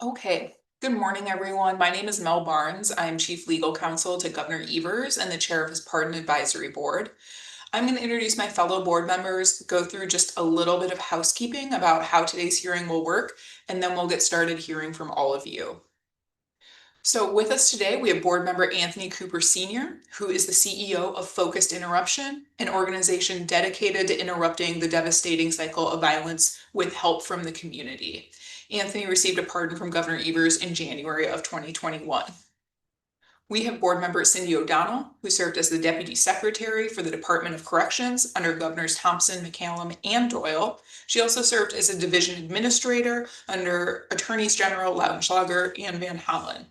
Okay, good morning, everyone. My name is Mel Barnes. I'm Chief Legal Counsel to Governor Evers and the Chair of his Pardon Advisory Board. I'm going to introduce my fellow board members, go through just a little bit of housekeeping about how today's hearing will work, and then we'll get started hearing from all of you. So with us today, we have board member Anthony Cooper Sr., who is the CEO of Focused Interruption, an organization dedicated to interrupting the devastating cycle of violence with help from the community. Anthony received a pardon from Governor Evers in January of 2021. We have board member Cindy O'Donnell, who served as the Deputy Secretary for the Department of Corrections under Governors Thompson, McCallum, and Doyle. She also served as a division administrator under Attorneys General Lautenschlager and Van Hollen.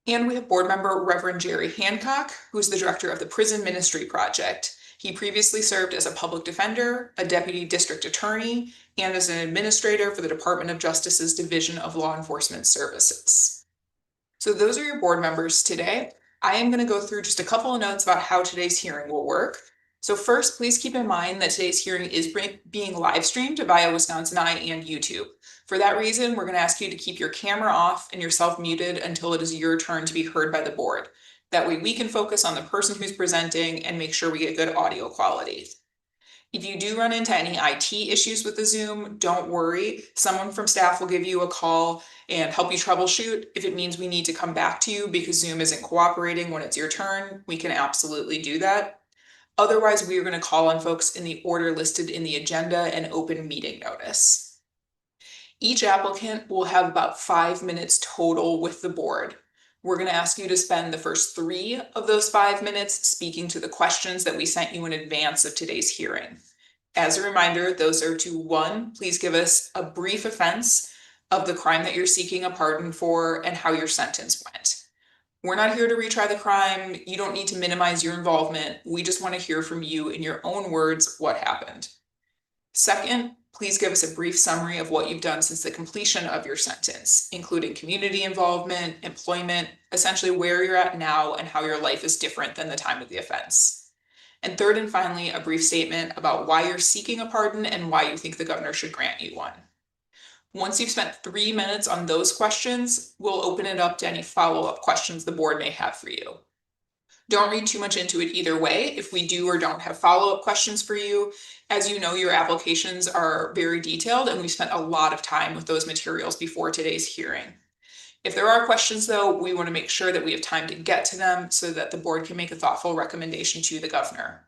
And we have board member Reverend Jerry Hancock, who is the director of the Prison Ministry Project. He previously served as a public defender, a deputy district attorney, and as an administrator for the Department of Justice's Division of Law Enforcement Services. So those are your board members today. I am going to go through just a couple of notes about how today's hearing will work. So first, please keep in mind that today's hearing is being live streamed via Wisconsin Eye and YouTube. For that reason, we're going to ask you to keep your camera off and yourself muted until it is your turn to be heard by the board. That way we can focus on the person who's presenting and make sure we get good audio quality. If you do run into any IT issues with the Zoom, don't worry. Someone from staff will give you a call and help you troubleshoot. If it means we need to come back to you because Zoom isn't cooperating when it's your turn, we can absolutely do that. Otherwise, we are going to call on folks in the order listed in the agenda and open meeting notice. Each applicant will have about 5 minutes total with the board. We're going to ask you to spend the first 3 of those 5 minutes speaking to the questions that we sent you in advance of today's hearing. As a reminder, those are to 1, please give us a brief offense of the crime that you're seeking a pardon for and how your sentence went. We're not here to retry the crime. You don't need to minimize your involvement. We just want to hear from you in your own words what happened. Second, please give us a brief summary of what you've done since the completion of your sentence, including community involvement, employment, essentially where you're at now and how your life is different than the time of the offense. And third and finally, a brief statement about why you're seeking a pardon and why you think the governor should grant you one. Once you've spent 3 minutes on those questions, we'll open it up to any follow-up questions the board may have for you. Don't read too much into it either way. If we do or don't have follow-up questions for you, as you know, your applications are very detailed and we spent a lot of time with those materials before today's hearing. If there are questions though, we want to make sure that we have time to get to them so that the board can make a thoughtful recommendation to the governor.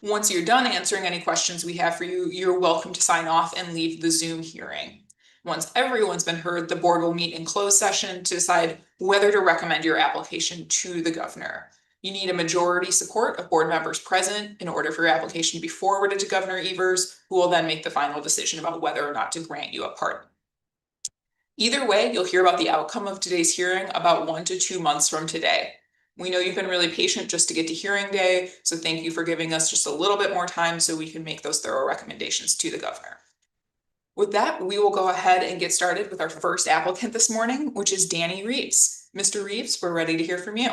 Once you're done answering any questions we have for you, you're welcome to sign off and leave the Zoom hearing. Once everyone's been heard, the board will meet in closed session to decide whether to recommend your application to the governor. You need a majority support of board members present in order for your application to be forwarded to Governor Evers, who will then make the final decision about whether or not to grant you a pardon. Either way, you'll hear about the outcome of today's hearing about 1 to 2 months from today. We know you've been really patient just to get to hearing day, so thank you for giving us just a little bit more time so we can make those thorough recommendations to the governor. With that, we will go ahead and get started with our first applicant this morning, which is Danny Reeves. Mr. Reeves, we're ready to hear from you.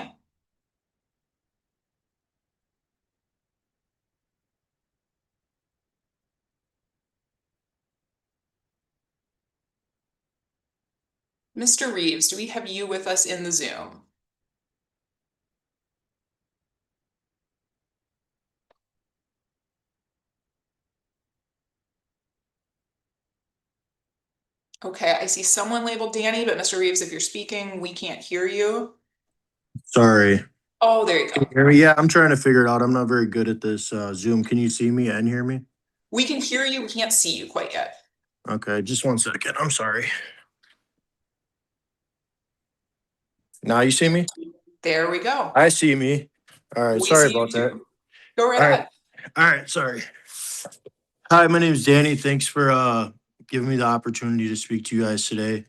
Mr. Reeves, do we have you with us in the Zoom? Okay, I see someone labeled Danny, but Mr. Reeves, if you're speaking, we can't hear you. Sorry. Oh, there you Can you go. hear me? Yeah, I'm trying to figure it out. I'm not very good at this Zoom. Can you see me and hear me? We can hear you, we can't see you quite yet. Okay, just 1 second. I'm sorry. Now you see me? There we go. I see me. All right, We sorry see you about that. too. Go right All right. ahead. All right, sorry. Hi, my name is Danny. Thanks for giving me the opportunity to speak to you guys today.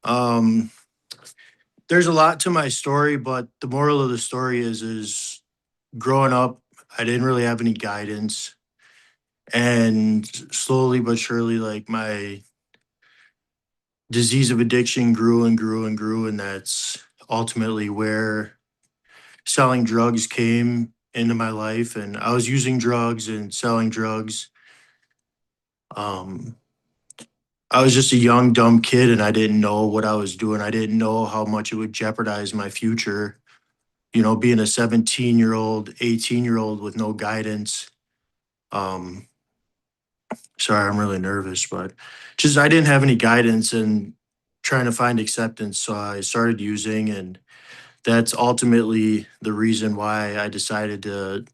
There's a lot to my story, but the moral of the story is growing up, I didn't really have any guidance. And slowly but surely, like my disease of addiction grew and grew and grew. And that's ultimately where selling drugs came into my life. And I was using drugs and selling drugs. Um, I was just a young, dumb kid and I didn't know what I was doing. I didn't know how much it would jeopardize my future. Being a 17-year-old, 18-year-old with no guidance. Um, Sorry, I'm really nervous, but just I didn't have any guidance and trying to find acceptance. So I started using, and that's ultimately the reason why I decided to,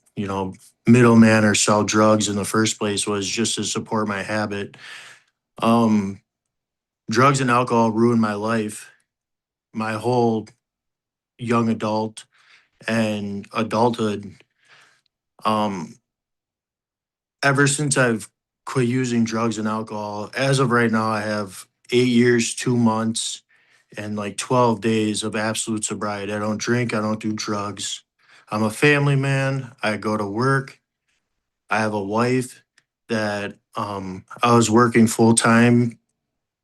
middleman or sell drugs in the first place was just to support my habit. Um, Drugs and alcohol ruined my life, my whole young adult and adulthood. Um, Ever since I've quit using drugs and alcohol, as of right now, I have 8 years, 2 months, and like 12 days of absolute sobriety. I don't drink, I don't do drugs. I'm a family man. I go to work. I have a wife that I was working full time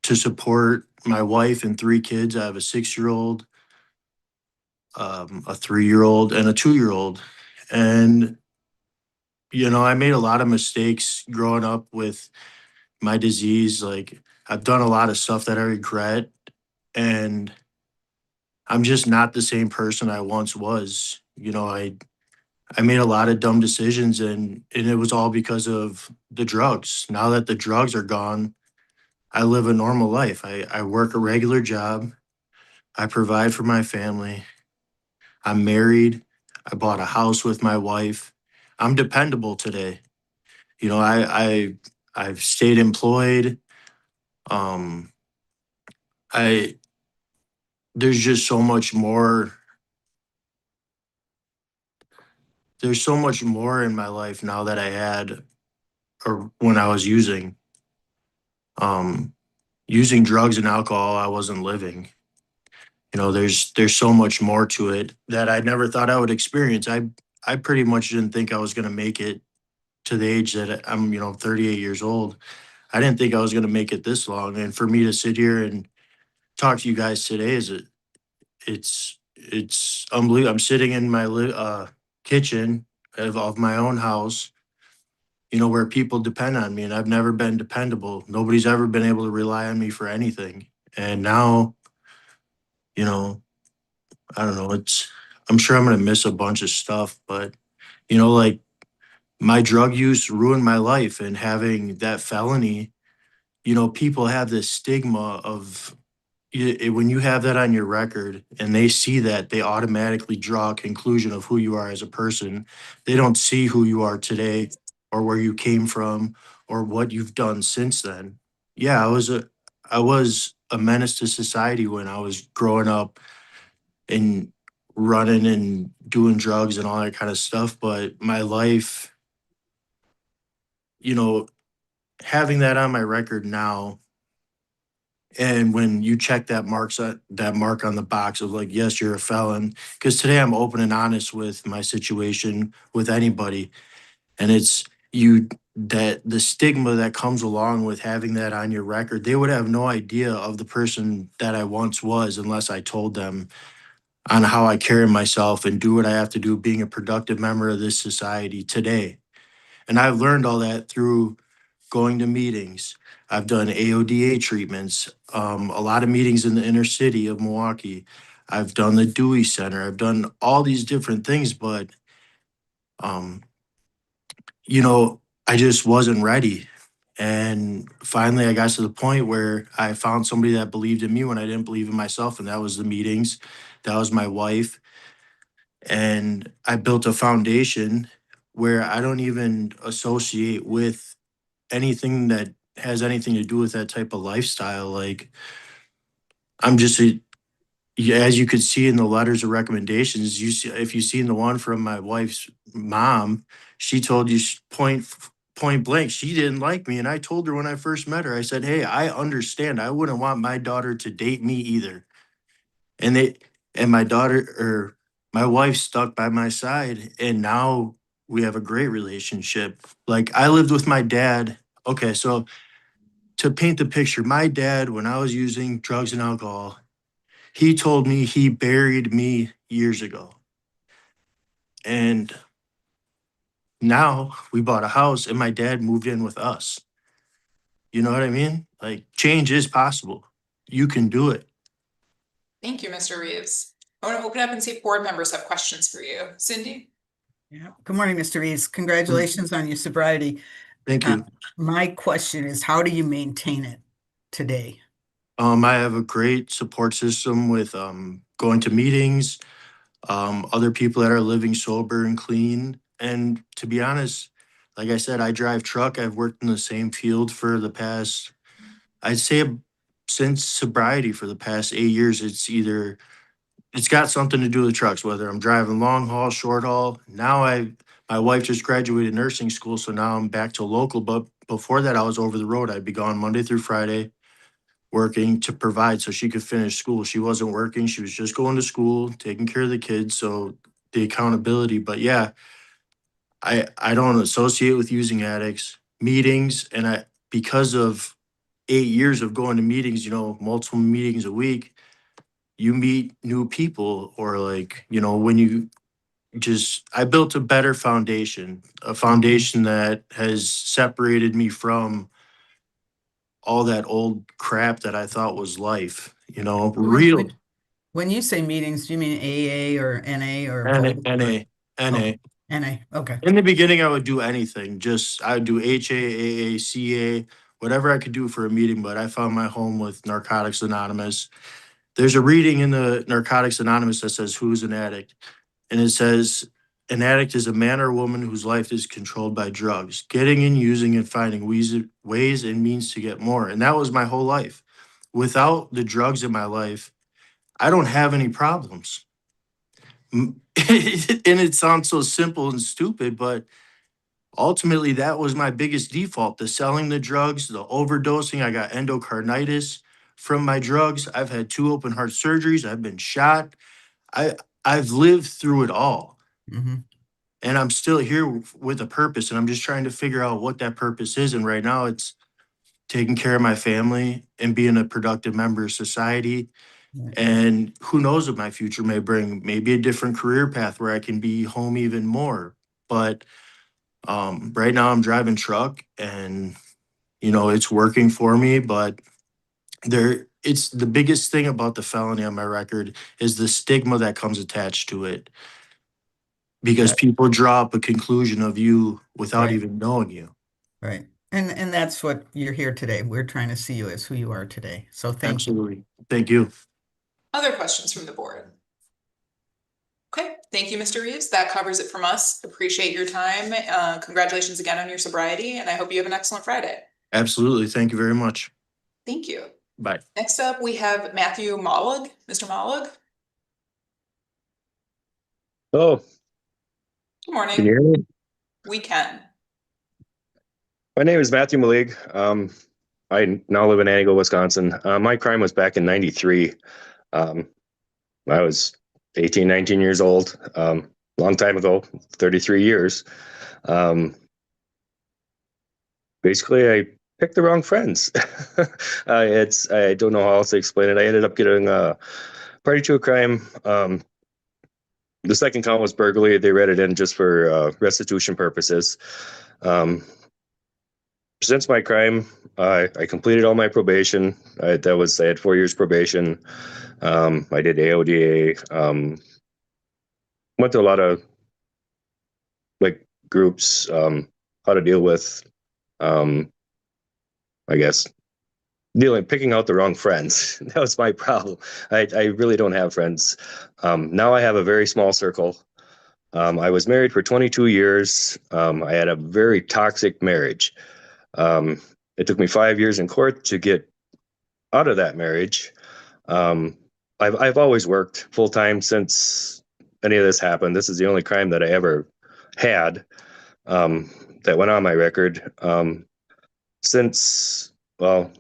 to support my wife and 3 kids. I have a 6-year-old, a 3-year-old, and a 2-year-old. And, I made a lot of mistakes growing up with my disease. Like, I've done a lot of stuff that I regret, and I'm just not the same person I once was. I made a lot of dumb decisions, and it was all because of the drugs. Now that the drugs are gone, I live a normal life. I work a regular job. I provide for my family. I'm married. I bought a house with my wife. I'm dependable today. You know, I've stayed employed. Um, I There's just so much more. There's so much more in my life now that I had or when I was using. Um, Using drugs and alcohol, I wasn't living. There's so much more to it that I never thought I would experience. I pretty much didn't think I was gonna make it to the age that I'm, 38 years old. I didn't think I was gonna make it this long. And for me to sit here and talk to you guys today it's unbelievable. I'm sitting in my kitchen of my own house, where people depend on me, and I've never been dependable. Nobody's ever been able to rely on me for anything. And now, you know, I don't know, I'm sure I'm gonna miss a bunch of stuff, but like my drug use ruined my life, and having that felony, people have this stigma of when you have that on your record and they see that, they automatically draw a conclusion of who you are as a person. They don't see who you are today or where you came from or what you've done since then. Yeah, I was a menace to society when I was growing up and running and doing drugs and all that kind of stuff. But my life, you know, having that on my record now, and when you check that mark on the box of like, yes, you're a felon, because today I'm open and honest with my situation with anybody, and it's you that the stigma that comes along with having that on your record, they would have no idea of the person that I once was unless I told them on how I carry myself and do what I have to do being a productive member of this society today. And I've learned all that through going to meetings. I've done AODA treatments, a lot of meetings in the inner city of Milwaukee. I've done the Dewey Center. I've done all these different things, but um, I just wasn't ready. And finally, I got to the point where I found somebody that believed in me when I didn't believe in myself, and that was the meetings. That was my wife. And I built a foundation where I don't even associate with anything that has anything to do with that type of lifestyle. Like, I'm just a, yeah, as you could see in the letters of recommendations, if you seen the one from my wife's mom, she told you point blank she didn't like me, and I told her when I first met her, I said, "Hey, I understand. I wouldn't want my daughter to date me either." And they and my daughter or my wife stuck by my side, and now we have a great relationship. Like, I lived with my dad. Okay, so to paint the picture, my dad, when I was using drugs and alcohol, he told me he buried me years ago. And now we bought a house and my dad moved in with us. You know what I mean? Like change is possible. You can do it. Thank you, Mr. Reeves. I want to open up and see if board members have questions for you. Cindy? Yeah. Good morning, Mr. Reeves. Congratulations on your sobriety. Thank Uh, you. My question is, how do you maintain it today? I have a great support system with going to meetings, other people that are living sober and clean. And to be honest, like I said, I drive truck. I've worked in the same field for the past, I'd say since sobriety for the past 8 years. It's got something to do with trucks, whether I'm driving long haul, short haul. My wife just graduated nursing school, so now I'm back to local. But before that, I was over the road. I'd be gone Monday through Friday working to provide so she could finish school. She wasn't working. She was just going to school, taking care of the kids. So the accountability. But yeah, I don't associate with using addicts, meetings, and I because of 8 years of going to meetings, multiple meetings a week, you meet new people or like, when you just I built a better foundation, a foundation that has separated me from all that old crap that I thought was life, When, real when, when you say meetings, do you mean AA or NA or NA, both? NA, Oh, NA. NA. Okay. In the beginning, I would do anything. Just I would do HA, AA, CA, whatever I could do for a meeting. But I found my home with Narcotics Anonymous. There's a reading in the Narcotics Anonymous that says, "Who's an addict?" And it says, "An addict is a man or woman whose life is controlled by drugs, getting and using and finding ways and means to get more." And that was my whole life. Without the drugs in my life, I don't have any problems. And it sounds so simple and stupid, but ultimately that was my biggest default, the selling the drugs, the overdosing. I got endocarditis from my drugs. I've had 2 open heart surgeries. I've been shot. I I've lived through it all. Hmm. And I'm still here with a purpose, and I'm just trying to figure out what that purpose is. And right now it's taking care of my family and being a productive member of society. And who knows what my future may bring? Maybe a different career path where I can be home even more. But right now I'm driving truck, and it's working for me. But it's the biggest thing about the felony on my record is the stigma that comes attached to it, because Yeah, people draw up a conclusion of you without right, even knowing you. right. And that's what you're here today. We're trying to see you as who you are today. So thank you. Absolutely. Thank you. Other questions from the board? Okay, thank you, Mr. Reeves. That covers it from us. Appreciate your time. Congratulations again on your sobriety, and I hope you have an excellent Friday. Absolutely. Thank you very much. Thank you. Bye. Next up, we have Matthew Mollig. Mr. Mollig, Oh, good can you morning. hear me? We can. My name is Matthew Malig. I now live in Antigo, Wisconsin. My crime was back in 93. Um, I was 18, 19 years old, long time ago, 33 years. Um, Basically, I picked the wrong friends. I don't know how else to explain it. I ended up getting party to a crime. The second count was burglary. They read it in just for restitution purposes. Um, since my crime, I completed all my probation. I had 4 years probation. I did AODA. Went to a lot of like groups, how to deal with, um, I guess, picking out the wrong friends. That was my problem. I really don't have friends. Now I have a very small circle. I was married for 22 years. I had a very toxic marriage. Um, it took me 5 years in court to get out of that marriage. Um, I've always worked full time since any of this happened. This is the only crime that I ever had, that went on my record. Since well,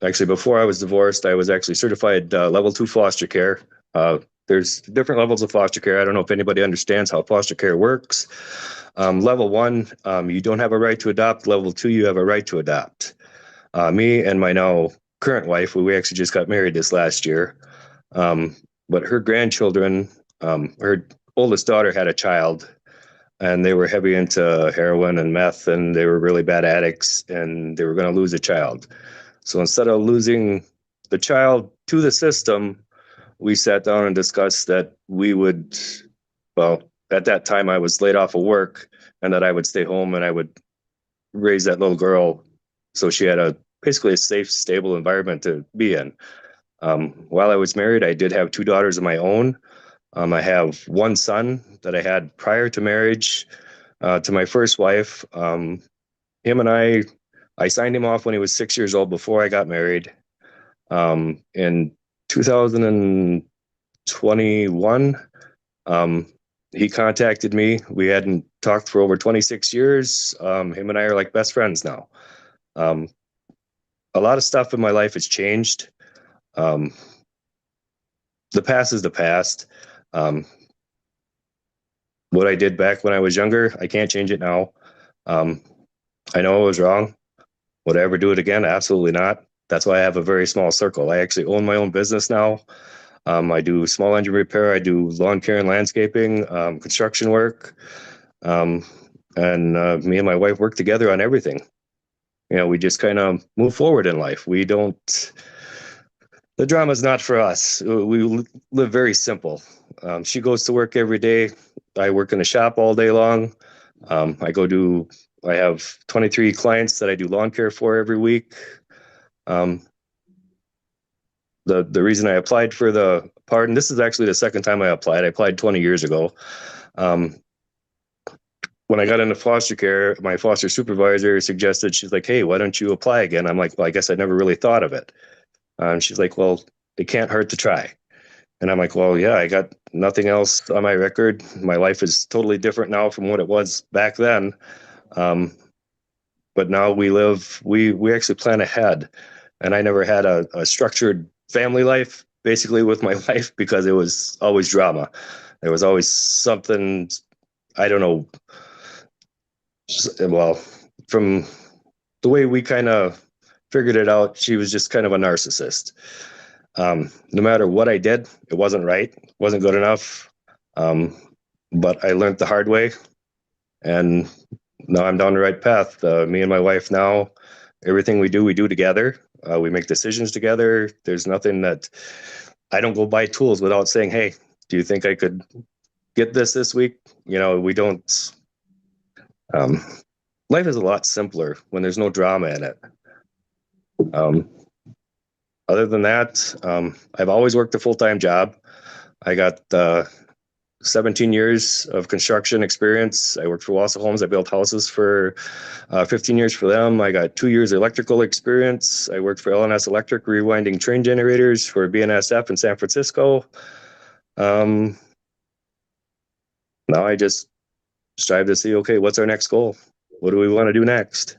actually, before I was divorced, I was actually certified level 2 foster care. There's different levels of foster care. I don't know if anybody understands how foster care works. Level 1, you don't have a right to adopt. Level 2, you have a right to adopt. Me and my now current wife, we actually just got married this last year. But her grandchildren, her oldest daughter had a child and they were heavy into heroin and meth, and they were really bad addicts, and they were going to lose a child. So instead of losing the child to the system, we sat down and discussed that we would, well, at that time I was laid off of work, and that I would stay home and I would raise that little girl so she had basically a safe, stable environment to be in. While I was married, I did have 2 daughters of my own. I have 1 son that I had prior to marriage to my first wife. Him and I signed him off when he was 6 years old before I got married. In 2021, he contacted me. We hadn't talked for over 26 years. Him and I are like best friends now. A lot of stuff in my life has changed. The past is the past. What I did back when I was younger, I can't change it now. I know I was wrong. Would I ever do it again? Absolutely not. That's why I have a very small circle. I actually own my own business now. I do small engine repair. I do lawn care and landscaping, construction work. And me and my wife work together on everything. We just kind of move forward in life. The drama's not for us. We live very simple. She goes to work every day. I work in the shop all day long. I have 23 clients that I do lawn care for every week. The reason I applied for the pardon, this is actually the second time I applied 20 years ago. When I got into foster care, my foster supervisor suggested, she's like, hey, why don't you apply again? I'm like, well, I guess I never really thought of it. She's like, well, it can't hurt to try. And I'm like, well, yeah, I got nothing else on my record. My life is totally different now from what it was back then. But now we actually plan ahead. And I never had a structured family life, basically, with my wife, because it was always drama. There was always something, I don't know. Well, from the way we kind of figured it out, she was just kind of a narcissist. No matter what I did, it wasn't right, wasn't good enough. But I learned the hard way, and now I'm down the right path. Me and my wife now, everything we do together. We make decisions together. There's nothing that I don't go buy tools without saying, hey, do you think I could get this week? We don't. Life is a lot simpler when there's no drama in it. Other than that, I've always worked a full-time job. I got 17 years of construction experience. I worked for Wausau Homes. I built houses for 15 years for them. I got 2 years electrical experience. I worked for LNS Electric, rewinding train generators for BNSF in San Francisco. Now I just strive to see, okay, what's our next goal? What do we want to do next?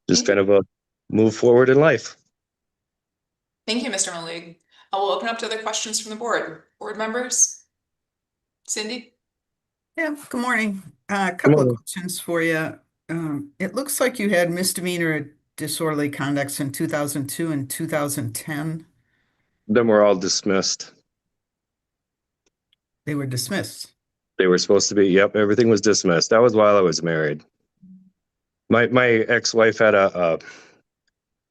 Just kind of a move forward in life. Thank you, Mr. Malig. I will open up to other questions from the board. Board members? Cindy? Yeah, good morning. A couple morning. of questions for you. It looks like you had misdemeanor disorderly conducts in 2002 and 2010. Then we're all dismissed. They were dismissed. They were supposed to be. Yep, everything was dismissed. That was while I was married. My ex-wife had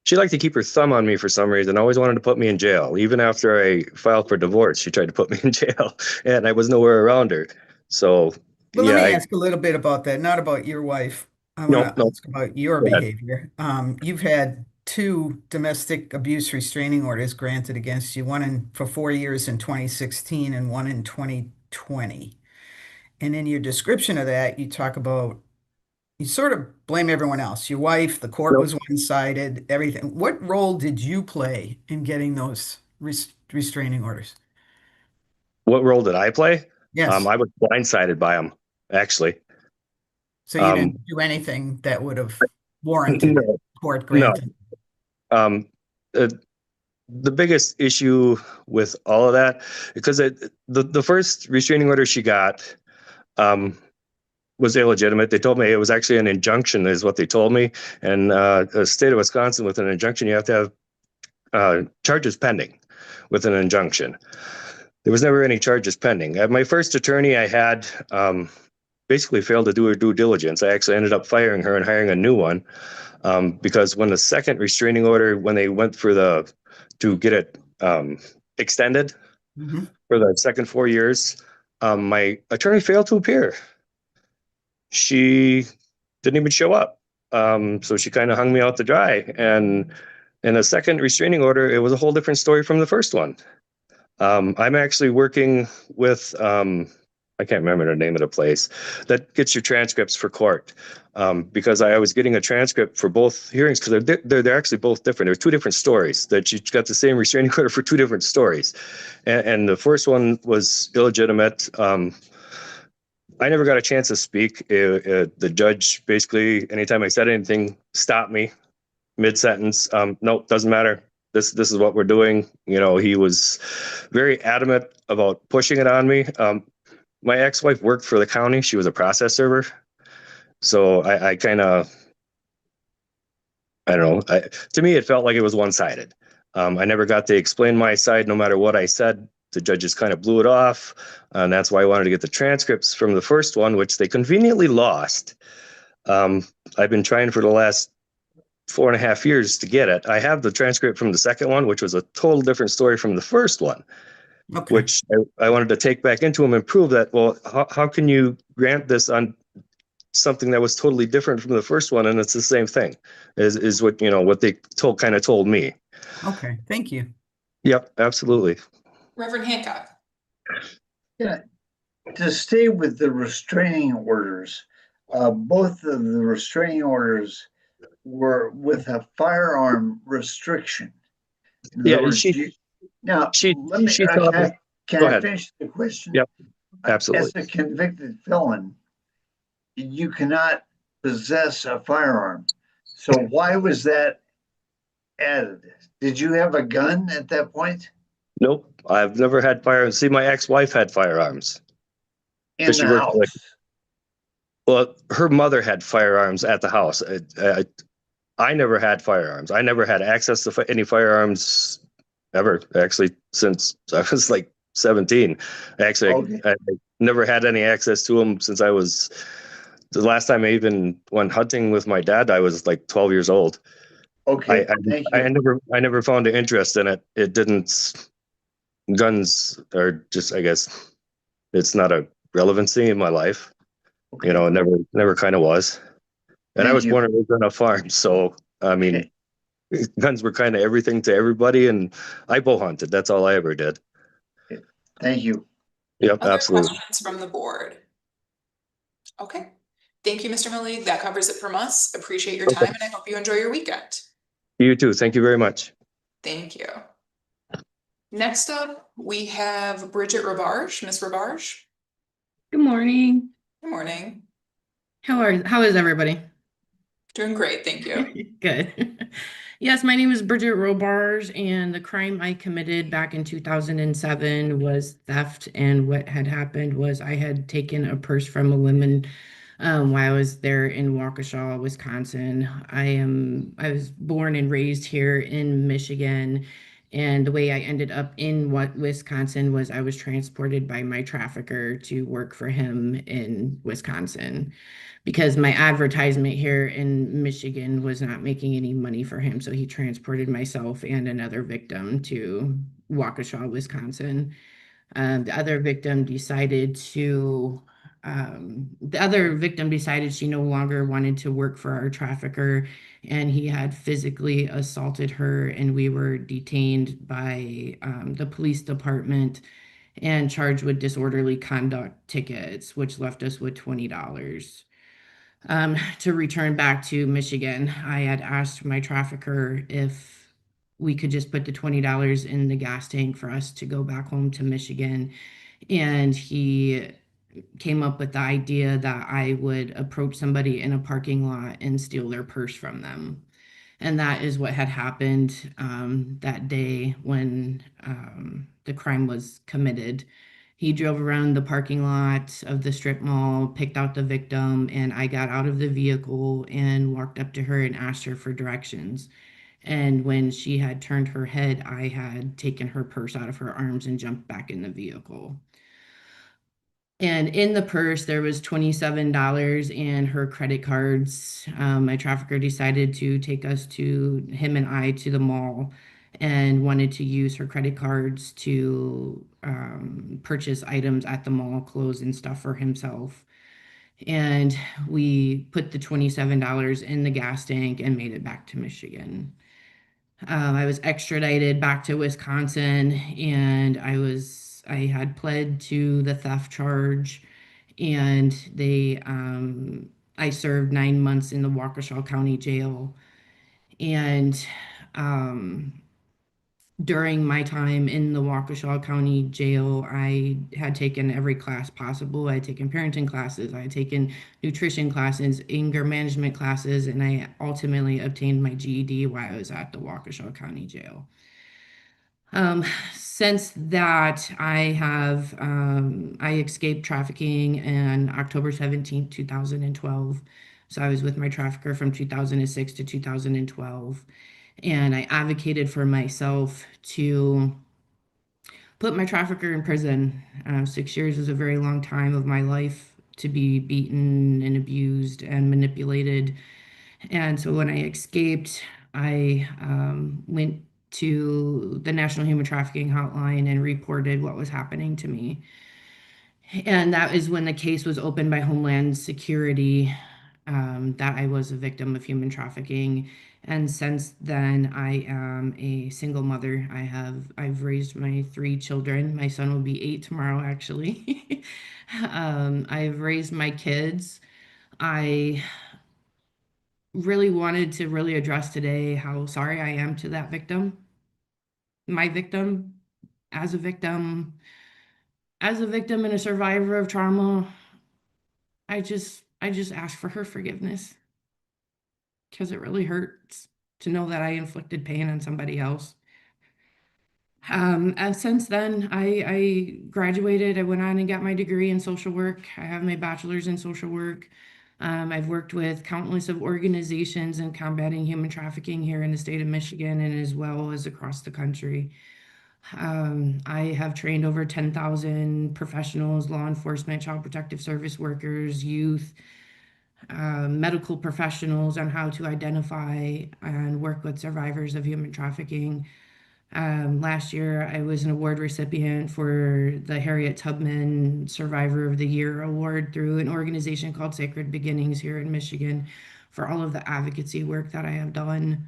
she liked to keep her thumb on me for some reason. Always wanted to put me in jail. Even after I filed for divorce, she tried to put me in jail, and I was nowhere around her. So, Well, yeah, let me ask a little bit about that, not about your wife. I want to ask about your Go ahead. behavior. You've had 2 domestic abuse restraining orders granted against you, one for 4 years in 2016 and one in 2020. And in your description of that, you talk about, you sort of blame everyone else. Your wife, the court Nope. was one-sided, everything. What role did you play in getting those restraining orders? What role did I play? Yes. I was blindsided by them, actually. So you didn't do anything that would have warranted No. court granting? The biggest issue with all of that, because the first restraining order she got was illegitimate. They told me it was actually an injunction, is what they told me. And the state of Wisconsin, with an injunction, you have to have charges pending with an injunction. there was never any charges pending. My first attorney I had basically failed to do her due diligence. I actually ended up firing her and hiring a new one because when the second restraining order, when they went to get it extended Mhm. for the second 4 years, my attorney failed to appear. She didn't even show up. So she kind of hung me out to dry. And in the second restraining order, it was a whole different story from the first one. I'm actually working with, I can't remember the name of the place that gets your transcripts for court. Because I was getting a transcript for both hearings because they're actually both different. They're two different stories that you got the same restraining order for two different stories. And the first one was illegitimate. I never got a chance to speak. The judge basically, anytime I said anything, stopped me mid-sentence. No, doesn't matter. This is what we're doing. He was very adamant about pushing it on me. My ex-wife worked for the county. She was a process server. So I kind of, I don't know. To me, it felt like it was one-sided. I never got to explain my side no matter what I said. The judges kind of blew it off. And that's why I wanted to get the transcripts from the first one, which they conveniently lost. I've been trying for the last 4.5 years to get it. I have the transcript from the second one, which was a total different story from the first one, Okay. which I wanted to take back into him and prove that, well, how can you grant this on something that was totally different from the first one and it's the same thing is what they told me. Okay. Thank you. Yep, absolutely. Reverend Hancock. Yeah, to stay with the restraining orders, both of the restraining orders were with a firearm restriction. In other Yeah, words, now she let me. thought that- Can go I ahead. finish the question? Yep, absolutely. As a convicted felon, you cannot possess a firearm. So why was that added? Did you have a gun at that point? Nope, I've never had firearms. See, my ex-wife had firearms. In She the worked house? Well, her mother had firearms at the house. I never had firearms. I never had access to any firearms ever, actually, since I was like 17. Actually, Okay. I never had any access to them since the last time I even went hunting with my dad, I was like 12 years old. Okay, thank you. I never found an interest in it. Guns are just, I guess, it's not a relevancy in my life. Okay. It never kind of was. And I Thank was you. born and raised on a farm, so I mean, guns were kind of everything to everybody, and I bow hunted. That's all I ever did. Thank you. Yep, Other absolutely. questions from the board? Okay. Thank you, Mr. Malik. That covers it from us. Appreciate your time and I hope you enjoy your weekend. You too. Thank you very much. Thank you. Next up, we have Bridget Rabarge. Ms. Rabarge, Good morning. good morning. How is everybody? Doing great, thank you. Good. Yes, my name is Bridget Robarge, and the crime I committed back in 2007 was theft. And what had happened was I had taken a purse from a woman while I was there in Waukesha, Wisconsin. I was born and raised here in Michigan. And the way I ended up in Wisconsin was I was transported by my trafficker to work for him in Wisconsin because my advertisement here in Michigan was not making any money for him. So he transported myself and another victim to Waukesha, Wisconsin. The other victim decided she no longer wanted to work for our trafficker, and he had physically assaulted her, and we were detained by the police department and charged with disorderly conduct tickets, which left us with $20. To return back to Michigan, I had asked my trafficker if we could just put the $20 in the gas tank for us to go back home to Michigan. And he came up with the idea that I would approach somebody in a parking lot and steal their purse from them. And that is what had happened that day when the crime was committed. He drove around the parking lot of the strip mall, picked out the victim, and I got out of the vehicle and walked up to her and asked her for directions. And when she had turned her head, I had taken her purse out of her arms and jumped back in the vehicle. And in the purse, there was $27 and her credit cards. My trafficker decided to take us him and I to the mall and wanted to use her credit cards to purchase items at the mall, clothes and stuff for himself. And we put the $27 in the gas tank and made it back to Michigan. I was extradited back to Wisconsin, and I had pled to the theft charge, and I served 9 months in the Waukesha County Jail. And um, during my time in the Waukesha County Jail, I had taken every class possible. I had taken parenting classes, I had taken nutrition classes, anger management classes, and I ultimately obtained my GED while I was at the Waukesha County Jail. Since that, I escaped trafficking on October 17th, 2012. So I was with my trafficker from 2006 to 2012. And I advocated for myself to put my trafficker in prison. 6 years is a very long time of my life to be beaten and abused and manipulated. And so when I escaped, I went to the National Human Trafficking Hotline and reported what was happening to me. And that is when the case was opened by Homeland Security, that I was a victim of human trafficking. And since then, I am a single mother. I've raised my 3 children. My son will be 8 tomorrow, actually. I've raised my kids. I really wanted to really address today how sorry I am to that victim, my victim, as a victim, and a survivor of trauma. I just ask for her forgiveness because it really hurts to know that I inflicted pain on somebody else. And since then, I graduated. I went on and got my degree in social work. I have my bachelor's in social work. I've worked with countless of organizations in combating human trafficking here in the state of Michigan and as well as across the country. I have trained over 10,000 professionals, law enforcement, child protective service workers, youth, medical professionals on how to identify and work with survivors of human trafficking. Last year, I was an award recipient for the Harriet Tubman Survivor of the Year award through an organization called Sacred Beginnings here in Michigan for all of the advocacy work that I have done.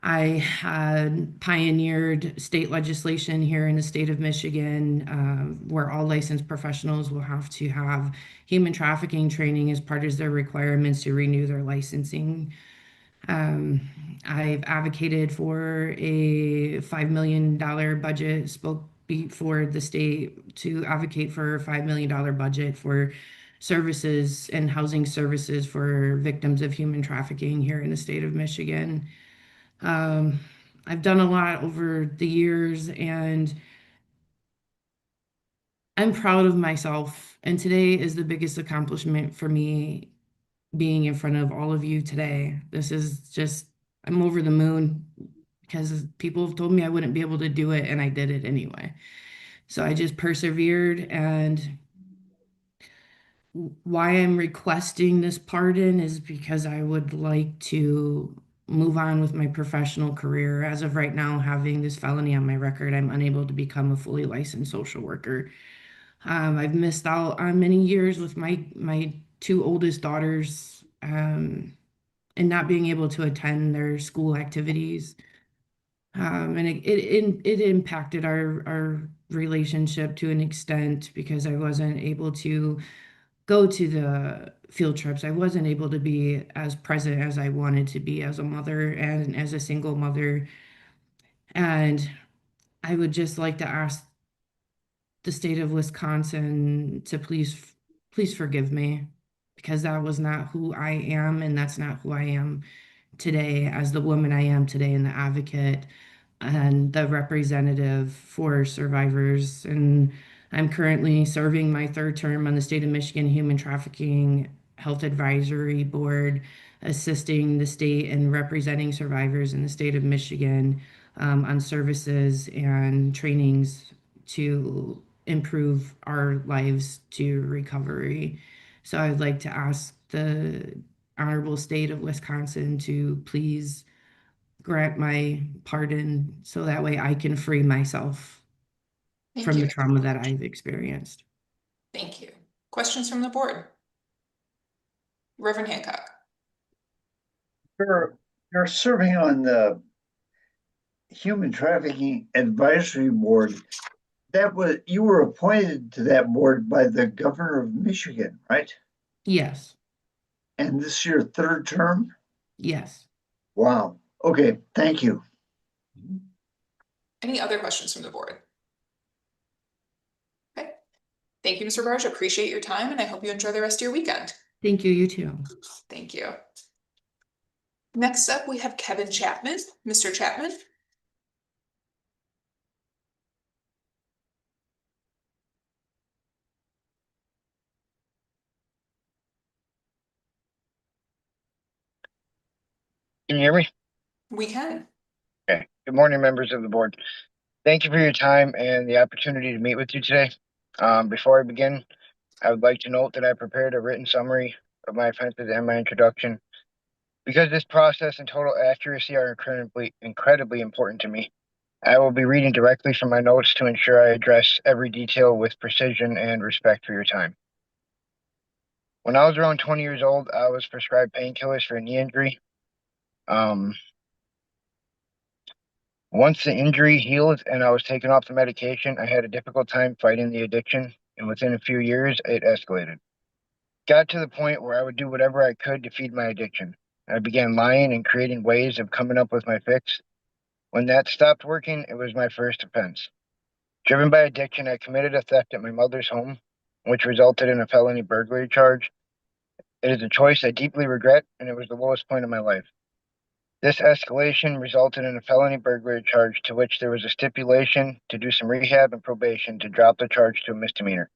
I had pioneered state legislation here in the state of Michigan, where all licensed professionals will have to have human trafficking training as part of their requirements to renew their licensing. I've advocated for a $5 million budget, spoke for the state to advocate for a $5 million budget for services and housing services for victims of human trafficking here in the state of Michigan. I've done a lot over the years and I'm proud of myself. And today is the biggest accomplishment for me being in front of all of you today. This is just, I'm over the moon because people have told me I wouldn't be able to do it, and I did it anyway. So I just persevered. And why I'm requesting this pardon is because I would like to move on with my professional career. As of right now, having this felony on my record, I'm unable to become a fully licensed social worker. I've missed out on many years with my 2 oldest daughters, and not being able to attend their school activities. And it impacted our relationship to an extent because I wasn't able to go to the field trips. I wasn't able to be as present as I wanted to be as a mother and as a single mother. And I would just like to ask the state of Wisconsin to please forgive me because that was not who I am, and that's not who I am today as the woman I am today and the advocate and the representative for survivors. And I'm currently serving my 3rd term on the state of Michigan Human Trafficking Health Advisory Board. assisting the state and representing survivors in the state of Michigan on services and trainings to improve our lives to recovery. So I'd like to ask the honorable state of Wisconsin to please grant my pardon so that way I can free myself Thank from you. the trauma that I've experienced. Thank you. Questions from the board? Reverend Hancock. You're serving on the Human Trafficking Advisory Board. You were appointed to that board by the governor of Michigan, right? Yes, And this is your third term? yes. Wow. Okay, thank you. Any other questions from the board? Okay. Thank you, Mr. Barge. Appreciate your time, and I hope you enjoy the rest of your weekend. Thank you, you too. Thank you. Next up, we have Kevin Chapman. Mr. Chapman? Can you hear me? We can. Okay. Good morning, members of the board. Thank you for your time and the opportunity to meet with you today. Before I begin, I would like to note that I prepared a written summary of my offenses and my introduction. Because this process and total accuracy are incredibly important to me, I will be reading directly from my notes to ensure I address every detail with precision and respect for your time. When I was around 20 years old, I was prescribed painkillers for a knee injury. Once the injury healed and I was taken off the medication, I had a difficult time fighting the addiction, and within a few years, it escalated. Got to the point where I would do whatever I could to feed my addiction. I began lying and creating ways of coming up with my fix. When that stopped working, it was my first offense. Driven by addiction, I committed a theft at my mother's home, which resulted in a felony burglary charge. It is a choice I deeply regret, and it was the lowest point of my life. This escalation resulted in a felony burglary charge to which there was a stipulation to do some rehab and probation to drop the charge to a misdemeanor.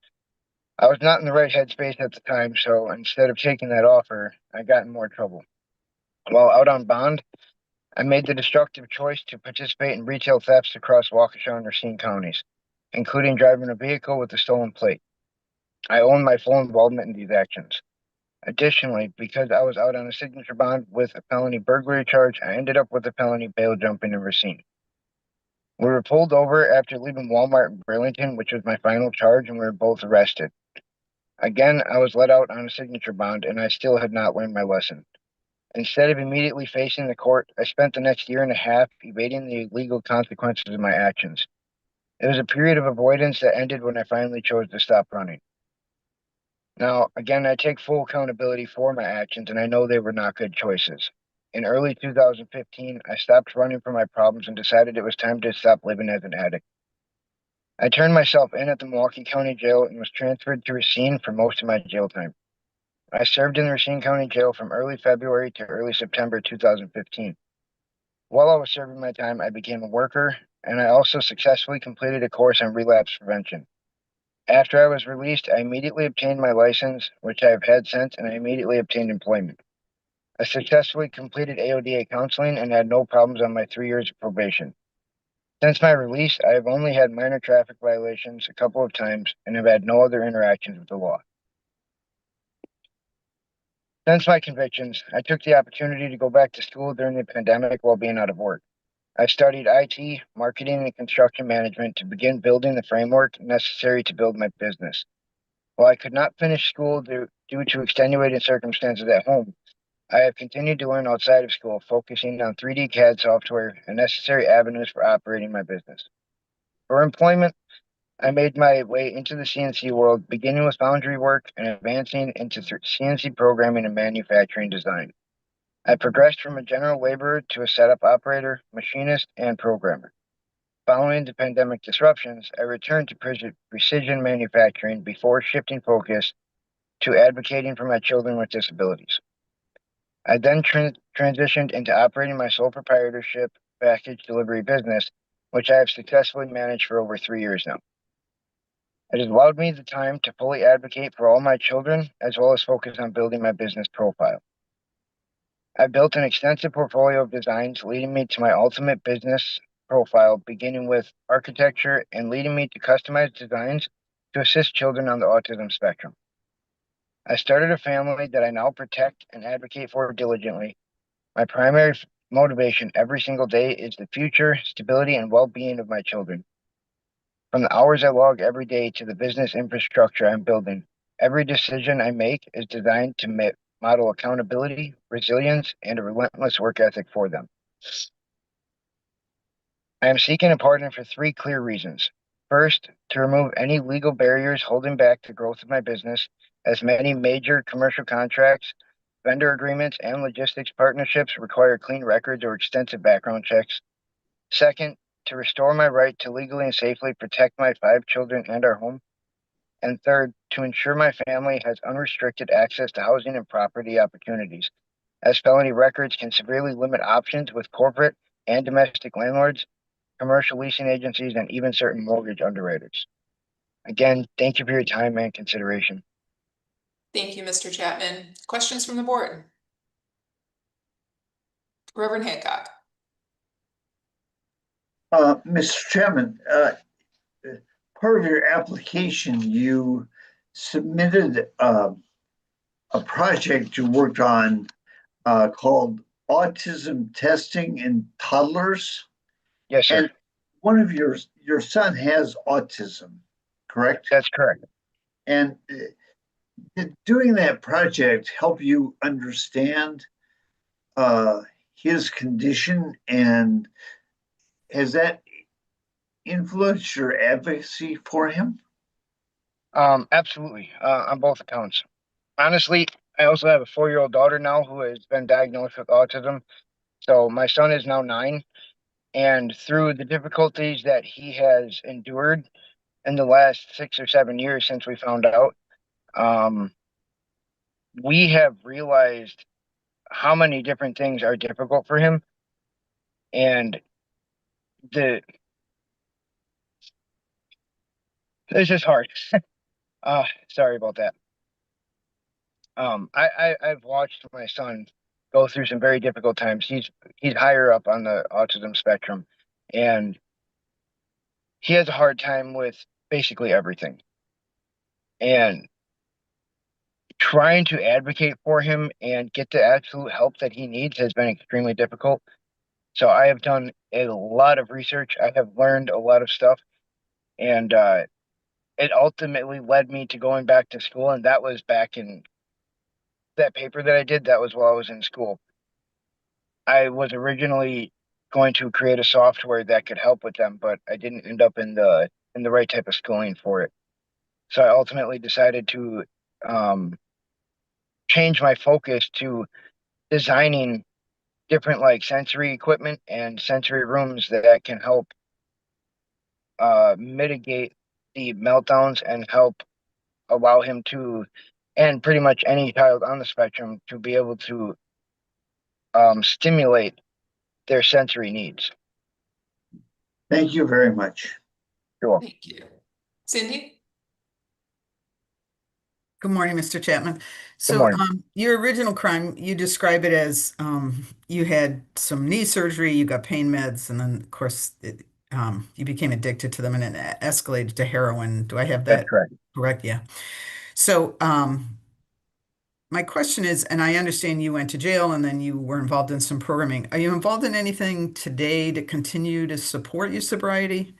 I was not in the right headspace at the time, so instead of taking that offer, I got in more trouble. While out on bond, I made the destructive choice to participate in retail thefts across Waukesha and Racine counties, including driving a vehicle with a stolen plate. I own my full involvement in these actions. Additionally, because I was out on a signature bond with a felony burglary charge, I ended up with a felony bail jumping in Racine. We were pulled over after leaving Walmart in Burlington, which was my final charge, and we were both arrested. Again, I was let out on a signature bond, and I still had not learned my lesson. Instead of immediately facing the court, I spent the next year and a half evading the legal consequences of my actions. It was a period of avoidance that ended when I finally chose to stop running. Now, again, I take full accountability for my actions, and I know they were not good choices. In early 2015, I stopped running from my problems and decided it was time to stop living as an addict. I turned myself in at the Milwaukee County Jail and was transferred to Racine for most of my jail time. I served in the Racine County Jail from early February to early September 2015. While I was serving my time, I became a worker, and I also successfully completed a course on relapse prevention. After I was released, I immediately obtained my license, which I have had since, and I immediately obtained employment. I successfully completed AODA counseling and had no problems on my 3 years of probation. Since my release, I have only had minor traffic violations a couple of times and have had no other interactions with the law. Since my convictions, I took the opportunity to go back to school during the pandemic while being out of work. I studied IT, marketing, and construction management to begin building the framework necessary to build my business. While I could not finish school due to extenuating circumstances at home, I have continued to learn outside of school, focusing on 3D CAD software and necessary avenues for operating my business. For employment, I made my way into the CNC world, beginning with foundry work and advancing into CNC programming and manufacturing design. I progressed from a general laborer to a setup operator, machinist, and programmer. Following the pandemic disruptions, I returned to precision manufacturing before shifting focus to advocating for my children with disabilities. I then transitioned into operating my sole proprietorship package delivery business, which I have successfully managed for over 3 years now. It has allowed me the time to fully advocate for all my children, as well as focus on building my business profile. I built an extensive portfolio of designs leading me to my ultimate business profile, beginning with architecture and leading me to customized designs to assist children on the autism spectrum. I started a family that I now protect and advocate for diligently. My primary motivation every single day is the future, stability, and well-being of my children. From the hours I log every day to the business infrastructure I'm building, every decision I make is designed to model accountability, resilience, and a relentless work ethic for them. I am seeking a partner for 3 clear reasons. First, to remove any legal barriers holding back the growth of my business, as many major commercial contracts, vendor agreements, and logistics partnerships require clean records or extensive background checks. Second, to restore my right to legally and safely protect my 5 children and our home. And third, to ensure my family has unrestricted access to housing and property opportunities, as felony records can severely limit options with corporate and domestic landlords, commercial leasing agencies, and even certain mortgage underwriters. Again, thank you for your time and consideration. Thank you, Mr. Chapman. Questions from the board? Reverend Hancock. Mr. Chairman, part of your application, you submitted a project you worked on called Autism Testing in Toddlers. Yes, sir. And one of your son has autism, correct? That's correct. And did doing that project help you understand his condition, and has that influenced your advocacy for him? Absolutely, on both accounts. Honestly, I also have a 4-year-old daughter now who has been diagnosed with autism. So my son is now 9, and through the difficulties that he has endured in the last 6 or 7 years since we found out, we have realized how many different things are difficult for him. And it's just hard. Sorry about that. I've watched my son go through some very difficult times. He's higher up on the autism spectrum, and he has a hard time with basically everything. And trying to advocate for him and get the absolute help that he needs has been extremely difficult. So I have done a lot of research. I have learned a lot of stuff, and it ultimately led me to going back to school. And that was back in that paper that I did. That was while I was in school. I was originally going to create a software that could help with them, but I didn't end up in the right type of schooling for it. So I ultimately decided to change my focus to designing different like sensory equipment and sensory rooms that can help mitigate the meltdowns and help allow him to, and pretty much any child on the spectrum, to be able to stimulate their sensory needs. Thank you very much. You're welcome. Thank you. Cindy? Good morning, Mr. Chapman. So, morning. your original crime, you describe it as you had some knee surgery, you got pain meds, and then, of course, you became addicted to them and it escalated to heroin. Do I have that That's correct. correct? Yeah. So, my question is, and I understand you went to jail and then you were involved in some programming. Are you involved in anything today to continue to support your sobriety?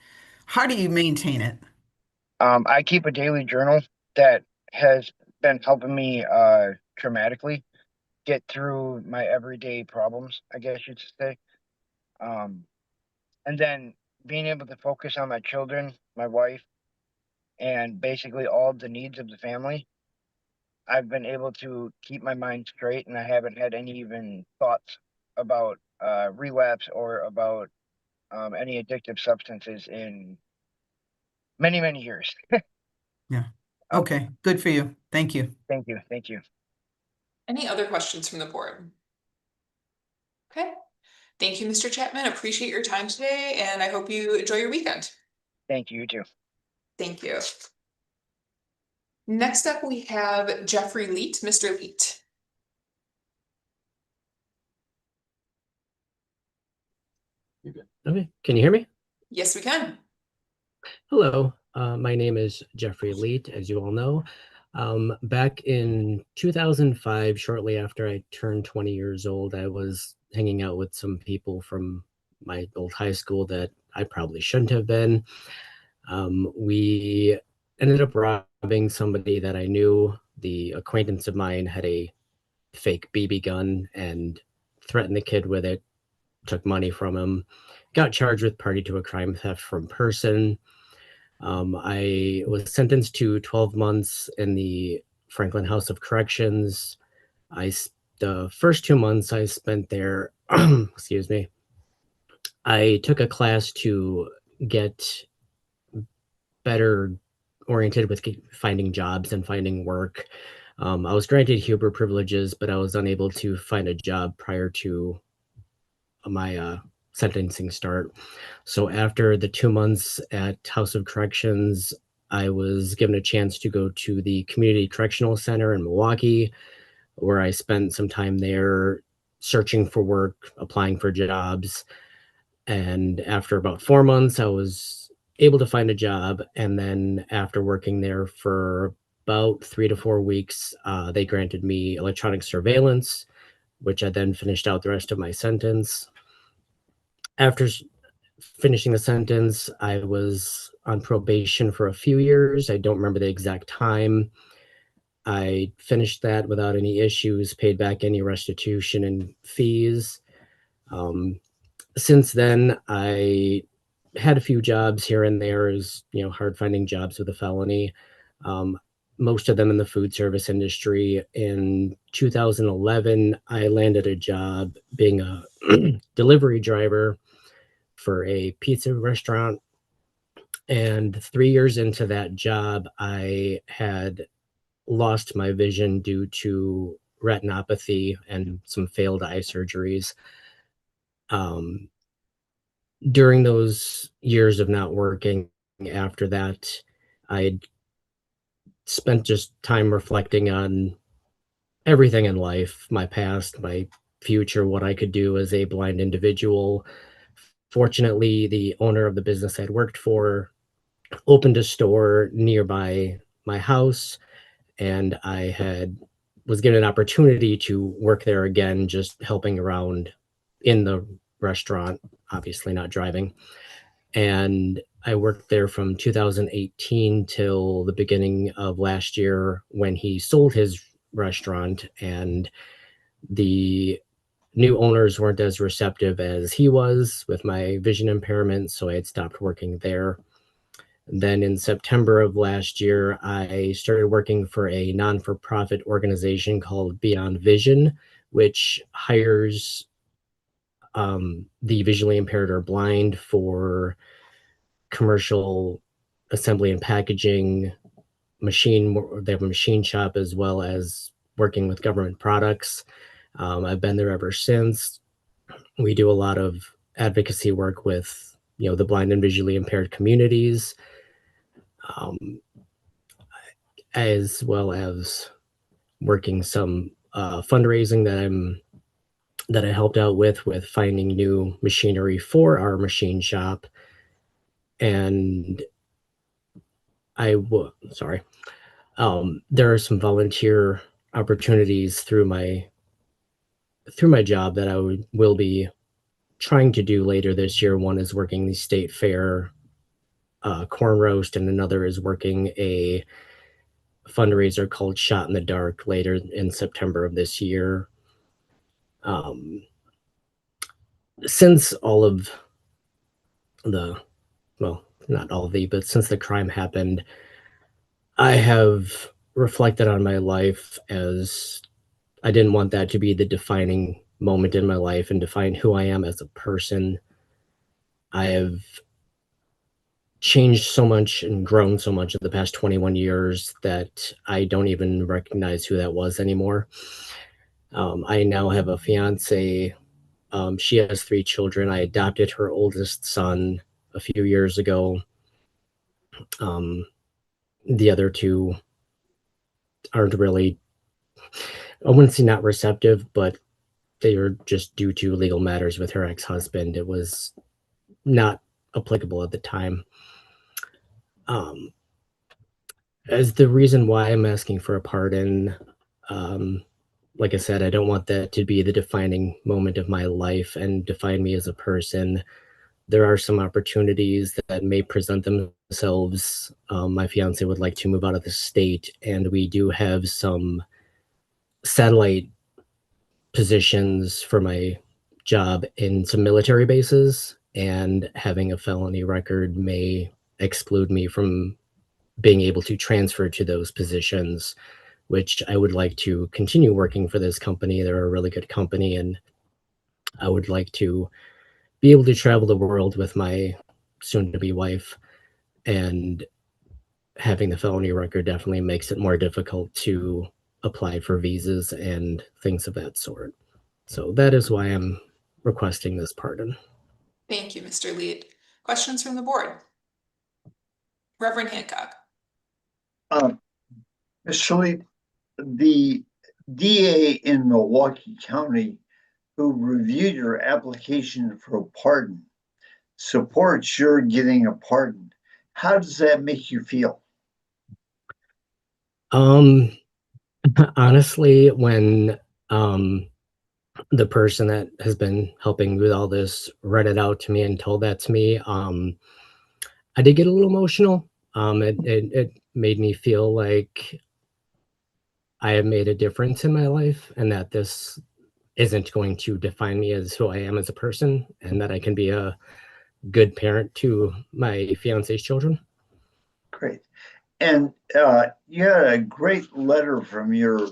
How do you maintain it? I keep a daily journal that has been helping me dramatically get through my everyday problems, I guess you'd say. And then being able to focus on my children, my wife, and basically all of the needs of the family, I've been able to keep my mind straight, and I haven't had any even thoughts about relapse or about any addictive substances in many, many years. Yeah. Okay. Good for you. Thank you. Thank you. Thank you. Any other questions from the board? Okay. Thank you, Mr. Chapman. Appreciate your time today, and I hope you enjoy your weekend. Thank you. You too. Thank you. Next up, we have Jeffrey Leet. Mr. Leet. Okay, can you hear me? Yes, we can. Hello, my name is Jeffrey Leet, as you all know. Back in 2005, shortly after I turned 20 years old, I was hanging out with some people from my old high school that I probably shouldn't have been. We ended up robbing somebody that I knew. The acquaintance of mine had a fake BB gun and threatened the kid with it, took money from him, got charged with party to a crime, theft from person. I was sentenced to 12 months in the Franklin House of Corrections. The first 2 months I spent there, excuse me, I took a class to get better oriented with finding jobs and finding work. I was granted Huber privileges, but I was unable to find a job prior to my sentencing start. So after the 2 months at House of Corrections, I was given a chance to go to the Community Correctional Center in Milwaukee, where I spent some time there searching for work, applying for jobs. And after about 4 months, I was able to find a job. And then after working there for about 3 to 4 weeks, they granted me electronic surveillance, which I then finished out the rest of my sentence. After finishing the sentence, I was on probation for a few years. I don't remember the exact time. I finished that without any issues, paid back any restitution and fees. Since then, I had a few jobs here and there, as hard finding jobs with a felony. Most of them in the food service industry. In 2011, I landed a job being a delivery driver for a pizza restaurant. And 3 years into that job, I had lost my vision due to retinopathy and some failed eye surgeries. During those years of not working after that, I had spent just time reflecting on everything in life, my past, my future, what I could do as a blind individual. Fortunately, the owner of the business I'd worked for opened a store nearby my house, and I was given an opportunity to work there again, just helping around in the restaurant, obviously not driving. And I worked there from 2018 till the beginning of last year when he sold his restaurant, and the new owners weren't as receptive as he was with my vision impairment, so I had stopped working there. Then in September of last year, I started working for a non-for-profit organization called Beyond Vision, which hires the visually impaired or blind for commercial assembly and packaging, they have a machine shop as well as working with government products. I've been there ever since. We do a lot of advocacy work with, the blind and visually impaired communities, as well as working some fundraising that I helped out with finding new machinery for our machine shop. And there are some volunteer opportunities through my job that I will be trying to do later this year. One is working the state fair corn roast, and another is working a fundraiser called Shot in the Dark later in September of this year. Since all of the, well, not all of the, but since the crime happened, I have reflected on my life as I didn't want that to be the defining moment in my life and define who I am as a person. I have changed so much and grown so much in the past 21 years that I don't even recognize who that was anymore. I now have a fiance. She has 3 children. I adopted her oldest son a few years ago. The other 2 aren't really, I wouldn't say not receptive, but they are just due to legal matters with her ex-husband. It was not applicable at the time. As the reason why I'm asking for a pardon, like I said, I don't want that to be the defining moment of my life and define me as a person. There are some opportunities that may present themselves. My fiance would like to move out of the state, and we do have some satellite positions for my job in some military bases, and having a felony record may exclude me from being able to transfer to those positions, which I would like to continue working for this company. They're a really good company, and I would like to be able to travel the world with my soon-to-be wife, and having the felony record definitely makes it more difficult to apply for visas and things of that sort. So that is why I'm requesting this pardon. Thank you, Mr. Lead. Questions from the board? Reverend Hancock. Mr. Lee, the DA in Milwaukee County who reviewed your application for a pardon supports your getting a pardon. How does that make you feel? Honestly, when the person that has been helping with all this read it out to me and told that to me, I did get a little emotional. It made me feel like I have made a difference in my life, and that this isn't going to define me as who I am as a person, and that I can be a good parent to my fiance's children. Great. And you had a great letter from your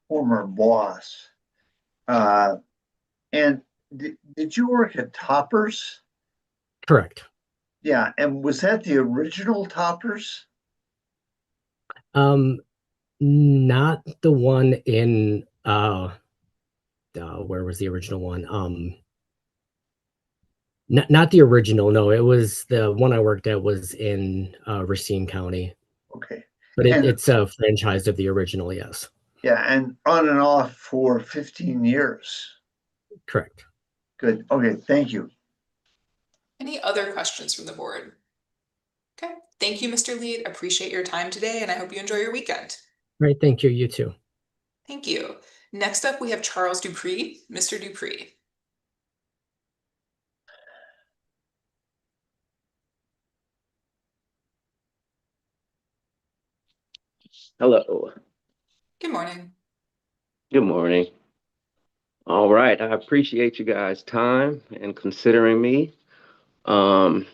former boss. And did you work at Toppers? Correct. Yeah. And was that the original Toppers? Not the one in where was the original one? Not the original. No, it was the one I worked at was in Racine County. Okay. But And- it's a franchise of the original, yes. Yeah. And on and off for 15 years. Correct. Good. Okay. Thank you. Any other questions from the board? Okay, thank you, Mr. Lead. Appreciate your time today, and I hope you enjoy your weekend. Right. Thank you. You too. Thank you. Next up, we have Charles Dupree. Mr. Dupree. Hello. Good morning. Good morning. All right. I appreciate you guys' time and considering me. About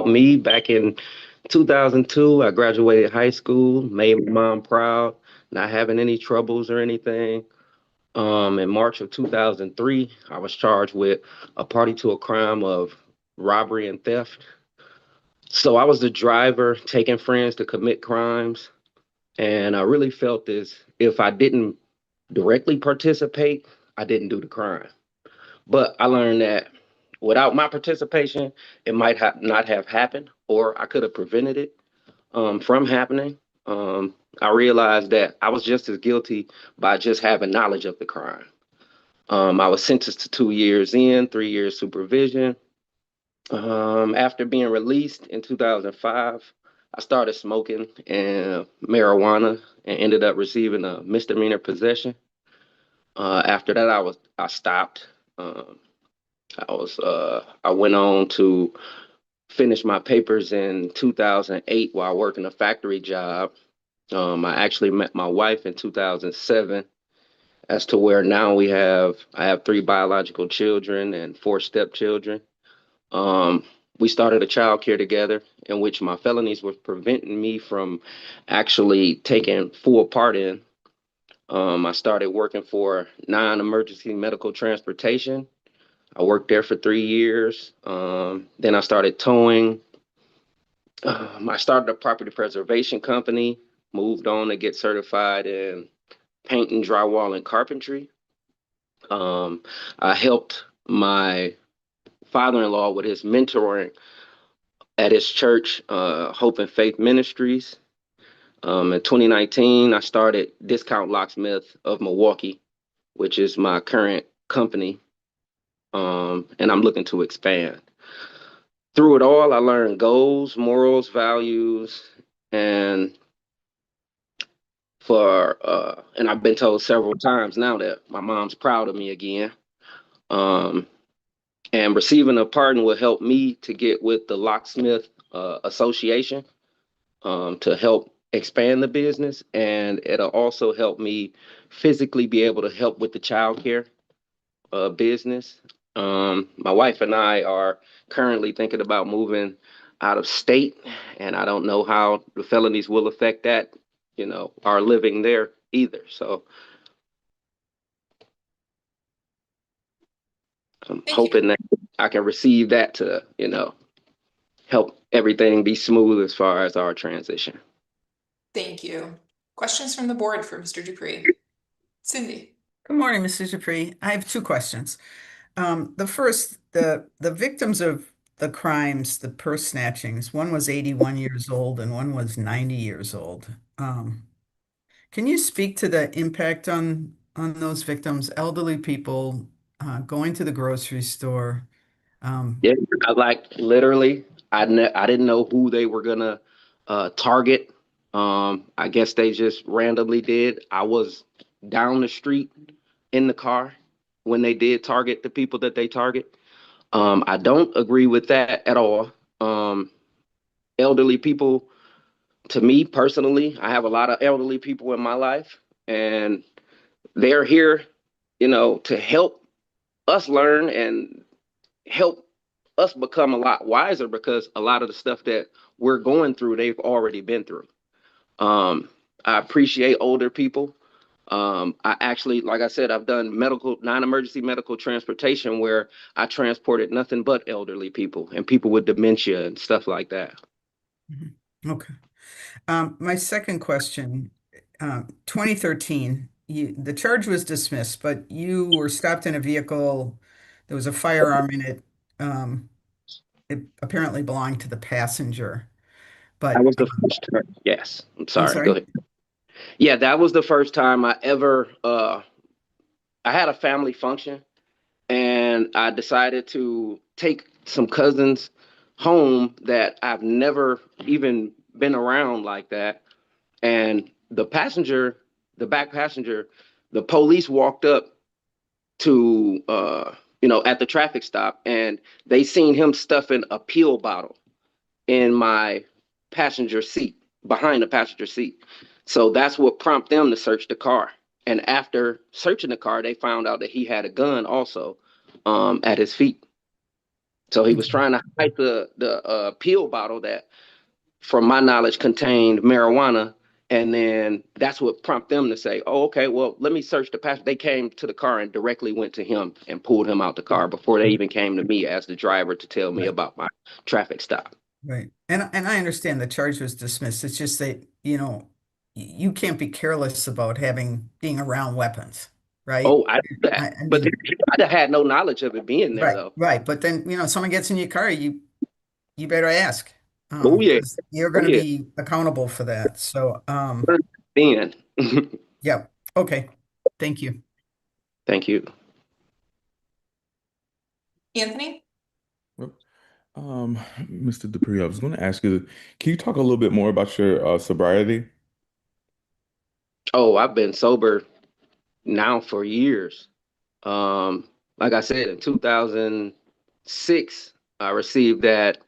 me, back in 2002, I graduated high school, made my mom proud, not having any troubles or anything. In March of 2003, I was charged with a party to a crime of robbery and theft. So I was the driver taking friends to commit crimes. And I really felt as if I didn't directly participate, I didn't do the crime. But I learned that without my participation, it might not have happened, or I could have prevented it from happening. I realized that I was just as guilty by just having knowledge of the crime. I was sentenced to 2 years 3 years supervision. After being released in 2005, I started smoking and marijuana and ended up receiving a misdemeanor possession. After that, I stopped. I went on to finish my papers in 2008 while working a factory job. I actually met my wife in 2007, as to where now I have 3 biological children and 4 stepchildren. We started a child care together in which my felonies were preventing me from actually taking full part in. I started working for non-emergency medical transportation. I worked there for 3 years. Then I started towing. I started a property preservation company, moved on to get certified in paint and drywall and carpentry. I helped my father-in-law with his mentoring at his church, Hope and Faith Ministries. In 2019, I started Discount Locksmith of Milwaukee, which is my current company. and I'm looking to expand. Through it all, I learned goals, morals, values, and and I've been told several times now that my mom's proud of me again. Um, and receiving a pardon will help me to get with the Locksmith Association to help expand the business, and it'll also help me physically be able to help with the childcare business. My wife and I are currently thinking about moving out of state, and I don't know how the felonies will affect that, our living there either. So I'm Thank you. hoping that I can receive that to, help everything be smooth as far as our transition. Thank you. Questions from the board for Mr. Dupree? Cindy? Good morning, Mr. Dupree. I have two questions. The first, the victims of the crimes, the purse snatchings, one was 81 years old and one was 90 years old. Can you speak to the impact on those victims, elderly people going to the grocery store? Yeah, literally, I didn't know who they were gonna target. I guess they just randomly did. I was down the street in the car when they did target the people that they target. I don't agree with that at all. Elderly people, to me personally, I have a lot of elderly people in my life, and they're here, to help us learn and help us become a lot wiser, because a lot of the stuff that we're going through, they've already been through. I appreciate older people. I actually, like I said, I've done non-emergency medical transportation where I transported nothing but elderly people and people with dementia and stuff like that. Okay. My second question, 2013, the charge was dismissed, but you were stopped in a vehicle. There was a firearm in it. It apparently belonged to the passenger, That but was the first time. Yes. I'm sorry. sorry? Go ahead. Yeah, that was the first time I ever, I had a family function, and I decided to take some cousins home that I've never even been around like that. And the back passenger, the police walked up to, at the traffic stop, and they seen him stuffing a pill bottle in my passenger seat, behind the passenger seat. So that's what prompted them to search the car. And after searching the car, they found out that he had a gun also at his feet. So he was trying to hide the pill bottle that, from my knowledge, contained marijuana. And then that's what prompted them to say, oh, okay, well, let me search the passenger. They came to the car and directly went to him and pulled him out the car before they even came to me as the driver to tell me about my traffic stop. Right. And I understand the charge was dismissed. It's just that, you can't be careless about being around weapons, right? Oh, I knew that. I But mean, I had no knowledge of it being there, right, though. right. But then, someone gets in your car, you better ask. Oh, yeah. 'Cause you're Oh, going to yeah. be accountable for that. So, Then. yeah. Okay. Thank you. Thank you. Anthony? Mr. Dupree, I was going to ask you, can you talk a little bit more about your sobriety? Oh, I've been sober now for years. Like I said, in 2006, I received that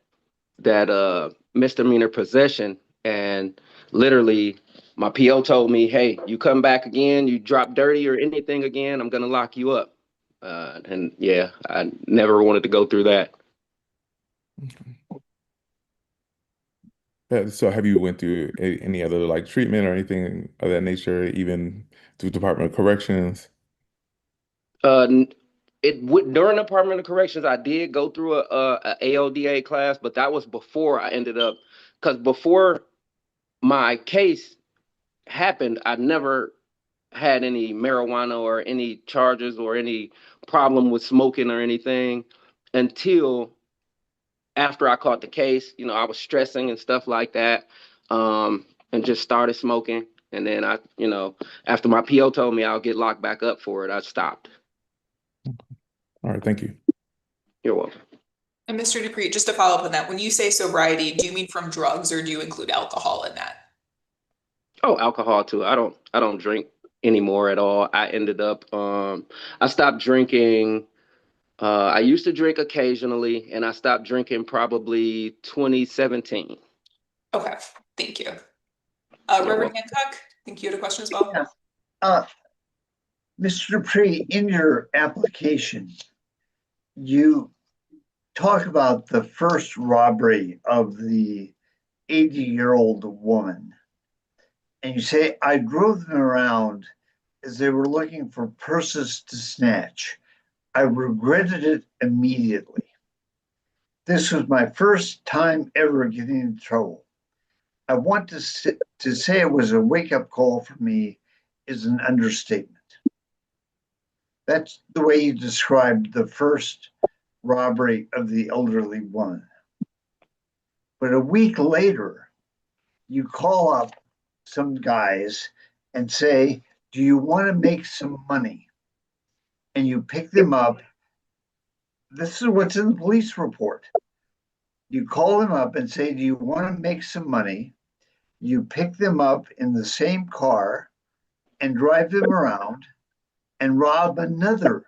misdemeanor possession, and literally my PO told me, hey, you come back again, you drop dirty or anything again, I'm gonna lock you up. And yeah, I never wanted to go through that. So have you went through any other like treatment or anything of that nature, even through Department of Corrections? During the Department of Corrections, I did go through a AODA class, but that was before I ended up, because before my case happened, I never had any marijuana or any charges or any problem with smoking or anything until after I caught the case. I was stressing and stuff like that, and just started smoking. And then after my PO told me I'll get locked back up for it, I stopped. All right, thank you. You're welcome. And Mr. Dupree, just to follow up on that, when you say sobriety, do you mean from drugs or do you include alcohol in that? Oh, alcohol too. I don't drink anymore at all. I ended up I stopped drinking. I used to drink occasionally, and I stopped drinking probably 2017. Okay, thank you. You're Reverend welcome. Hancock, I think you had a question as well. Yeah. Mr. Dupree, in your application, you talk about the first robbery of the 80-year-old woman. And you say, I drove them around as they were looking for purses to snatch. I regretted it immediately. This was my first time ever getting in trouble. I want to say it was a wake-up call for me is an understatement. That's the way you described the first robbery of the elderly woman. But a week later, you call up some guys and say, do you want to make some money? And you pick them up. This is what's in the police report. You call them up and say, do you want to make some money? You pick them up in the same car and drive them around and rob another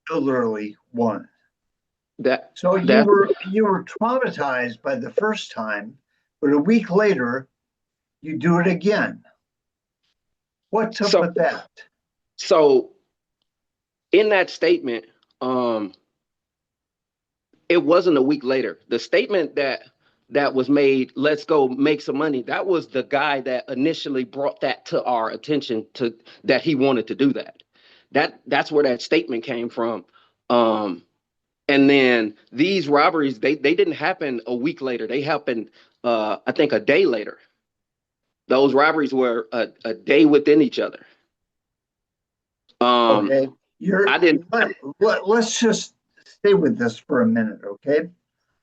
elderly woman. So you were traumatized by the first time, but a week later, you do it again. What's up with that? So in that statement, it wasn't a week later. The statement that was made, let's go make some money, that was the guy that initially brought that to our attention, to that he wanted to do that. That's where that statement came from. And then these robberies, they didn't happen a week later. They happened, I think, a day later. Those robberies were a day within each other. Okay, I didn't. Let's just stay with this for a minute, okay?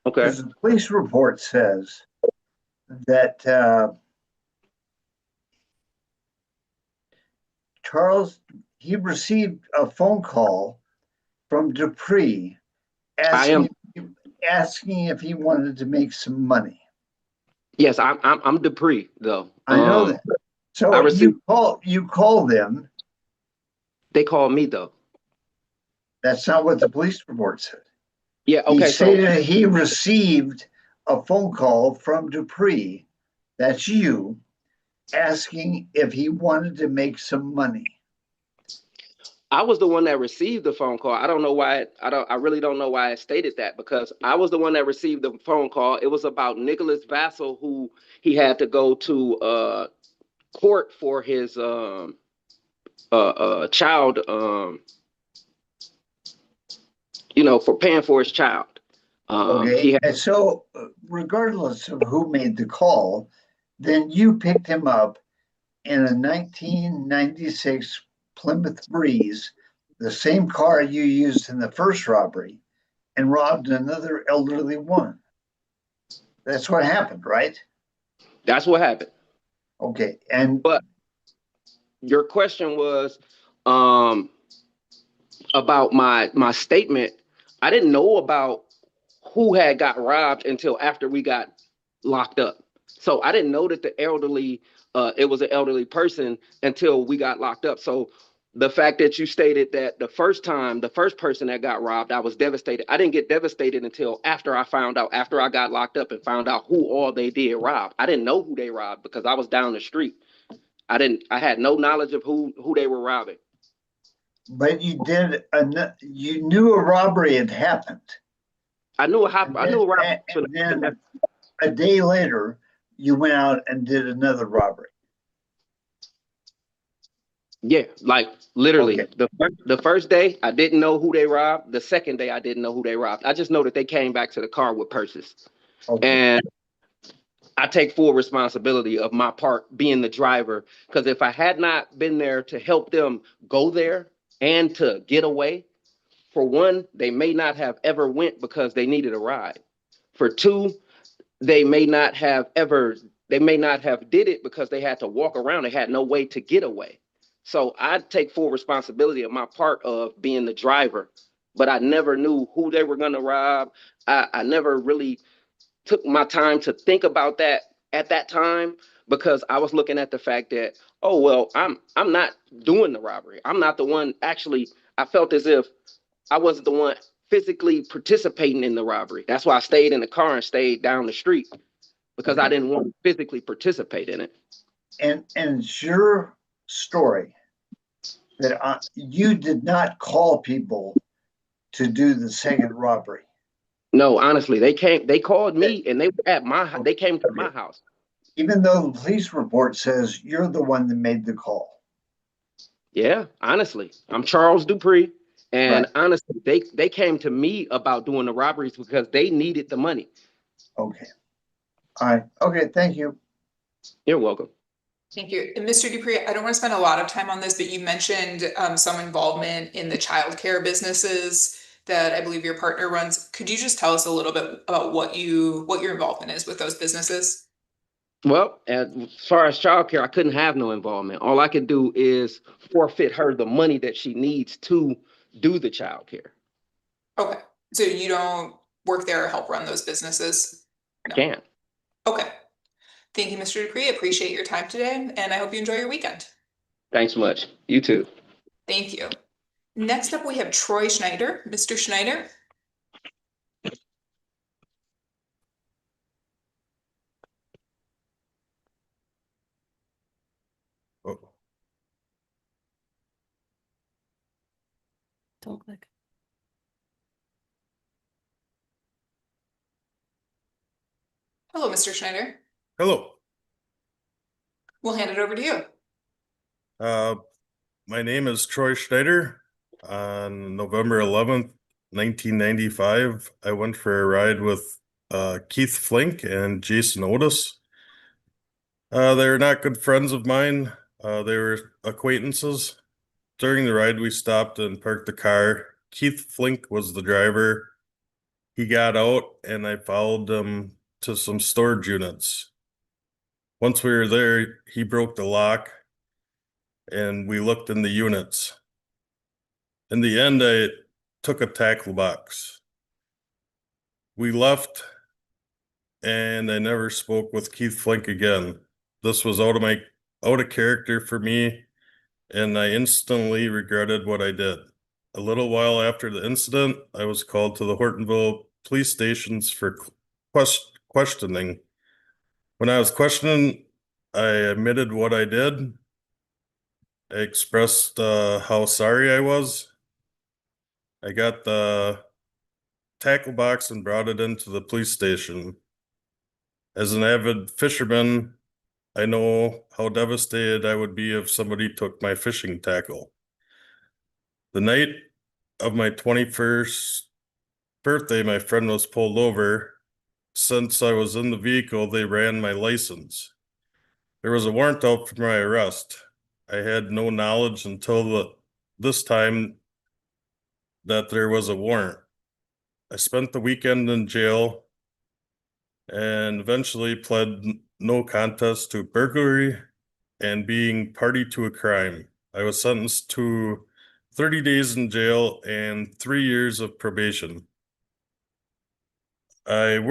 Okay. Because the police report says that Charles, he received a phone call from Dupree asking if he wanted to make some money. Yes, I'm Dupree though. I know that. So you call them. They called me though. That's not what the police report said. Yeah, okay. He stated he received a phone call from Dupree, that's you, asking if he wanted to make some money. I was the one that received the phone call. I don't know why. I really don't know why I stated that, because I was the one that received the phone call. It was about Nicholas Vassell, who he had to go to court for his child, for paying for his child. Okay. And so regardless of who made the call, then you picked him up in a 1996 Plymouth Breeze, the same car you used in the first robbery, and robbed another elderly woman. That's what happened, right? That's what happened. Okay. But your question was about my statement. I didn't know about who had got robbed until after we got locked up. So I didn't know that the elderly, it was an elderly person until we got locked up. So the fact that you stated that the first person that got robbed, I was devastated. I didn't get devastated until after I got locked up and found out who all they did rob. I didn't know who they robbed because I was down the street. I had no knowledge of who they were robbing. But you knew a robbery had happened. I knew a robbery. And then a day later, you went out and did another robbery. Yeah, like literally. Okay. The first day, I didn't know who they robbed. The second day, I didn't know who they robbed. I just know that they came back to the car with purses. Okay. And I take full responsibility of my part being the driver, because if I had not been there to help them go there and to get away, for one, they may not have ever went because they needed a ride. For two, they may not have did it because they had to walk around. They had no way to get away. So I take full responsibility of my part of being the driver but I never knew who they were going to rob. I never really took my time to think about that at that time, because I was looking at the fact that, oh, well, I'm not doing the robbery. I'm not the one actually. I felt as if I wasn't the one physically participating in the robbery. That's why I stayed in the car and stayed down the street, because I didn't want to physically participate in it. And it's your story that you did not call people to do the second robbery. No, honestly, they called me, and they came to my house. Even though the police report says you're the one that made the call. Yeah, honestly, I'm Charles Dupree, and Right. honestly, they came to me about doing the robberies because they needed the money. Okay. All right. Okay. Thank you. You're welcome. Thank you. And Mr. Dupree, I don't want to spend a lot of time on this, but you mentioned some involvement in the childcare businesses that I believe your partner runs. Could you just tell us a little bit about what your involvement is with those businesses? Well, as far as childcare, I couldn't have no involvement. All I could do is forfeit her the money that she needs to do the childcare. Okay, so you don't work there or help run those businesses? I can't. Okay. Thank you, Mr. Dupree. Appreciate your time today, and I hope you enjoy your weekend. Thanks much. You too. Thank you. Next up, we have Troy Schneider. Mr. Schneider? Don't click. Hello, Mr. Schneider. Hello. We'll hand it over to you. My name is Troy Schneider. On November 11th, 1995, I went for a ride with Keith Flink and Jason Otis. They're not good friends of mine. They were acquaintances. During the ride, we stopped and parked the car. Keith Flink was the driver. He got out, and I followed him to some storage units. Once we were there, he broke the lock, and we looked in the units. In the end, I took a tackle box. We left, and I never spoke with Keith Flink again. This was out of character for me, and I instantly regretted what I did. A little while after the incident, I was called to the Hortonville police stations for questioning. When I was questioned, I admitted what I did. I expressed how sorry I was. I got the tackle box and brought it into the police station. As an avid fisherman, I know how devastated I would be if somebody took my fishing tackle. The night of my 21st birthday, my friend was pulled over. Since I was in the vehicle, they ran my license. There was a warrant out for my arrest. I had no knowledge until this time that there was a warrant. I spent the weekend in jail and eventually pled no contest to burglary and being party to a crime. I was sentenced to 30 days in jail and 3 years of probation. I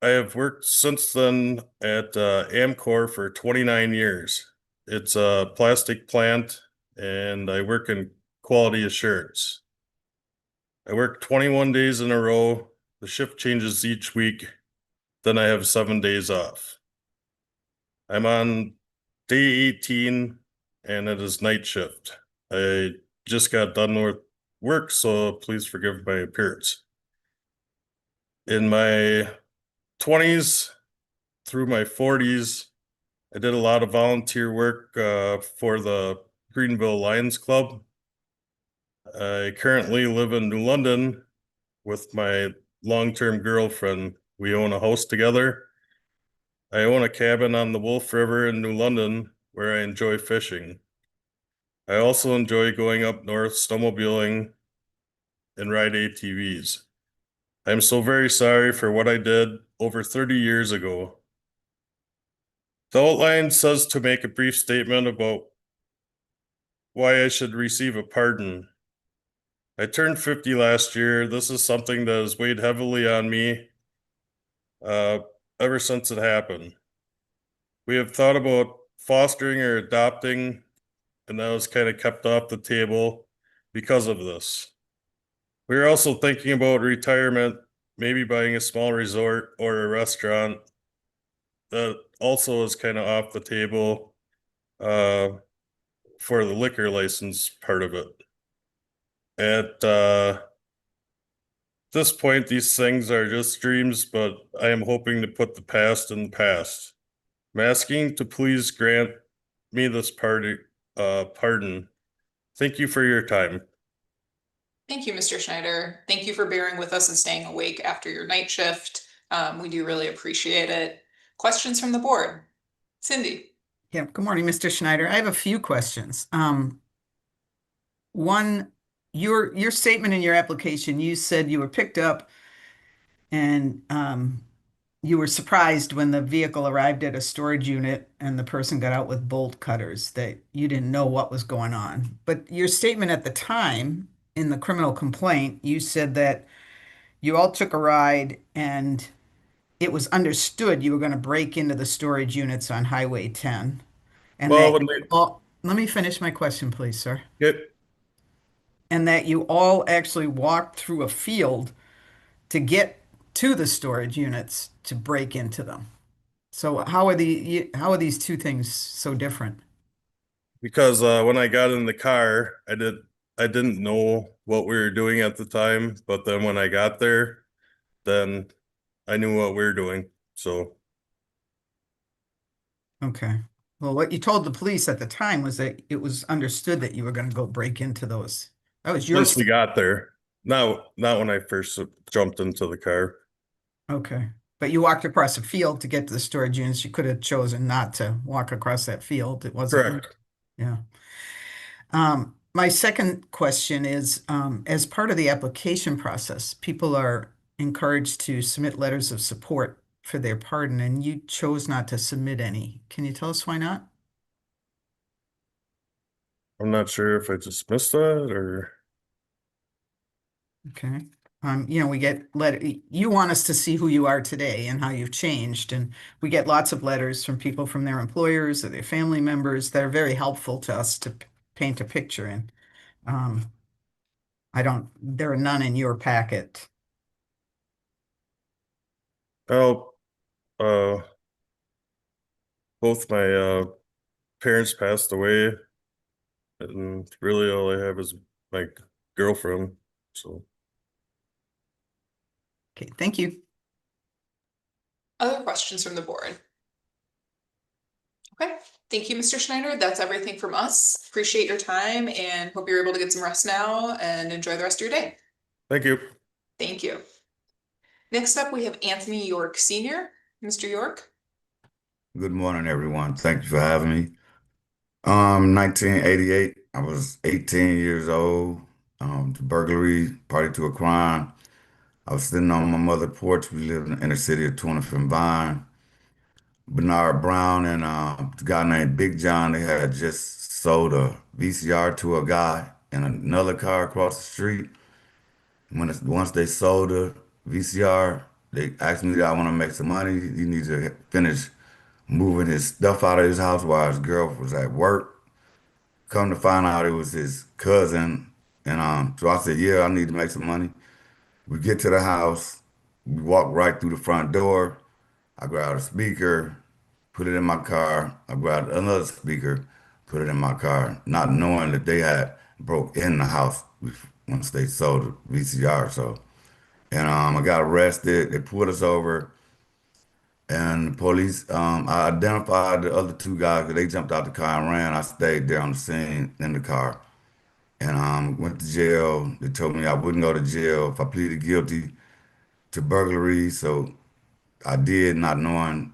have worked since then at Amcor for 29 years. It's a plastic plant, and I work in quality assurance. I work 21 days in a row. The shift changes each week. Then I have 7 days off. I'm on day 18, and it is night shift. I just got done with work, so please forgive my appearance. In my 20s through my 40s, I did a lot of volunteer work for the Greenville Lions Club. I currently live in New London with my long-term girlfriend. We own a house together. I own a cabin on the Wolf River in New London where I enjoy fishing. I also enjoy going up north snowmobiling and ride ATVs. I'm so very sorry for what I did over 30 years ago. The outline says to make a brief statement about why I should receive a pardon. I turned 50 last year. This is something that has weighed heavily on me uh, ever since it happened. We have thought about fostering or adopting, and that was kind of kept off the table because of this. We are also thinking about retirement, maybe buying a small resort or a restaurant. That also is kind of off the table for the liquor license part of it. At this point, these things are just dreams, but I am hoping to put the past in the past. I'm asking to please grant me this pardon. Thank you for your time. Thank you, Mr. Schneider. Thank you for bearing with us and staying awake after your night shift. We do really appreciate it. Questions from the board? Cindy? Yeah, good morning, Mr. Schneider. I have a few questions. One, your statement in your application, you said you were picked up and you were surprised when the vehicle arrived at a storage unit and the person got out with bolt cutters, that you didn't know what was going on. But your statement at the time in the criminal complaint, you said that you all took a ride and it was understood you were going to break into the storage units on Highway 10. And Well, that let me finish my question, please, sir. Yep. And that you all actually walked through a field to get to the storage units to break into them. So how are these two things so different? Because when I got in the car, I didn't know what we were doing at the time, but then when I got there, then I knew what we were doing. So Okay. Well, what you told the police at the time was that it was understood that you were going to go break into those. That was your once we got there, not when I first jumped into the car. Okay. But you walked across a field to get to the storage units. You could have chosen not to walk across that field. It wasn't. Correct. Yeah. My second question is, as part of the application process, people are encouraged to submit letters of support for their pardon, and you chose not to submit any. Can you tell us why not? I'm not sure if I just missed that or. Okay. We get you want us to see who you are today and how you've changed. And we get lots of letters from people from their employers or their family members that are very helpful to us to paint a picture in. There are none in your packet. Well, both my parents passed away, and really all I have is my girlfriend. So. Okay, thank you. Other questions from the board? Okay, thank you, Mr. Schneider. That's everything from us. Appreciate your time and hope you're able to get some rest now and enjoy the rest of your day. Thank you. Thank you. Next up, we have Anthony York Sr. Mr. York. Good morning, everyone. Thank you for having me. 1988, I was 18 years old. Burglary, party to a crime. I was sitting on my mother's porch. We lived in the inner city of Twinif and Vine. Bernard Brown and a guy named Big John, they had just sold a VCR to a guy in another car across the street. Once they sold the VCR, they asked me, "I want to make some money. He needs to finish moving his stuff out of his house while his girl was at work." Come to find out it was his cousin. And so I said, "Yeah, I need to make some money." We get to the house, we walk right through the front door. I grabbed a speaker, put it in my car. I grabbed another speaker, put it in my car, not knowing that they had broke in the house once they sold the VCR. And I got arrested. They pulled us over. And the police, I identified the other two guys because they jumped out the car and ran. I stayed there on the scene in the car and went to jail. They told me I wouldn't go to jail if I pleaded guilty to burglary. So I did, not knowing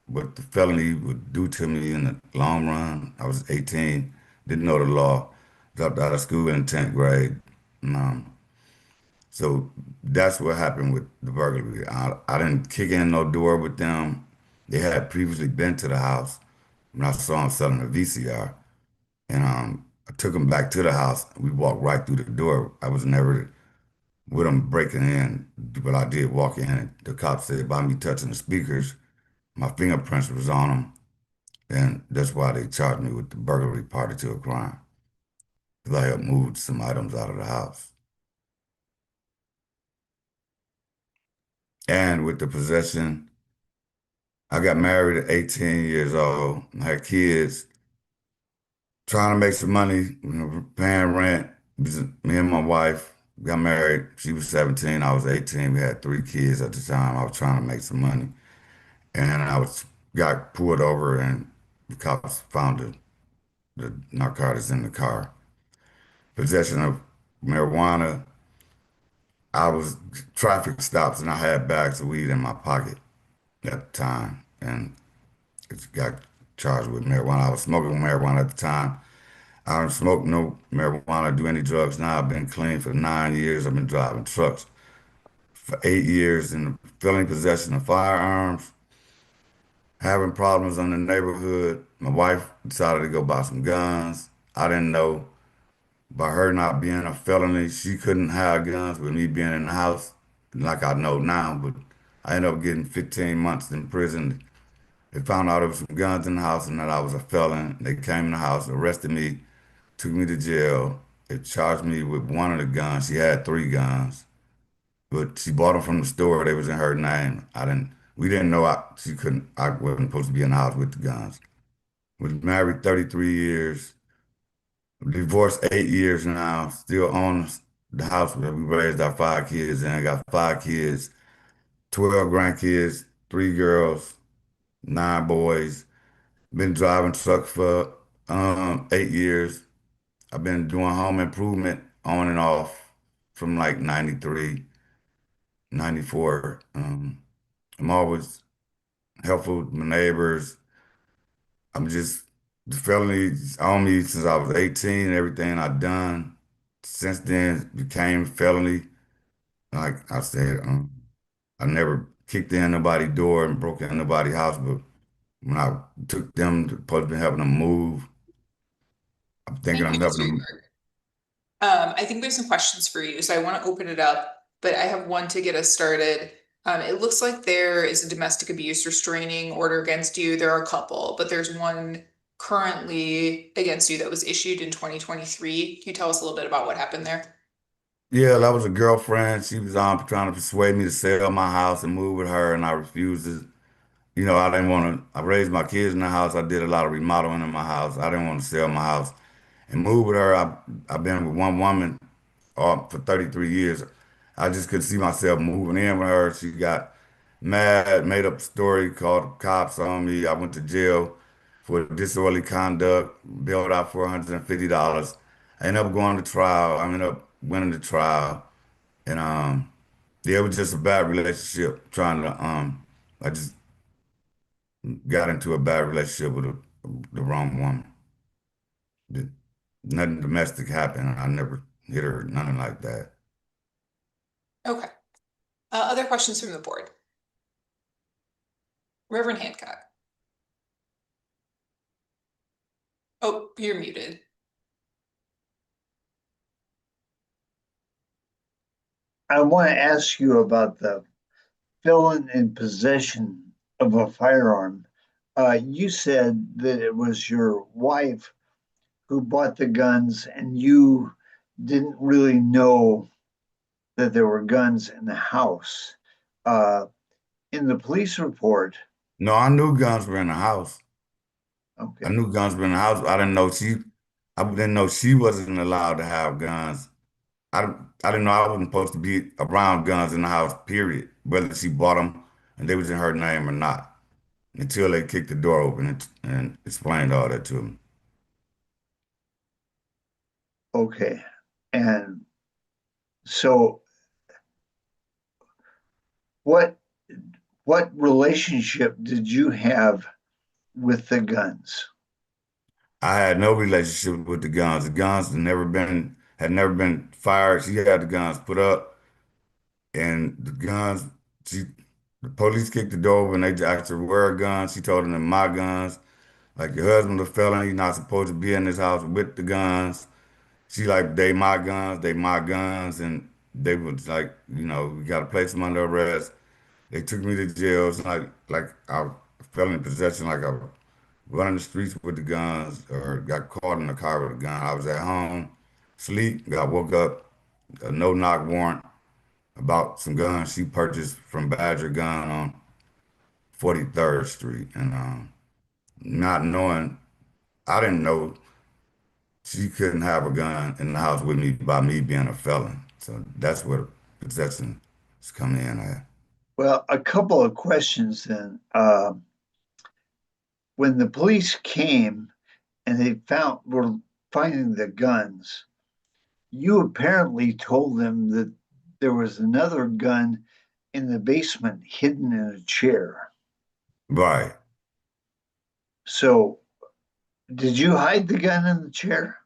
what the felony would do to me in the long run. I was 18, didn't know the law, dropped out of school in 10th grade. So that's what happened with the burglary. I didn't kick in no door with them. They had previously been to the house when I saw them selling a VCR. And I took him back to the house. We walked right through the door. I was never with him breaking in, but I did walk in. And the cops said by me touching the speakers, my fingerprints was on them, and that's why they charged me with the burglary party to a crime. Because I had moved some items out of the house. And with the possession, I got married at 18 years old. I had kids, trying to make some money, paying rent. Me and my wife got married. She was 17, I was 18. We had 3 kids at the time. I was trying to make some money. And got pulled over, and the cops found the narcotics in the car. Possession of marijuana. I was traffic stops, and I had bags of weed in my pocket at the time, and it got charged with marijuana. I was smoking marijuana at the time. I don't smoke no marijuana, do any drugs now. I've been clean for 9 years. I've been driving trucks for 8 years, and felony possession of firearms, having problems in the neighborhood. My wife decided to go buy some guns. I didn't know, by her not being a felony, she couldn't have guns with me being in the house, like I know now. But I ended up getting 15 months in prison. They found out there was some guns in the house and that I was a felon. They came in the house, arrested me, took me to jail. They charged me with one of the guns. She had 3 guns, but she bought them from the store. They was in her name. We didn't know I wasn't supposed to be in the house with the guns. Was married 33 years, divorced 8 years now, still own the house where we raised our 5 kids in. I got 5 kids, 12 grandkids, 3 girls, 9 boys. Been driving truck for 8 years. I've been doing home improvement on and off from like 93, 94. I'm always helpful with my neighbors. I'm just, the felonies on me since I was 18. Everything I've done since then became felony. Like I said, I never kicked in nobody's door and broke in nobody's house, but when I took them to supposed to be helping them move, I'm thinking Thank I'm you, Mr. helping them. Eber. I think there's some questions for you, so I want to open it up, but I have one to get us started. It looks like there is a domestic abuse restraining order against you. There are a couple, but there's one currently against you that was issued in 2023. Can you tell us a little bit about what happened there? Yeah, that was a girlfriend. She was trying to persuade me to sell my house and move with her, and I refused to. I didn't want to. I raised my kids in the house. I did a lot of remodeling in my house. I didn't want to sell my house and move with her. I've been with one woman for 33 years. I just couldn't see myself moving in with her. She got mad, made up a story, called the cops on me. I went to jail for disorderly conduct, bailed out for $150. I ended up going to trial. I ended up winning the trial. And yeah, it was just a bad relationship. I just got into a bad relationship with the wrong woman. Nothing domestic happened. I never hit her, nothing like that. Okay. Other questions from the board? Reverend Hancock. Oh, you're muted. I want to ask you about the felon in possession of a firearm. You said that it was your wife who bought the guns and you didn't really know that there were guns in the house. In the police report. No, I knew guns were in the house. Okay. I knew guns were in the house. I didn't know she wasn't allowed to have guns. I didn't know I wasn't supposed to be around guns in the house, period. Whether she bought them and they was in her name or not, until they kicked the door open and explained all that to me. Okay. And so what relationship did you have with the guns? I had no relationship with the guns. The guns had never been fired. She had the guns put up, and the police kicked the door open. They asked her where her guns. She told them they're my guns. Like your husband a felon, he's not supposed to be in this house with the guns. She like, they my guns, and they was like, you know, we gotta place them under arrest. They took me to jail. It's like I fell in possession, like I was running the streets with the guns, or got caught in the car with a gun. I was at home, sleep, got woke up, a no-knock warrant about some guns she purchased from Badger Gun on 43rd Street, and not knowing, I didn't know she couldn't have a gun in the house with me by me being a felon. So that's where possession is coming in at. Well, a couple of questions then. When the police came and they were finding the guns, you apparently told them that there was another gun in the basement hidden in a chair. Right. So did you hide the gun in the chair?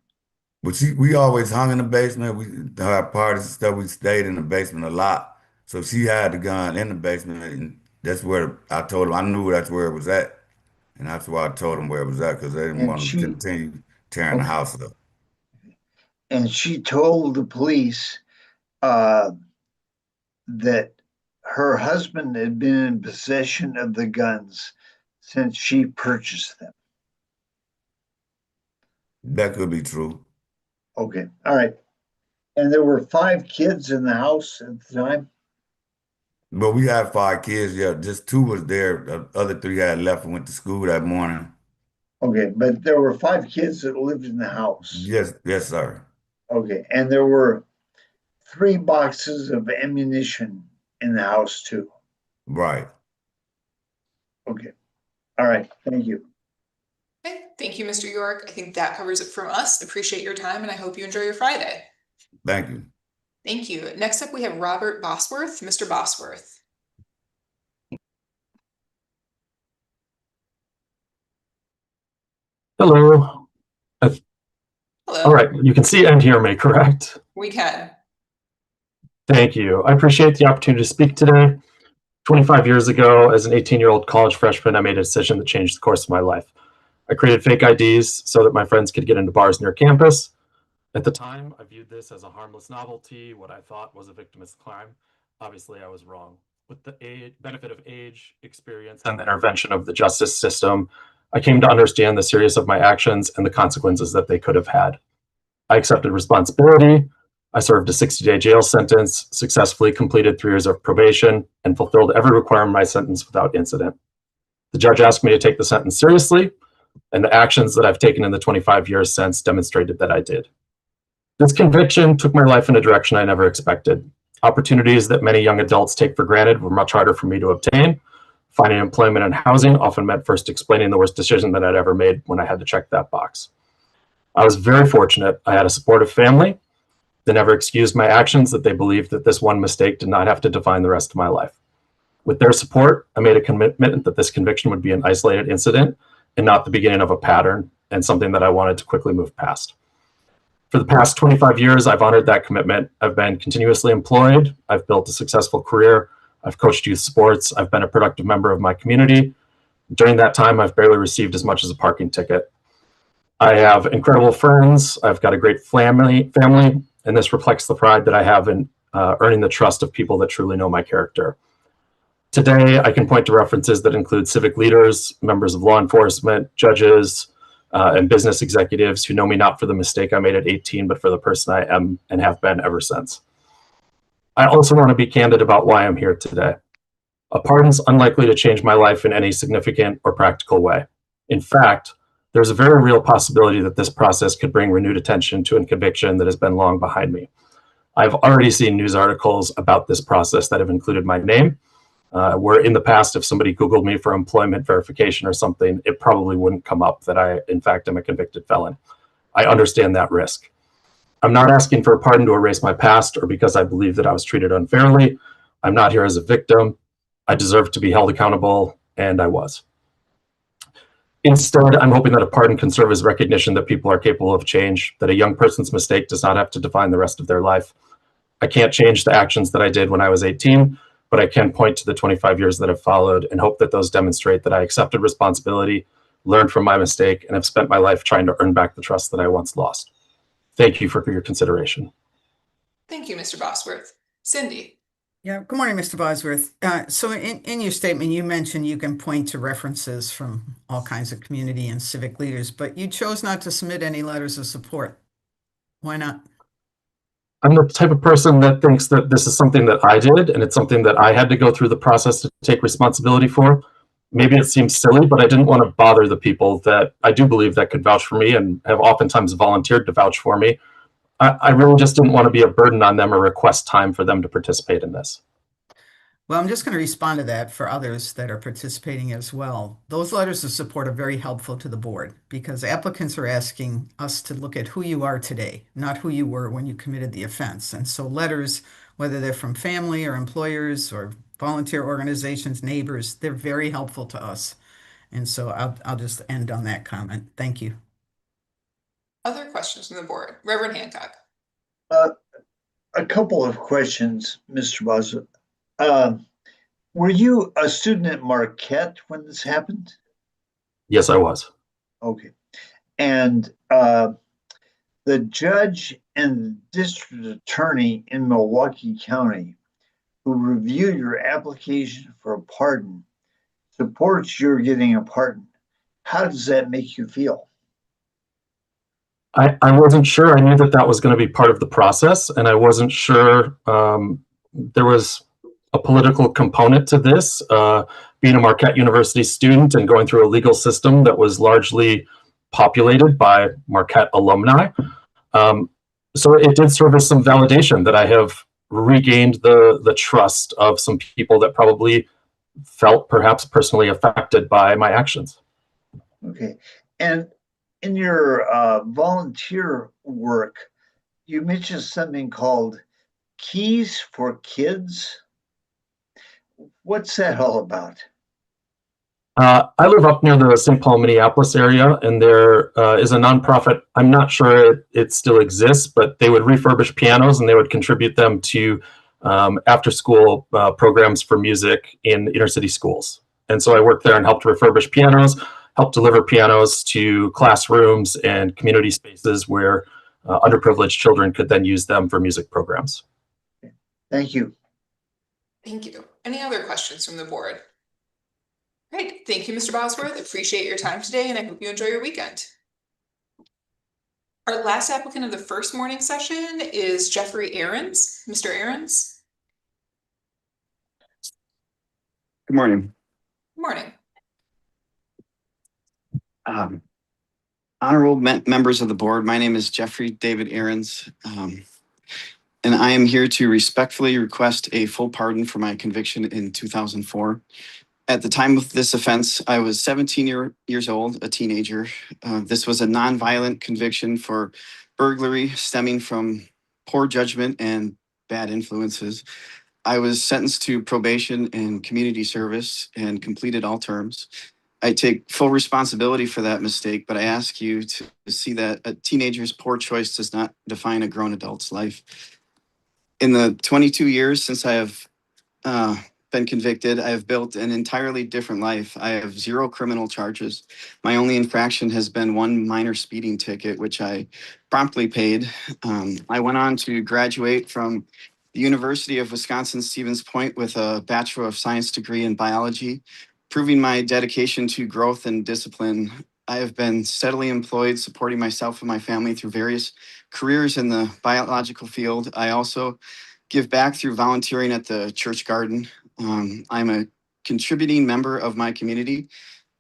But we always hung in the basement. We had parties and stuff. We stayed in the basement a lot. So she had the gun in the basement, and that's where I told him, I knew that's where it was at. And that's why I told him where it was at, because they didn't And want to she- continue tearing the Okay. house up. And she told the police that her husband had been in possession of the guns since she purchased them. That could be true. Okay, all right. And there were 5 kids in the house at the time? But we had 5 kids, yeah. Just 2 was there. The other 3 had left and went to school that morning. Okay, but there were 5 kids that lived in the house. Yes, sir. Okay, and there were 3 boxes of ammunition in the house too. Right. Okay, all right, thank you. Okay, thank you, Mr. York. I think that covers it from us. Appreciate your time and I hope you enjoy your Friday. Thank you. Thank you. Next up, we have Robert Bosworth. Mr. Bosworth. Hello. Hello. All right, you can see and hear me, correct? We can. Thank you. I appreciate the opportunity to speak today. 25 years ago, as an 18-year-old college freshman, I made a decision that changed the course of my life. I created fake IDs so that my friends could get into bars near campus. At the time, I viewed this as a harmless novelty, what I thought was a victimless crime. Obviously, I was wrong. With the benefit of age, experience, and the intervention of the justice system, I came to understand the seriousness of my actions and the consequences that they could have had. I accepted responsibility. I served a 60-day jail sentence, successfully completed 3 years of probation, and fulfilled every requirement of my sentence without incident. The judge asked me to take the sentence seriously, and the actions that I've taken in the 25 years since demonstrated that I did. This conviction took my life in a direction I never expected. Opportunities that many young adults take for granted were much harder for me to obtain. Finding employment and housing often meant first explaining the worst decision that I'd ever made when I had to check that box. I was very fortunate. I had a supportive family. They never excused my actions, that they believed that this one mistake did not have to define the rest of my life. With their support, I made a commitment that this conviction would be an isolated incident and not the beginning of a pattern, and something that I wanted to quickly move past. For the past 25 years, I've honored that commitment. I've been continuously employed. I've built a successful career. I've coached youth sports. I've been a productive member of my community. During that time, I've barely received as much as a parking ticket. I have incredible friends. I've got a great family, and this reflects the pride that I have in earning the trust of people that truly know my character. Today, I can point to references that include civic leaders, members of law enforcement, judges, and business executives who know me not for the mistake I made at 18, but for the person I am and have been ever since. I also want to be candid about why I'm here today. A pardon's unlikely to change my life in any significant or practical way. In fact, there's a very real possibility that this process could bring renewed attention to a conviction that has been long behind me. I've already seen news articles about this process that have included my name, where in the past, if somebody Googled me for employment verification or something, it probably wouldn't come up that I, in fact, am a convicted felon. I understand that risk. I'm not asking for a pardon to erase my past or because I believe that I was treated unfairly. I'm not here as a victim. I deserve to be held accountable, and I was. Instead, I'm hoping that a pardon can serve as recognition that people are capable of change, that a young person's mistake does not have to define the rest of their life. I can't change the actions that I did when I was 18, but I can point to the 25 years that have followed and hope that those demonstrate that I accepted responsibility, learned from my mistake, and have spent my life trying to earn back the trust that I once lost. Thank you for your consideration. Thank you, Mr. Bosworth. Cindy? Yeah, good morning, Mr. Bosworth. So in your statement, you mentioned you can point to references from all kinds of community and civic leaders, but you chose not to submit any letters of support. Why not? I'm the type of person that thinks that this is something that I did, and it's something that I had to go through the process to take responsibility for. Maybe it seems silly, but I didn't want to bother the people that I do believe that could vouch for me and have oftentimes volunteered to vouch for me. I really just didn't want to be a burden on them or request time for them to participate in this. Well, I'm just going to respond to that for others that are participating as well. Those letters of support are very helpful to the board because applicants are asking us to look at who you are today, not who you were when you committed the offense. And so letters, whether they're from family or employers or volunteer organizations, neighbors, they're very helpful to us. And so I'll just end on that comment. Thank you. Other questions from the board? Reverend Hancock? A couple of questions, Mr. Bosworth. Were you a student at Marquette when this happened? Yes, I was. Okay. And the judge and the district attorney in Milwaukee County who reviewed your application for a pardon supports your getting a pardon. How does that make you feel? I wasn't sure. I knew that that was going to be part of the process, and I wasn't sure there was a political component to this. Being a Marquette University student and going through a legal system that was largely populated by Marquette alumni. So it did serve as some validation that I have regained the trust of some people that probably felt perhaps personally affected by my actions. Okay. And in your volunteer work, you mentioned something called Keys for Kids. What's that all about? I live up near the St. Paul, Minneapolis area, and there is a nonprofit. I'm not sure it still exists, but they would refurbish pianos and they would contribute them to after-school programs for music in inner city schools. And so I worked there and helped refurbish pianos, helped deliver pianos to classrooms and community spaces where underprivileged children could then use them for music programs. Thank you. Thank you. Any other questions from the board? Great. Thank you, Mr. Bosworth. Appreciate your time today, and I hope you enjoy your weekend. Our last applicant of the first morning session is Jeffrey Ahrens. Mr. Ahrens? Good morning. Good morning. Honorable members of the board, my name is Jeffrey David Ahrens, and I am here to respectfully request a full pardon for my conviction in 2004. At the time of this offense, I was 17 years old, a teenager. This was a nonviolent conviction for burglary stemming from poor judgment and bad influences. I was sentenced to probation and community service and completed all terms. I take full responsibility for that mistake, but I ask you to see that a teenager's poor choice does not define a grown adult's life. In the 22 years since I have been convicted, I have built an entirely different life. I have 0 criminal charges. My only infraction has been 1 minor speeding ticket, which I promptly paid. I went on to graduate from the University of Wisconsin-Stevens Point with a Bachelor of Science degree in biology, proving my dedication to growth and discipline. I have been steadily employed, supporting myself and my family through various careers in the biological field. I also give back through volunteering at the church garden. I'm a contributing member of my community,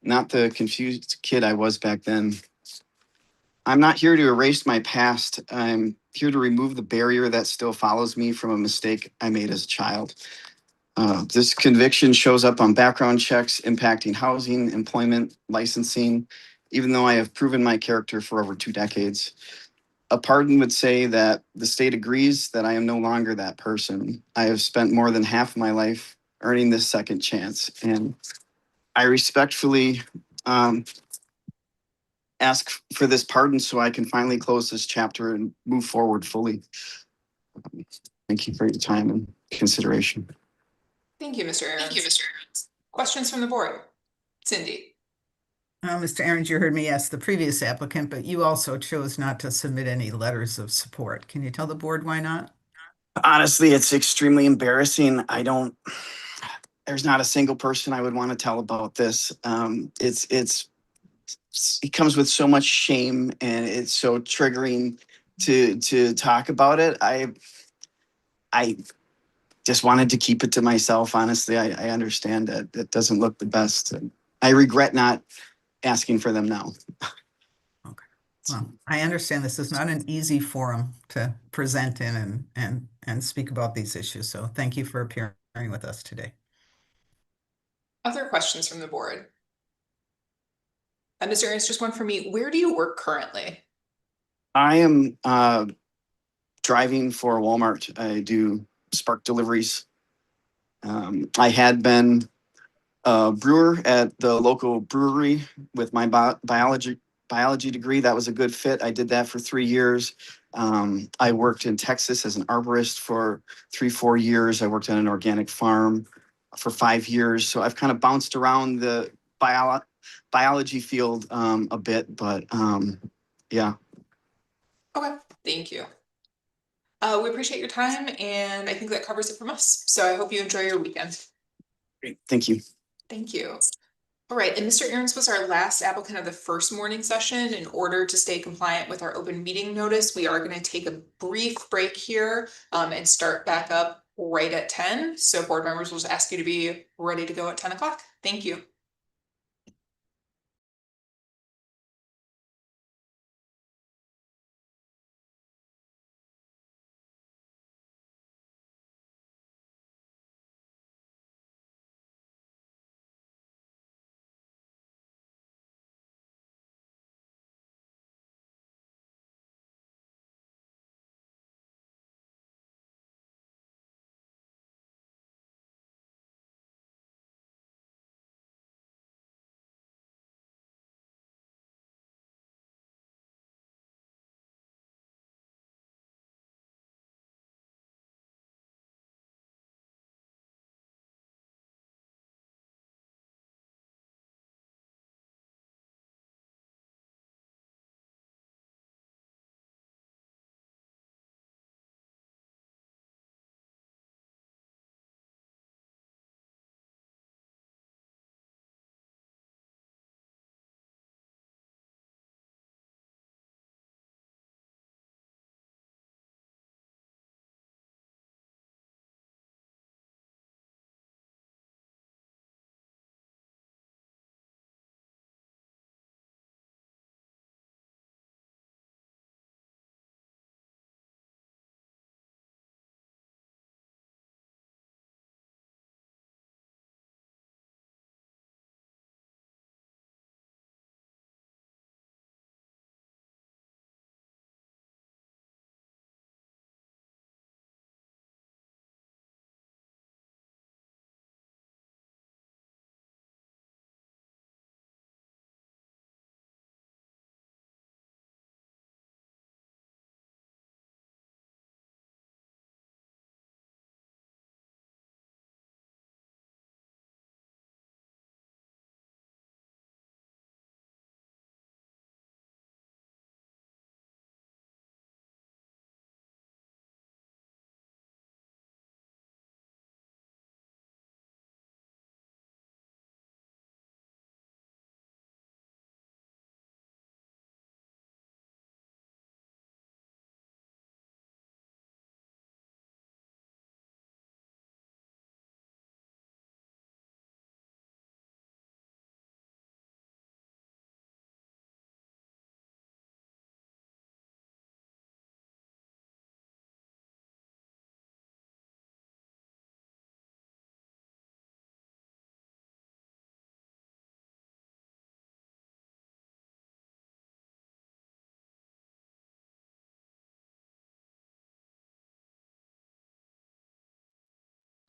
not the confused kid I was back then. I'm not here to erase my past. I'm here to remove the barrier that still follows me from a mistake I made as a child. This conviction shows up on background checks impacting housing, employment, licensing, even though I have proven my character for over 2 decades. A pardon would say that the state agrees that I am no longer that person. I have spent more than half my life earning this second chance, and I respectfully ask for this pardon so I can finally close this chapter and move forward fully. Thank you for your time and consideration. Thank you, Mr. Ahrens. Questions from the board? Cindy? Mr. Aaron's, you heard me ask the previous applicant, but you also chose not to submit any letters of support. Can you tell the board why not? Honestly, it's extremely embarrassing. There's not a single person I would want to tell about this. It comes with so much shame, and it's so triggering to talk about it. I just wanted to keep it to myself. Honestly, I understand that it doesn't look the best. I regret not asking for them now. Well, I understand this is not an easy forum to present in and speak about these issues. So thank you for appearing with us today. Other questions from the board? Mr. Ernst, just one for me. Where do you work currently? I am driving for Walmart. I do Spark deliveries. I had been a brewer at the local brewery with my biology degree. That was a good fit. I did that for 3 years. I worked in Texas as an arborist for 4 years. I worked on an organic farm for 5 years. So I've kind of bounced around the biology field a bit, but yeah. Okay, thank you. We appreciate your time, and I think that covers it from us. So I hope you enjoy your weekend. Great. Thank you. Thank you. All right, and Mr. Aaron's was our last applicant of the first morning session. In order to stay compliant with our open meeting notice, we are going to take a brief break here and start back up right at 10. So board members will just ask you to be ready to go at 10 o'clock. Thank you.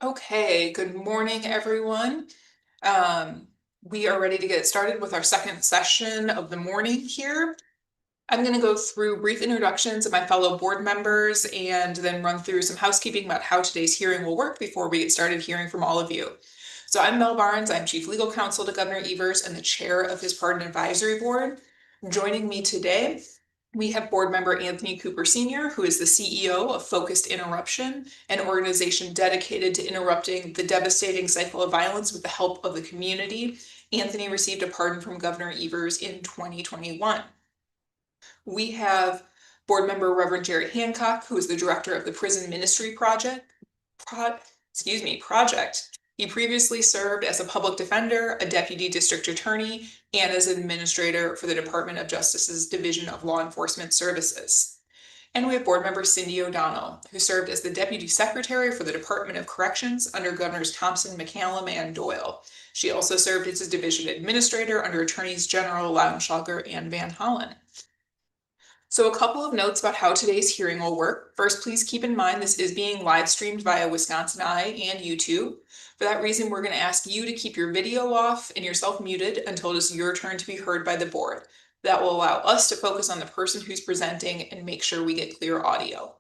Okay, good morning, everyone. We are ready to get started with our second session of the morning here. I'm going to go through brief introductions of my fellow board members and then run through some housekeeping about how today's hearing will work before we get started hearing from all of you. So I'm Mel Barnes. I'm Chief Legal Counsel to Governor Evers and the Chair of his Pardon Advisory Board. Joining me today, we have Board Member Anthony Cooper Sr., who is the CEO of Focused Interruption, an organization dedicated to interrupting the devastating cycle of violence with the help of the community. Anthony received a pardon from Governor Evers in 2021. We have Board Member Reverend Jerry Hancock, who is the Director of the Prison Ministry Project. He previously served as a public defender, a deputy district attorney, and as administrator for the Department of Justice's Division of Law Enforcement Services. And we have Board Member Cindy O'Donnell, who served as the deputy secretary for the Department of Corrections under Governors Thompson, McCallum, and Doyle. She also served as a division administrator under Attorneys General Lautenschlager and Van Hollen. So a couple of notes about how today's hearing will work. First, please keep in mind this is being live streamed via Wisconsin Eye and YouTube. For that reason, we're going to ask you to keep your video off and yourself muted until it is your turn to be heard by the board. That will allow us to focus on the person who's presenting and make sure we get clear audio.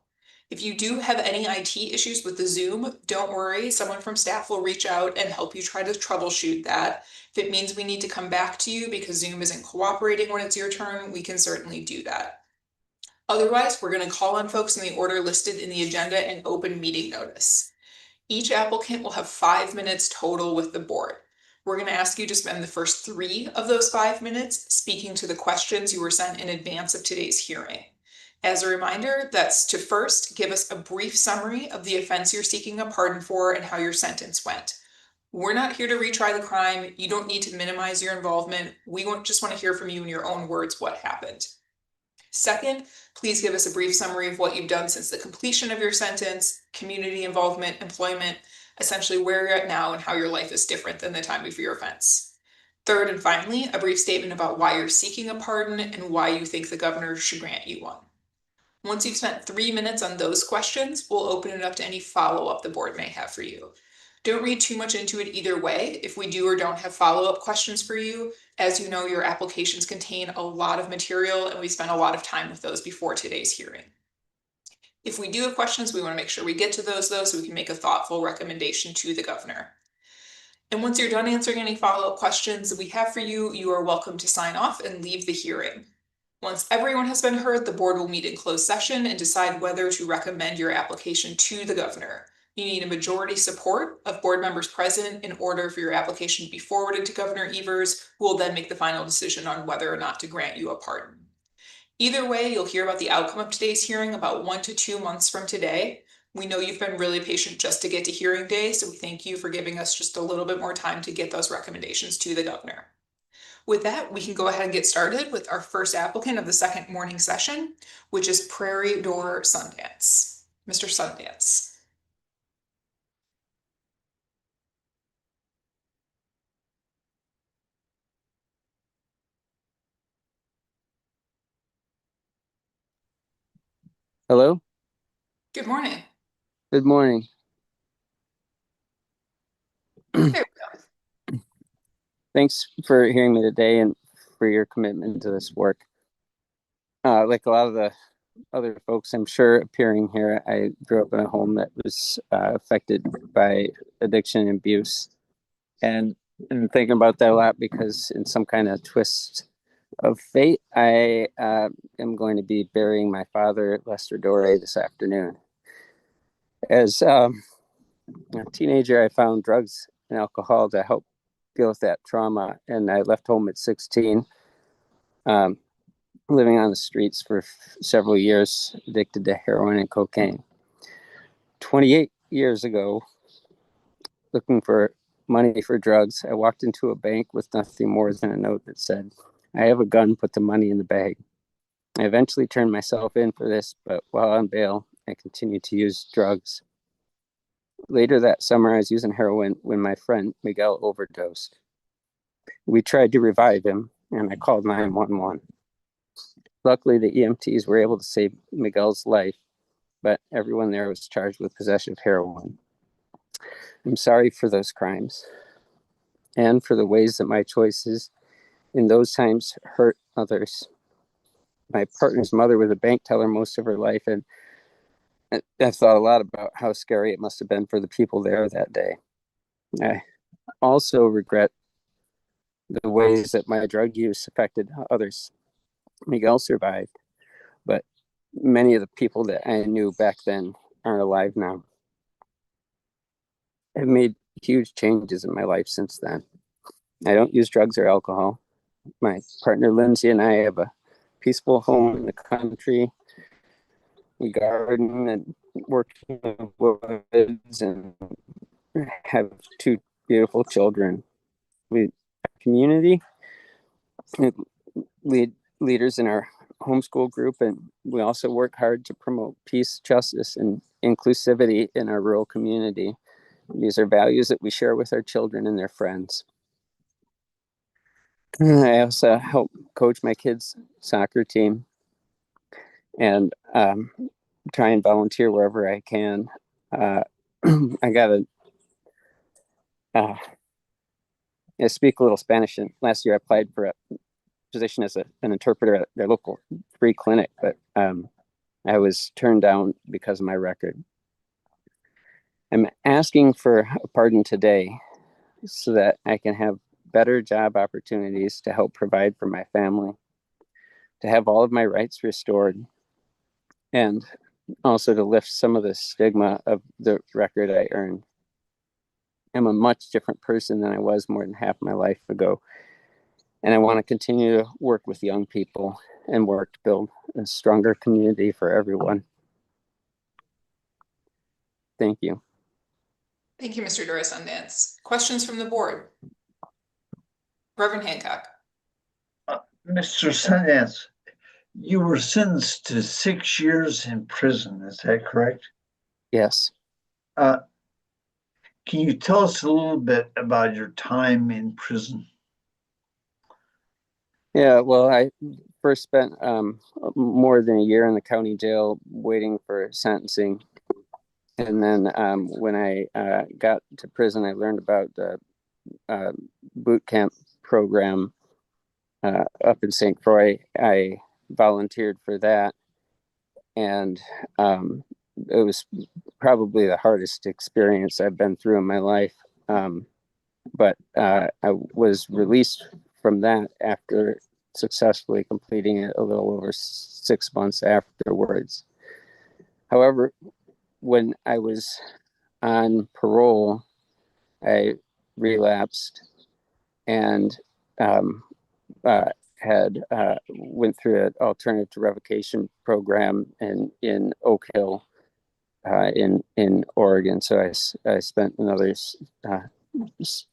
If you do have any IT issues with the Zoom, don't worry, someone from staff will reach out and help you try to troubleshoot that. If it means we need to come back to you because Zoom isn't cooperating when it's your turn, we can certainly do that. Otherwise, we're going to call on folks in the order listed in the agenda and open meeting notice. Each applicant will have 5 minutes total with the board. We're going to ask you to spend the first 3 of those 5 minutes speaking to the questions you were sent in advance of today's hearing. As a reminder, that's to first give us a brief summary of the offense you're seeking a pardon for and how your sentence went. We're not here to retry the crime. You don't need to minimize your involvement. We just want to hear from you in your own words what happened. Second, please give us a brief summary of what you've done since the completion of your sentence, community involvement, employment, essentially where you're at now and how your life is different than the time of your offense. Third and finally, a brief statement about why you're seeking a pardon and why you think the governor should grant you one. Once you've spent 3 minutes on those questions, we'll open it up to any follow-up the board may have for you. Don't read too much into it either way. If we do or don't have follow-up questions for you, as you know, your applications contain a lot of material and we spent a lot of time with those before today's hearing. If we do have questions, we want to make sure we get to those though, so we can make a thoughtful recommendation to the governor. And once you're done answering any follow-up questions that we have for you, you are welcome to sign off and leave the hearing. Once everyone has been heard, the board will meet in closed session and decide whether to recommend your application to the governor. You need a majority support of board members present in order for your application to be forwarded to Governor Evers, who will then make the final decision on whether or not to grant you a pardon. Either way, you'll hear about the outcome of today's hearing about 1 to 2 months from today. We know you've been really patient just to get to hearing day, so we thank you for giving us just a little bit more time to get those recommendations to the governor. With that, we can go ahead and get started with our first applicant of the second morning session, which is Prairie Door Sundance. Mr. Sundance. Hello? Good morning. Good morning. There we go. Thanks for hearing me today and for your commitment to this work. Like a lot of the other folks, I'm sure, appearing here, I grew up in a home that was affected by addiction and abuse. And I'm thinking about that a lot because in some kind of twist of fate, I am going to be burying my father, Lester Doré, this afternoon. As a teenager, I found drugs and alcohol to help deal with that trauma, and I left home at 16, living on the streets for several years, addicted to heroin and cocaine. 28 years ago, looking for money for drugs, I walked into a bank with nothing more than a note that said, "I have a gun, put the money in the bag." I eventually turned myself in for this, but while on bail, I continued to use drugs. Later that summer, I was using heroin when my friend Miguel overdosed. We tried to revive him, and I called 911. Luckily, the EMTs were able to save Miguel's life, but everyone there was charged with possession of heroin. I'm sorry for those crimes and for the ways that my choices in those times hurt others. My partner's mother was a bank teller most of her life, and I've thought a lot about how scary it must have been for the people there that day. I also regret the ways that my drug use affected others. Miguel survived, but many of the people that I knew back then aren't alive now. I've made huge changes in my life since then. I don't use drugs or alcohol. My partner Lindsay and I have a peaceful home in the country. We garden and work in the woods and have 2 beautiful children. We community leaders in our homeschool group, and we also work hard to promote peace, justice, and inclusivity in our rural community. These are values that we share with our children and their friends. I also help coach my kids' soccer team and try and volunteer wherever I can. I speak a little Spanish, and last year I applied for a position as an interpreter at their local free clinic, but I was turned down because of my record. I'm asking for a pardon today so that I can have better job opportunities to help provide for my family, to have all of my rights restored, and also to lift some of the stigma of the record I earned. I'm a much different person than I was more than half my life ago. And I want to continue to work with young people and work to build a stronger community for everyone. Thank you. Thank you, Mr. Doris-Sundance. Questions from the board? Reverend Hancock. Mr. Sundance, you were sentenced to 6 years in prison, is that correct? Yes. Can you tell us a little bit about your time in prison? Yeah, well, I first spent more than a year in the county jail waiting for sentencing. And then when I got to prison, I learned about the boot camp program up in St. Croix. I volunteered for that. And it was probably the hardest experience I've been through in my life. But I was released from that after successfully completing it a little over 6 months afterwards. However, when I was on parole, I relapsed and went through an alternative to revocation program in Oak Hill in Oregon. So I spent another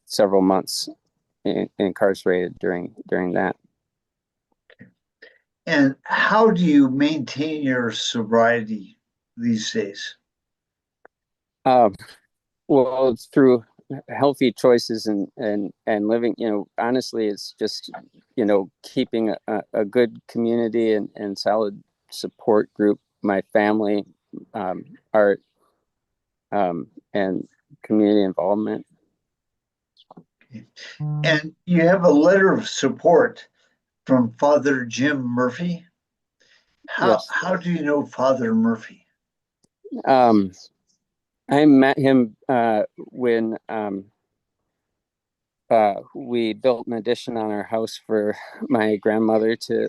several months incarcerated during that. And how do you maintain your sobriety these days? Well, it's through healthy choices and living, honestly, it's just, keeping a good community and solid support group, my family, art, and community involvement. And you have a letter of support from Father Jim Murphy. How do you know Father Murphy? I met him when we built an addition on our house for my grandmother to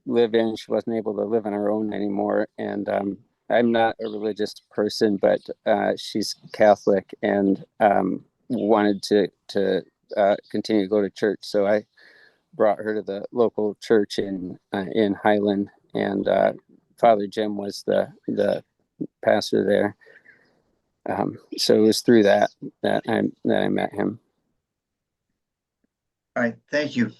live in. She wasn't able to live on her own anymore. And I'm not a religious person, but she's Catholic and wanted to continue to go to church. So I brought her to the local church in Highland, and Father Jim was the pastor there. So it was through that I met him. All right, thank you.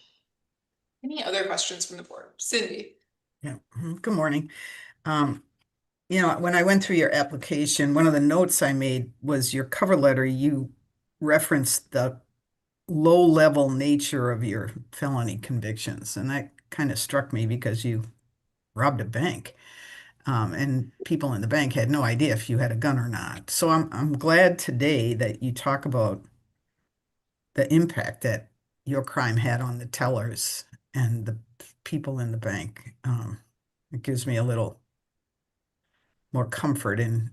Any other questions from the board? Cindy. Yeah. Good morning. When I went through your application, one of the notes I made was your cover letter. You referenced the low-level nature of your felony convictions, and that kind of struck me because you robbed a bank, and people in the bank had no idea if you had a gun or not. So I'm glad today that you talk about the impact that your crime had on the tellers and the people in the bank. It gives me a little more comfort in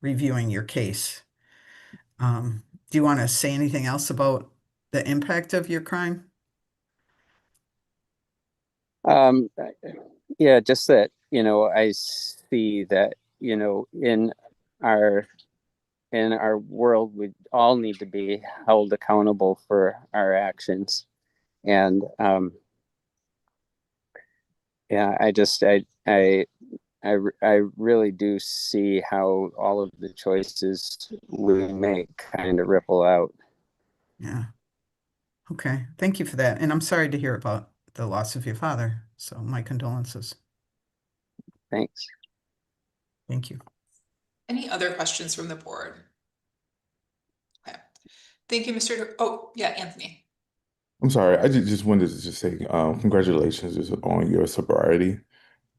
reviewing your case. Do you want to say anything else about the impact of your crime? Um, yeah, just that, I see that, our in our world, we all need to be held accountable for our actions. And yeah, I really do see how all of the choices we make kind of ripple out. Yeah. Okay. Thank you for that. And I'm sorry to hear about the loss of your father. So my condolences. Thanks. Thank you. Any other questions from the board? Okay. Thank you, Mr. Oh, yeah, Anthony. I'm sorry. I just wanted to just say congratulations just on your sobriety,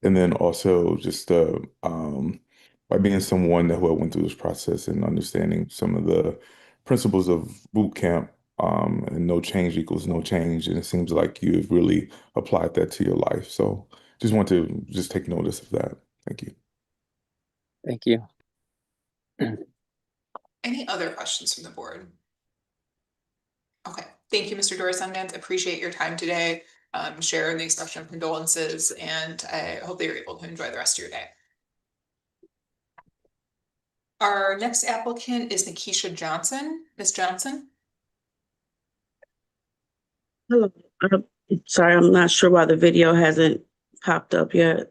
and then also just by being someone who went through this process and understanding some of the principles of boot camp, and no change equals no change, and it seems like you've really applied that to your life. So just want to just take notice of that. Thank you. Thank you. Any other questions from the board? Okay, thank you, Mr. Dorsandant. Appreciate your time today, sharing the expression of condolences, and I hope that you're able to enjoy the rest of your day. Our next applicant is Nikisha Johnson. Ms. Johnson? Hello. Sorry, I'm not sure why the video hasn't popped up yet.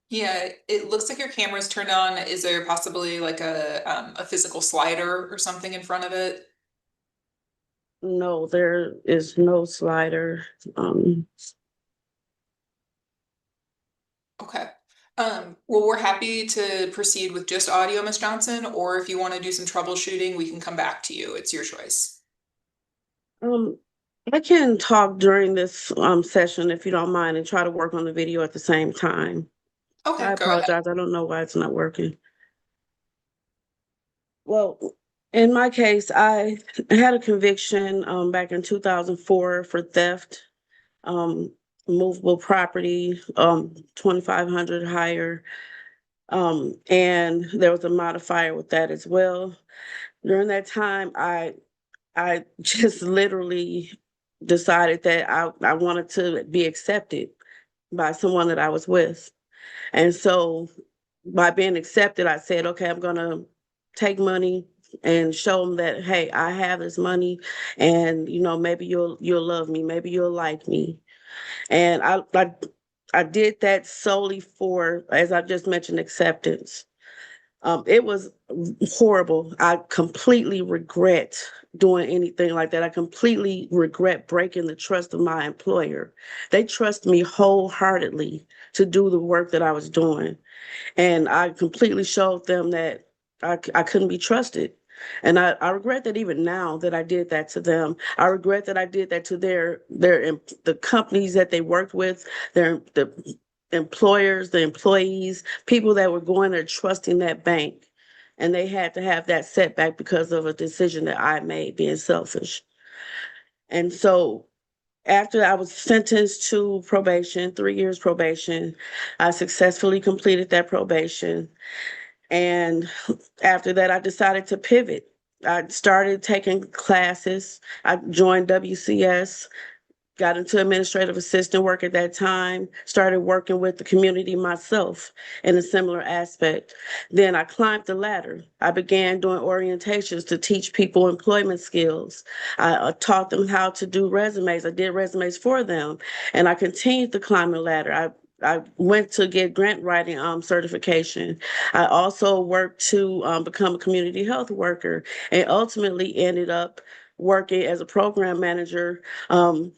Yeah, it looks like your camera's turned on. Is there possibly like a physical slider or something in front of it? No, there is no slider. Okay. Well, we're happy to proceed with just audio, Ms. Johnson, or if you want to do some troubleshooting, we can come back to you. It's your choice. I can talk during this session if you don't mind and try to work on the video at the same time. Okay, I go ahead. apologize. I don't know why it's not working. Well, in my case, I had a conviction back in 2004 for theft, movable property, 2,500 higher. And there was a modifier with that as well. During that time, I just literally decided that I wanted to be accepted by someone that I was with. And so by being accepted, I said, okay, I'm gonna take money and show them that, hey, I have this money and maybe you'll love me, maybe you'll like me. And I did that solely for, as I just mentioned, acceptance. It was horrible. I completely regret doing anything like that. I completely regret breaking the trust of my employer. They trust me wholeheartedly to do the work that I was doing. And I completely showed them that I couldn't be trusted. And I regret that even now that I did that to them. I regret that I did that to the companies that they worked with, the employers, the employees, people that were going there trusting that bank. And they had to have that setback because of a decision that I made, being selfish. And so after I was sentenced to probation, 3 years probation, I successfully completed that probation. And after that, I decided to pivot. I started taking classes. I joined WCS, got into administrative assistant work at that time, started working with the community myself in a similar aspect. Then I climbed the ladder. I began doing orientations to teach people employment skills. I taught them how to do resumes. I did resumes for them, and I continued to climb the ladder. I went to get grant writing certification. I also worked to become a community health worker and ultimately ended up working as a program manager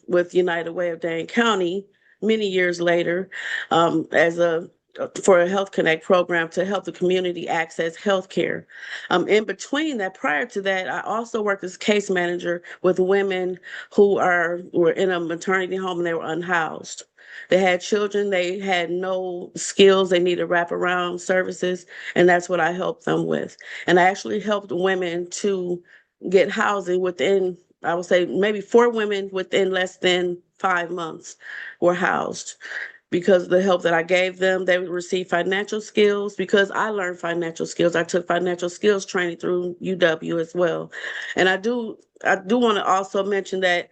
with United Way of Dane County many years later for a Health Connect program to help the community access healthcare. In between that, prior to that, I also worked as case manager with women who were in a maternity home and they were unhoused. They had children, they had no skills, they needed wraparound services, and that's what I helped them with. And I actually helped women to get housing within, I would say maybe 4 women within less than 5 months were housed because of the help that I gave them. They would receive financial skills because I learned financial skills. I took financial skills training through UW as well. And I do want to also mention that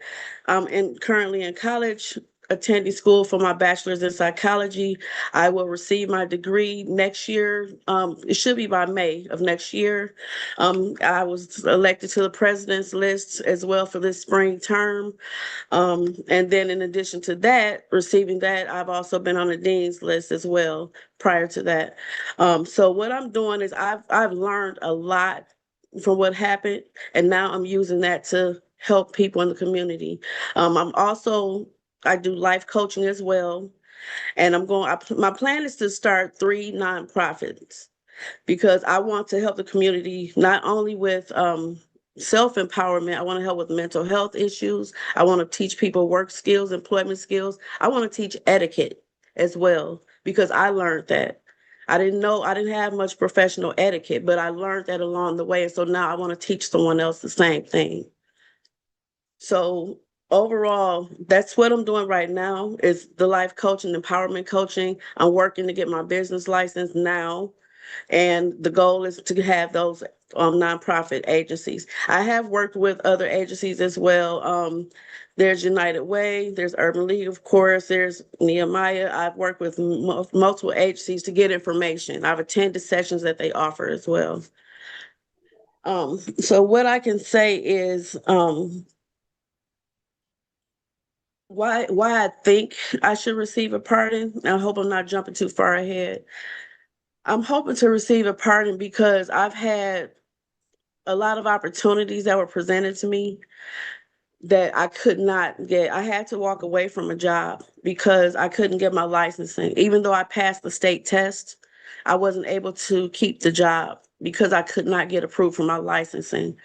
I'm currently in college, attending school for my bachelor's in psychology. I will receive my degree next year. It should be by May of next year. I was elected to the president's list as well for this spring term. And then in addition to that, receiving that, I've also been on the dean's list as well prior to that. So what I'm doing is I've learned a lot from what happened, and now I'm using that to help people in the community. I do life coaching as well, and my plan is to start 3 nonprofits because I want to help the community not only with self-empowerment. I want to help with mental health issues. I want to teach people work skills, employment skills. I want to teach etiquette as well because I learned that. I didn't have much professional etiquette, but I learned that along the way. And so now I want to teach someone else the same thing. So overall, that's what I'm doing right now is the life coaching, empowerment coaching. I'm working to get my business license now. And the goal is to have those nonprofit agencies. I have worked with other agencies as well. There's United Way, there's Urban League, of course, there's Nehemiah. I've worked with multiple agencies to get information. I've attended sessions that they offer as well. So what I can say is why I think I should receive a pardon. I hope I'm not jumping too far ahead. I'm hoping to receive a pardon because I've had a lot of opportunities that were presented to me that I could not get. I had to walk away from a job because I couldn't get my licensing. Even though I passed the state test, I wasn't able to keep the job because I could not get approved for my licensing.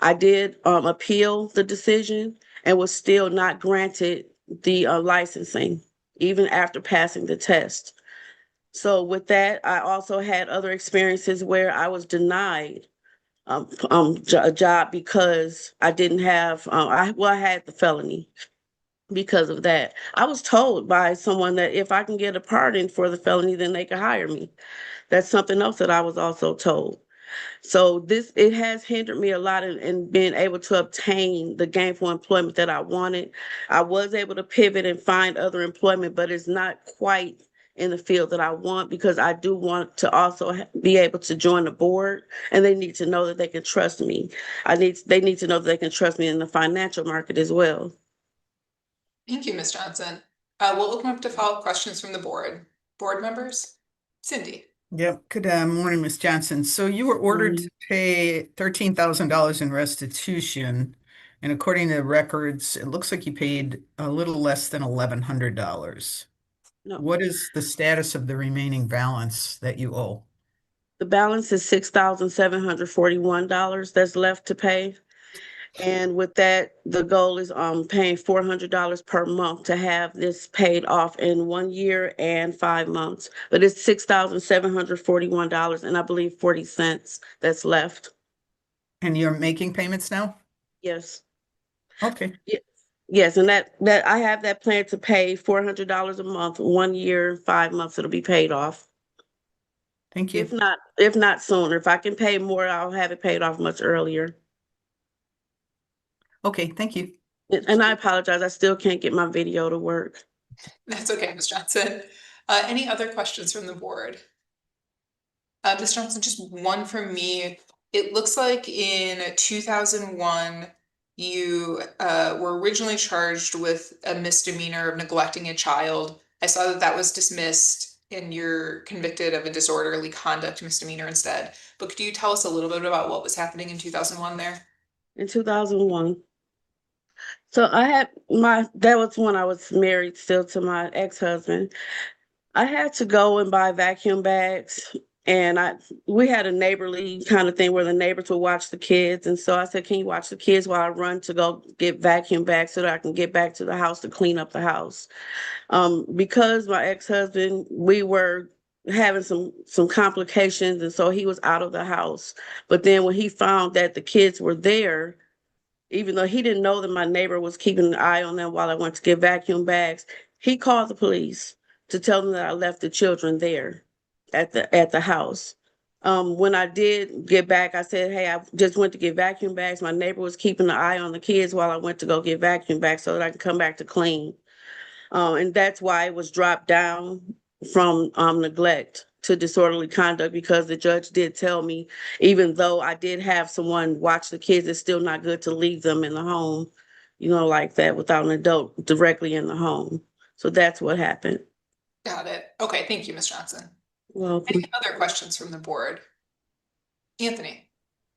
I did appeal the decision and was still not granted the licensing, even after passing the test. So with that, I also had other experiences where I was denied a job because I didn't have, I had the felony because of that. I was told by someone that if I can get a pardon for the felony, then they can hire me. That's something else that I was also told. So it has hindered me a lot in being able to obtain the gainful employment that I wanted. I was able to pivot and find other employment, but it's not quite in the field that I want because I do want to also be able to join the board, and they need to know that they can trust me. They need to know that they can trust me in the financial market as well. Thank you, Ms. Johnson. We'll open up to follow-up questions from the board. Board members? Cindy. Yep. Good morning, Ms. Johnson. So you were ordered to pay $13,000 in restitution, and according to the records, it looks like you paid a little less than $1,100. No. What is the status of the remaining balance that you owe? The balance is $6,741 that's left to pay. And with that, the goal is paying $400 per month to have this paid off in 1 year and 5 months. But it's $6,741 and I believe 40 cents that's left. And you're making payments now? Yes. Okay. Yes, and that I have that plan to pay $400 a month, 1 year, 5 months, it'll be paid off. Thank you. If not sooner. If I can pay more, I'll have it paid off much earlier. Okay, thank you. And I apologize, I still can't get my video to work. That's okay, Ms. Johnson. Any other questions from the board? Ms. Johnson, just one from me. It looks like in 2001, you were originally charged with a misdemeanor of neglecting a child. I saw that was dismissed and you're convicted of a disorderly conduct misdemeanor instead. But could you tell us a little bit about what was happening in 2001 there? In 2001. So that was when I was married still to my ex-husband. I had to go and buy vacuum bags, and we had a neighborly kind of thing where the neighbors would watch the kids. And so I said, can you watch the kids while I run to go get vacuum bags so that I can get back to the house to clean up the house? Because my ex-husband, we were having some complications, and so he was out of the house. But then when he found that the kids were there, even though he didn't know that my neighbor was keeping an eye on them while I went to get vacuum bags, he called the police. to tell them that I left the children there at the house. When I did get back, I said, hey, I just went to get vacuum bags. My neighbor was keeping an eye on the kids while I went to go get vacuum bags so that I can come back to clean. And that's why it was dropped down from neglect to disorderly conduct, because the judge did tell me, even though I did have someone watch the kids, it's still not good to leave them in the home, like that without an adult directly in the home. So that's what happened. Got it. Okay, thank you, Ms. Johnson. Welcome. Any other questions from the board? Anthony?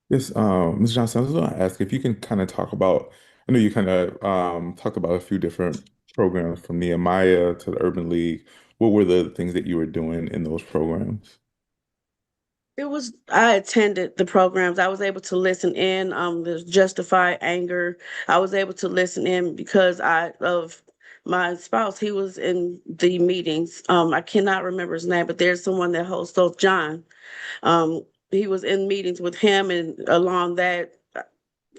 Yes, Ms. Johnson, I was going to ask if you can kind of talk about, I know you kind of talked about a few different programs from Nehemiah to the Urban League. What were the things that you were doing in those programs? I attended the programs. I was able to listen in, the Justify Anger. I was able to listen in because of my spouse. He was in the meetings. I cannot remember his name, but there's someone that hosts, so John. He was in meetings with him, and along that,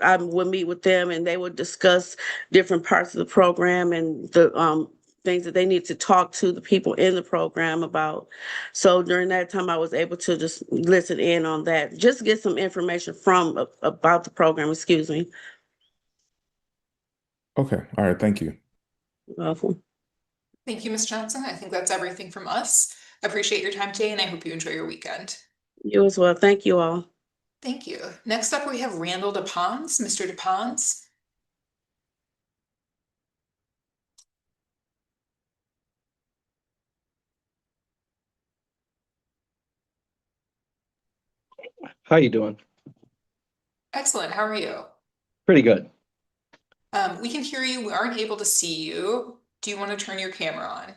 I would meet with them and they would discuss different parts of the program and the things that they need to talk to the people in the program about. So during that time, I was able to just listen in on that, just get some information about the program, excuse me. Okay, all right, thank you. Welcome. Thank you, Ms. Johnson. I think that's everything from us. I appreciate your time today and I hope you enjoy your weekend. You as well. Thank you all. Thank you. Next up, we have Randall DePons. Mr. DePons. How you doing? Excellent. How are you? Pretty good. We can hear you. We aren't able to see you. Do you want to turn your camera on?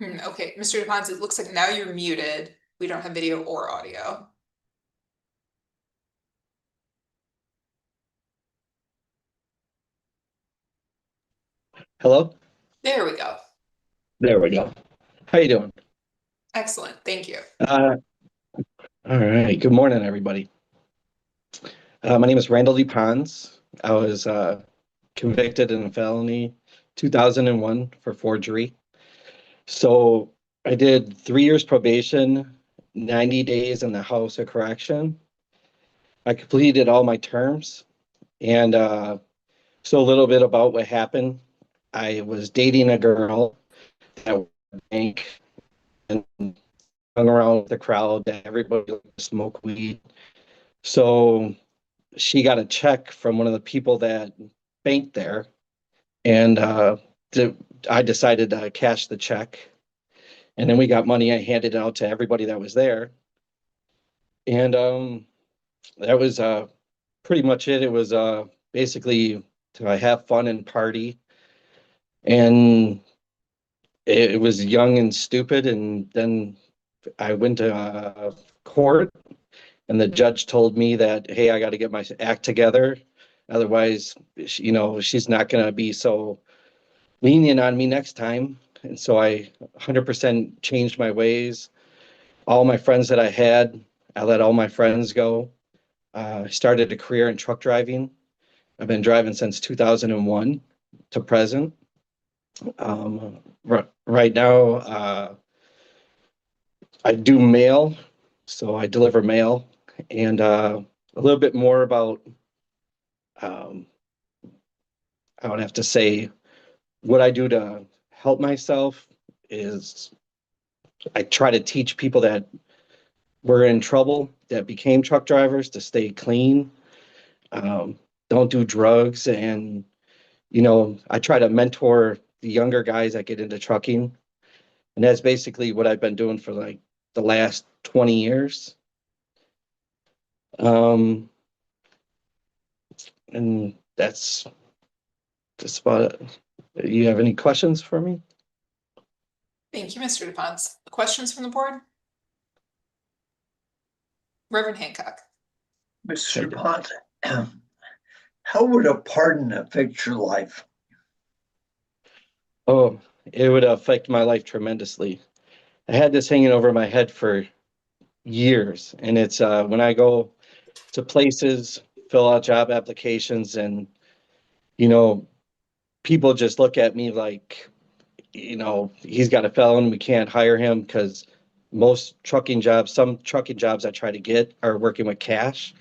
Okay, Mr. DePons, it looks like now you're muted. We don't have video or audio. Hello? There we go. There we go. How you doing? Excellent. Thank you. All right. Good morning, everybody. My name is Randall DePons. I was convicted in a felony 2001 for forgery. So I did 3 years probation, 90 days in the House of Correction. I completed all my terms. And so a little bit about what happened. I was dating a girl at a bank and hung around with the crowd that everybody liked to smoke weed. So she got a check from one of the people that banked there, and I decided to cash the check. And then we got money. I handed it out to everybody that was there. And that was pretty much it. It was basically to have fun and party. And it was young and stupid. And then I went to court, and the judge told me that, hey, I got to get my act together. Otherwise, she's not going to be so lenient on me next time. And so I 100% changed my ways. All my friends that I had, I let all my friends go. I started a career in truck driving. I've been driving since 2001 to present. Right now, I do mail, so I deliver mail. And a little bit more about, I would have to say, what I do to help myself is I try to teach people that were in trouble, that became truck drivers, to stay clean, don't do drugs. And, I try to mentor the younger guys that get into trucking. And that's basically what I've been doing for like the last 20 years. And that's just about it. You have any questions for me? Thank you, Mr. DePons. Questions from the board? Reverend Hancock. Mr. DePons, how would a pardon affect your life? Oh, it would affect my life tremendously. I had this hanging over my head for years, and it's when I go to places, fill out job applications, and you know, people just look at me like, he's got a felon, we can't hire him because some trucking jobs I try to get are working with cash.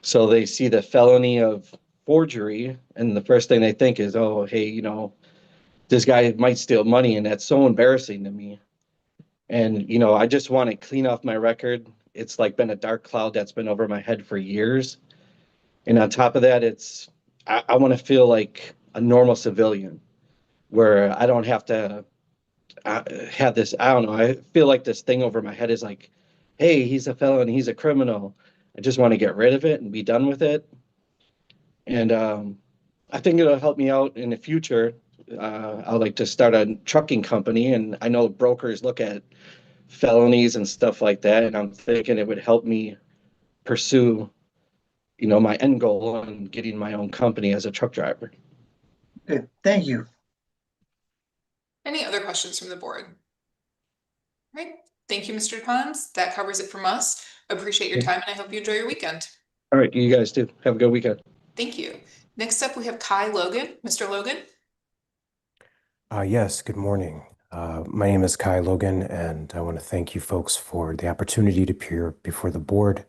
So they see the felony of forgery, and the first thing they think is, oh, hey, this guy might steal money, and that's so embarrassing to me. And, I just want to clean off my record. It's like been a dark cloud that's been over my head for years. And on top of that, I want to feel like a normal civilian where I don't have to have this. I don't know. I feel like this thing over my head is like, hey, he's a felon, he's a criminal. I just want to get rid of it and be done with it. And I think it'll help me out in the future. I'd like to start a trucking company, and I know brokers look at felonies and stuff like that, and I'm thinking it would help me pursue, my end goal on getting my own company as a truck driver. Okay, thank you. Any other questions from the board? Right, thank you, Mr. Pons. That covers it from us. Appreciate your time, and I hope you enjoy your weekend. All right, you guys too. Have a good weekend. Thank you. Next up, we have Kai Logan. Mr. Logan? Yes, good morning. My name is Kai Logan, and I want to thank you folks for the opportunity to appear before the board.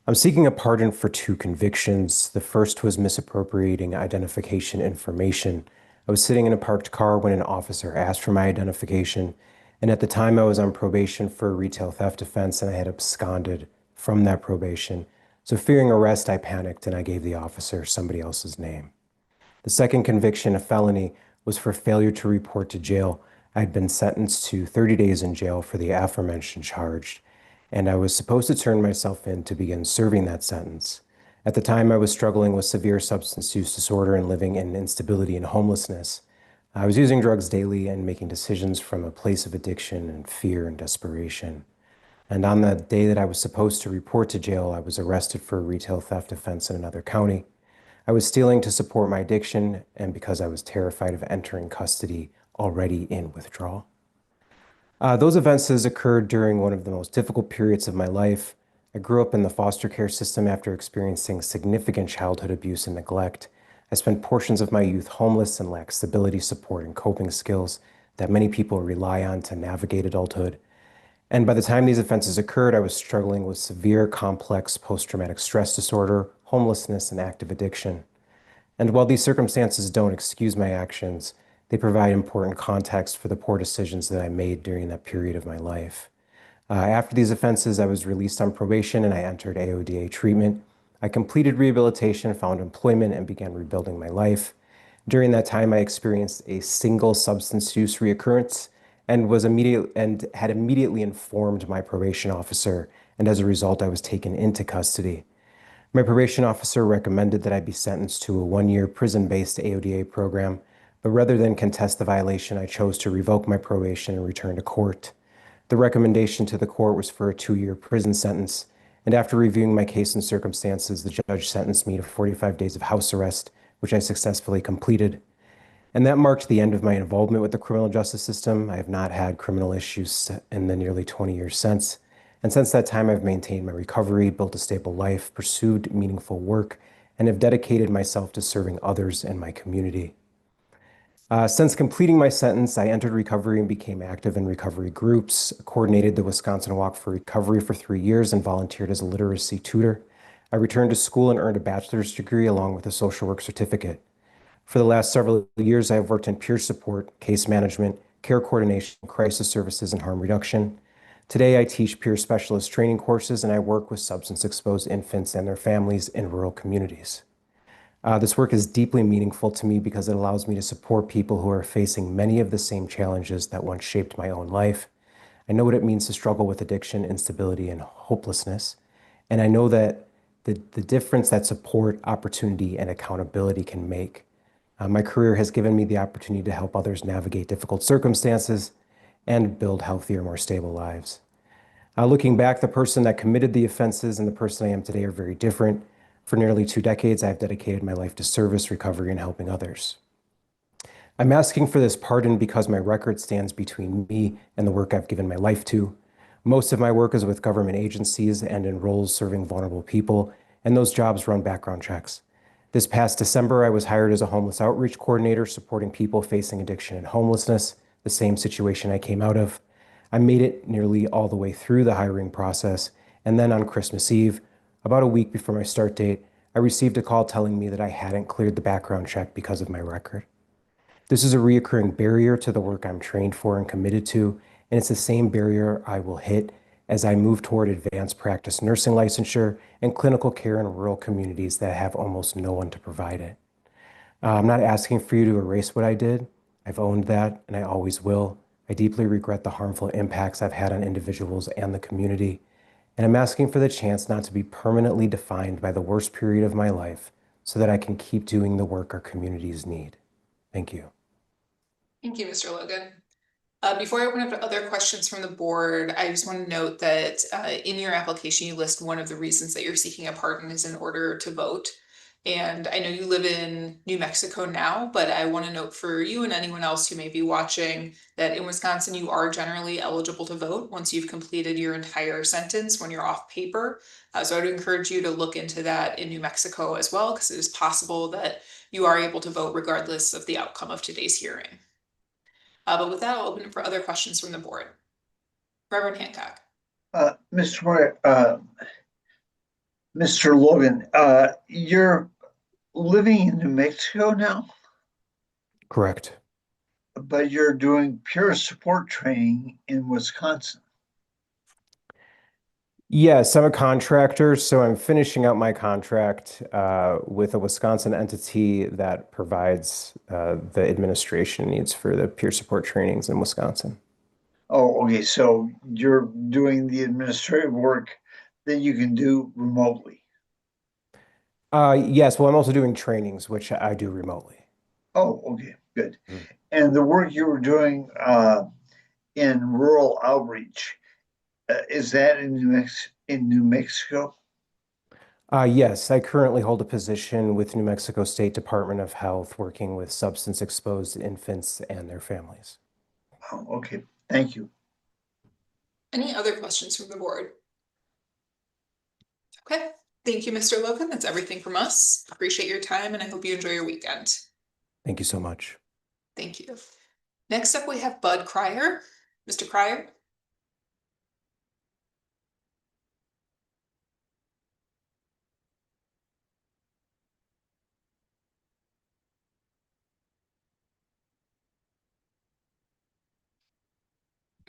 I'm seeking a pardon for 2 convictions. The first was misappropriating identification information. I was sitting in a parked car when an officer asked for my identification, and at the time I was on probation for a retail theft offense, and I had absconded from that probation. So fearing arrest, I panicked and I gave the officer somebody else's name. The second conviction, a felony, was for failure to report to jail. I had been sentenced to 30 days in jail for the aforementioned charge, and I was supposed to turn myself in to begin serving that sentence. At the time, I was struggling with severe substance use disorder and living in instability and homelessness. I was using drugs daily and making decisions from a place of addiction and fear and desperation. And on the day that I was supposed to report to jail, I was arrested for a retail theft offense in another county. I was stealing to support my addiction and because I was terrified of entering custody already in withdrawal. Those offenses occurred during one of the most difficult periods of my life. I grew up in the foster care system after experiencing significant childhood abuse and neglect. I spent portions of my youth homeless and lacked stability, support, and coping skills that many people rely on to navigate adulthood. And by the time these offenses occurred, I was struggling with severe, complex post-traumatic stress disorder, homelessness, and active addiction. And while these circumstances don't excuse my actions, they provide important context for the poor decisions that I made during that period of my life. After these offenses, I was released on probation and I entered AODA treatment. I completed rehabilitation, found employment, and began rebuilding my life. During that time, I experienced a single substance use reoccurrence and had immediately informed my probation officer, and as a result, I was taken into custody. My probation officer recommended that I be sentenced to a 1-year prison-based AODA program, but rather than contest the violation, I chose to revoke my probation and return to court. The recommendation to the court was for a 2-year prison sentence, and after reviewing my case and circumstances, the judge sentenced me to 45 days of house arrest, which I successfully completed. And that marked the end of my involvement with the criminal justice system. I have not had criminal issues in the nearly 20 years since. And since that time, I've maintained my recovery, built a stable life, pursued meaningful work, and have dedicated myself to serving others and my community. Since completing my sentence, I entered recovery and became active in recovery groups, coordinated the Wisconsin Walk for Recovery for 3 years, and volunteered as a literacy tutor. I returned to school and earned a bachelor's degree along with a social work certificate. For the last several years, I have worked in peer support, case management, care coordination, crisis services, and harm reduction. Today, I teach peer specialist training courses, and I work with substance-exposed infants and their families in rural communities. This work is deeply meaningful to me because it allows me to support people who are facing many of the same challenges that once shaped my own life. I know what it means to struggle with addiction, instability, and hopelessness. And I know that the difference that support, opportunity, and accountability can make. My career has given me the opportunity to help others navigate difficult circumstances and build healthier, more stable lives. Looking back, the person that committed the offenses and the person I am today are very different. For nearly 2 decades, I've dedicated my life to service, recovery, and helping others. I'm asking for this pardon because my record stands between me and the work I've given my life to. Most of my work is with government agencies and in roles serving vulnerable people, and those jobs run background checks. This past December, I was hired as a homeless outreach coordinator supporting people facing addiction and homelessness, the same situation I came out of. I made it nearly all the way through the hiring process, and then on Christmas Eve, about a week before my start date, I received a call telling me that I hadn't cleared the background check because of my record. This is a reoccurring barrier to the work I'm trained for and committed to, and it's the same barrier I will hit as I move toward advanced practice nursing licensure and clinical care in rural communities that have almost no one to provide it. I'm not asking for you to erase what I did. I've owned that, and I always will. I deeply regret the harmful impacts I've had on individuals and the community, and I'm asking for the chance not to be permanently defined by the worst period of my life so that I can keep doing the work our communities need. Thank you. Thank you, Mr. Logan. Before I open up to other questions from the board, I just want to note that in your application, you list one of the reasons that you're seeking a pardon is in order to vote. And I know you live in New Mexico now, but I want to note for you and anyone else who may be watching that in Wisconsin, you are generally eligible to vote once you've completed your entire sentence when you're off paper. So I'd encourage you to look into that in New Mexico as well, because it is possible that you are able to vote regardless of the outcome of today's hearing. But with that, I'll open it for other questions from the board. Reverend Hancock. Mr. Logan, you're living in New Mexico now, Correct. but you're doing peer support training in Wisconsin. Yes, I'm a contractor, so I'm finishing out my contract with a Wisconsin entity that provides the administration needs for the peer support trainings in Wisconsin. Oh, okay. So you're doing the administrative work that you can do remotely. Yes, well, I'm also doing trainings, which I do remotely. Oh, okay, good. And the work you were doing in rural outreach, is that in New Mexico? Yes, I currently hold a position with New Mexico State Department of Health working with substance-exposed infants and their families. Oh, okay, thank you. Any other questions from the board? Okay, thank you, Mr. Logan. That's everything from us. Appreciate your time, and I hope you enjoy your weekend. Thank you so much. Thank you. Next up, we have Bud Cryer. Mr. Cryer.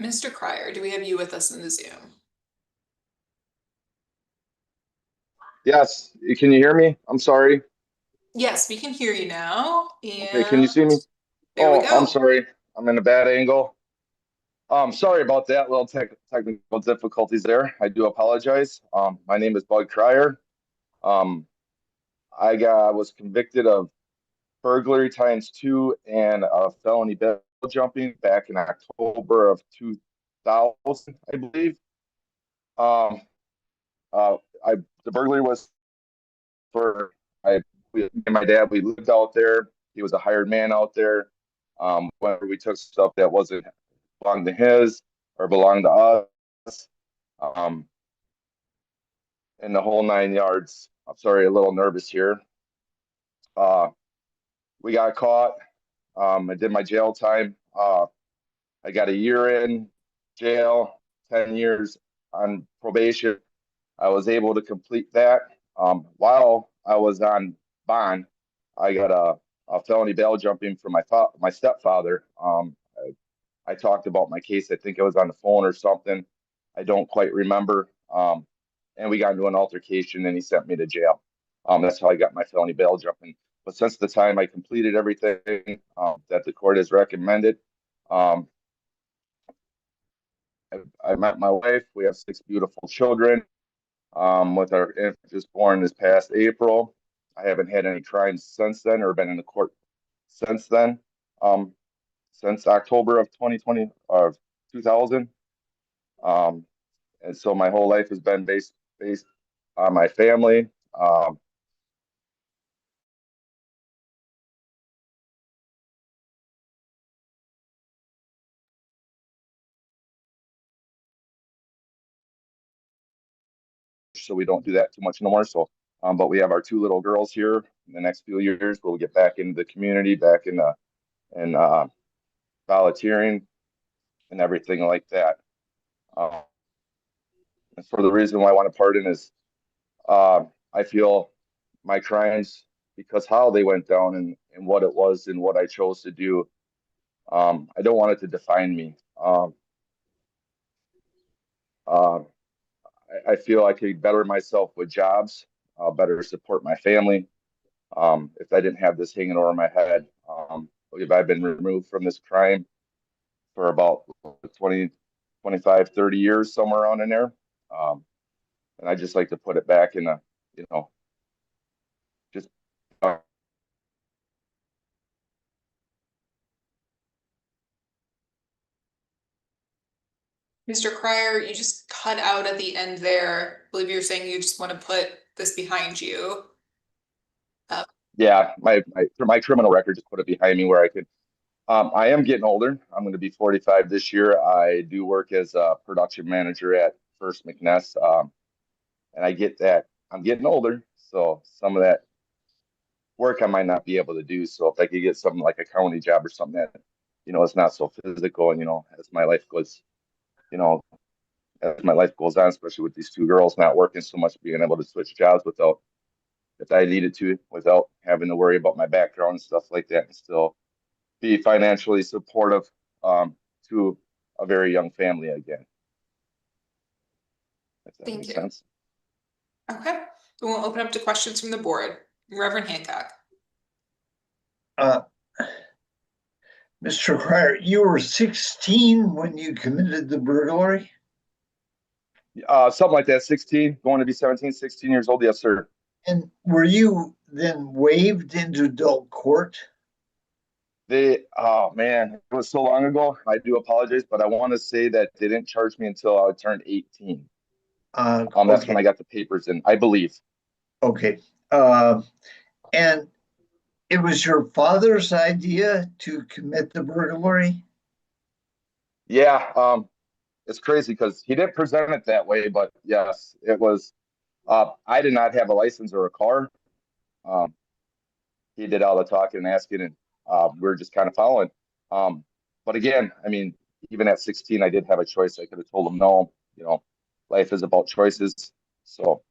Mr. Cryer, do we have you with us in the Zoom? Yes, can you hear me? I'm sorry. Yes, we can hear you now. Okay, can you see me? There we go. I'm sorry. I'm in a bad angle. Sorry about that. Little technical difficulties there. I do apologize. My name is Bud Cryer. I was convicted of burglary ×2 and felony bell jumping back in October of 2000, I believe. The burglary was for me and my dad. We lived out there. He was a hired man out there. Whenever we took stuff that wasn't belonged to his or belonged to us, and the whole 9 yards. I'm sorry, a little nervous here. We got caught. I did my jail time. I got a year in jail, 10 years on probation. I was able to complete that. While I was on bond, I got a felony bail jumping from my stepfather. I talked about my case. I think it was on the phone or something. I don't quite remember. And we got into an altercation, and he sent me to jail. That's how I got my felony bail jumping. But since the time I completed everything that the court has recommended, I met my wife. We have 6 beautiful children. With our infant just born this past April. I haven't had any crimes since then or been in the court since then. Since October of 2020 or 2000. And so my whole life has been based on my family. much, so we don't do that too much no more. So, but we have our 2 little girls here. In the next few years, we'll get back into the community, back in volunteering and everything like that. And for the reason why I want to pardon is, I feel my crimes, because how they went down and what it was and what I chose to do, I don't want it to define me. I feel I could better myself with jobs, better support my family. If I didn't have this hanging over my head, if I've been removed from this crime for about 20, 25, 30 years, somewhere around in there. And I just like to put it back in just Mr. Cryer, you just cut out at the end there. I believe you're saying you just want to put this behind you. yeah, my criminal record, just put it behind me where I could. I am getting older. I'm going to be 45 this year. I do work as a production manager at First McNess, and I get that I'm getting older, so some of that work I might not be able to do. So if I could get something like a county job or something that, it's not so physical, and as my life goes, as my life goes on, especially with these 2 girls not working so much, being able to switch jobs without, if I needed to, without having to worry about my background and stuff like that, and still be financially supportive to a very young family again. If that Thank makes you. sense. Okay, we'll open up to questions from the board. Reverend Hancock. Mr. Cryer, you were 16 when you committed the burglary? Something like that, 16, going to be 17, 16 years old. Yes, sir. And were you then waived into adult court? Oh man, it was so long ago. I do apologize, but I want to say that they didn't charge me until I turned 18. That's when I got the papers in, I believe. Okay. And it was your father's idea to commit the burglary? Yeah, it's crazy because he didn't present it that way, but yes, it was. I did not have a license or a car. He did all the talking and asking, and we were just kind of following. But again, I mean, even at 16, I did have a choice. I could have told him no. Life is about choices. So,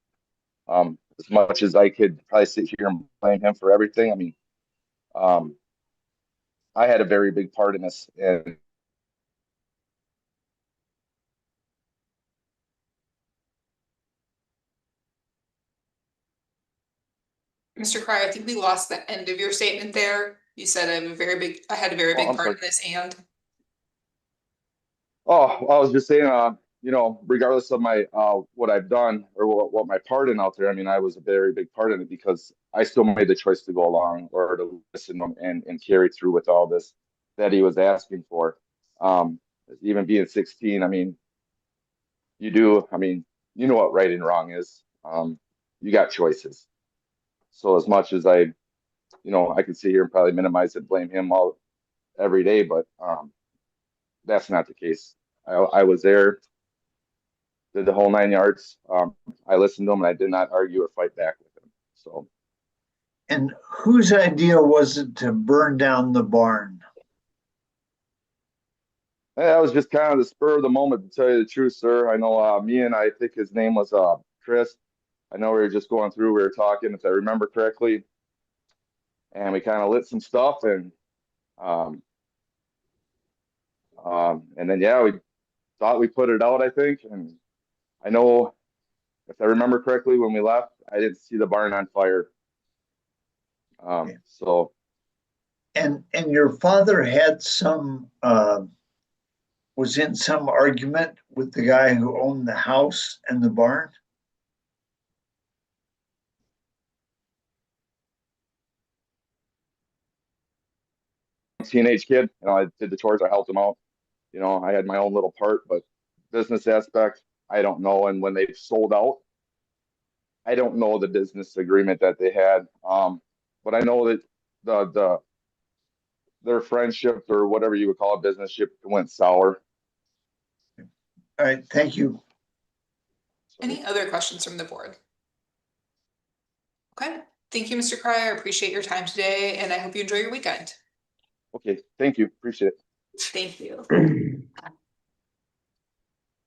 as much as I could probably sit here and blame him for everything, I mean, I had a very big part in this. And Mr. Cryer, I think we lost the end of your statement there. You said I had a very big I'm part sorry. in this and. Oh, I was just saying, regardless of my what I've done or what my part in out there, I mean, I was a very big part in it because I still made the choice to go along or to listen and carry through with all this that he was asking for. Even being 16, I mean, you know what right and wrong is. You got choices. So as much as I could sit here and probably minimize it, blame him all every day, but that's not the case. I was there, did the whole 9 yards. I listened to him and I did not argue or fight back with him. So. And whose idea was it to burn down the barn? That was just kind of the spur of the moment, to tell you the truth, sir. I know me and I think his name was Chris. I know we were just going through, we were talking, if I remember correctly, and we kind of lit some stuff and then yeah, we thought we put it out, I think. And I know, if I remember correctly, when we left, I didn't see the barn on fire. So. And your father had some was in some argument with the guy who owned the house and the barn? Teenage kid, I did the chores, I helped him out. I had my own little part, but business aspect, I don't know. And when they sold out, I don't know the business agreement that they had. But I know that their friendship, or whatever you would call it, businessship, went sour. All right, thank you. Any other questions from the board? Okay, thank you, Mr. Cryer. I appreciate your time today, and I hope you enjoy your weekend. Okay, thank you. Appreciate it. Thank you.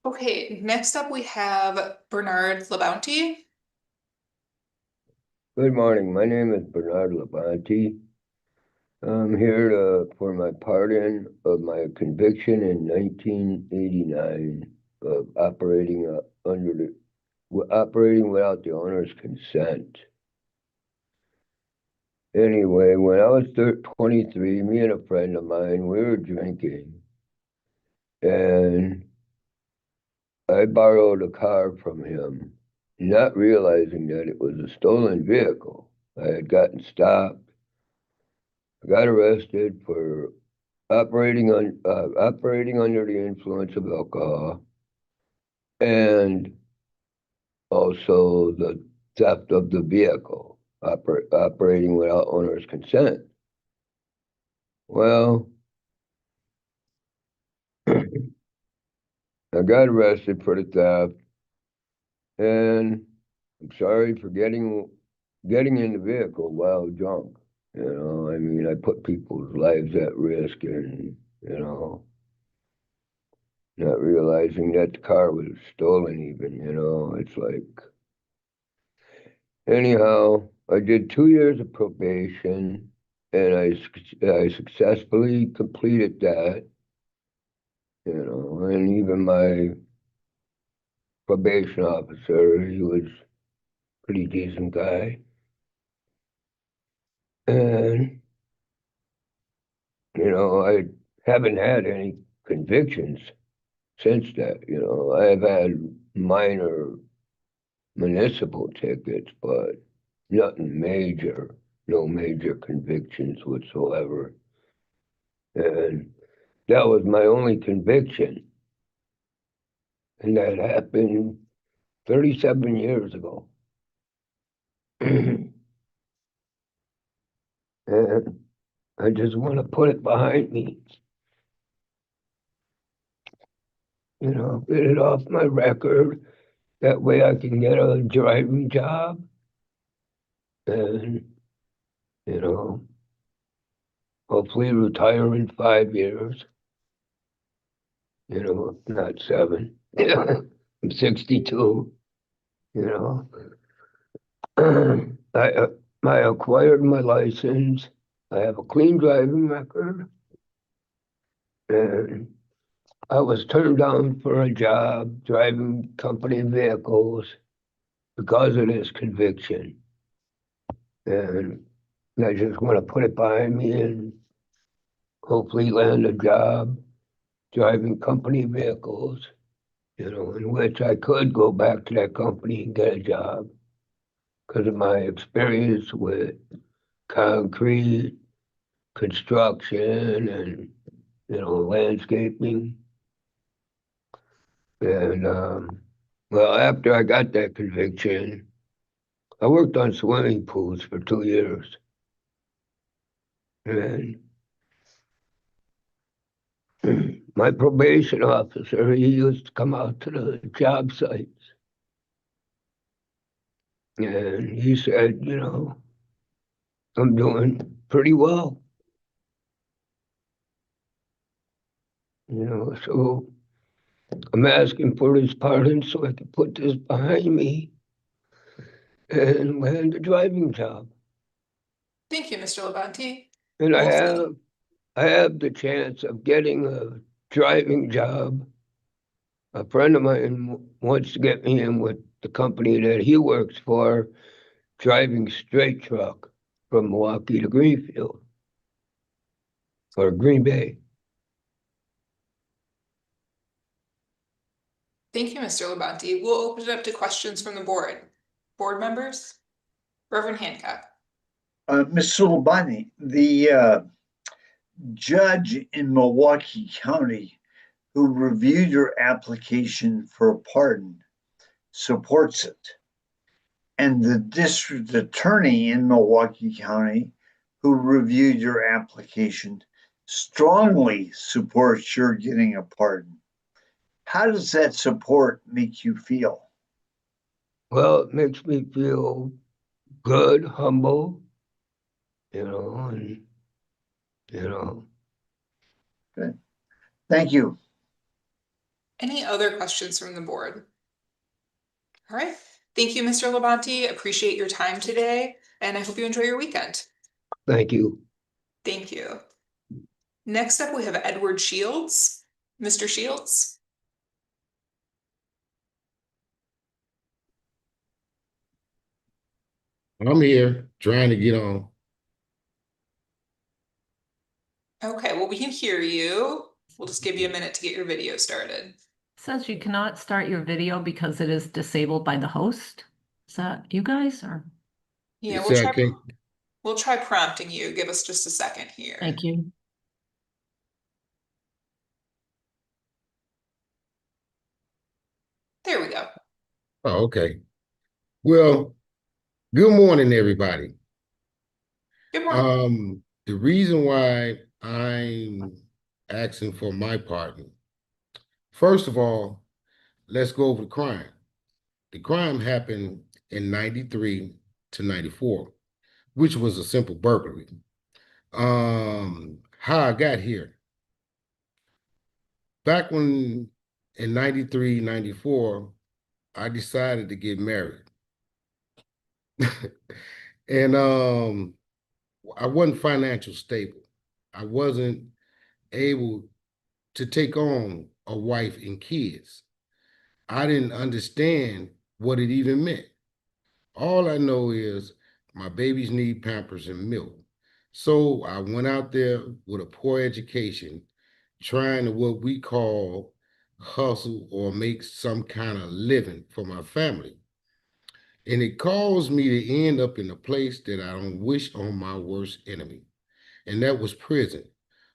Okay, next up we have Bernard Labounty. Good morning. My name is Bernard Labounty. I'm here for my pardon of my conviction in 1989 of operating operating without the owner's consent. Anyway, when I was 23, me and a friend of mine, we were drinking, and I borrowed a car from him, not realizing that it was a stolen vehicle. I had gotten stopped. I got arrested for operating under the influence of alcohol, and also the theft of the vehicle, operating without owner's consent. Well, I got arrested for the theft, and I'm sorry for getting in the vehicle while drunk. You know, I mean, I put people's lives at risk, and, you know, not realizing that the car was stolen even, you know, it's like, anyhow, I did 2 years of probation, and I successfully completed that, you know, and even my probation officer, he was a pretty decent guy. And, you know, I haven't had any convictions since that, you know. I've had minor municipal tickets, but nothing major, no major convictions whatsoever. And that was my only conviction. And that happened 37 years ago. And I just want to put it behind me. You know, get it off my record. That way I can get a driving job. And, you know, hopefully retire in 5 years. You know, not 7. I'm 62, you know. I acquired my license. I have a clean driving record. And I was turned down for a job driving company vehicles because of this conviction. And I just want to put it behind me and hopefully land a job driving company vehicles, you know, in which I could go back to that company and get a job because of my experience with concrete, construction, and, you know, landscaping. And, well, after I got that conviction, I worked on swimming pools for 2 years. And my probation officer, he used to come out to the job sites. And he said, you know, I'm doing pretty well. You know, so I'm asking for his pardon so I can put this behind me and land a driving job. Thank you, Mr. Labounty. And Hopefully- I have the chance of getting a driving job. A friend of mine wants to get me in with the company that he works for, driving straight truck from Milwaukee to Greenfield or Green Bay. Thank you, Mr. Labounty. We'll open it up to questions from the board. Board members? Reverend Hancock. Mr. Labounty, the judge in Milwaukee County who reviewed your application for a pardon supports it. And the district attorney in Milwaukee County who reviewed your application strongly supports your getting a pardon. How does that support make you feel? Well, it makes me feel good, humble, and you know. Good. Thank you. Any other questions from the board? All right. Thank you, Mr. Labonte. Appreciate your time today, and I hope you enjoy your weekend. Thank you. Thank you. Next up, we have Edward Shields. Mr. Shields? I'm here trying to get on. Okay, well, we can hear you. We'll just give you a minute to get your video started. Says you cannot start your video because it is disabled by the host. Is that you guys or? Yeah, You say I can't. we'll try prompting you. Give us just a second here. Thank you. There we go. Oh, okay. Well, good morning, everybody. Good morning. The reason why I'm asking for my partner, first of all, let's go over the crime. The crime happened in 93 to 94, which was a simple burglary. How I got here. Back when in 93, 94, I decided to get married. And I wasn't financially stable. I wasn't able to take on a wife and kids. I didn't understand what it even meant. All I know is my babies need Pampers and milk. So I went out there with a poor education, trying to what we call hustle or make some kind of living for my family. And it caused me to end up in a place that I don't wish on my worst enemy. And that was prison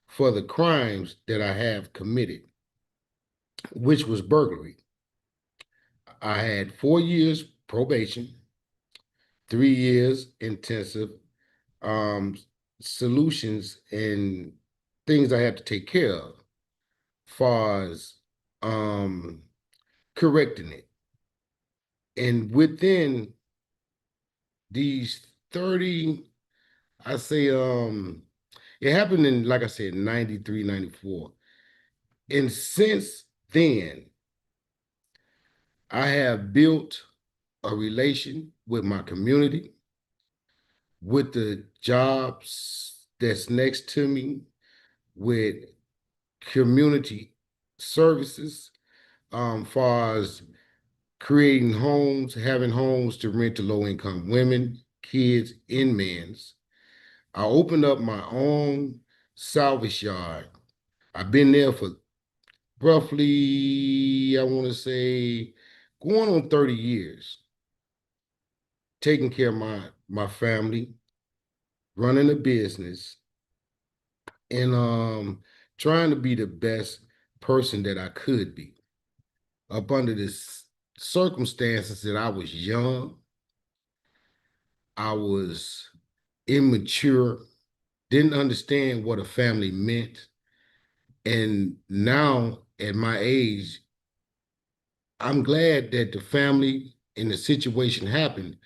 for the crimes that I have committed, which was burglary. I had 4 years probation, 3 years intensive solutions and things I had to take care of, far as correcting it. And within these 30, I say it happened in, like I said, 93, 94. And since then, I have built a relation with my community, with the jobs that's next to me, with community services, far as creating homes, having homes to rent to low-income women, kids, and men's. I opened up my own salvage yard. I've been there for roughly, I want to say, going on 30 years, taking care of my family, running a business, and trying to be the best person that I could be. Up under the circumstances that I was young, I was immature, didn't understand what a family meant. And now at my age, I'm glad that the family and the situation happened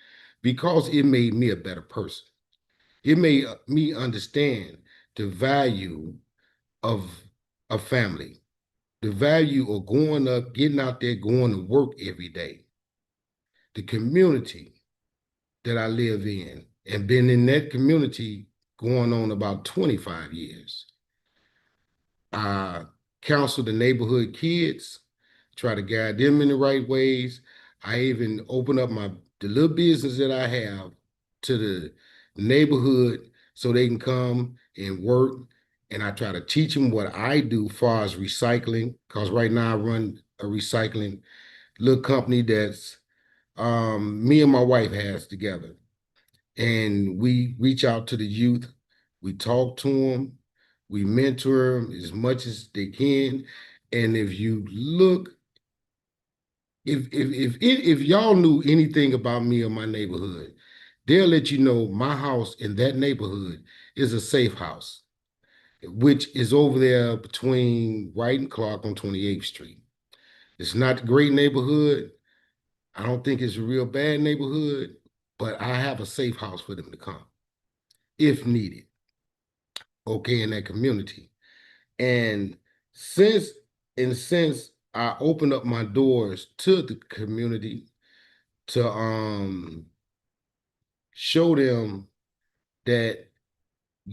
because it made me a better person. It made me understand the value of a family, the value of going up, getting out there, going to work every day, the community that I live in, and been in that community going on about 25 years. I counsel the neighborhood kids, try to guide them in the right ways. I even open up the little business that I have to the neighborhood so they can come and work. And I try to teach them what I do as far as recycling, because right now I run a recycling little company that's me and my wife has together. And we reach out to the youth, we talk to them, we mentor them as much as they can. And if you look, if y'all knew anything about me or my neighborhood, they'll let you know my house in that neighborhood is a safe house, which is over there between Wright and Clark on 28th Street. It's not a great neighborhood. I don't think it's a real bad neighborhood, but I have a safe house for them to come if needed, okay, in that community. And since since I opened up my doors to the community to show them that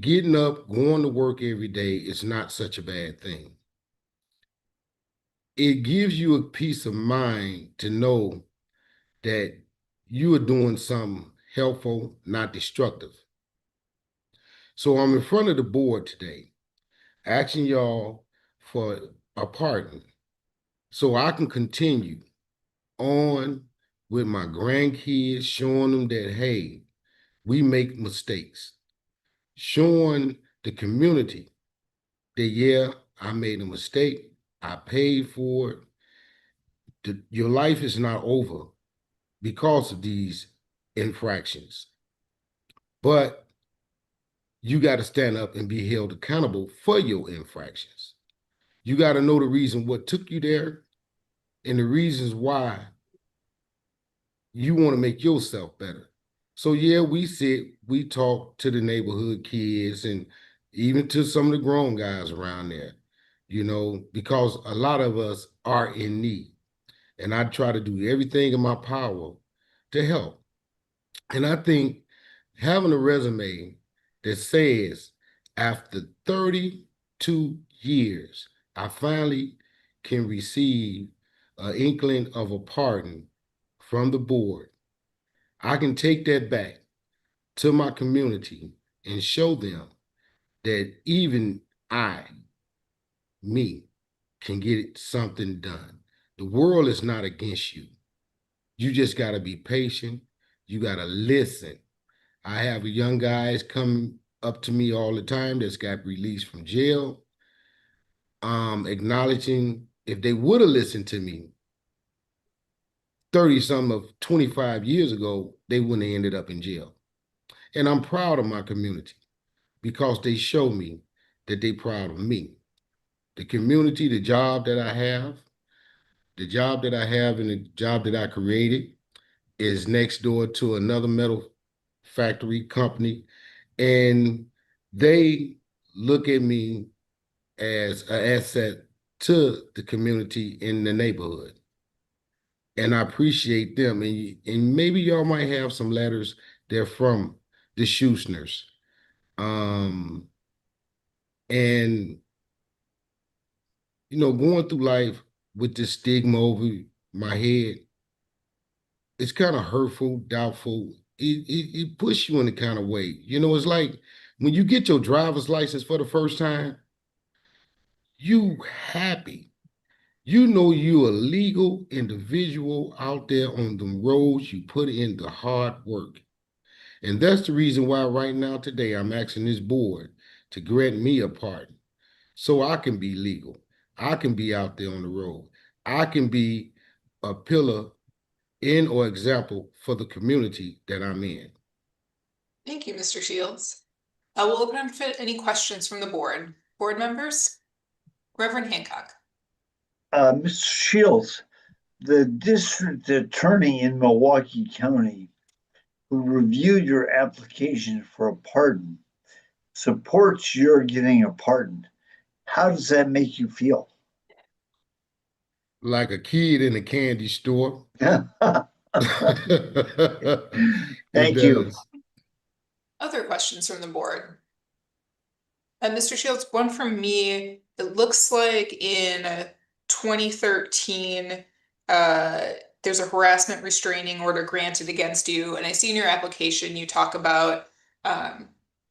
getting up, going to work every day is not such a bad thing. It gives you a peace of mind to know that you are doing something helpful, not destructive. So I'm in front of the board today, asking y'all for a pardon so I can continue on with my grandkids, showing them that, hey, we make mistakes, showing the community that, yeah, I made a mistake, I paid for it. Your life is not over because of these infractions. But you got to stand up and be held accountable for your infractions. You got to know the reason what took you there and the reasons why you want to make yourself better. So yeah, we sit, we talk to the neighborhood kids and even to some of the grown guys around there, you know, because a lot of us are in need. And I try to do everything in my power to help. And I think having a resume that says after 32 years, I finally can receive an inkling of a pardon from the board. I can take that back to my community and show them that even me, can get something done. The world is not against you. You just got to be patient. You got to listen. I have young guys come up to me all the time that's got released from jail, acknowledging if they would have listened to me 30-some of 25 years ago, they wouldn't have ended up in jail. And I'm proud of my community because they show me that they're proud of me. The community, the job that I have, and the job that I created is next door to another metal factory company. And they look at me as an asset to the community in the neighborhood. And I appreciate them. And maybe y'all might have some letters. They're from the Schusners. And, you know, going through life with this stigma over my head, it's kind of hurtful, doubtful. It pushes you in a kind of way. You know, it's like when you get your driver's license for the first time, you happy. You know you're a legal individual out there on the roads. You put in the hard work. And that's the reason why right now today I'm asking this board to grant me a pardon so I can be legal. I can be out there on the road. I can be a pillar in or example for the community that I'm in. Thank you, Mr. Shields. We'll open up for any questions from the board. Board members? Reverend Hancock. Mr. Shields, the district attorney in Milwaukee County who reviewed your application for a pardon supports your getting a pardon. How does that make you feel? Like a kid in a candy store. Thank It you. does. Other questions from the board? Mr. Shields, one from me. It looks like in 2013, there's a harassment restraining order granted against you. And I see in your application, you talk about a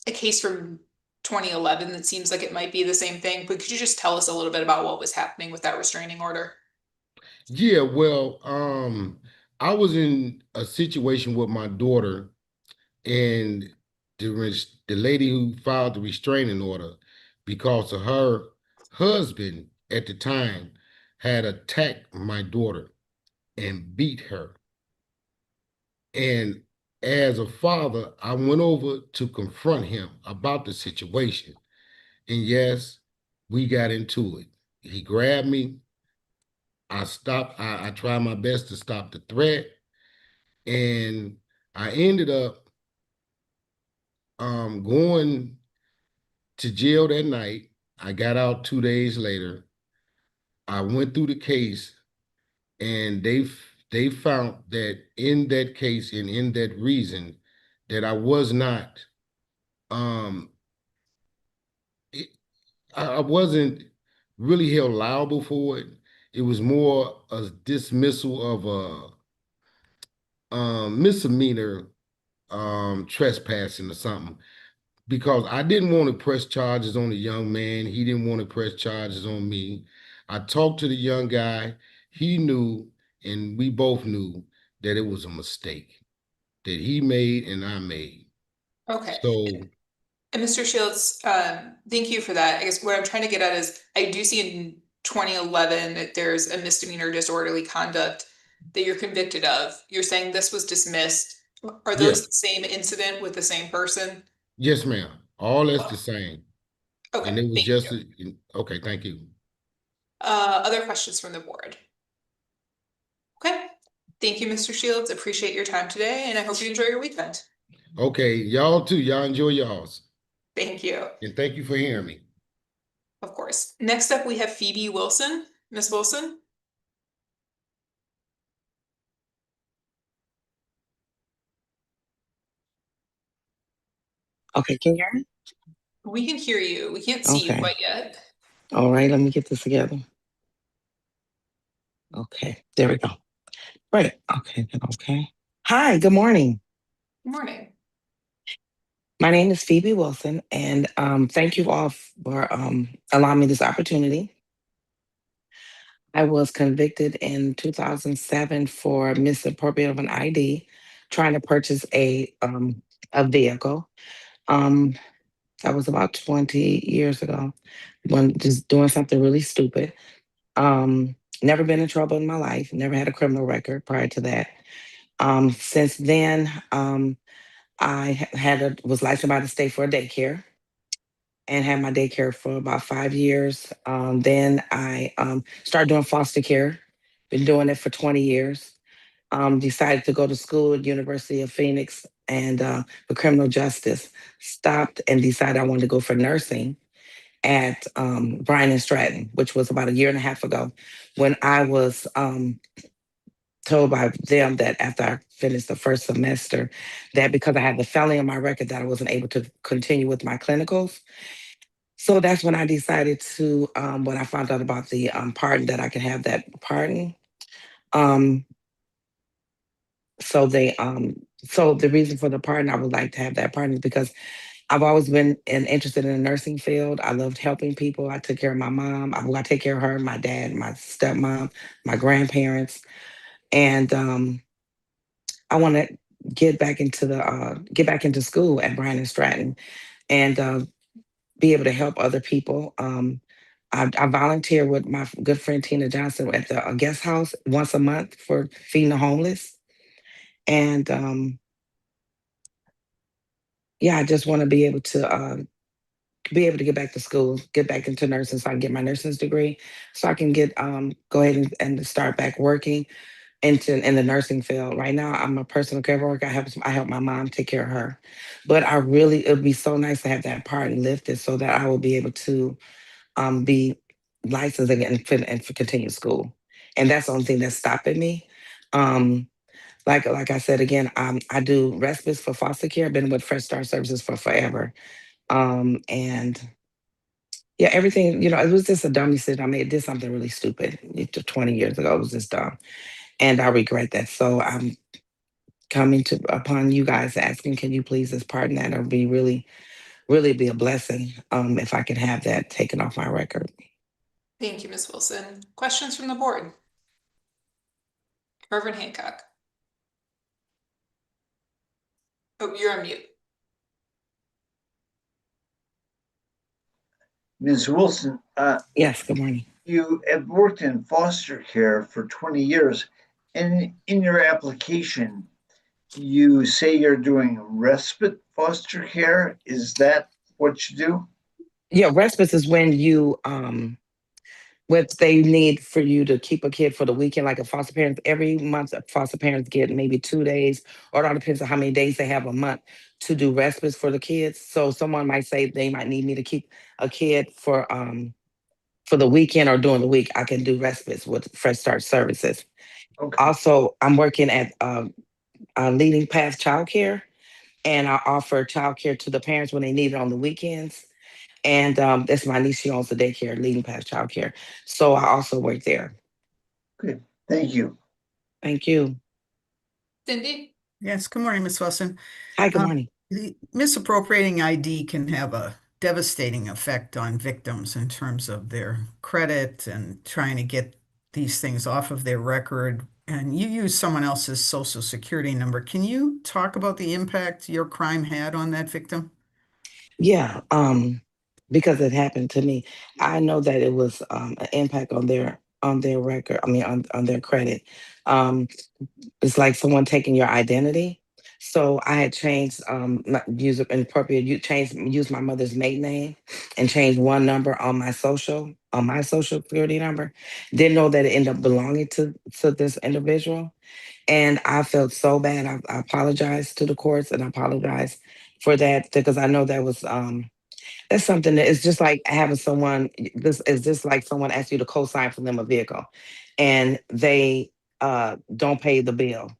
case from 2011 that seems like it might be the same thing. But could you just tell us a little bit about what was happening with that restraining order? Yeah, well, I was in a situation with my daughter, and the lady who filed the restraining order, because of her husband at the time had attacked my daughter and beat her. And as a father, I went over to confront him about the situation. And yes, we got into it. He grabbed me. I stopped. I tried my best to stop the threat. And I ended up going to jail that night. I got out 2 days later. I went through the case, and they found that in that case and in that reason that I was not it, I wasn't really held liable for it. It was more a dismissal of a misdemeanor trespassing or something, because I didn't want to press charges on the young man. He didn't want to press charges on me. I talked to the young guy. He knew, and we both knew that it was a mistake that he made and I made. Okay. So And Mr. Shields, thank you for that. I guess what I'm trying to get at is I do see in 2011 that there's a misdemeanor disorderly conduct that you're convicted of. You're saying this was dismissed. Are those yeah, the same incident with the same person? yes, ma'am. All that's the same. Okay, And it was thank just you. okay, thank you. Other questions from the board? Okay, thank you, Mr. Shields. Appreciate your time today, and I hope you enjoy your weekend. Okay, y'all too. Y'all enjoy y'all's. Thank you. And thank you for hearing me. Of course. Next up, we have Phoebe Wilson. Ms. Wilson? Okay, can you hear me? We can hear you. We can't see you Okay. quite yet. All right, let me get this together. Okay, there we go. Right. Okay, okay. Hi, good morning. Good morning. My name is Phoebe Wilson, and thank you all for allowing me this opportunity. I was convicted in 2007 for misappropriating of an ID, trying to purchase a vehicle. Um, that was about 20 years ago. When just doing something really stupid. Never been in trouble in my life. Never had a criminal record prior to that. Since then, was licensed by the state for a daycare and had my daycare for about 5 years. Then I started doing foster care. Been doing it for 20 years. Decided to go to school at University of Phoenix and for criminal justice. Stopped and decided I wanted to go for nursing at Bryan and Stratton, which was about a year and a half ago, when I was told by them that after I finished the first semester, that because I had the felony on my record, that I wasn't able to continue with my clinicals. So that's when I decided to, when I found out about the pardon, that I could have that pardon. Um, so they, so the reason for the pardon, I would like to have that pardon is because I've always been interested in the nursing field. I loved helping people. I took care of my mom. I take care of her, my dad, my stepmom, my grandparents, and I want to get back into school at Bryan and Stratton, and be able to help other people. I volunteer with my good friend Tina Johnson at the guest house once a month for feeding the homeless, and yeah, I just want to be able to get back to school, get back into nursing so I can get my nursing's degree, so I can get go ahead and start back working in the nursing field. Right now, I'm a personal care worker. I help my mom take care of her. But it would be so nice to have that part lifted so that I will be able to be licensed again and continue school. And that's the only thing that's stopping me. Um, like I said again, I do respite for foster care. I've been with Fresh Start Services for forever. And yeah, everything, it was just a dumb decision. Did something really stupid 20 years ago. It was just dumb. And I regret that. So I'm coming upon you guys asking, can you please just pardon that? It would be really, really be a blessing if I could have that taken off my record. Thank you, Ms. Wilson. Questions from the board? Reverend Hancock. Oh, you're on mute. Ms. Wilson, yes, good morning. You have worked in foster care for 20 years. And in your application, you say you're doing respite foster care. Is that what you do? Yeah, respite is when what they need for you to keep a kid for the weekend, like a foster parent, every month foster parents get maybe 2 days, or it all depends on how many days they have a month to do respite for the kids. So someone might say they might need me to keep a kid for the weekend or during the week. I can do respites with Fresh Start Services. Okay. Also, I'm working at Leading Path Childcare, and I offer childcare to the parents when they need it on the weekends. And that's my niece. She owns the daycare, Leading Path Childcare. So I also work there. Good. Thank you. Thank you. Cindy? Yes, good morning, Ms. Wilson. Hi, good morning. The misappropriating ID can have a devastating effect on victims in terms of their credit and trying to get these things off of their record. And you use someone else's social security number. Can you talk about the impact your crime had on that victim? Yeah, because it happened to me. I know that it was an impact on their record. I mean, on their credit. It's like someone taking your identity. So I had changed, not use inappropriate, use my mother's maiden name and changed one number on my social security number. Didn't know that it ended up belonging to this individual. And I felt so bad. I apologized to the courts, and I apologized for that, because I know that was that's something that is just like having someone. This is just like someone asks you to co-sign for them a vehicle, and they don't pay the bill,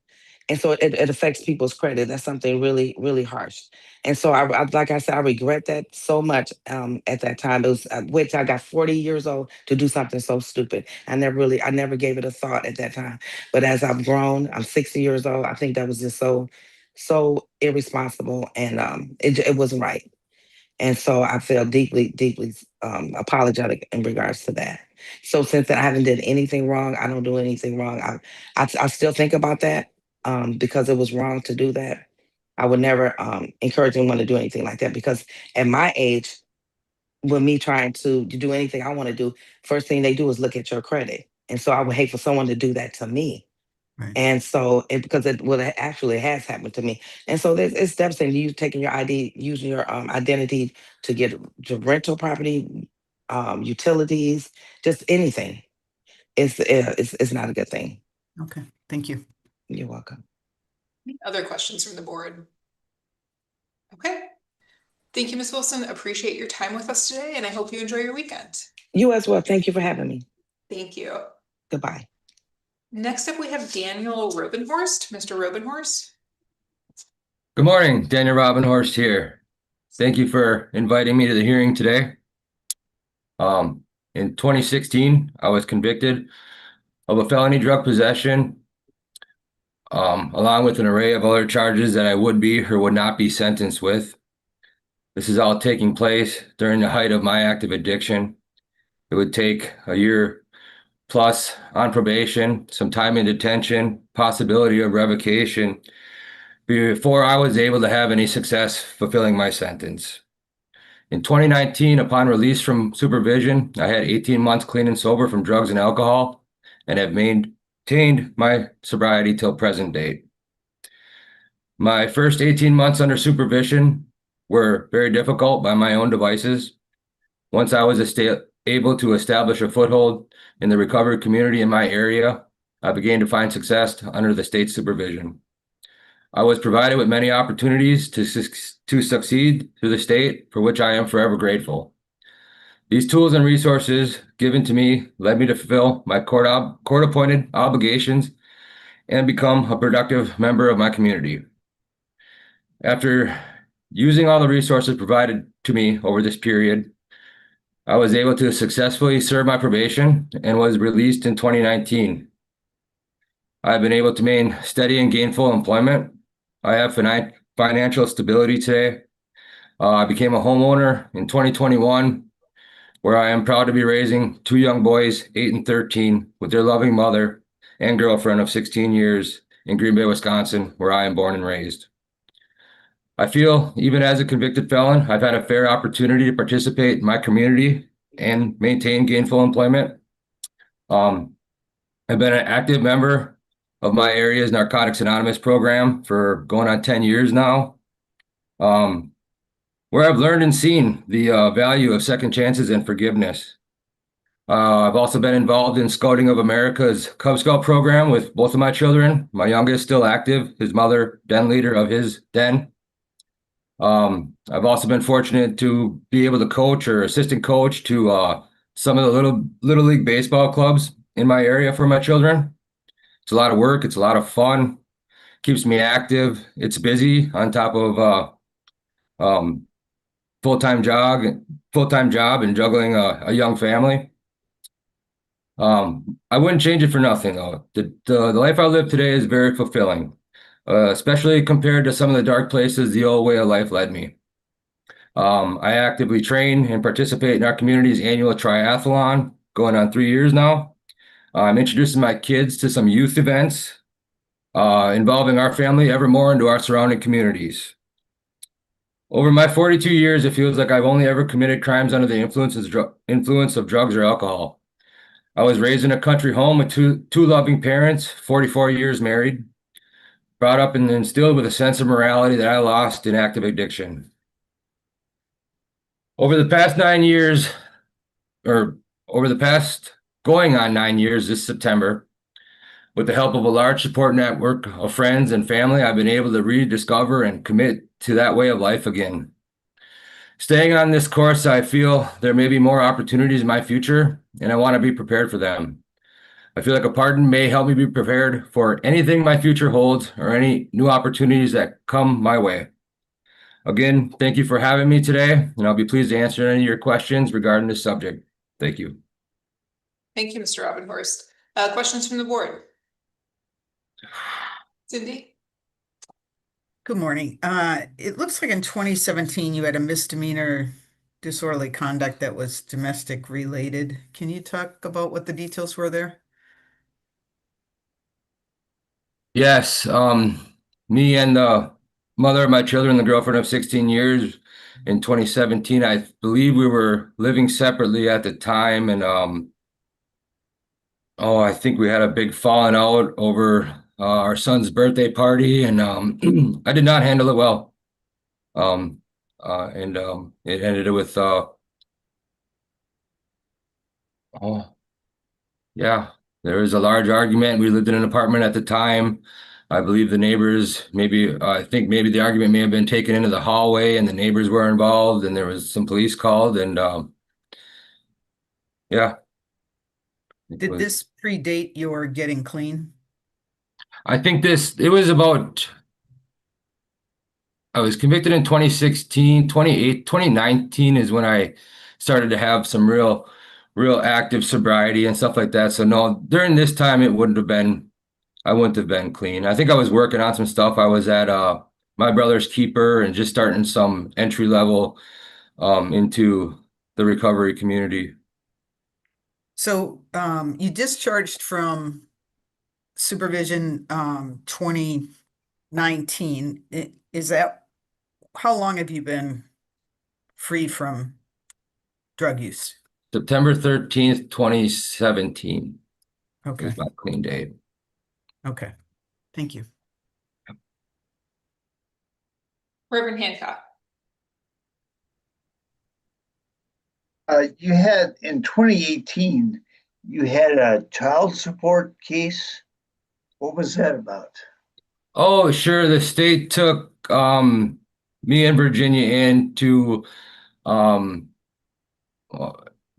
and so it affects people's credit. That's something really, really harsh. And so like I said, I regret that so much. At that time, it was which I got 40 years old to do something so stupid. I never gave it a thought at that time. But as I've grown, I'm 60 years old. I think that was just so irresponsible, and it wasn't right. And so I feel deeply, deeply apologetic in regards to that. So since I haven't did anything wrong, I don't do anything wrong. I still think about that because it was wrong to do that. I would never encourage anyone to do anything like that, because at my age, with me trying to do anything I want to do, first thing they do is look at your credit. And so I would hate for someone to do that to me. And so because it actually has happened to me. And so it's devastating. You taking your ID, using your identity to get to rental property, utilities, just anything. It's not a good thing. Okay, thank you. You're welcome. Any other questions from the board? Okay. Thank you, Ms. Wilson. Appreciate your time with us today, and I hope you enjoy your weekend. You as well. Thank you for having me. Thank you. Goodbye. Next up, we have Daniel Robenhorst. Mr. Robenhorst. Good morning, Daniel Robenhorst here. Thank you for inviting me to the hearing today. In 2016, I was convicted of a felony drug possession, along with an array of other charges that I would be or would not be sentenced with. This is all taking place during the height of my active addiction. It would take a year plus on probation, some time in detention, possibility of revocation, before I was able to have any success fulfilling my sentence. In 2019, upon release from supervision, I had 18 months clean and sober from drugs and alcohol, and have maintained my sobriety till present date. My first 18 months under supervision were very difficult by my own devices. Once I was able to establish a foothold in the recovery community in my area, I began to find success under the state supervision. I was provided with many opportunities to succeed through the state, for which I am forever grateful. These tools and resources given to me led me to fulfill my court-appointed obligations and become a productive member of my community. After using all the resources provided to me over this period, I was able to successfully serve my probation and was released in 2019. I've been able to maintain steady and gainful employment. I have financial stability today. I became a homeowner in 2021, where I am proud to be raising two young boys, 8 and 13, with their loving mother and girlfriend of 16 years in Green Bay, Wisconsin, where I am born and raised. I feel, even as a convicted felon, I've had a fair opportunity to participate in my community and maintain gainful employment. I've been an active member of my area's Narcotics Anonymous program for going on 10 years now, where I've learned and seen the value of second chances and forgiveness. I've also been involved in Scouting of America's Cub Scout program with both of my children. My youngest still active, his mother, den leader of his den. I've also been fortunate to be able to coach or assistant coach to some of the little league baseball clubs in my area for my children. It's a lot of work. It's a lot of fun. Keeps me active. It's busy on top of full-time job and juggling a young family. I wouldn't change it for nothing though. The life I live today is very fulfilling, especially compared to some of the dark places the old way of life led me. I actively train and participate in our community's annual triathlon, going on 3 years now. I'm introducing my kids to some youth events, involving our family ever more into our surrounding communities. Over my 42 years, it feels like I've only ever committed crimes under the influence of drugs or alcohol. I was raised in a country home with two loving parents, 44 years married, brought up and instilled with a sense of morality that I lost in active addiction. Over the past 9 years, going on 9 years this September, with the help of a large support network of friends and family, I've been able to rediscover and commit to that way of life again. Staying on this course, I feel there may be more opportunities in my future, and I want to be prepared for them. I feel like a pardon may help me be prepared for anything my future holds or any new opportunities that come my way. Again, thank you for having me today, and I'll be pleased to answer any of your questions regarding this subject. Thank you. Thank you, Mr. Robinhorst. Questions from the board? Cindy? Good morning. It looks like in 2017 you had a misdemeanor disorderly conduct that was domestic related. Can you talk about what the details were there? Yes, me and the mother of my children, the girlfriend of 16 years, in 2017, I believe we were living separately at the time, and I think we had a big falling out over our son's birthday party, and I did not handle it well. It ended with there was a large argument. We lived in an apartment at the time. I believe the neighbors, I think maybe the argument may have been taken into the hallway and the neighbors were involved and there was some police called and yeah. Did this predate your getting clean? I think I was convicted in 2016, 2019 is when I started to have some real active sobriety and stuff like that. So no, during this time, I wouldn't have been clean. I think I was working on some stuff. I was at my brother's keeper and just starting some entry level into the recovery community. So you discharged from supervision 2019. How long have you been free from drug use? September 13th, 2017. Okay. Was my clean day. Okay. Thank you. Reverend Hancock. You had in 2018, you had a child support case. What was that about? Oh, sure. The state took me and Virginia in to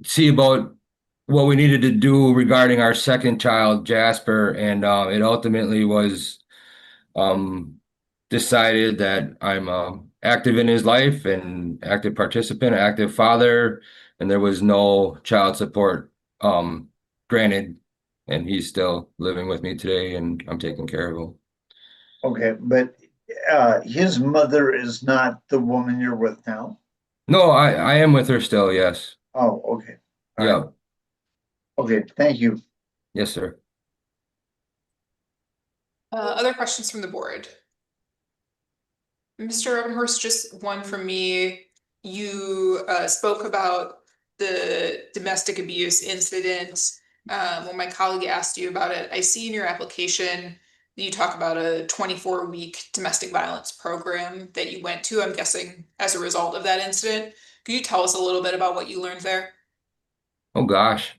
see about what we needed to do regarding our second child, Jasper, and it ultimately was decided that I'm active in his life and active participant, active father, and there was no child support granted, and he's still living with me today, and I'm taking care of him. Okay, but his mother is not the woman you're with now? No, I am with her still, yes. Oh, okay. Yeah. Right. Okay, thank you. Yes, sir. Other questions from the board? Mr. Robinhorst, just one from me. You spoke about the domestic abuse incident when my colleague asked you about it. I see in your application that you talk about a 24-week domestic violence program that you went to, I'm guessing, as a result of that incident. Could you tell us a little bit about what you learned there? Oh gosh.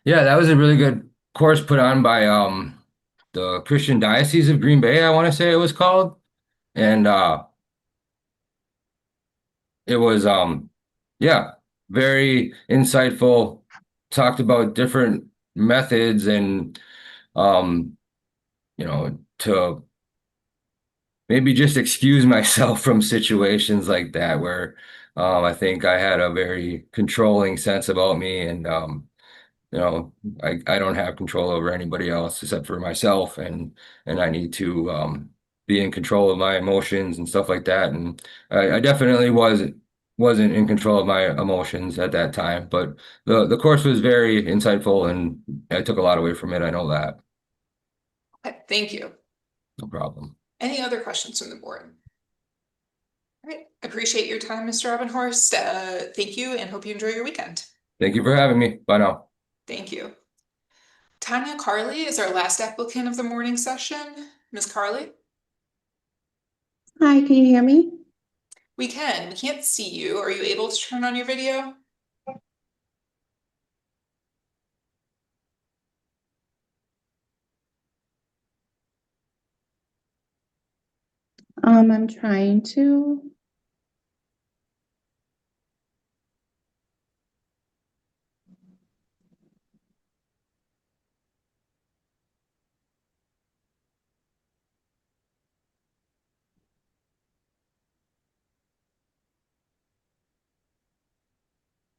Yeah, that was a really good course put on by the Christian Diocese of Green Bay, I want to say it was called. And it was yeah, very insightful, talked about different methods and you know, to maybe just excuse myself from situations like that where I think I had a very controlling sense about me and you know, I don't have control over anybody else except for myself and I need to be in control of my emotions and stuff like that. And I definitely wasn't in control of my emotions at that time, but the course was very insightful and I took a lot away from it. I know that. Okay, thank you. No problem. Any other questions from the board? All right, appreciate your time, Mr. Robinhorst. Thank you and hope you enjoy your weekend. Thank you for having me. Bye now. Thank you. Tanya Carley is our last applicant of the morning session. Ms. Carley? Hi, can you hear me? We can. We can't see you. Are you able to turn on your video? I'm trying to.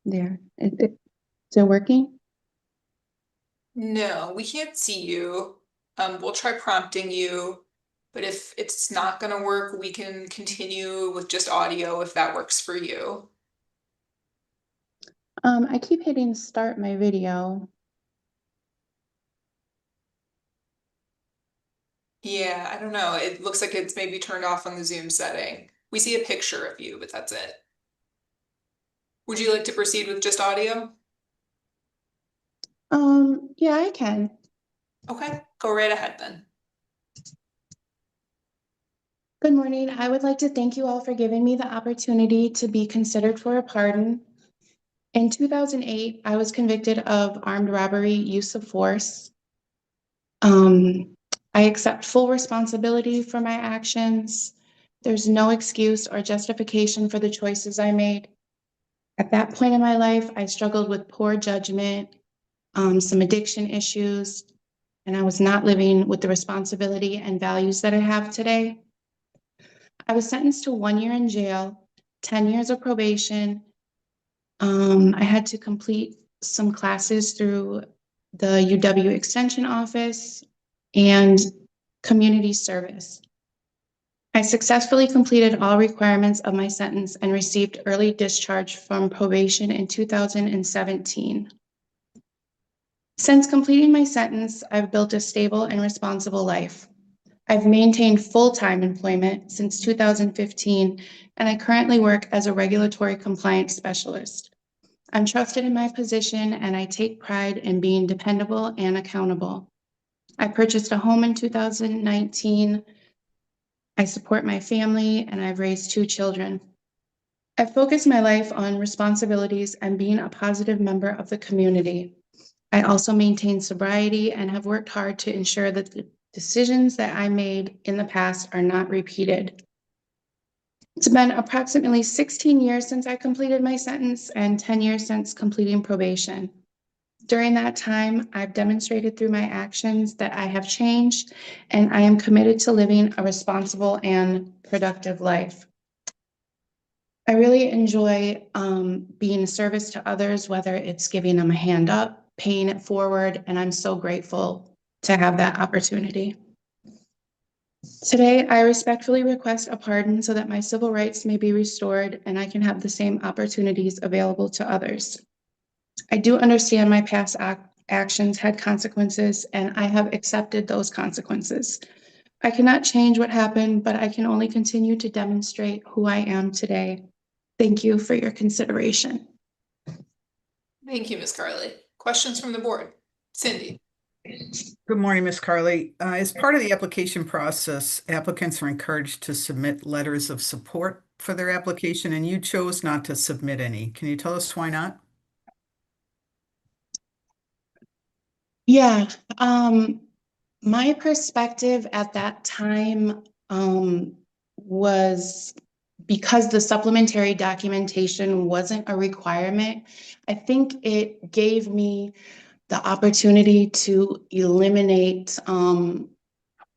There. Is it still working? No, we can't see you. We'll try prompting you, but if it's not gonna work, we can continue with just audio if that works for you. I keep hitting start my video. Yeah, I don't know. It looks like it's maybe turned off on the Zoom setting. We see a picture of you, but that's it. Would you like to proceed with just audio? Yeah, I can. Okay, go right ahead then. Good morning. I would like to thank you all for giving me the opportunity to be considered for a pardon. In 2008, I was convicted of armed robbery, use of force. I accept full responsibility for my actions. There's no excuse or justification for the choices I made. At that point in my life, I struggled with poor judgment, some addiction issues, and I was not living with the responsibility and values that I have today. I was sentenced to 1 year in jail, 10 years of probation. I had to complete some classes through the UW Extension Office and community service. I successfully completed all requirements of my sentence and received early discharge from probation in 2017. Since completing my sentence, I've built a stable and responsible life. I've maintained full-time employment since 2015, and I currently work as a regulatory compliance specialist. I'm trusted in my position, and I take pride in being dependable and accountable. I purchased a home in 2019. I support my family, and I've raised 2 children. I've focused my life on responsibilities and being a positive member of the community. I also maintain sobriety and have worked hard to ensure that the decisions that I made in the past are not repeated. It's been approximately 16 years since I completed my sentence and 10 years since completing probation. During that time, I've demonstrated through my actions that I have changed, and I am committed to living a responsible and productive life. I really enjoy being a service to others, whether it's giving them a hand up, paying it forward, and I'm so grateful to have that opportunity. Today, I respectfully request a pardon so that my civil rights may be restored and I can have the same opportunities available to others. I do understand my past actions had consequences, and I have accepted those consequences. I cannot change what happened, but I can only continue to demonstrate who I am today. Thank you for your consideration. Thank you, Ms. Carley. Questions from the board? Cindy? Good morning, Ms. Carley. As part of the application process, applicants are encouraged to submit letters of support for their application, and you chose not to submit any. Can you tell us why not? Yeah, my perspective at that time, was because the supplementary documentation wasn't a requirement, I think it gave me the opportunity to eliminate,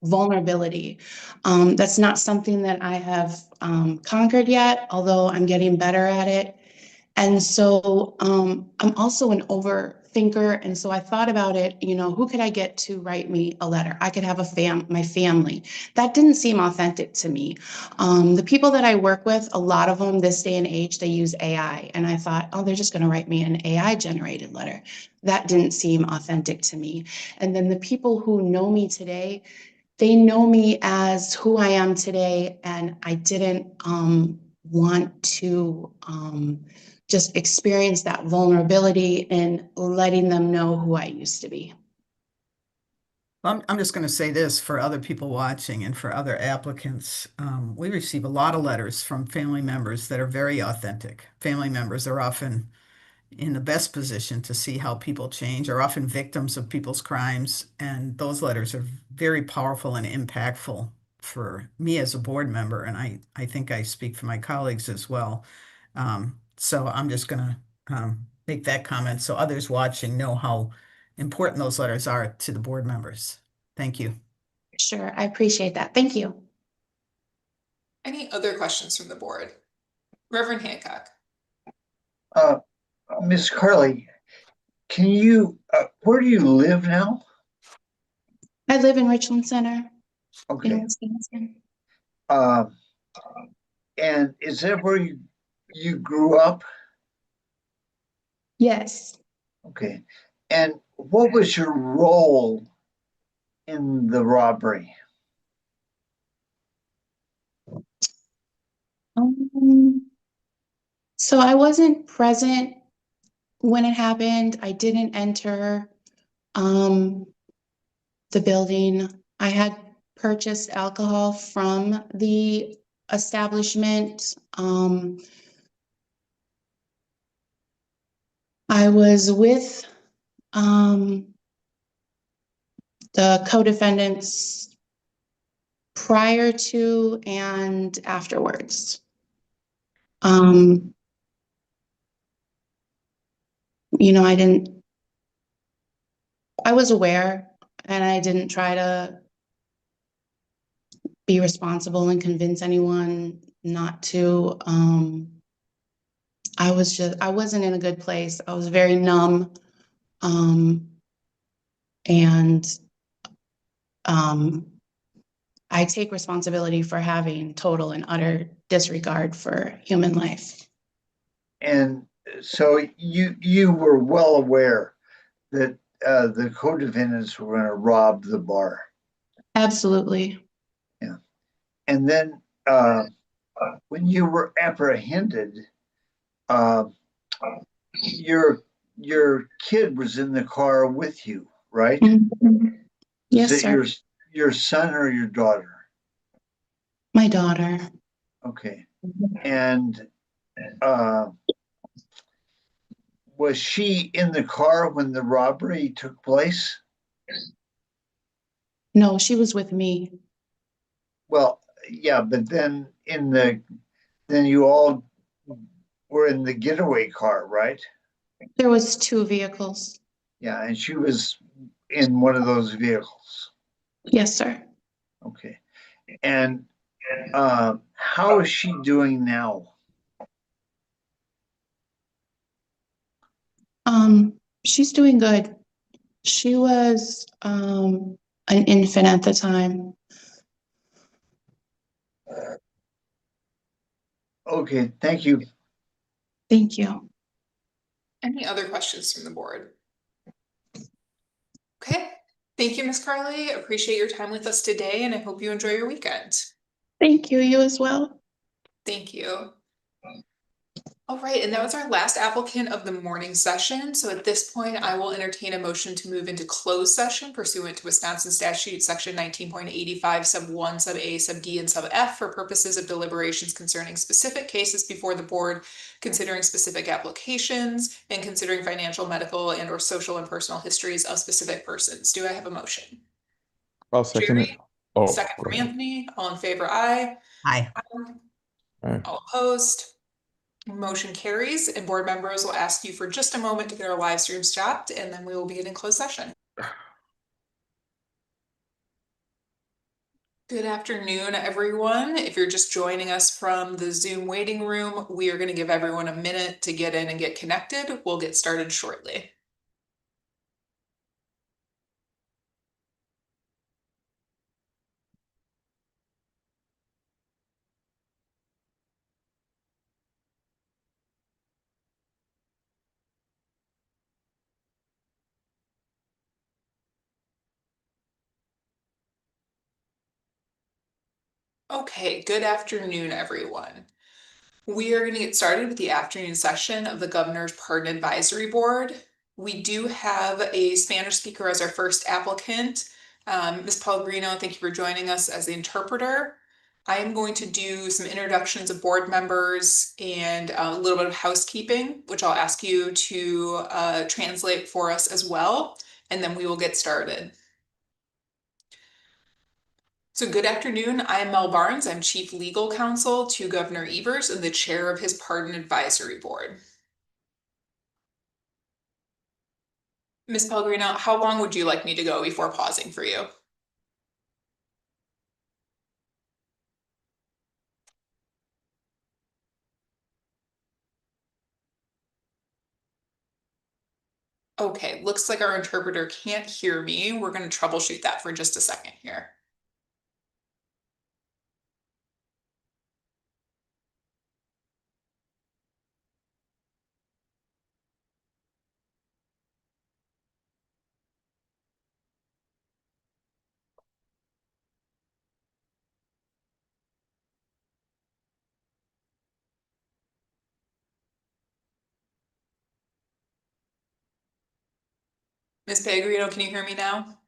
vulnerability. That's not something that I have, conquered yet, although I'm getting better at it. And so I'm also an overthinker. And so I thought about it, who could I get to write me a letter? I could have my family. That didn't seem authentic to me. The people that I work with, a lot of them this day and age, they use AI. And I thought, oh, they're just going to write me an AI generated letter. That didn't seem authentic to me. And then the people who know me today, they know me as who I am today. And I didn't want to just experience that vulnerability and letting them know who I used to be. I'm just going to say this for other people watching and for other applicants. We receive a lot of letters from family members that are very authentic. Family members are often in the best position to see how people change, are often victims of people's crimes. And those letters are very powerful and impactful for me as a board member. And I think I speak for my colleagues as well. So I'm just going to make that comment so others watching know how important those letters are to the board members. Thank you. Sure, I appreciate that. Thank you. Any other questions from the board? Reverend Hancock. Miss Carly, can you, where do you live now? I live in Richland Center. Okay. In Wisconsin. And is that where you grew up? Yes. Okay. And what was your role in the robbery? So I wasn't present when it happened. I didn't enter the building. I had purchased alcohol from the establishment. I was with the co-defendants prior to and afterwards. I was aware, and I didn't try to be responsible and convince anyone not to. I wasn't in a good place. I was very numb. And I take responsibility for having total and utter disregard for human life. And so you were well aware that the co-defendants were going to rob the bar. Absolutely. Yeah. And then when you were apprehended, your kid was in the car with you, right? Mm-hmm. Yes, Is it sir. your son or your daughter? My daughter. Okay. And was she in the car when the robbery took place? No, she was with me. Well, yeah, but then you all were in the getaway car, right? There was 2 vehicles. Yeah, and she was in one of those vehicles. Yes, sir. Okay. And how is she doing now? She's doing good. She was an infant at the time. Okay, thank you. Thank you. Any other questions from the board? Okay, thank you, Ms. Carly. Appreciate your time with us today, and I hope you enjoy your weekend. Thank you. You as well. Thank you. All right, and that was our last applicant of the morning session. So at this point, I will entertain a motion to move into closed session pursuant to Wisconsin statute, section 19.85, sub 1, sub A, sub D, and sub F for purposes of deliberations concerning specific cases before the board, considering specific applications, and considering financial, medical, and or social and personal histories of specific persons. Do I have a motion? I'll second it. Jerry? Oh, Second go from ahead. Anthony. All in favor, aye. Aye. Aye. All opposed? Motion carries, and board members will ask you for just a moment to get our live stream stopped, and then we will begin in closed session. Good afternoon, everyone. If you're just joining us from the Zoom waiting room, we are going to give everyone a minute to get in and get connected. We'll get started shortly. Okay, good afternoon, everyone. We are going to get started with the afternoon session of the Governor's Pardon Advisory Board. We do have a Spanish speaker as our first applicant. Ms. Pellegrino, thank you for joining us as the interpreter. I am going to do some introductions of board members and a little bit of housekeeping, which I'll ask you to translate for us as well, and then we will get started. So good afternoon, I'm Mel Barnes. I'm Chief Legal Counsel to Governor Evers and the Chair of his Pardon Advisory Board. Ms. Pellegrino, how long would you like me to go before pausing for you? Okay, looks like our interpreter can't hear me. We're going to troubleshoot that for just a second here. Ms. Pellegrino, can you hear me now?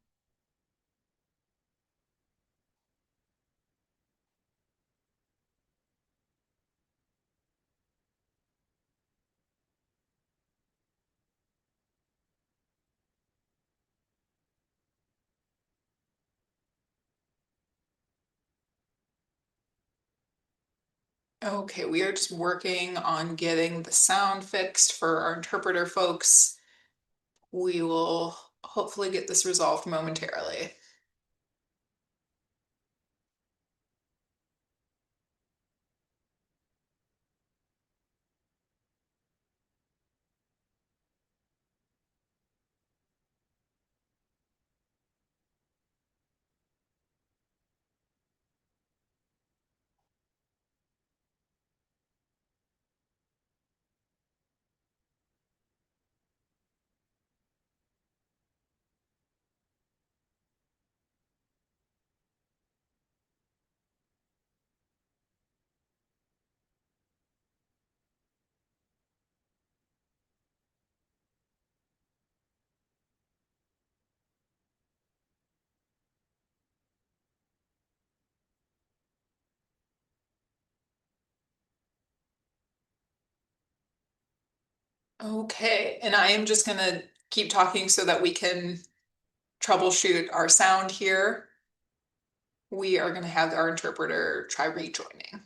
Okay, we are just working on getting the sound fixed for our interpreter folks. We will hopefully get this resolved momentarily. Okay, and I am just gonna keep talking so that we can troubleshoot our sound here. We are gonna have our interpreter try rejoining.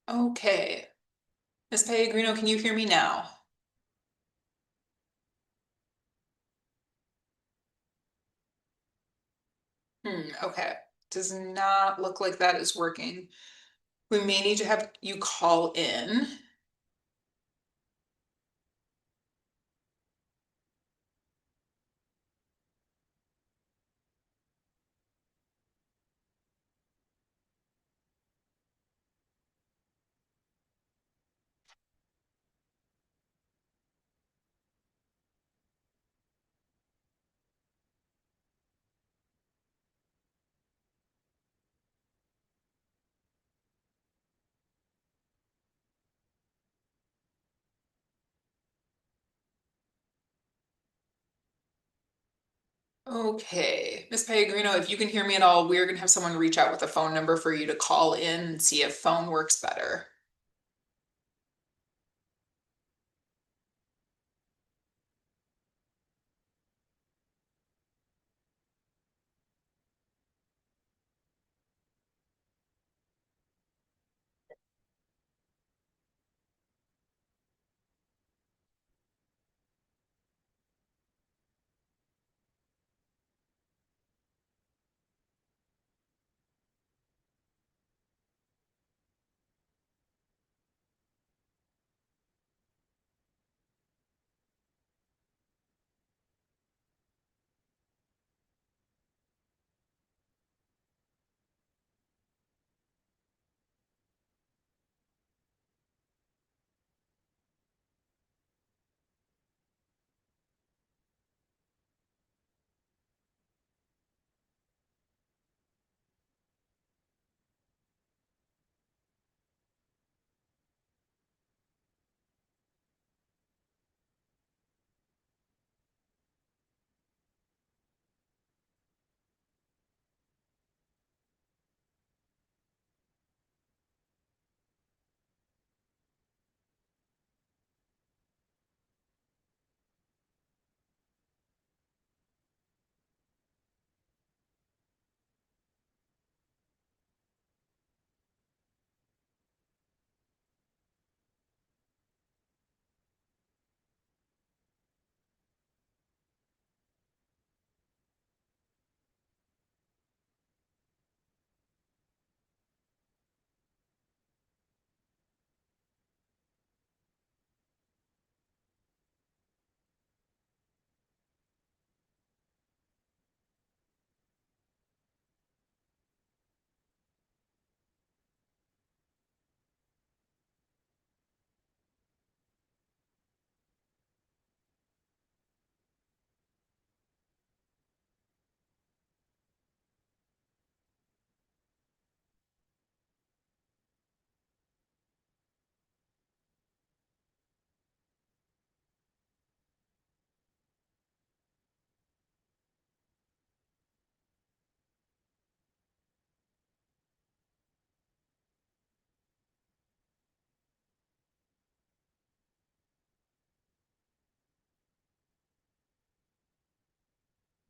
Okay. Ms. Pellegrino, can you hear me now? Okay. Does not look like that is working. We may need to have you call in. Okay, Ms. Pellegrino, if you can hear me at all, we're gonna have someone reach out with a phone number for you to call in and see if phone works better.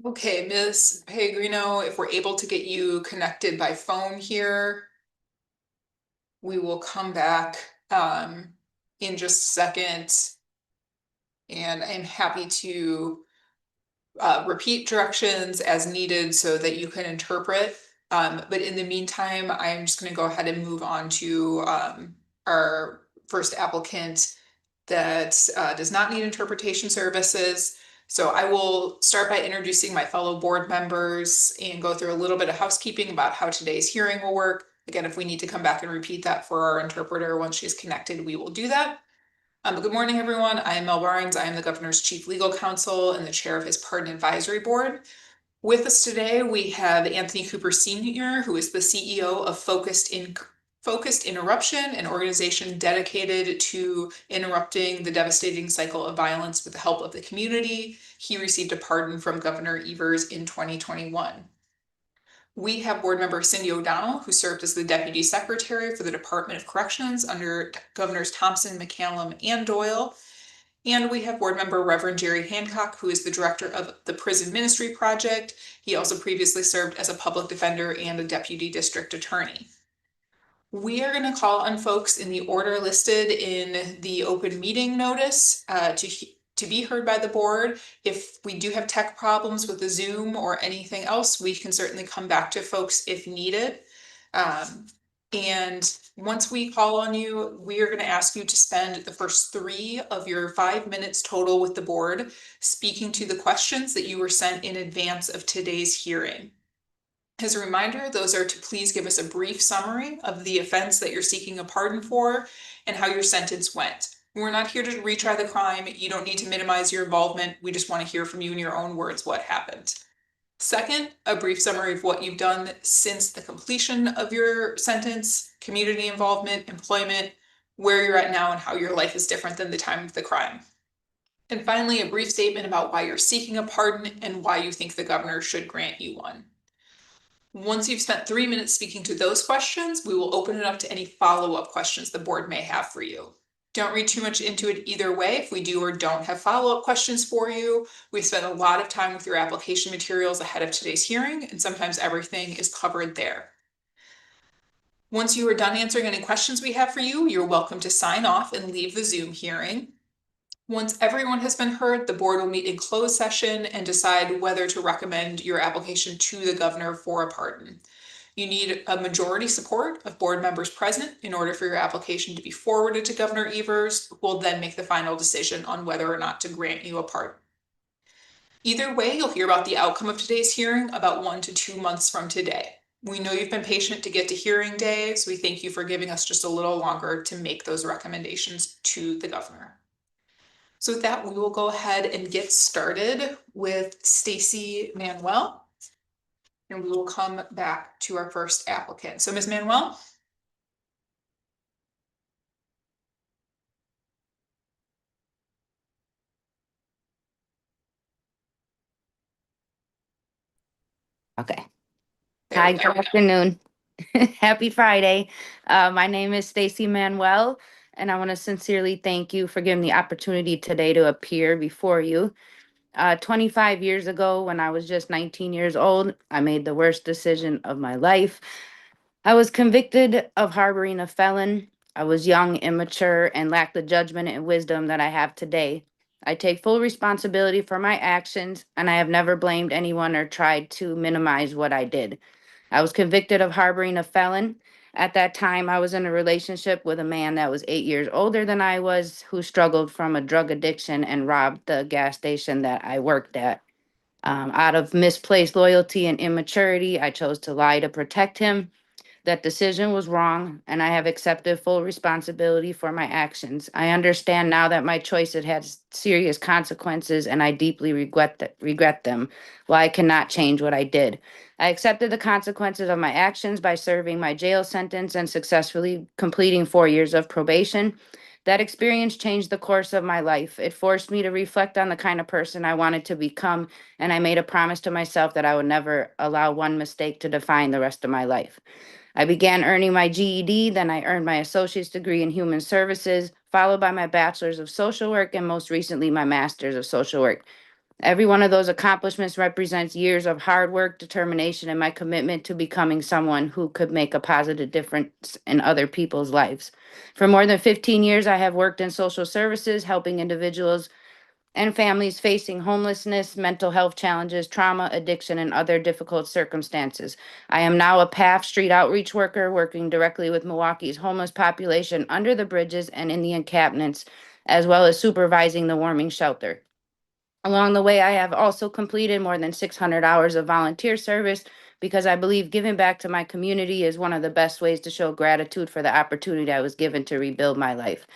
Okay, Ms. Pellegrino, if we're able to get you connected by phone here, we will come back in just a second. And I'm happy to repeat directions as needed so that you can interpret. But in the meantime, I'm just going to go ahead and move on to our first applicant that does not need interpretation services. So I will start by introducing my fellow board members and go through a little bit of housekeeping about how today's hearing will work. Again, if we need to come back and repeat that for our interpreter once she's connected, we will do that. Good morning, everyone. I am Mel Barnes. I am the governor's chief legal counsel and the chair of his pardon advisory board. With us today, we have Anthony Cooper Sr., who is the CEO of Focused Interruption, an organization dedicated to interrupting the devastating cycle of violence with the help of the community. He received a pardon from Governor Evers in 2021. We have board member Cindy O'Donnell, who served as the Deputy Secretary for the Department of Corrections under Governors Thompson, McCallum, and Doyle. And we have board member Reverend Jerry Hancock, who is the director of the Prison Ministry Project. He also previously served as a public defender and a deputy district attorney. We are going to call on folks in the order listed in the open meeting notice to be heard by the board. If we do have tech problems with the Zoom or anything else, we can certainly come back to folks if needed. And once we call on you, we are going to ask you to spend the first 3 of your 5 minutes total with the board speaking to the questions that you were sent in advance of today's hearing. As a reminder, those are to please give us a brief summary of the offense that you're seeking a pardon for and how your sentence went. We're not here to retry the crime. You don't need to minimize your involvement. We just want to hear from you in your own words what happened. Second, a brief summary of what you've done since the completion of your sentence, community involvement, employment, where you're at now, and how your life is different than the time of the crime. And finally, a brief statement about why you're seeking a pardon and why you think the governor should grant you one. Once you've spent 3 minutes speaking to those questions, we will open it up to any follow-up questions the board may have for you. Don't read too much into it either way. If we do or don't have follow-up questions for you, we spent a lot of time with your application materials ahead of today's hearing, and sometimes everything is covered there. Once you are done answering any questions we have for you, you're welcome to sign off and leave the Zoom hearing. Once everyone has been heard, the board will meet in closed session and decide whether to recommend your application to the governor for a pardon. You need a majority support of board members present in order for your application to be forwarded to Governor Evers, who will then make the final decision on whether or not to grant you a pardon. Either way, you'll hear about the outcome of today's hearing about 1 to 2 months from today. We know you've been patient to get to hearing day, so we thank you for giving us just a little longer to make those recommendations to the governor. So with that, we will go ahead and get started with Stacy Manuel. And we will come back to our first applicant. So Ms. Manuel? Okay. There Hi, we go. good afternoon. Happy Friday. My name is Stacy Manuel, and I want to sincerely thank you for giving the opportunity today to appear before you. 25 years ago, when I was just 19 years old, I made the worst decision of my life. I was convicted of harboring a felon. I was young, immature, and lacked the judgment and wisdom that I have today. I take full responsibility for my actions, and I have never blamed anyone or tried to minimize what I did. I was convicted of harboring a felon. At that time, I was in a relationship with a man that was 8 years older than I was, who struggled from a drug addiction and robbed the gas station that I worked at. Out of misplaced loyalty and immaturity, I chose to lie to protect him. That decision was wrong, and I have accepted full responsibility for my actions. I understand now that my choice had serious consequences, and I deeply regret them. While I cannot change what I did, I accepted the consequences of my actions by serving my jail sentence and successfully completing 4 years of probation. That experience changed the course of my life. It forced me to reflect on the kind of person I wanted to become, and I made a promise to myself that I would never allow one mistake to define the rest of my life. I began earning my GED, then I earned my associate's degree in human services, followed by my bachelor's of social work, and most recently my master's of social work. Every one of those accomplishments represents years of hard work, determination, and my commitment to becoming someone who could make a positive difference in other people's lives. For more than 15 years, I have worked in social services, helping individuals and families facing homelessness, mental health challenges, trauma, addiction, and other difficult circumstances. I am now a PATH street outreach worker working directly with Milwaukee's homeless population under the bridges and in the encampments, as well as supervising the warming shelter. Along the way, I have also completed more than 600 hours of volunteer service because I believe giving back to my community is one of the best ways to show gratitude for the opportunity I was given to rebuild my life.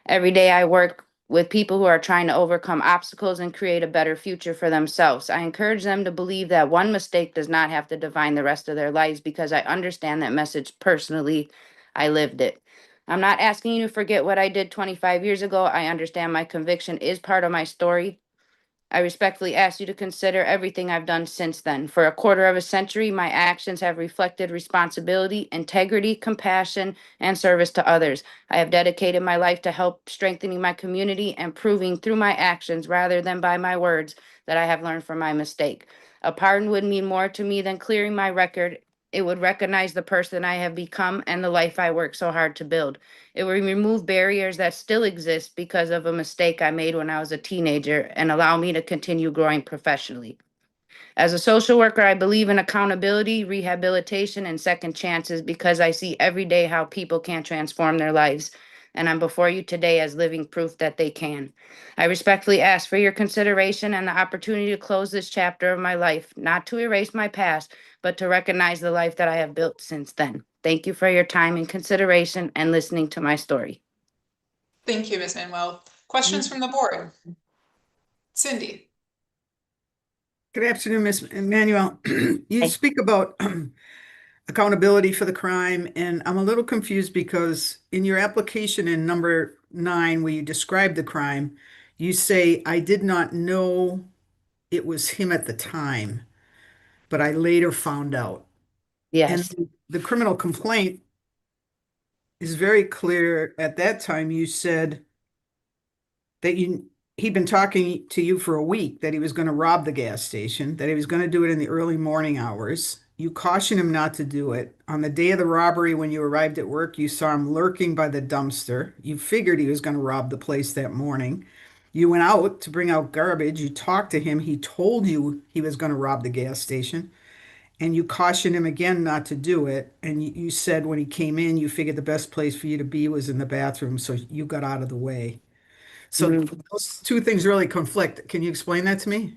Every day I work with people who are trying to overcome obstacles and create a better future for themselves. I encourage them to believe that one mistake does not have to define the rest of their lives because I understand that message personally. I lived it. I'm not asking you to forget what I did 25 years ago. I understand my conviction is part of my story. I respectfully ask you to consider everything I've done since then. For a quarter of a century, my actions have reflected responsibility, integrity, compassion, and service to others. I have dedicated my life to help strengthening my community and proving through my actions rather than by my words that I have learned from my mistake. A pardon would mean more to me than clearing my record. It would recognize the person I have become and the life I worked so hard to build. It will remove barriers that still exist because of a mistake I made when I was a teenager and allow me to continue growing professionally. As a social worker, I believe in accountability, rehabilitation, and second chances because I see every day how people can transform their lives. And I'm before you today as living proof that they can. I respectfully ask for your consideration and the opportunity to close this chapter of my life, not to erase my past, but to recognize the life that I have built since then. Thank you for your time and consideration and listening to my story. Thank you, Ms. Manuel. Questions from the board? Cindy? Good afternoon, Ms. Manuel. You speak about accountability for the crime, and I'm a little confused because in your application in number 9, where you describe the crime, You say, I did not know it was him at the time, but I later found out. And Yes. the criminal complaint is very clear. At that time, you said that he'd been talking to you for a week, that he was going to rob the gas station, that he was going to do it in the early morning hours. You cautioned him not to do it. On the day of the robbery, when you arrived at work, you saw him lurking by the dumpster. You figured he was going to rob the place that morning. You went out to bring out garbage. You talked to him. He told you he was going to rob the gas station. And you cautioned him again not to do it. And you said when he came in, you figured the best place for you to be was in the bathroom. So you got out of the way. So those two things really conflict. Can you explain that to me?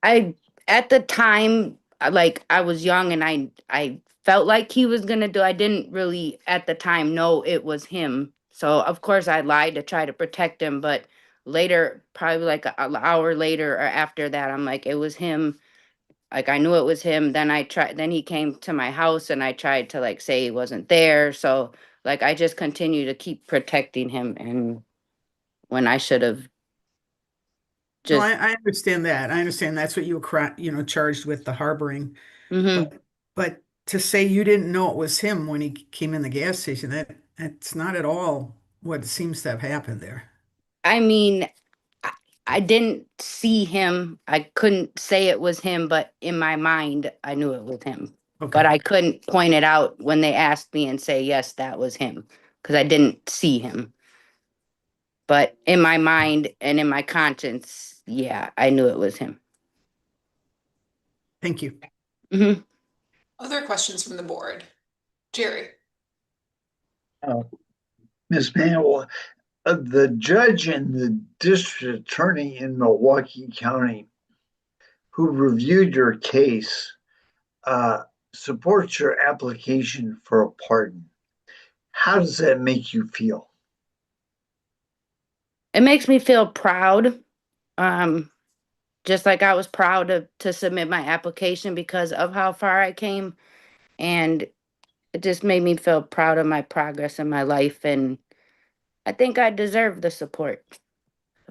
At the time, like I was young and I felt like he was gonna do. I didn't really at the time know it was him. So of course I lied to try to protect him, but later, probably like an hour later or after that, I'm like, it was him. Like I knew it was him. Then he came to my house and I tried to like say he wasn't there. So like I just continue to keep protecting him, and when I should have No, just I understand that. I understand that's what you were, charged with, the harboring. Mhm. But to say you didn't know it was him when he came in the gas station, that's not at all what seems to have happened there. I mean, I, I didn't see him. I couldn't say it was him, but in my mind, I knew it was him. Okay. But I couldn't point it out when they asked me and say, yes, that was him, because I didn't see him. But in my mind and in my conscience, yeah, I knew it was him. Thank you. Mhm. Other questions from the board? Jerry? Ms. Manuel, the judge and the district attorney in Milwaukee County who reviewed your case supports your application for a pardon. How does that make you feel? It makes me feel proud. Just like I was proud to submit my application because of how far I came. And it just made me feel proud of my progress in my life. And I think I deserve the support.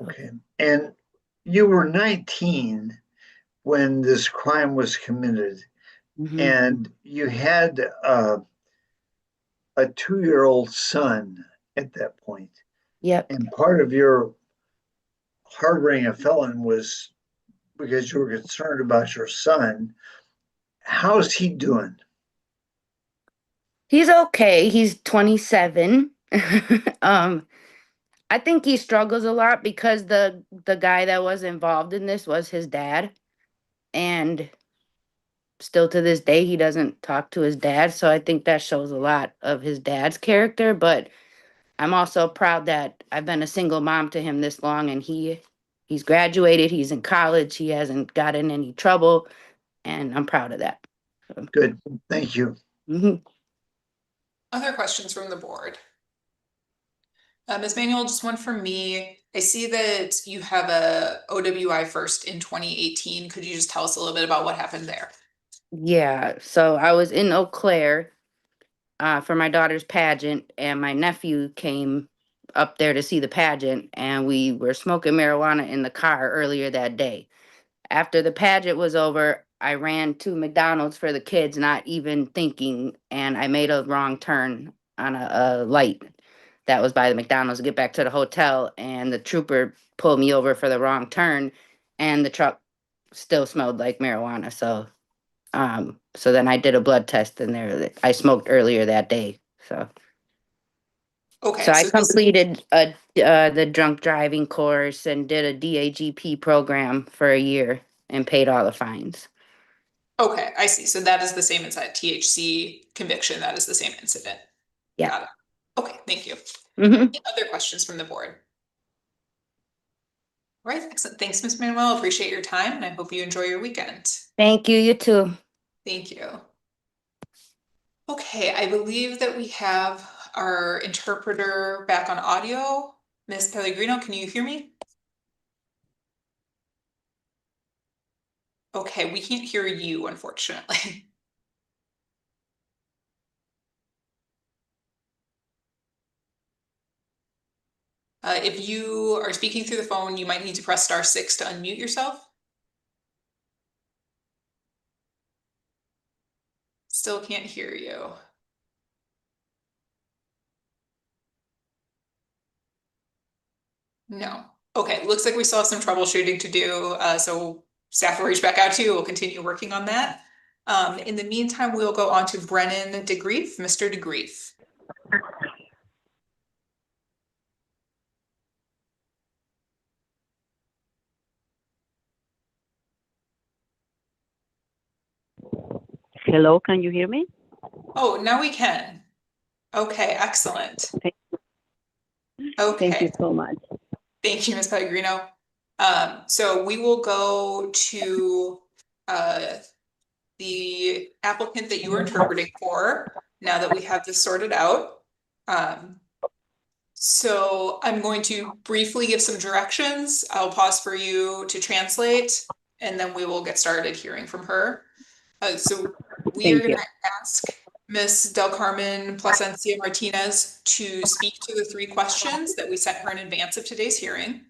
Okay. And you were 19 when this crime was committed, and you had a 2-year-old son at that point. Yep. And part of your harboring a felon was because you were concerned about your son. How's he doing? He's okay. He's 27. I think he struggles a lot because the guy that was involved in this was his dad. And still to this day, he doesn't talk to his dad. So I think that shows a lot of his dad's character. But I'm also proud that I've been a single mom to him this long, and he's graduated, he's in college, he hasn't gotten in any trouble, and I'm proud of that. Good. Thank you. Mhm. Other questions from the board? Ms. Manuel, just one from me. I see that you have a OWI first in 2018. Could you just tell us a little bit about what happened there? Yeah, so I was in Eau Claire for my daughter's pageant, and my nephew came up there to see the pageant, and we were smoking marijuana in the car earlier that day. After the pageant was over, I ran to McDonald's for the kids, not even thinking, and I made a wrong turn on a light that was by the McDonald's to get back to the hotel, and the trooper pulled me over for the wrong turn, and the truck still smelled like marijuana. So then I did a blood test, and there I smoked earlier that day. Okay, So I so this, completed the drunk driving course and did a DAGP program for a year and paid all the fines. okay, I see. So that is the same as that THC conviction. That is the same incident. Yeah. Got it. Okay, thank you. Mhm. Any other questions from the board? All right, excellent. Thanks, Ms. Manuel. Appreciate your time, and I hope you enjoy your weekend. Thank you. You too. Thank you. Okay, I believe that we have our interpreter back on audio. Ms. Pellegrino, can you hear me? Okay, we can't hear you, unfortunately. If you are speaking through the phone, you might need to press *6 to unmute yourself. Still can't hear you. No. Okay, looks like we still have some troubleshooting to do, so staff will reach back out to you. We'll continue working on that. In the meantime, we'll go on to Brennan DeGrief. Mr. DeGrief. Hello, can you hear me? Oh, now we can. Okay, excellent. Okay. Thank you so much. Thank you, Ms. Pellegrino. So we will go to the applicant that you are interpreting for, now that we have this sorted out. So I'm going to briefly give some directions. I'll pause for you to translate, and then we will get started hearing from her. So we are Thank you. going to ask Ms. Del Carmen Plasencia Martinez to speak to the 3 questions that we sent her in advance of today's hearing.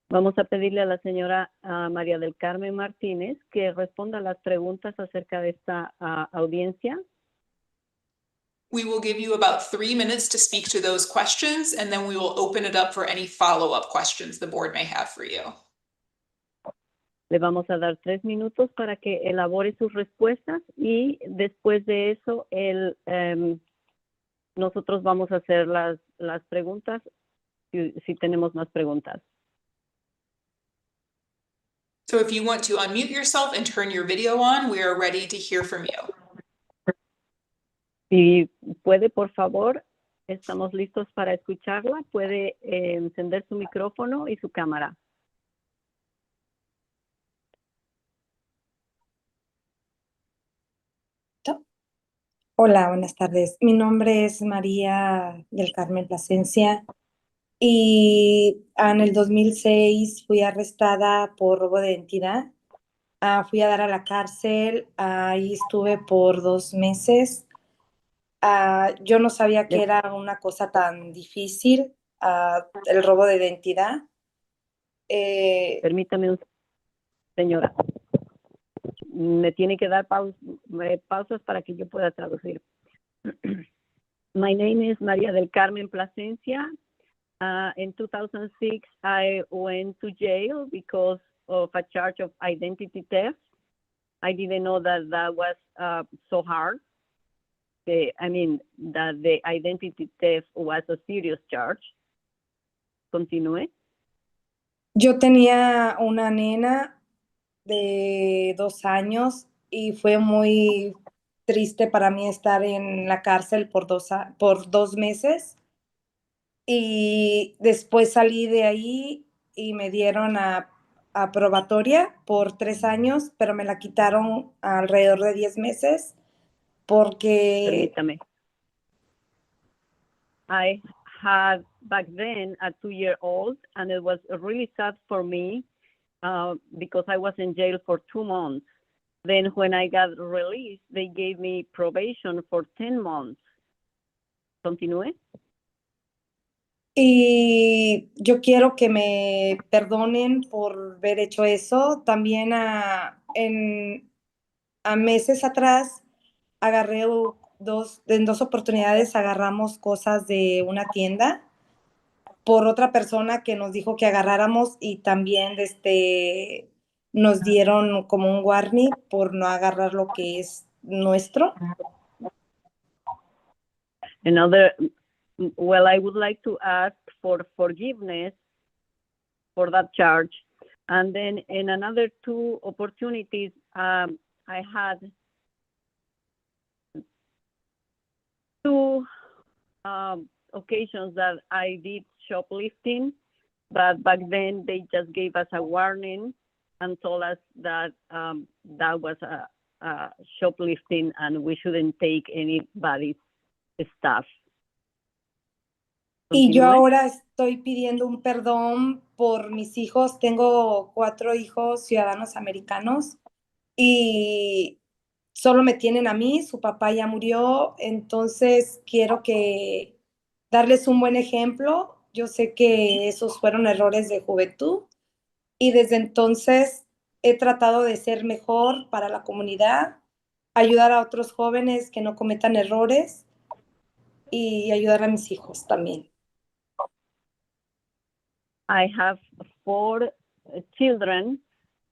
Vamos a pedirle a la señora María del Carmen Martínez que responda a las preguntas acerca de esta audiencia. We will give you about 3 minutes to speak to those questions, and then we will open it up for any follow-up questions the board may have for you. Le vamos a dar 3 minutos para que elabore sus respuestas y después de eso nosotros vamos a hacer las preguntas si tenemos más preguntas. So if you want to unmute yourself and turn your video on, we are ready to hear from you. Si puede, por favor, estamos listos para escucharla. Puede encender su micrófono y su cámara. Hola, buenas tardes. Mi nombre es María del Carmen Plasencia y en el 2006 fui arrestada por robo de identidad. Fui a dar a la cárcel, ahí estuve por 2 meses. Yo no sabía que era una cosa tan difícil, el robo de identidad. Permítame, señora. Me tiene que dar pausas para que yo pueda traducir. My name is María del Carmen Plasencia. In 2006, I went to jail because of a charge of identity theft. I didn't know that was so hard. That the identity theft was a serious charge. Continúe. Yo tenía una nena de 2 años y fue muy triste para mí estar en la cárcel por 2 meses. Y después salí de ahí y me dieron a probatoria por 3 años, pero me la quitaron alrededor de 10 meses porque... Permítame. I had back then a 2-year-old and it was really sad for me because I was in jail for 2 months. Then when I got released, they gave me probation for 10 months. Continúe. Y yo quiero que me perdonen por haber hecho eso. También a meses atrás agarré en 2 oportunidades agarramos cosas de una tienda por otra persona que nos dijo que agarráramos y también nos dieron como un warning por no agarrar lo que es nuestro. Well, I would like to ask for forgiveness for that charge. And then in another 2 opportunities, I had 2 occasions that I did shoplifting, but back then they just gave us a warning and told us that that was a shoplifting and we shouldn't take anybody's stuff. Y yo ahora estoy pidiendo un perdón por mis hijos. Tengo 4 hijos ciudadanos americanos y solo me tienen a mí. Su papá ya murió, entonces quiero que darles un buen ejemplo. Yo sé que esos fueron errores de juventud y desde entonces he tratado de ser mejor para la comunidad, ayudar a otros jóvenes que no cometan errores y ayudar a mis hijos también. I have 4 children.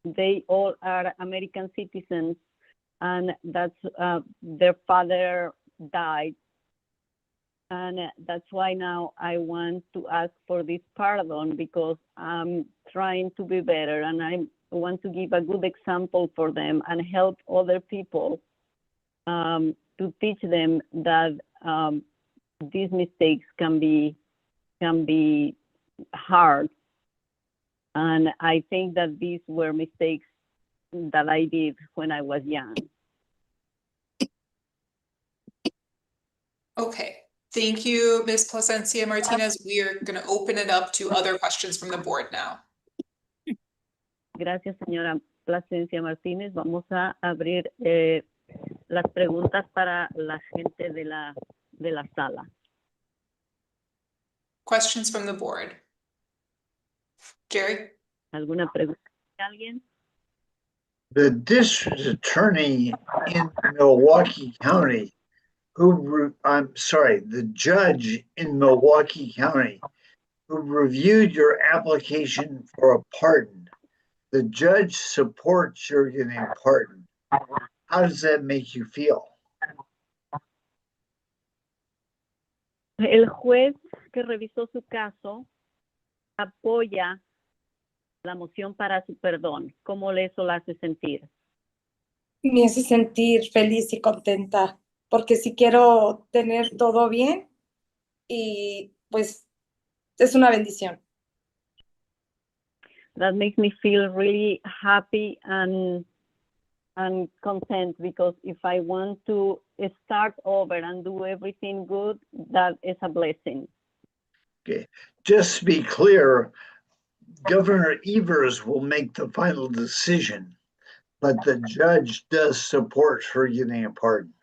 They all are American citizens, and that's their father died. And that's why now I want to ask for this pardon, because I'm trying to be better and I want to give a good example for them and help other people to teach them that these mistakes can be hard. And I think that these were mistakes that I did when I was young. Okay, thank you, Ms. Plasencia Martinez. We are going to open it up to other questions from the board now. Gracias, señora Plasencia Martínez. Vamos a abrir las preguntas para la gente de la sala. Questions from the board. Jerry? ¿Alguna pregunta de alguien? The district attorney in Milwaukee County, the judge in Milwaukee County who reviewed your application for a pardon, the judge supports your getting pardoned. How does that make you feel? El juez que revisó su caso apoya la moción para su perdón. ¿Cómo eso la hace sentir? Me hace sentir feliz y contenta porque si quiero tener todo bien y pues es una bendición. That makes me feel really happy and content, because if I want to start over and do everything good, that is a blessing. Okay, just to be clear, Governor Evers will make the final decision, but the judge does support her getting a pardon.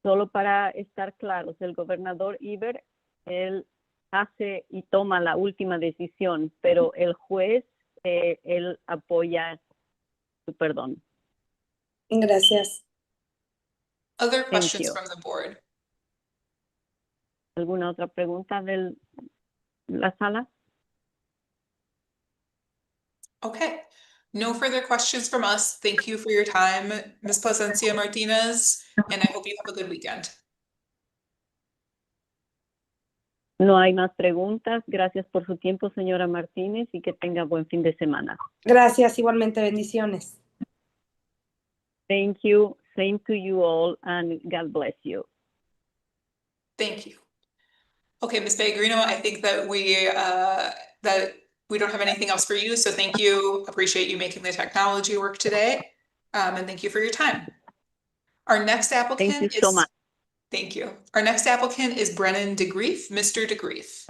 Solo para estar claros, el gobernador Evers, él hace y toma la última decisión, pero el juez, él apoya su perdón. Gracias. Other Thank questions you. from the board. ¿Alguna otra pregunta de la sala? Okay, no further questions from us. Thank you for your time, Ms. Plasencia Martinez, and I hope you have a good weekend. No hay más preguntas. Gracias por su tiempo, señora Martínez, y que tenga buen fin de semana. Gracias, igualmente, bendiciones. Thank you. Same to you all, and God bless you. Thank you. Okay, Ms. Pellegrino, I think that we don't have anything else for you, so thank you. Appreciate you making the technology work today, and thank you for your time. Our next applicant Thank you so much. Thank you. Our next applicant is Brennan DeGrief. Mr. DeGrief.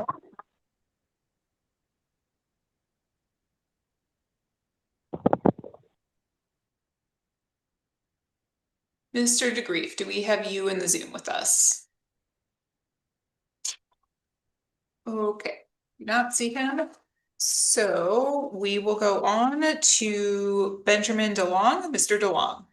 Mr. DeGrief, do we have you in the Zoom with us? Okay, not see him. So we will go on to Benjamin DeLong. Mr. DeLong.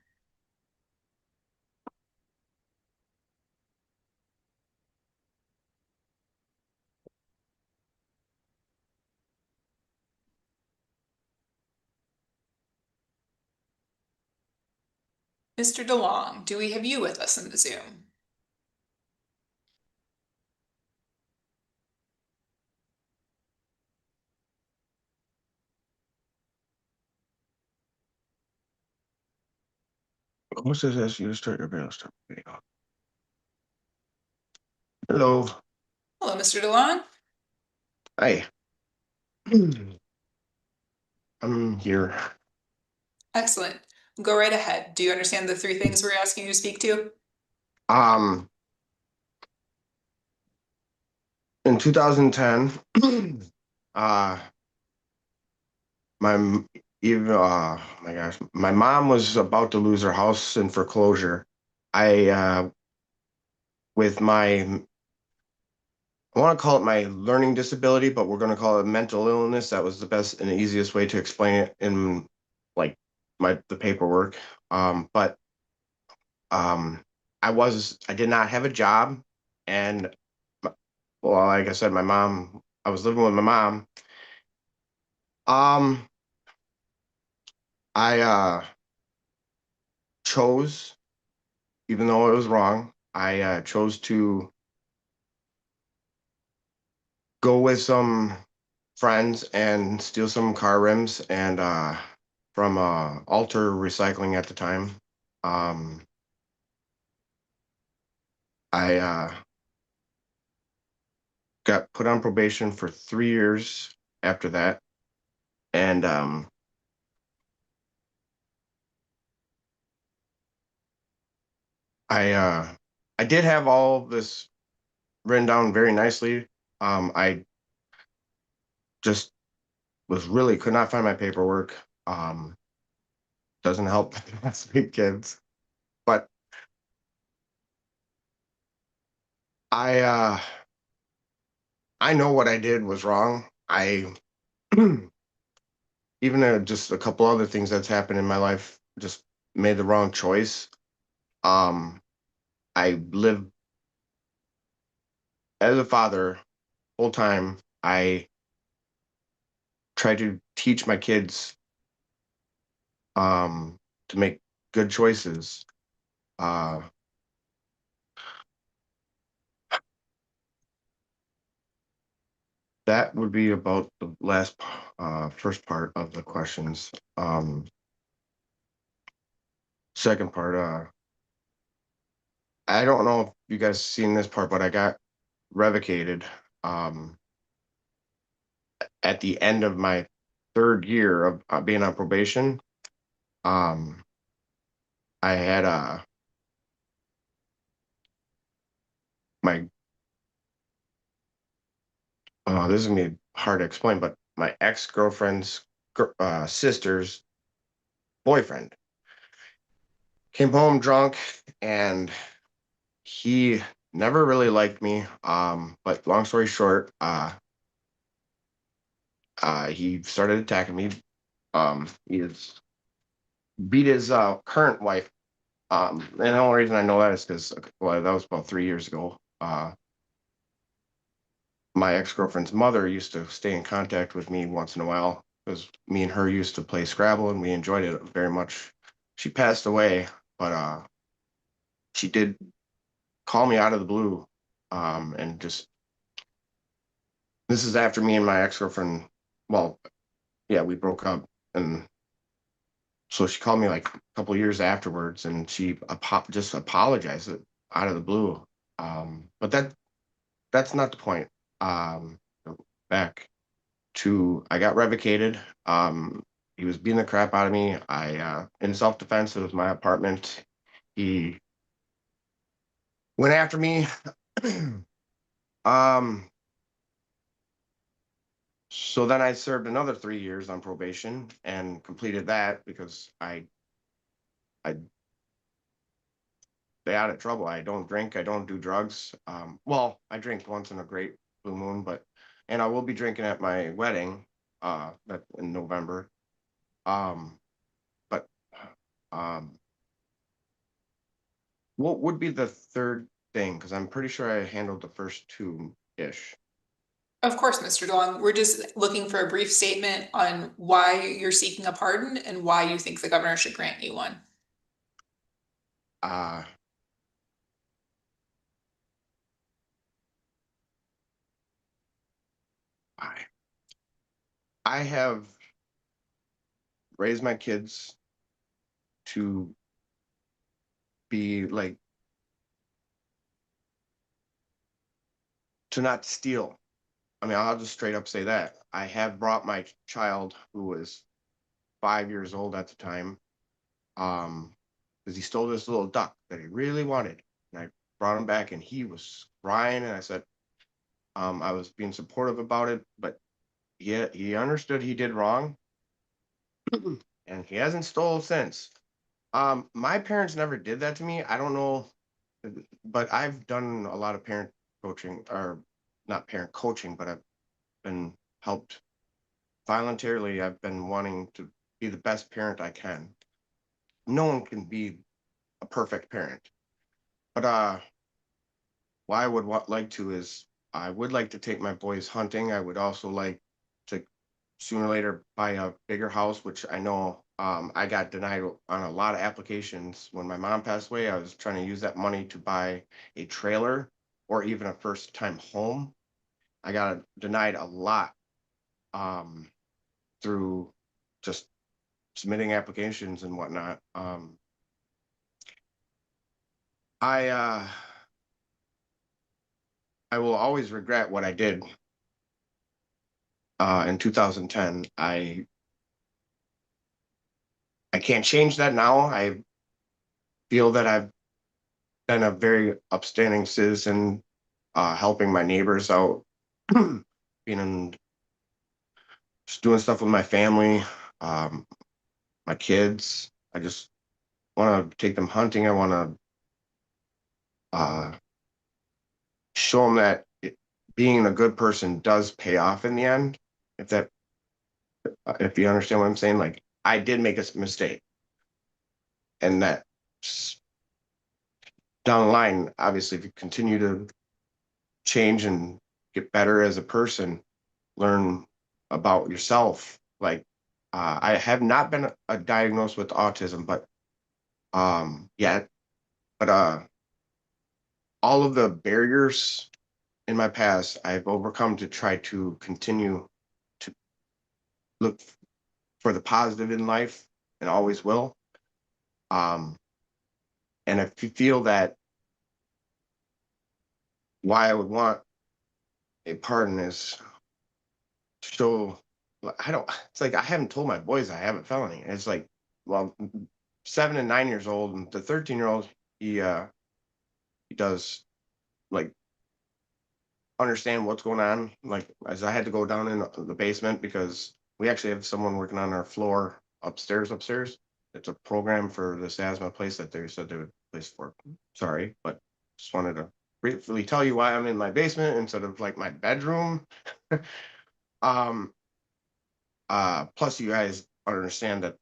Mr. DeLong, do we have you with us in the Zoom? Who says ask you to start your video? Start video. Hello. Hello, Mr. DeLong. Hi. I'm here. Excellent. Go right ahead. Do you understand the 3 things we're asking you to speak to? In 2010, my mom was about to lose her house in foreclosure. I with my, I want to call it my learning disability, but we're going to call it mental illness. That was the best and the easiest way to explain it in like the paperwork. But I did not have a job, and well, like I said, I was living with my mom. I chose, even though it was wrong, I chose to go with some friends and steal some car rims and from Alter Recycling at the time. I got put on probation for 3 years after that, and I did have all this written down very nicely. I just could not find my paperwork. Doesn't help with kids, but I know what I did was wrong. I even just a couple other things that's happened in my life, just made the wrong choice. I live as a father full time. I try to teach my kids to make good choices. That would be about the first part of the questions. Second part, I don't know if you guys seen this part, but I got revocated at the end of my 3rd year of being on probation. I had my this is gonna be hard to explain, but my ex-girlfriend's sister's boyfriend came home drunk, and he never really liked me. But long story short, he started attacking me. He has beat his current wife. And the only reason I know that is because, well, that was about 3 years ago. My ex-girlfriend's mother used to stay in contact with me once in a while because me and her used to play Scrabble and we enjoyed it very much. She passed away, but she did call me out of the blue, and just this is after me and my ex-girlfriend, well, yeah, we broke up, and so she called me like a couple of years afterwards, and she just apologized out of the blue. But that's not the point. Back to I got revocated. He was beating the crap out of me. In self-defense, it was my apartment. He went after me. So then I served another 3 years on probation and completed that because I stay out of trouble. I don't drink. I don't do drugs. Well, I drink once in a great blue moon, and I will be drinking at my wedding, that in November. But what would be the third thing? Because I'm pretty sure I handled the first two-ish. Of course, Mr. DeLong, we're just looking for a brief statement on why you're seeking a pardon and why you think the governor should grant you one. I have raised my kids to be like, to not steal. I mean, I'll just straight up say that. I have brought my child, who was 5 years old at the time, because he stole this little duck that he really wanted. And I brought him back and he was crying, and I said, I was being supportive about it, but he understood he did wrong. And he hasn't stole since. My parents never did that to me. I don't know but I've done a lot of parent coaching, or not parent coaching, but I've been helped voluntarily. I've been wanting to be the best parent I can. No one can be a perfect parent, but what I would like to is I would like to take my boys hunting. I would also like to sooner or later buy a bigger house, which I know I got denied on a lot of applications. When my mom passed away, I was trying to use that money to buy a trailer or even a first time home. I got denied a lot through just submitting applications and whatnot. I will always regret what I did in 2010. I can't change that now. I feel that I've been a very upstanding citizen, helping my neighbors out, being in, just doing stuff with my family, my kids. I just want to take them hunting. I want to show them that being a good person does pay off in the end. If you understand what I'm saying, like I did make a mistake, and that down the line, obviously, if you continue to change and get better as a person, learn about yourself. Like I have not been diagnosed with autism, but yet, but all of the barriers in my past I've overcome to try to continue to look for the positive in life, and always will. And if you feel that why I would want a pardon is to show, I don't, it's like I haven't told my boys I have a felony. It's like, well, 7 and 9 years old, and the 13-year-old, he does like understand what's going on. Like, as I had to go down in the basement because we actually have someone working on our floor upstairs. It's a program for this asthma place that they said they would place for. Sorry, but just wanted to briefly tell you why I'm in my basement instead of like my bedroom. Plus you guys understand that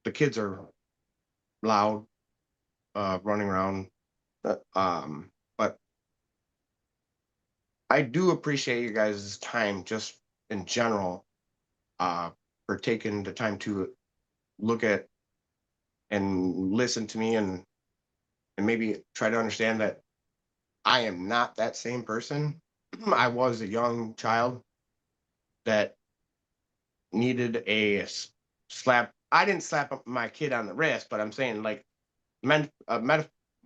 the kids are loud, running around. But I do appreciate you guys' time just in general, for taking the time to look at and listen to me, and maybe try to understand that I am not that same person. I was a young child that needed a slap. I didn't slap my kid on the wrist, but I'm saying like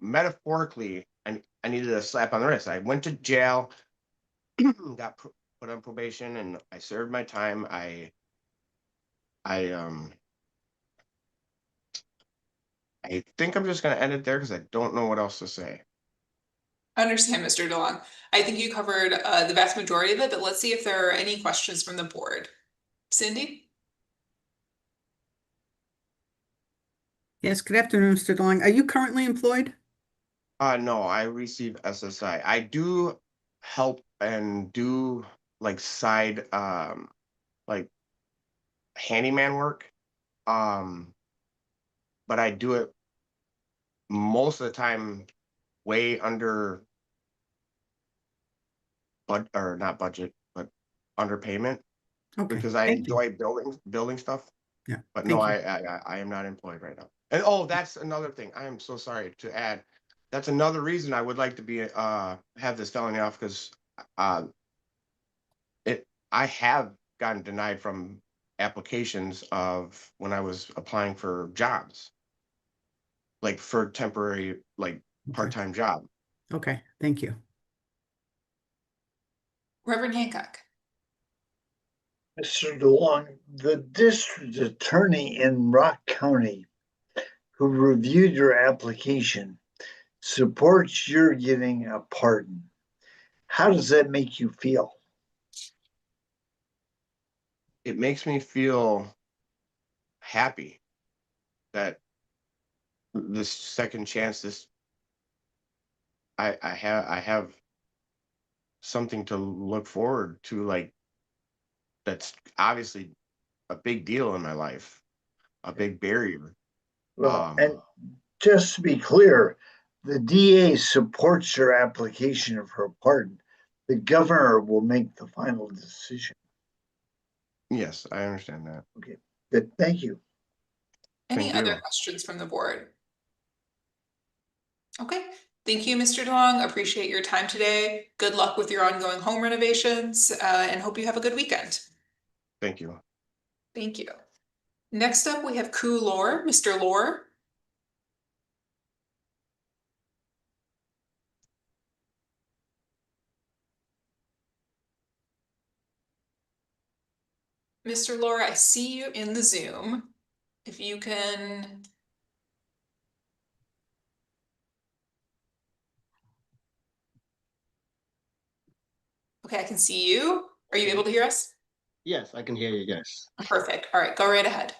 metaphorically, I needed a slap on the wrist. I went to jail, got put on probation, and I served my time. I think I'm just gonna end it there because I don't know what else to say. I understand, Mr. DeLong. I think you covered the vast majority of it, but let's see if there are any questions from the board. Cindy? Yes, good afternoon, Mr. DeLong. Are you currently employed? No, I receive SSI. I do help and do like side like handyman work. But I do it most of the time way under or not budget, but underpayment, Okay, because I thank you. enjoy building stuff. Yeah, But no, thank you. I am not employed right now. And oh, that's another thing. I am so sorry to add. That's another reason I would like to be have this felony off, because uh I have gotten denied from applications of when I was applying for jobs, like for temporary, like part-time job. Okay, thank you. Reverend Hancock? Mr. DeLong, the district attorney in Rock County who reviewed your application supports your getting a pardon. How does that make you feel? It makes me feel happy that this second chance, this I have something to look forward to, like, that's obviously a big deal in my life, a big barrier. Well, and just to be clear, the DA supports your application of her pardon. The governor will make the final decision. Yes, I understand that. Okay, good. Thank you. Any Thank other you. questions from the board? Okay, thank you, Mr. Duong. Appreciate your time today. Good luck with your ongoing home renovations, and hope you have a good weekend. Thank you. Thank you. Next up, we have Ku Lor. Mr. Lor. Mr. Lor, I see you in the Zoom. If you can. Okay, I can see you. Are you able to hear us? Yes, I can hear you. Yes. Perfect. All right, go right ahead.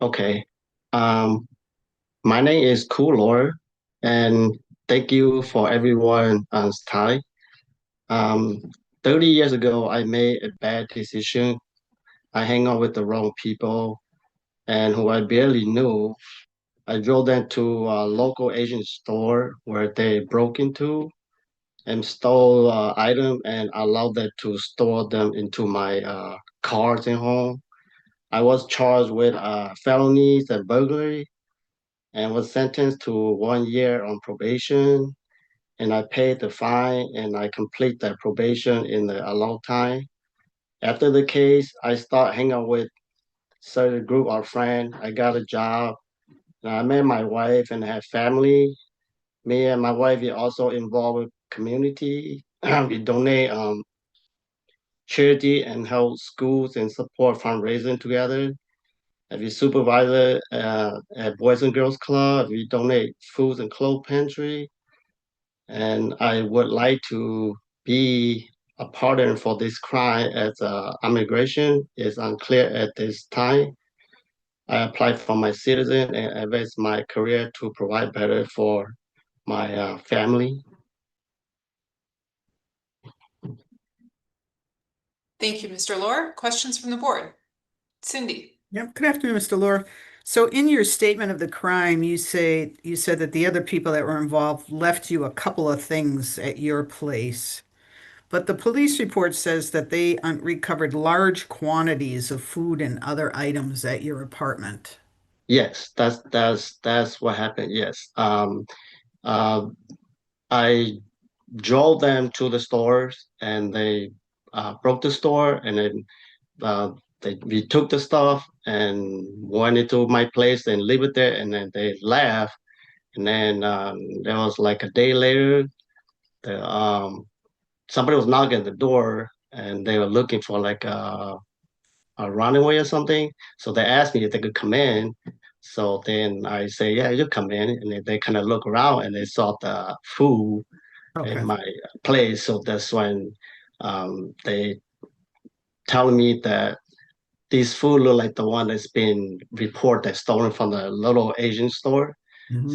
Okay. My name is Kulor, and thank you for everyone on time. 30 years ago, I made a bad decision. I hang out with the wrong people, and who I barely knew. I drove them to a local Asian store where they broke into and stole items and allowed them to store them into my cars and home. I was charged with felonies and burglary and was sentenced to 1 year on probation. And I paid the fine and I complete that probation in a long time. After the case, I start hanging out with certain group of friends. I got a job. And I met my wife and have family. Me and my wife are also involved with community. We donate charity and help schools and support fundraising together. As a supervisor at Boys and Girls Club, we donate foods and clothes pantry. And I would like to be a partner for this crime as immigration is unclear at this time. I applied for my citizen and advance my career to provide better for my family. Thank you, Mr. Lor. Questions from the board? Cindy. Yep. Good afternoon, Mr. Lor. So in your statement of the crime, you said that the other people that were involved left you a couple of things at your place. But the police report says that they recovered large quantities of food and other items at your apartment. Yes, that's what happened. Yes. I drove them to the stores and they broke the store and then we took the stuff and went into my place and leave it there and then they left. And then there was like a day later, somebody was knocking at the door and they were looking for like a runaway or something. So they asked me if they could come in. So then I say, yeah, you come in. And then they kind of look around and they saw the food in my place. So that's when they telling me that these food look like the one that's been reported stolen from the little Asian store.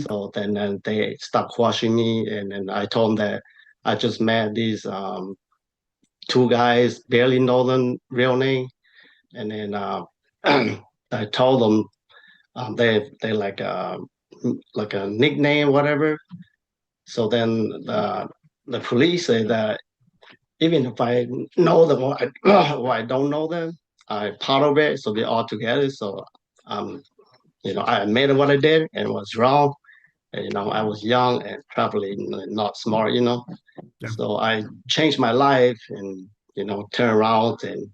So then they stopped questioning me, and then I told them that I just met these two guys, barely know them real name, and then I told them they like a nickname, whatever. So then the police say that even if I know them or I don't know them, I part of it, so they're all together. So I admitted what I did and was wrong. And, I was young and probably not smart, So I changed my life and, turn around and,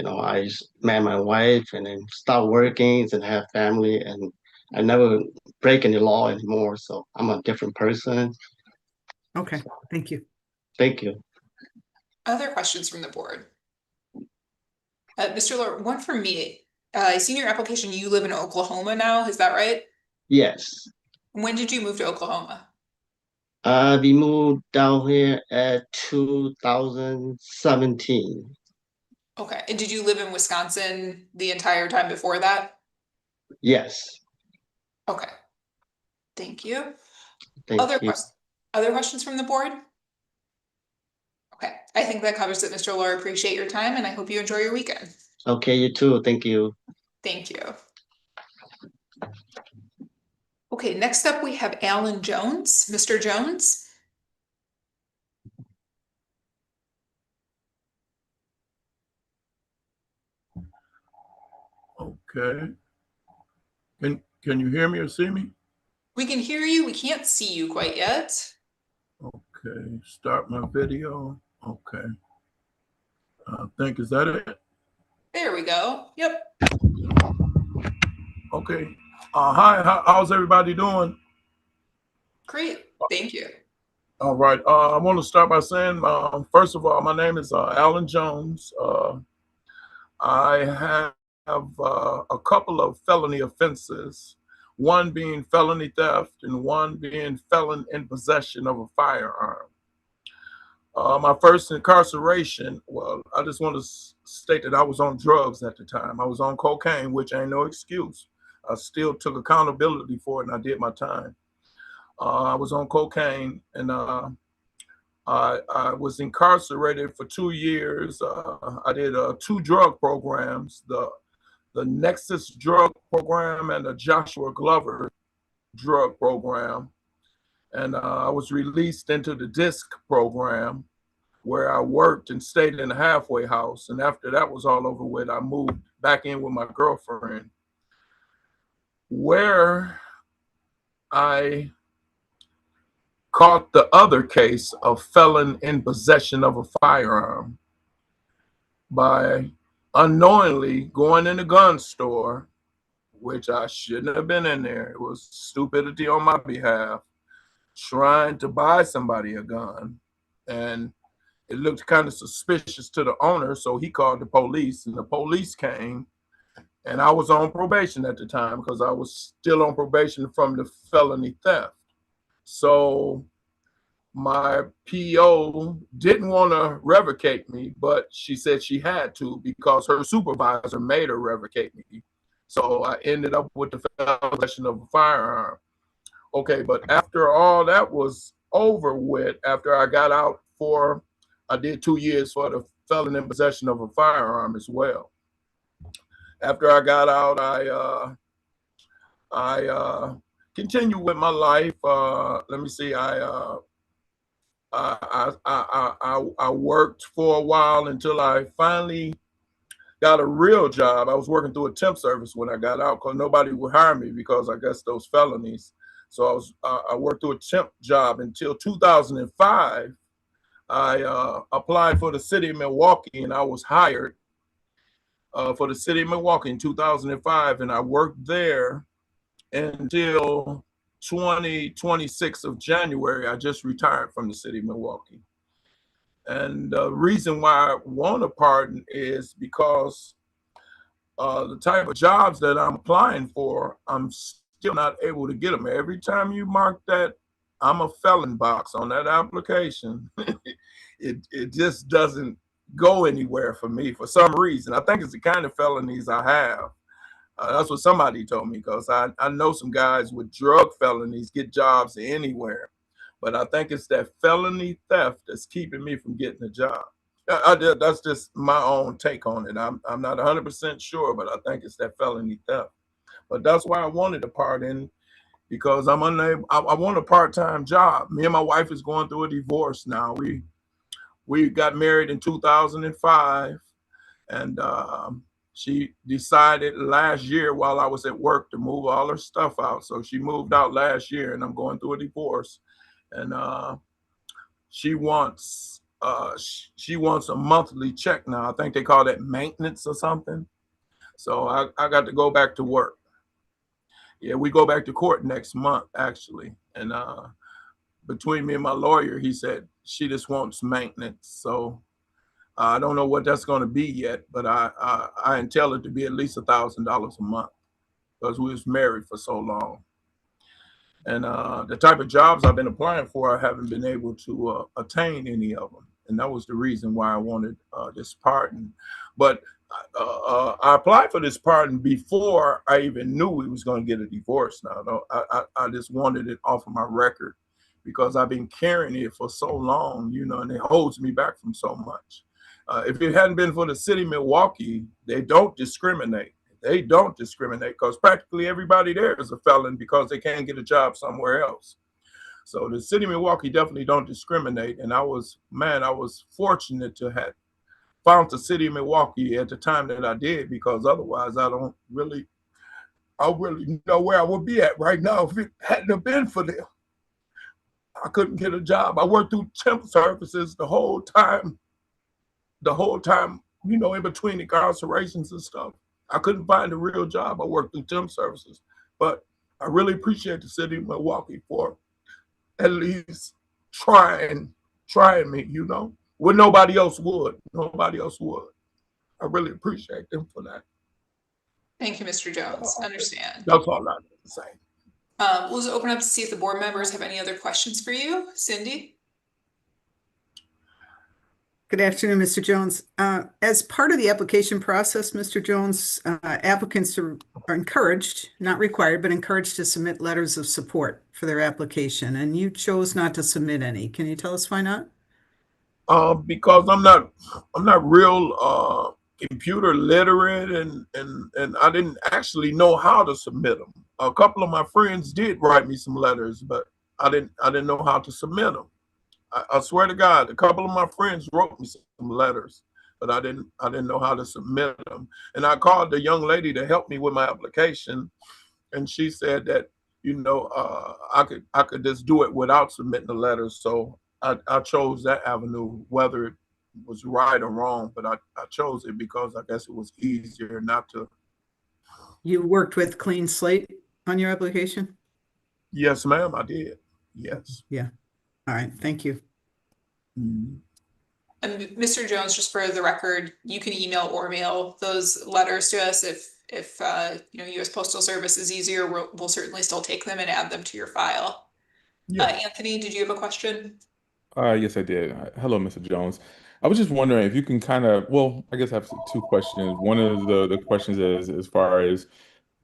I met my wife and then start working and have family and I never break any law anymore. So I'm a different person. Okay, thank you. Thank you. Other questions from the board? Mr. Lor, one for me. I see in your application you live in Oklahoma now, is that right? Yes. When did you move to Oklahoma? We moved down here at 2017. Okay, and did you live in Wisconsin the entire time before that? Yes. Okay, thank you. Thank Other you. Other questions from the board? Okay, I think that covers it, Mr. Lohr. Appreciate your time, and I hope you enjoy your weekend. Okay, you too. Thank you. Thank you. Okay, next up we have Alan Jones. Mr. Jones? Okay. Can you hear me or see me? We can hear you. We can't see you quite yet. Okay, start my video. Okay. I think, is that it? There we go. Yep. Okay. Hi, how's everybody doing? Great. Thank you. All right. I want to start by saying, first of all, my name is Alan Jones. I have a couple of felony offenses, one being felony theft and one being felon in possession of a firearm. My first incarceration, well, I just want to state that I was on drugs at the time. I was on cocaine, which ain't no excuse. I still took accountability for it and I did my time. I was on cocaine and I was incarcerated for 2 years. I did 2 drug programs, the Nexus drug program and the Joshua Glover drug program. And I was released into the DISC program where I worked and stayed in a halfway house. And after that was all over with, I moved back in with my girlfriend, where I caught the other case of felon in possession of a firearm by unknowingly going in a gun store, which I shouldn't have been in there. It was stupidity on my behalf, trying to buy somebody a gun. And it looked kind of suspicious to the owner, so he called the police, and the police came. And I was on probation at the time because I was still on probation from the felony theft. So my PO didn't want to revocate me, but she said she had to because her supervisor made her revocate me. So I ended up with the possession of a firearm. Okay, but after all that was over with, after I got out I did 2 years for the felon in possession of a firearm as well. After I got out, I continued with my life. Let me see. I worked for a while until I finally got a real job. I was working through a temp service when I got out because nobody would hire me because I guess those felonies. So I worked through a temp job until 2005. I applied for the city of Milwaukee and I was hired for the city of Milwaukee in 2005, and I worked there until 26th of January. I just retired from the city of Milwaukee. And the reason why I want a pardon is because the type of jobs that I'm applying for, I'm still not able to get them. Every time you mark that I'm a felon box on that application, it just doesn't go anywhere for me for some reason. I think it's the kind of felonies I have. That's what somebody told me, because I know some guys with drug felonies get jobs anywhere. But I think it's that felony theft that's keeping me from getting a job. That's just my own take on it. I'm not 100% sure, but I think it's that felony theft. But that's why I wanted a pardon, because I'm unable. I want a part-time job. Me and my wife is going through a divorce now. We got married in 2005, and she decided last year while I was at work to move all her stuff out. So she moved out last year, and I'm going through a divorce. And she wants a monthly check now. I think they call that maintenance or something. So I got to go back to work. Yeah, we go back to court next month, actually. And between me and my lawyer, he said she just wants maintenance. So I don't know what that's going to be yet, but I entail it to be at least $1,000 a month because we was married for so long. And the type of jobs I've been applying for, I haven't been able to attain any of them. And that was the reason why I wanted this pardon. But I applied for this pardon before I even knew we was going to get a divorce. Now, I just wanted it off of my record because I've been carrying it for so long, you know, and it holds me back from so much. If it hadn't been for the city of Milwaukee, they don't discriminate. They don't discriminate because practically everybody there is a felon because they can't get a job somewhere else. So the city of Milwaukee definitely don't discriminate. And I was fortunate to have found the city of Milwaukee at the time that I did, because otherwise I don't really know where I would be at right now if it hadn't have been for them. I couldn't get a job. I worked through temp services the whole time, you know, in between incarcerations and stuff. I couldn't find a real job. I worked through temp services. But I really appreciate the city of Milwaukee for at least trying me, you know, when nobody else would. Nobody else would. I really appreciate them for that. Thank you, Mr. Jones. Understand. That's all I have to say. We'll just open up to see if the board members have any other questions for you. Cindy? Good afternoon, Mr. Jones. As part of the application process, Mr. Jones, applicants are encouraged, not required, but encouraged to submit letters of support for their application, and you chose not to submit any. Can you tell us why not? Because I'm not real computer literate, and I didn't actually know how to submit them. A couple of my friends did write me some letters, but I didn't know how to submit them. I swear to God, a couple of my friends wrote me some letters, but I didn't know how to submit them. And I called the young lady to help me with my application, and she said that, you know, I could just do it without submitting the letters. So I chose that avenue, whether it was right or wrong, but I chose it because I guess it was easier not to. You worked with Clean Slate on your application? Yes, ma'am, I did. Yes. Yeah. All right. Thank you. And Mr. Jones, just for the record, you can email or mail those letters to us if you know, U.S. Postal Service is easier. We'll certainly still take them and add them to your file. Yeah. Anthony, did you have a question? Yes, I did. Hello, Mr. Jones. I was just wondering if you can kind of, well, I guess I have two questions. One of the questions is as far as,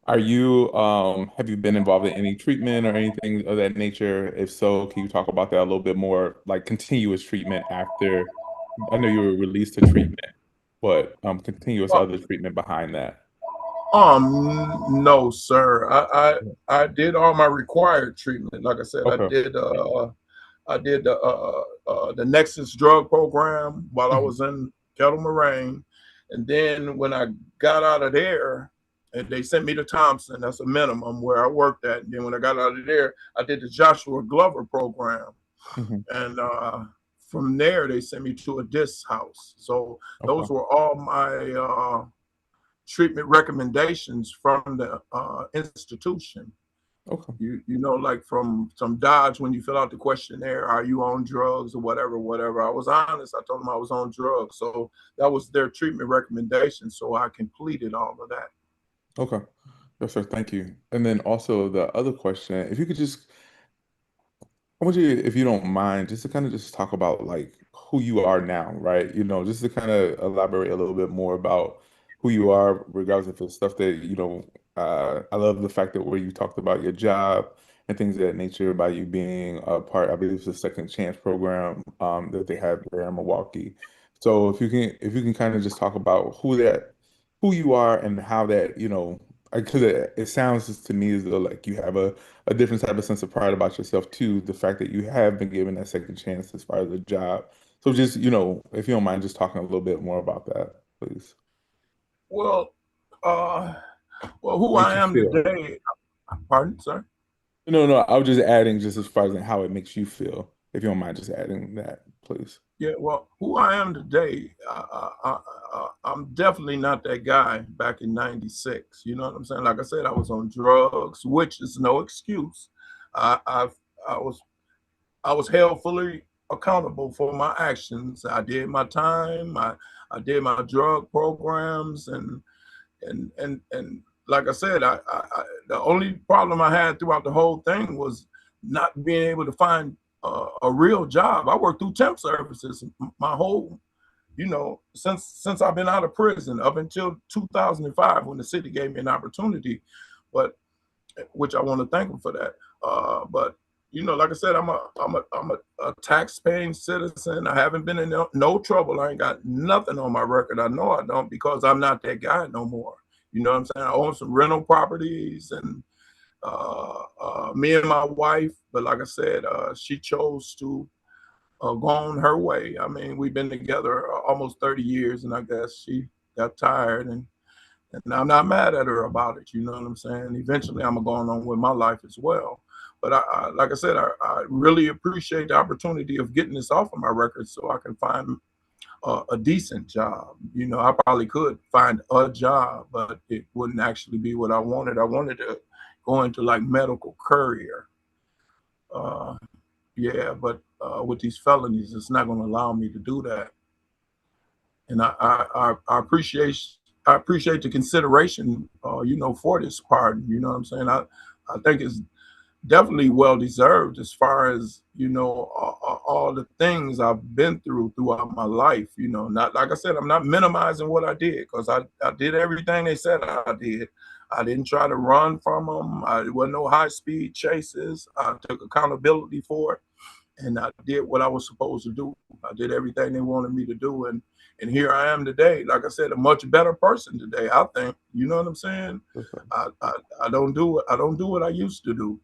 have you been involved in any treatment or anything of that nature? If so, can you talk about that a little bit more, like continuous treatment after, I know you were released to treatment, but continuous other treatment behind that? No, sir. I did all my required treatment. Like I said, Okay. I did the Nexus drug program while I was in Kettle Moraine, and then when I got out of there, and they sent me to Thompson. That's a minimum where I worked at. And then when I got out of there, I did the Joshua Glover program, and from there they sent me to a disc house. So those were all my treatment recommendations from the institution. Okay. You know, like from some Dodge, when you fill out the questionnaire, are you on drugs or whatever. I was honest. I told them I was on drugs. So that was their treatment recommendation. So I completed all of that. Okay. Yes, sir. Thank you. And then also the other question, if you could just, I want you, if you don't mind, just to kind of just talk about like who you are now, right? You know, just to kind of elaborate a little bit more about who you are, regardless if it's stuff that, you know, I love the fact that where you talked about your job and things of that nature, about you being a part, I believe it's the Second Chance program that they have there in Milwaukee. So if you can kind of just talk about who you are and how that, you know, because it sounds to me as though like you have a different type of sense of pride about yourself too, the fact that you have been given that second chance as far as the job. So just, you know, if you don't mind just talking a little bit more about that, please. Well, who I am today, pardon, sir? No, I was just adding just as far as how it makes you feel, if you don't mind just adding that, please. Yeah, well, who I am today, I'm definitely not that guy back in '96. You know what I'm saying? Like I said, I was on drugs, which is no excuse. I was held fully accountable for my actions. I did my time. I did my drug programs, and like I said, the only problem I had throughout the whole thing was not being able to find a real job. I worked through temp services my whole, you know, since I've been out of prison up until 2005 when the city gave me an opportunity, but which I want to thank them for that. But like I said, I'm a tax-paying citizen. I haven't been in no trouble. I ain't got nothing on my record. I know I don't, because I'm not that guy no more. You know what I'm saying? I own some rental properties, and me and my wife, but like I said, she chose to go on her way. I mean, we've been together almost 30 years, and I guess she got tired, and I'm not mad at her about it. You know what I'm saying? Eventually, I'm going on with my life as well. But like I said, I really appreciate the opportunity of getting this off of my record so I can find a decent job. You know, I probably could find a job, but it wouldn't actually be what I wanted. I wanted to go into like medical courier. Yeah, but with these felonies, it's not going to allow me to do that. And I appreciate the consideration, for this pardon. You know what I'm saying? I think it's definitely well deserved, as far as all the things I've been through throughout my life. Not like I said, I'm not minimizing what I did, because I did everything they said I did. I didn't try to run from them. There wasn't no high speed chases. I took accountability for it, and I did what I was supposed to do. I did everything they wanted me to do, and here I am today. Like I said, a much better person today, I think. You know what I'm saying? I don't do what I used to do.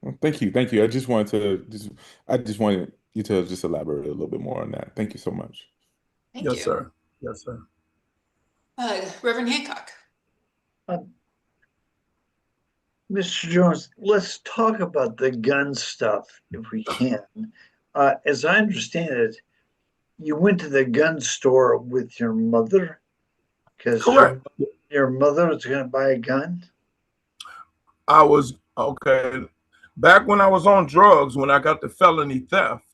Well, thank you. I just wanted you to just elaborate a little bit more on that. Thank you so much. Thank Yes, you. sir. Yes, sir. Reverend Hancock. Mr. Jones, let's talk about the gun stuff if we can. As I understand it, you went to the gun store with your mother because your mother was going to buy a gun? I was, okay. Back when I was on drugs, when I got the felony theft,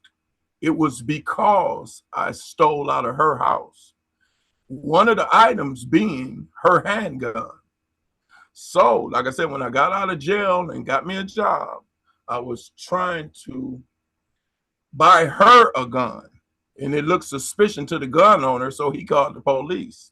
it was because I stole out of her house. One of the items being her handgun. So, like I said, when I got out of jail and got me a job, I was trying to buy her a gun. And it looked suspicious to the gun owner, so he called the police.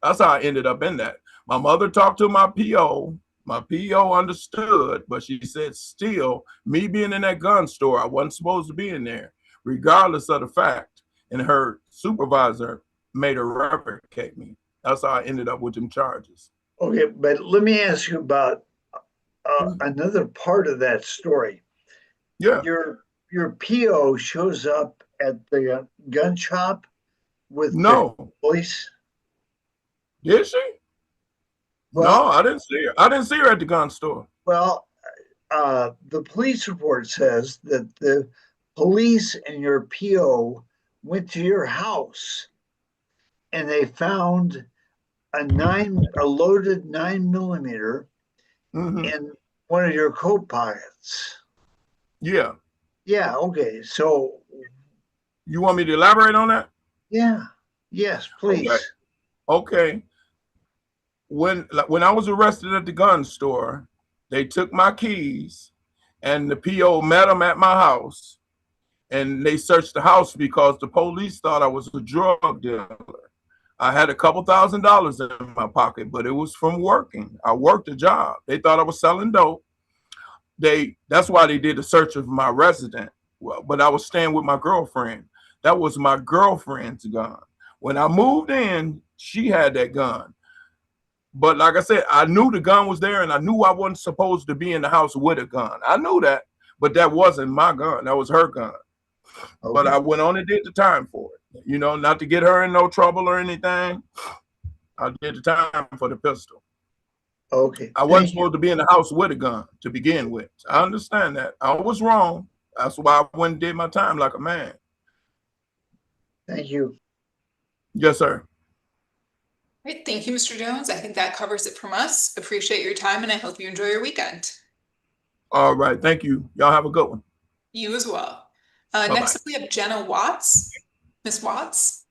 That's how I ended up in that. My mother talked to my PO. My PO understood, but she said still, me being in that gun store, I wasn't supposed to be in there, regardless of the fact. And her supervisor made her replicate me. That's how I ended up with them charges. Okay, but let me ask you about another part of that story. Yeah. Your PO shows up at the gun shop with No the police. Did she? Well, no, I didn't see her. I didn't see her at the gun store. Well, the police report says that the police and your PO went to your house and they found a loaded 9mm in one of your coat pockets. Yeah. Yeah. Okay. So you want me to elaborate on that? Yeah. Yes, please. Okay. When I was arrested at the gun store, they took my keys, and the PO met them at my house, and they searched the house because the police thought I was a drug dealer. I had a couple $1,000s in my pocket, but it was from working. I worked a job. They thought I was selling dope. That's why they did a search of my residence. Well, but I was staying with my girlfriend. That was my girlfriend's gun. When I moved in, she had that gun. But like I said, I knew the gun was there, and I knew I wasn't supposed to be in the house with a gun. I knew that, but that wasn't my gun. That was her gun. Okay. But I went on and did the time for it. Not to get her in no trouble or anything. I did the time for the pistol. Okay. I wasn't supposed to be in the house with a gun to begin with. I understand that. I was wrong. That's why I went and did my time like a man. Thank you. Yes, sir. Great. Thank you, Mr. Jones. I think that covers it from us. Appreciate your time, and I hope you enjoy your weekend. All right. Thank you. Y'all have a good one. You as well. Next up, we have Jenna Watts. Ms. Watts.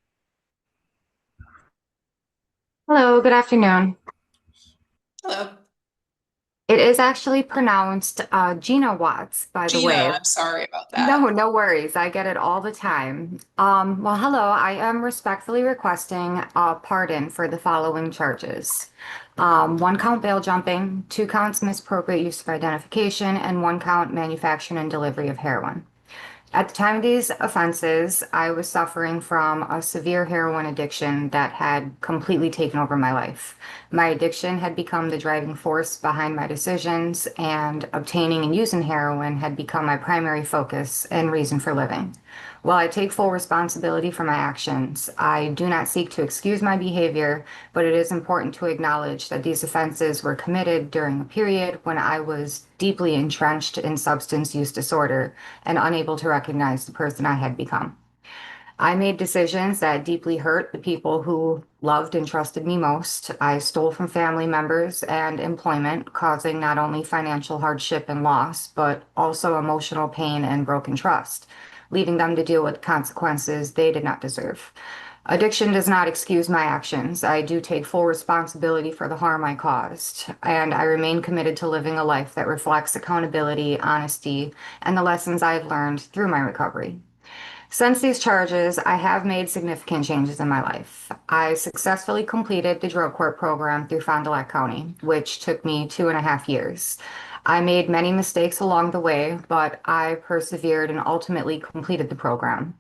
Hello, good afternoon. Hello. It is actually pronounced Gina Watts, by the Gina, way. I'm sorry about that. No, no worries. I get it all the time. Well, hello. I am respectfully requesting a pardon for the following charges. 1 count bail jumping, 2 counts misappropriate use of identification, and 1 count manufacturing and delivery of heroin. At the time of these offenses, I was suffering from a severe heroin addiction that had completely taken over my life. My addiction had become the driving force behind my decisions, and obtaining and using heroin had become my primary focus and reason for living. While I take full responsibility for my actions, I do not seek to excuse my behavior, but it is important to acknowledge that these offenses were committed during a period when I was deeply entrenched in substance use disorder and unable to recognize the person I had become. I made decisions that deeply hurt the people who loved and trusted me most. I stole from family members and employment, causing not only financial hardship and loss, but also emotional pain and broken trust, leaving them to deal with consequences they did not deserve. Addiction does not excuse my actions. I do take full responsibility for the harm I caused, and I remain committed to living a life that reflects accountability, honesty, and the lessons I've learned through my recovery. Since these charges, I have made significant changes in my life. I successfully completed the drug court program through Fond du Lac County, which took me 2.5 years. I made many mistakes along the way, but I persevered and ultimately completed the program.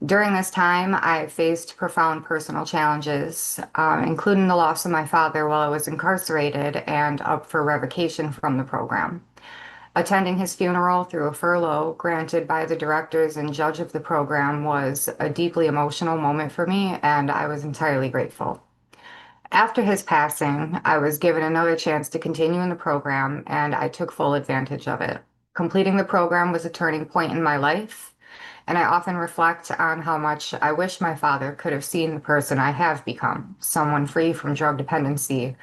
During this time, I faced profound personal challenges, including the loss of my father while I was incarcerated and up for revocation from the program. Attending his funeral through a furlough granted by the directors and judge of the program was a deeply emotional moment for me, and I was entirely grateful. After his passing, I was given another chance to continue in the program, and I took full advantage of it. Completing the program was a turning point in my life, and I often reflect on how much I wish my father could have seen the person I have become, someone free from drug dependency,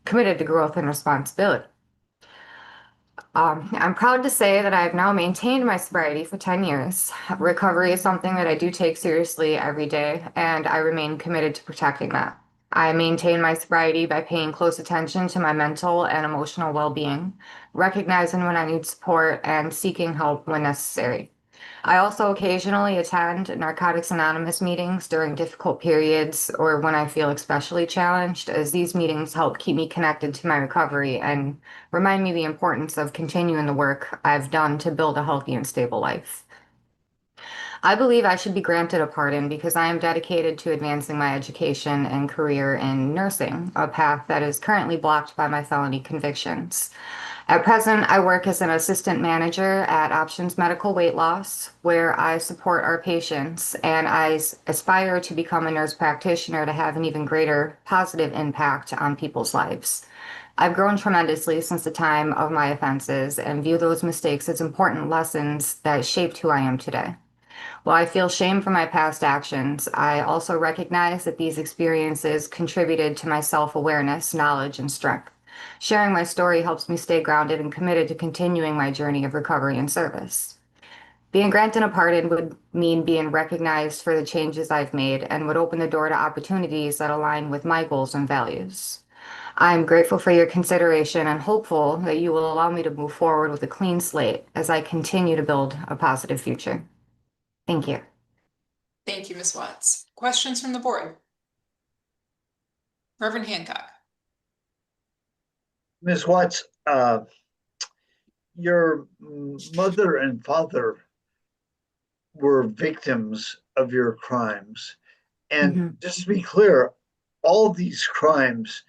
committed to growth and responsibility. I'm proud to say that I have now maintained my sobriety for 10 years. Recovery is something that I do take seriously every day, and I remain committed to protecting that. I maintain my sobriety by paying close attention to my mental and emotional well-being, recognizing when I need support, and seeking help when necessary. I also occasionally attend Narcotics Anonymous meetings during difficult periods or when I feel especially challenged, as these meetings help keep me connected to my recovery and remind me the importance of continuing the work I've done to build a healthy and stable life. I believe I should be granted a pardon because I am dedicated to advancing my education and career in nursing, a path that is currently blocked by my felony convictions. At present, I work as an assistant manager at Options Medical Weight Loss, where I support our patients, and I aspire to become a nurse practitioner to have an even greater positive impact on people's lives. I've grown tremendously since the time of my offenses and view those mistakes as important lessons that shaped who I am today. While I feel shame for my past actions, I also recognize that these experiences contributed to my self-awareness, knowledge, and strength. Sharing my story helps me stay grounded and committed to continuing my journey of recovery and service. Being granted a pardon would mean being recognized for the changes I've made and would open the door to opportunities that align with my goals and values. I'm grateful for your consideration and hopeful that you will allow me to move forward with a clean slate as I continue to build a positive future. Thank you. Thank you, Ms. Watts. Questions from the board? Reverend Hancock. Ms. Watts, your mother and father were victims of your crimes. And just to be clear, all these crimes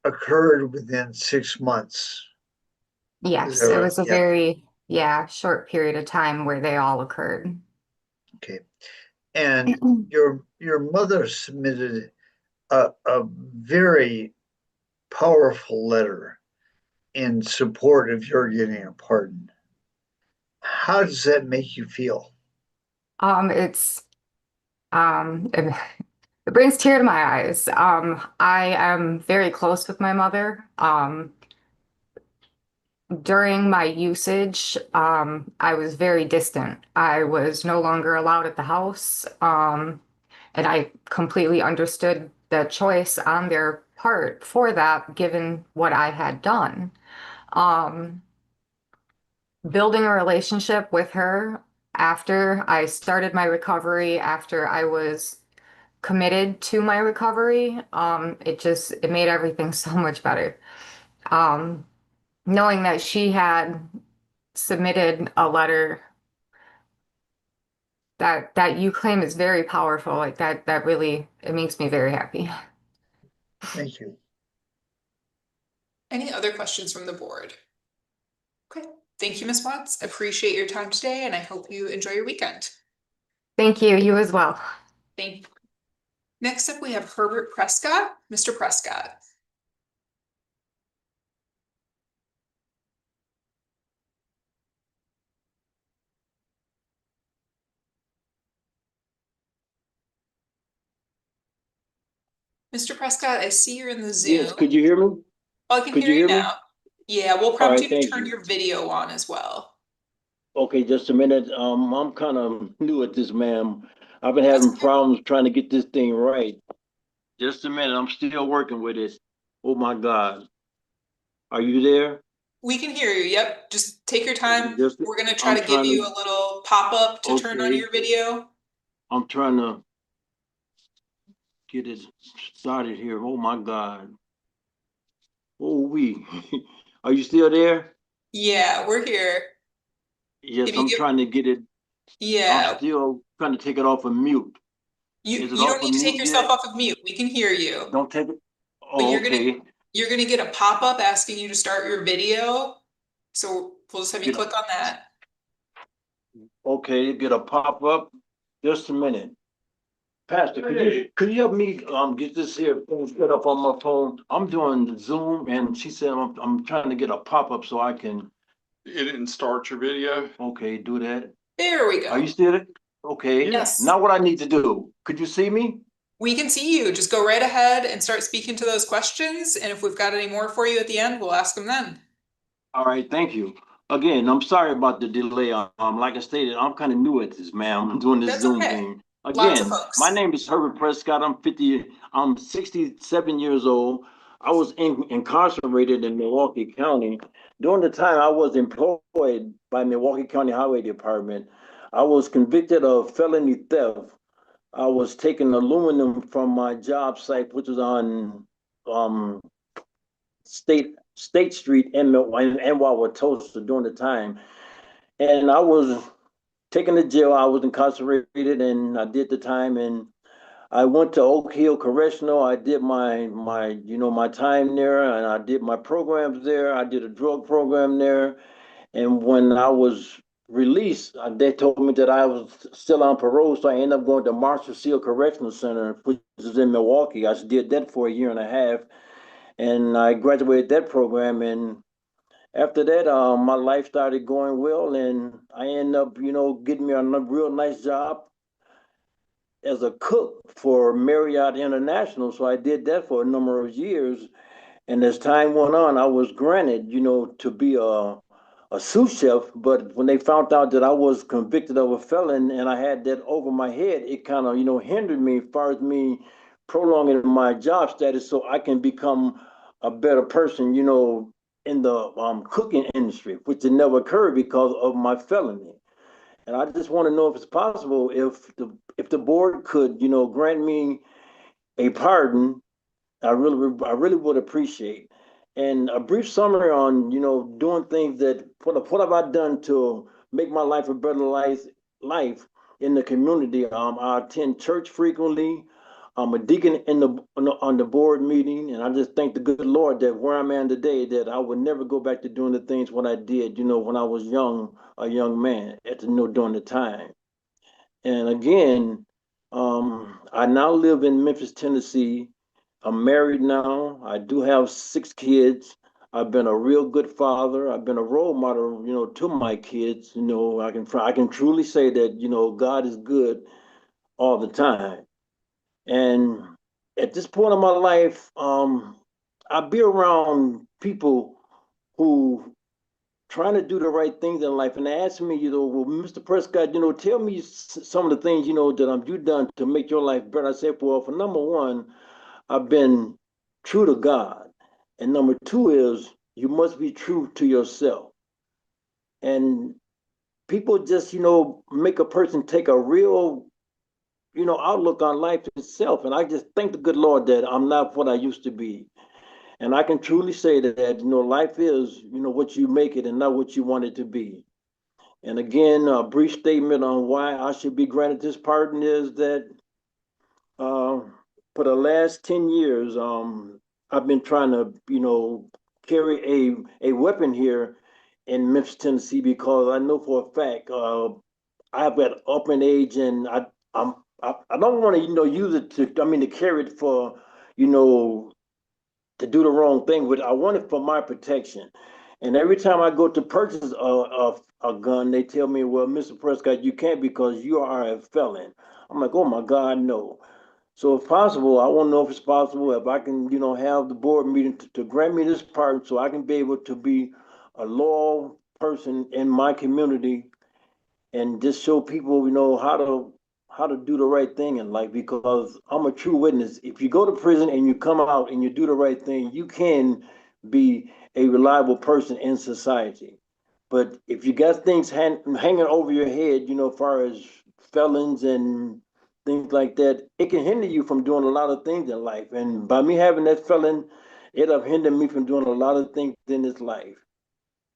occurred within 6 months. Yes, that it right? was a Yeah. very, short period of time where they all occurred. Okay. And your mother submitted a very powerful letter in support of your getting a pardon. How does that make you feel? It brings tear to my eyes. I am very close with my mother. During my usage, I was very distant. I was no longer allowed at the house. And I completely understood the choice on their part for that, given what I had done. Building a relationship with her after I started my recovery, after I was committed to my recovery, it made everything so much better. Knowing that she had submitted a letter that you claim is very powerful, like that really, it makes me very happy. Thank you. Any other questions from the board? Okay, thank you, Ms. Watts. Appreciate your time today, and I hope you enjoy your weekend. Thank you, you as well. Thank you. Next up, we have Herbert Prescott. Mr. Prescott. Mr. Prescott, I see you're in the Zoom. Yes, could you hear me? Oh, I can Could hear you you hear me? now. Yeah, we'll All prompt right, you to thank turn you. your video on as well. Okay, just a minute. I'm kind of new at this, ma'am. I've been having problems trying to get this thing right. Just a minute, I'm still working with it. Oh my God. Are you there? We can hear you. Yep. Just take your time. Just, We're going to try I'm to give trying you to, a little pop-up to turn on okay, your video. I'm trying to get it started here. Oh my God. Oh, are you still there? Yeah, we're here. Yes, If you I'm give, trying to get it. yeah, I'm still trying to take it off of mute. Is it you don't off of need to take mute yourself yet? off of mute. We can hear you. Don't take it. But Oh, okay. you're gonna get a pop-up asking you to start your video. So we'll just have you Get- click on that. Okay, get a pop-up. Just a minute. Pastor, could you help me get this here phone set up on my phone? I'm doing Zoom and she said I'm trying to get a pop-up so I can. It didn't start your video. Okay, do that. There we Are you go. still there? Okay. Yes. Now what I need to do? Could you see me? We can see you. Just go right ahead and start speaking to those questions. And if we've got any more for you at the end, we'll ask them then. All right, thank you. Again, I'm sorry about the delay. Like I stated, I'm kind of new at this, ma'am. I'm doing this That's Zoom okay. thing. Lots of Again, folks. my name is Herbert Prescott. I'm 67 years old. I was incarcerated in Milwaukee County. During the time I was employed by Milwaukee County Highway Department, I was convicted of felony theft. I was taking aluminum from my job site, which was on State Street in Wauwatosa during the time. And I was taken to jail. I was incarcerated and I did the time. And I went to Oak Hill Correctional. I did my time there and I did my programs there. I did a drug program there. And when I was released, they told me that I was still on parole. So I ended up going to Marshall Seal Correctional Center, which is in Milwaukee. I did that for a year and a half. And I graduated that program. And after that, my life started going well, and I ended up, getting me a real nice job as a cook for Marriott International. So I did that for a number of years. And as time went on, I was granted, to be a sous chef. But when they found out that I was convicted of a felon and I had that over my head, it kind of, hindered me as far as me prolonging my job status so I can become a better person, in the cooking industry, which had never occurred because of my felony. And I just want to know if it's possible if the board could, grant me a pardon. I really would appreciate. And a brief summary on, doing things that what have I done to make my life a better life in the community. I attend church frequently. I'm a deacon on the board meeting, and I just thank the good Lord that where I'm at today, that I would never go back to doing the things what I did, when I was a young man during the time. And again, I now live in Memphis, Tennessee. I'm married now. I do have 6 kids. I've been a real good father. I've been a role model, to my kids. I can truly say that, God is good all the time. And at this point in my life, I be around people who trying to do the right things in life. And they ask me, well, Mr. Prescott, tell me some of the things, that you've done to make your life better. I said, well, for number one, I've been true to God. And number two is you must be true to yourself. And people just, make a person take a real, outlook on life itself. And I just thank the good Lord that I'm not what I used to be. And I can truly say that, life is, what you make it and not what you want it to be. And again, a brief statement on why I should be granted this pardon is that for the last 10 years, I've been trying to, carry a weapon here in Memphis, Tennessee, because I know for a fact I've got up in age, and I don't want to, use it to carry it for, to do the wrong thing, but I want it for my protection. And every time I go to purchase a gun, they tell me, well, Mr. Prescott, you can't because you are a felon. I'm like, oh my God, no. So if possible, I want to know if it's possible, if I can, have the board meeting to grant me this pardon so I can be able to be a loyal person in my community and just show people, how to do the right thing in life, because I'm a true witness. If you go to prison and you come out and you do the right thing, you can be a reliable person in society. But if you got things hanging over your head, as far as felons and things like that, it can hinder you from doing a lot of things in life. And by me having that felon, it'll hinder me from doing a lot of things in this life.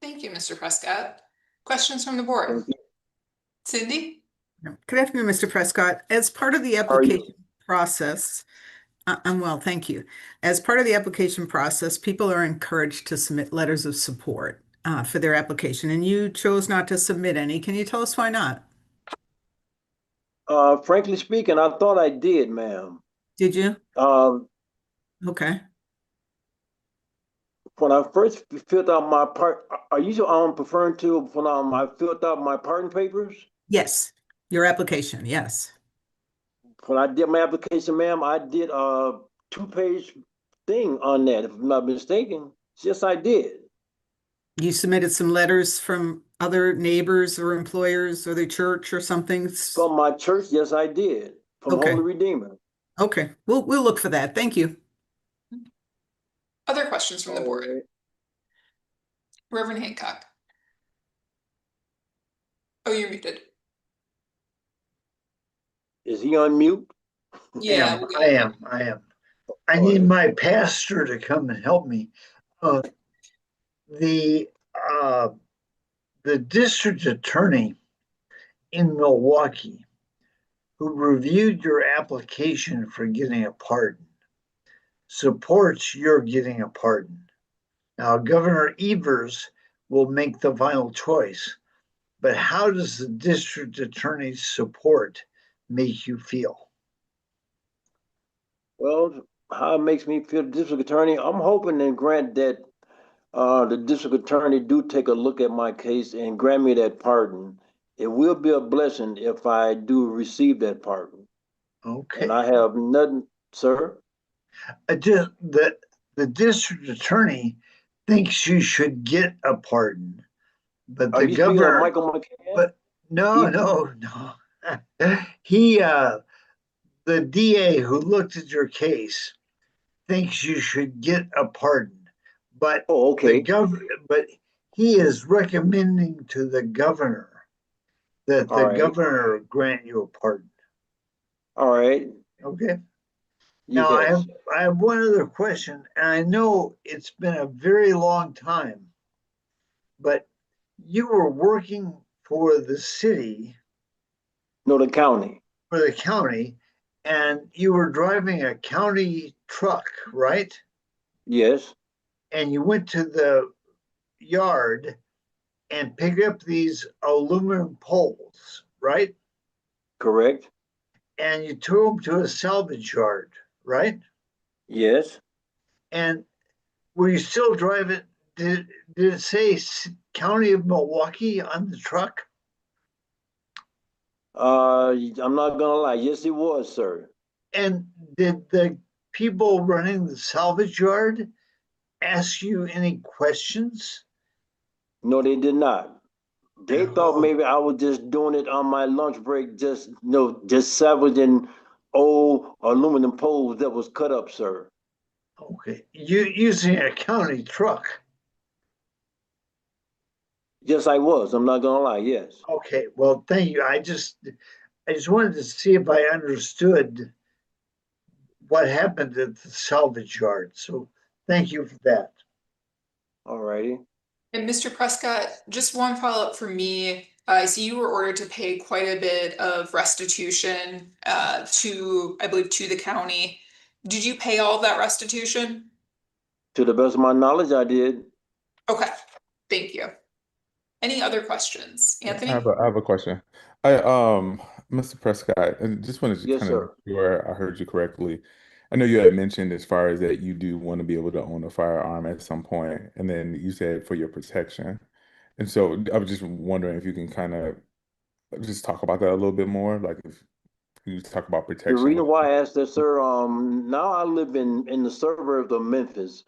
Thank you, Mr. Prescott. Questions from the board? Cindy? Good afternoon, Mr. Prescott. As part of the application process, I'm well, thank you. As part of the application process, people are encouraged to submit letters of support for their application, and you chose not to submit any. Can you tell us why not? Frankly speaking, I thought I did, ma'am. Did you? Okay. When I first filled out my are you referring to when I filled out my pardon papers? Yes, your application, yes. When I did my application, ma'am, I did a 2-page thing on that, if I'm not mistaken. Yes, I did. You submitted some letters from other neighbors or employers or the church or something? From my church, yes, I did. From Okay. Holy Redeemer. Okay, we'll look for that. Thank you. Other questions from the board? Right. Reverend Hancock. Oh, you're muted. Is he on mute? Yeah. I am. I need my pastor to come and help me. The district attorney in Milwaukee who reviewed your application for getting a pardon supports your getting a pardon. Now, Governor Evers will make the final choice, but how does the district attorney's support make you feel? Well, how it makes me feel, the district attorney, I'm hoping and grant that the district attorney do take a look at my case and grant me that pardon. It will be a blessing if I do receive that pardon. Okay. And I have nothing, sir. Just that the district attorney thinks you should get a pardon, but Are the you speaking of governor. Michael McCann? But no. He, the DA who looked at your case, thinks you should get a pardon, but okay. But he is recommending to the governor that the governor grant you a pardon. All right. Okay. Now Yes. I have one other question, and I know it's been a very long time, but you were working for the city. No, the county. For the county, and you were driving a county truck, right? Yes. And you went to the yard and picked up these aluminum poles, right? Correct. And you took them to a salvage yard, right? Yes. And were you still driving? Did it say County of Milwaukee on the truck? I'm not gonna lie. Yes, it was, sir. And did the people running the salvage yard ask you any questions? No, they did not. They thought maybe I was just doing it on my lunch break, just salvaging old aluminum poles that was cut up, sir. Okay, you using a county truck? Yes, I was. I'm not gonna lie. Yes. Okay, well, thank you. I just wanted to see if I understood what happened at the salvage yard. So thank you for that. All righty. And Mr. Prescott, just one follow-up for me. I see you were ordered to pay quite a bit of restitution to, I believe, to the county. Did you pay all of that restitution? To the best of my knowledge, I did. Okay, thank you. Any other questions? Anthony? I have a question. Mr. Prescott, and just wanted to Yes, kind of sir. make sure I heard you correctly. I know you had mentioned as far as that you do want to be able to own a firearm at some point, and then you said for your protection. And so I was just wondering if you can kind of just talk about that a little bit more, like if you talk about The protection reason with. why I asked that, sir, now I live in the suburbs of Memphis,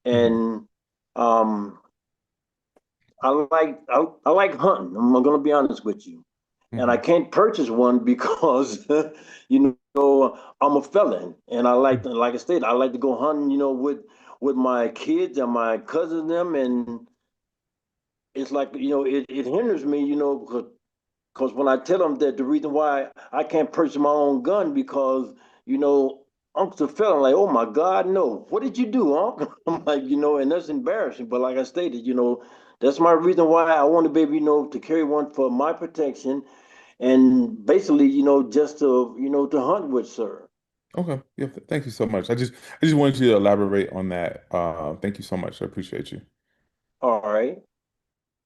Mhm. and um, I like hunting. I'm gonna be honest with you, and I Mhm. can't purchase one because you know I'm a felon, and like I said, I like to go hunting, with my kids and my cousins and them, and it's like it hinders me, because when I tell them that the reason why I can't purchase my own gun because Uncle felt like, oh my God, no, what did you do, Uncle? I'm like, and that's embarrassing. But like I stated, that's my reason why I want to be able, to carry one for my protection and basically, just to hunt with, sir. Okay. Yeah. Thank you so much. I just wanted you to elaborate on that. Thank you so much. I appreciate you. All right.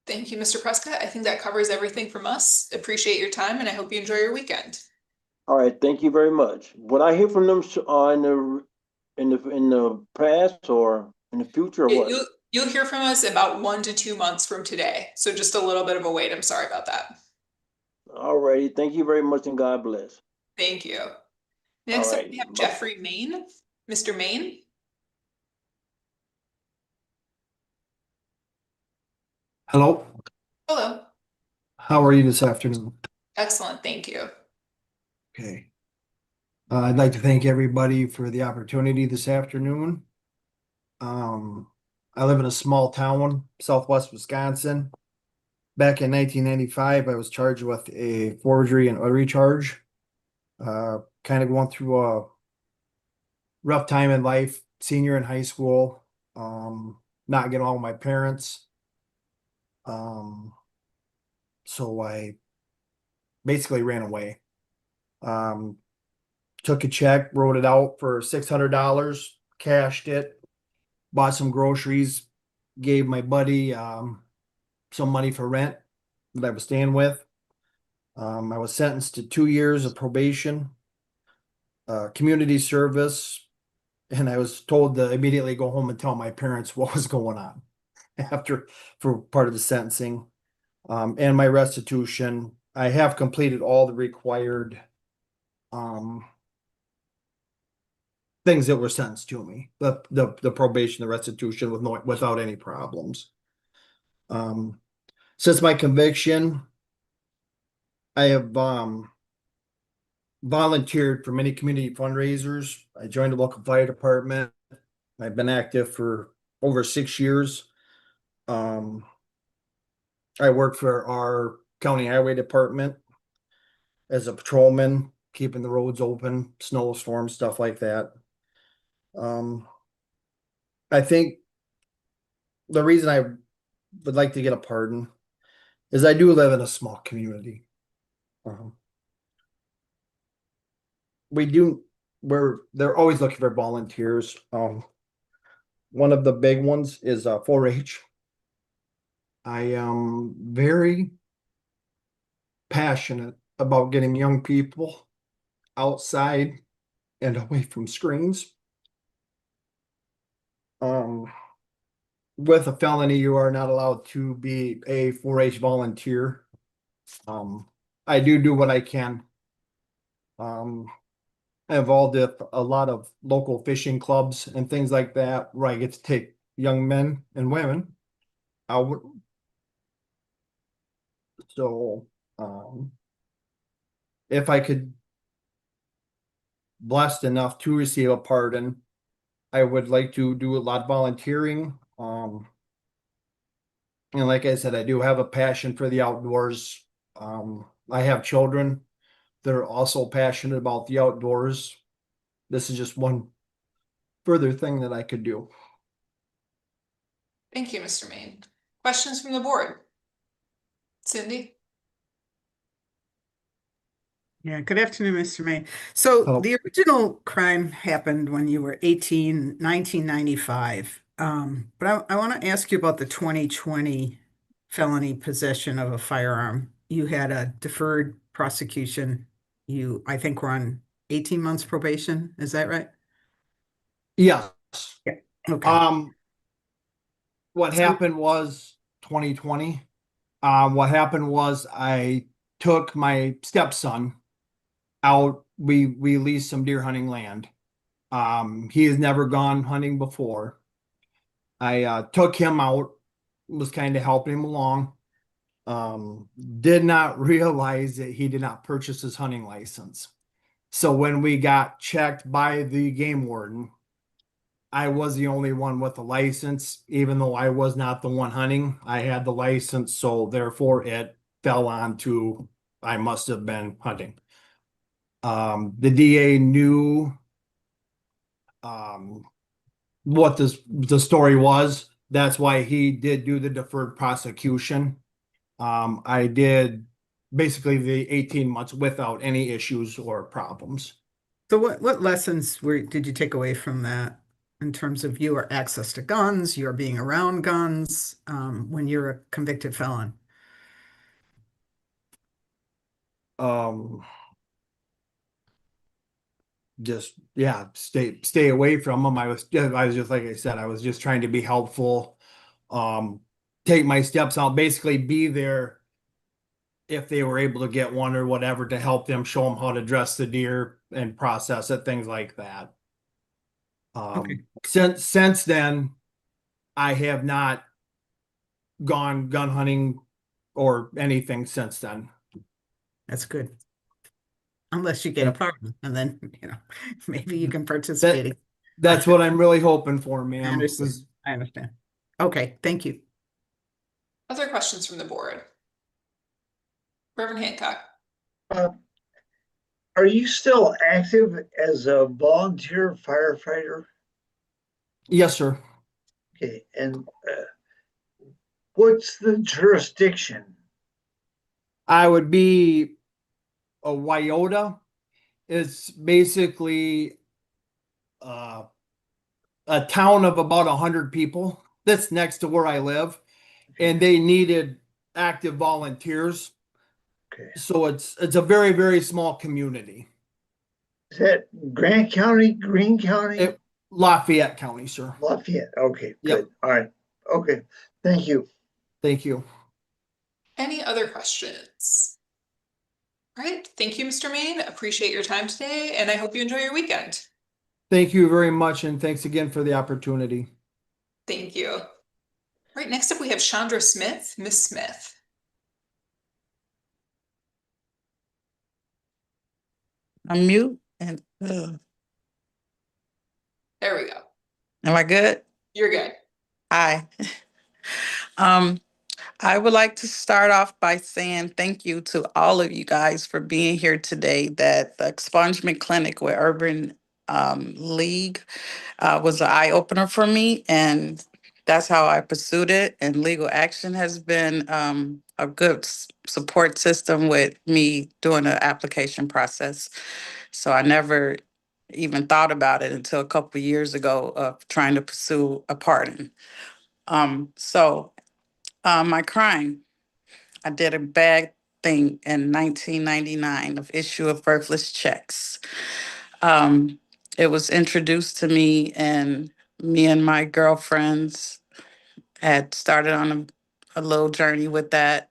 Thank you, Mr. Prescott. I think that covers everything from us. Appreciate your time and I hope you enjoy your weekend. All right. Thank you very much. Would I hear from them in the past or in the future or what? You'll hear from us about 1 to 2 months from today. So just a little bit of a wait. I'm sorry about that. All righty. Thank you very much and God bless. Thank you. All Next up, right. we have Jeffrey Main. Mr. Main? Hello, Hello. how are you this afternoon? Excellent. Thank you. Okay. I'd like to thank everybody for the opportunity this afternoon. I live in a small town, southwest Wisconsin. Back in 1995, I was charged with a forgery and uttery charge. Kind of going through a rough time in life, senior in high school, not getting along with my parents. So I basically ran away. Took a check, wrote it out for $600, cashed it, bought some groceries, gave my buddy some money for rent that I was staying with. I was sentenced to 2 years of probation, community service, and I was told to immediately go home and tell my parents what was going on for part of the sentencing. And my restitution. I have completed all the required things that were sentenced to me, the probation, the restitution without any problems. Since my conviction, I have volunteered for many community fundraisers. I joined the local fire department. I've been active for over 6 years. I work for our county highway department as a patrolman, keeping the roads open, snowstorms, stuff like that. I think the reason I would like to get a pardon is I do live in a small community. They're always looking for volunteers. One of the big ones is 4-H. I am very passionate about getting young people outside and away from screens. With a felony, you are not allowed to be a 4-H volunteer. I do what I can. I'm involved with a lot of local fishing clubs and things like that, where I get to take young men and women out. So, if I could blessed enough to receive a pardon, I would like to do a lot of volunteering. And like I said, I do have a passion for the outdoors. I have children that are also passionate about the outdoors. This is just one further thing that I could do. Thank you, Mr. Main. Questions from the board? Cindy? Yeah, good afternoon, Mr. May. So Hello. the original crime happened when you were 18, 1995. But I want to ask you about the 2020 felony possession of a firearm. You had a deferred prosecution. You, I think, were on 18 months probation. Is that right? Yes. Yeah. Okay. What happened was 2020. What happened was I took my stepson out. We leased some deer hunting land. He has never gone hunting before. I took him out, was kind of helping him along. Did not realize that he did not purchase his hunting license. So when we got checked by the game warden, I was the only one with the license, even though I was not the one hunting. I had the license, so therefore it fell on to I must have been hunting. The DA knew what the story was. That's why he did do the deferred prosecution. I did basically the 18 months without any issues or problems. So what lessons did you take away from that in terms of your access to guns, your being around guns, when you're a convicted felon? Just yeah, stay away from them. I was just like I said, I was just trying to be helpful. Take my steps out, basically be there if they were able to get one or whatever to help them, show them how to dress the deer and process it, things like that. Okay. Since then, I have not gone gun hunting or anything since then. That's good. Unless you get a pardon, and then, maybe you can participate. That's what I'm really hoping for, I ma'am. understand. I understand. Okay, thank you. Other questions from the board? Reverend Hancock? Are you still active as a volunteer firefighter? Yes, sir. Okay, and what's the jurisdiction? I would be a Wyoda. It's basically a town of about 100 people that's next to where I live, and they needed active volunteers. Okay. So it's a very, very small community. Is that Grant County, Greene County? Lafayette County, sir. Lafayette. Okay, Yep. good. All right. Okay. Thank you. Thank you. Any other questions? All right, thank you, Mr. Main. Appreciate your time today, and I hope you enjoy your weekend. Thank you very much, and thanks again for the opportunity. Thank you. All right, next up we have Chandra Smith. Miss Smith. Unmute and There we go. am I good? You're good. Hi. I would like to start off by saying thank you to all of you guys for being here today. That the expungement clinic with Urban League was an eye opener for me, and that's how I pursued it. And legal action has been a good support system with me doing the application process. So I never even thought about it until a couple of years ago of trying to pursue a pardon. My crime, I did a bad thing in 1999 of issue of worthless checks. It was introduced to me, and me and my girlfriends had started on a little journey with that.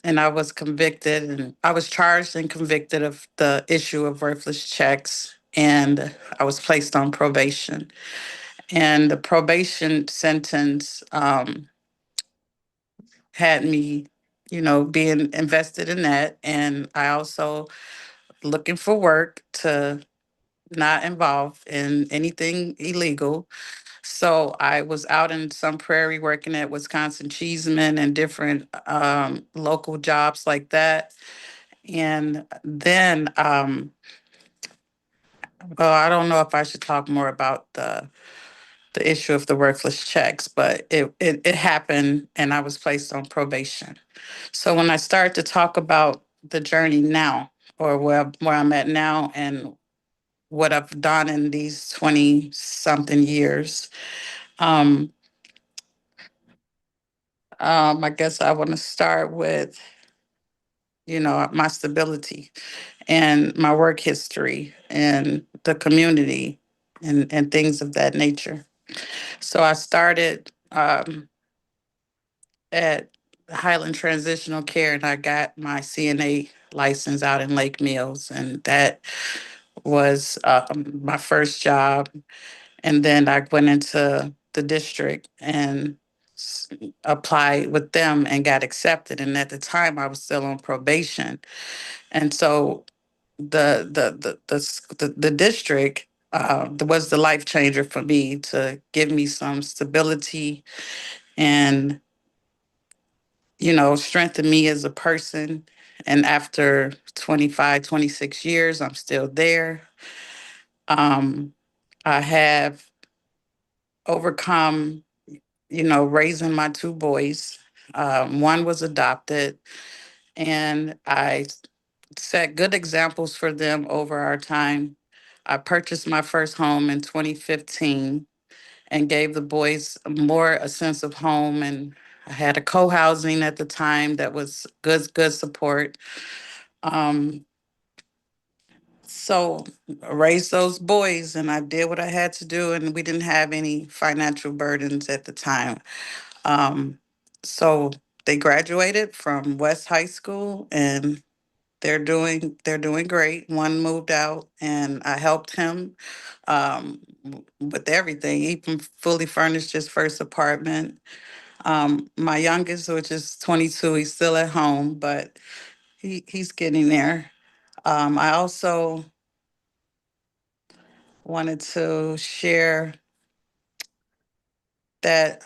And I was convicted, and I was charged and convicted of the issue of worthless checks, and I was placed on probation. And the probation sentence had me, being invested in that. And I also looking for work to not involve in anything illegal. So I was out in some prairie working at Wisconsin Cheeseman and different local jobs like that. And then, well, I don't know if I should talk more about the issue of the worthless checks, but it happened and I was placed on probation. So when I start to talk about the journey now, or where I'm at now and what I've done in these 20 something years, I guess I want to start with, my stability and my work history and the community and things of that nature. So I started at Highland Transitional Care and I got my CNA license out in Lake Mills, and that was my first job. And then I went into the district and applied with them and got accepted. And at the time, I was still on probation, and so the district was the life changer for me to give me some stability and strengthen me as a person. And after 25, 26 years, I'm still there. I have overcome, raising my two boys. One was adopted, and I set good examples for them over our time. I purchased my first home in 2015 and gave the boys more a sense of home. And I had a co-housing at the time that was good support. Um, so I raised those boys and I did what I had to do, and we didn't have any financial burdens at the time. Um, so they graduated from West High School and they're doing great. One moved out and I helped him with everything, even fully furnished his first apartment. My youngest, which is 22, he's still at home, but he's getting there. I also wanted to share that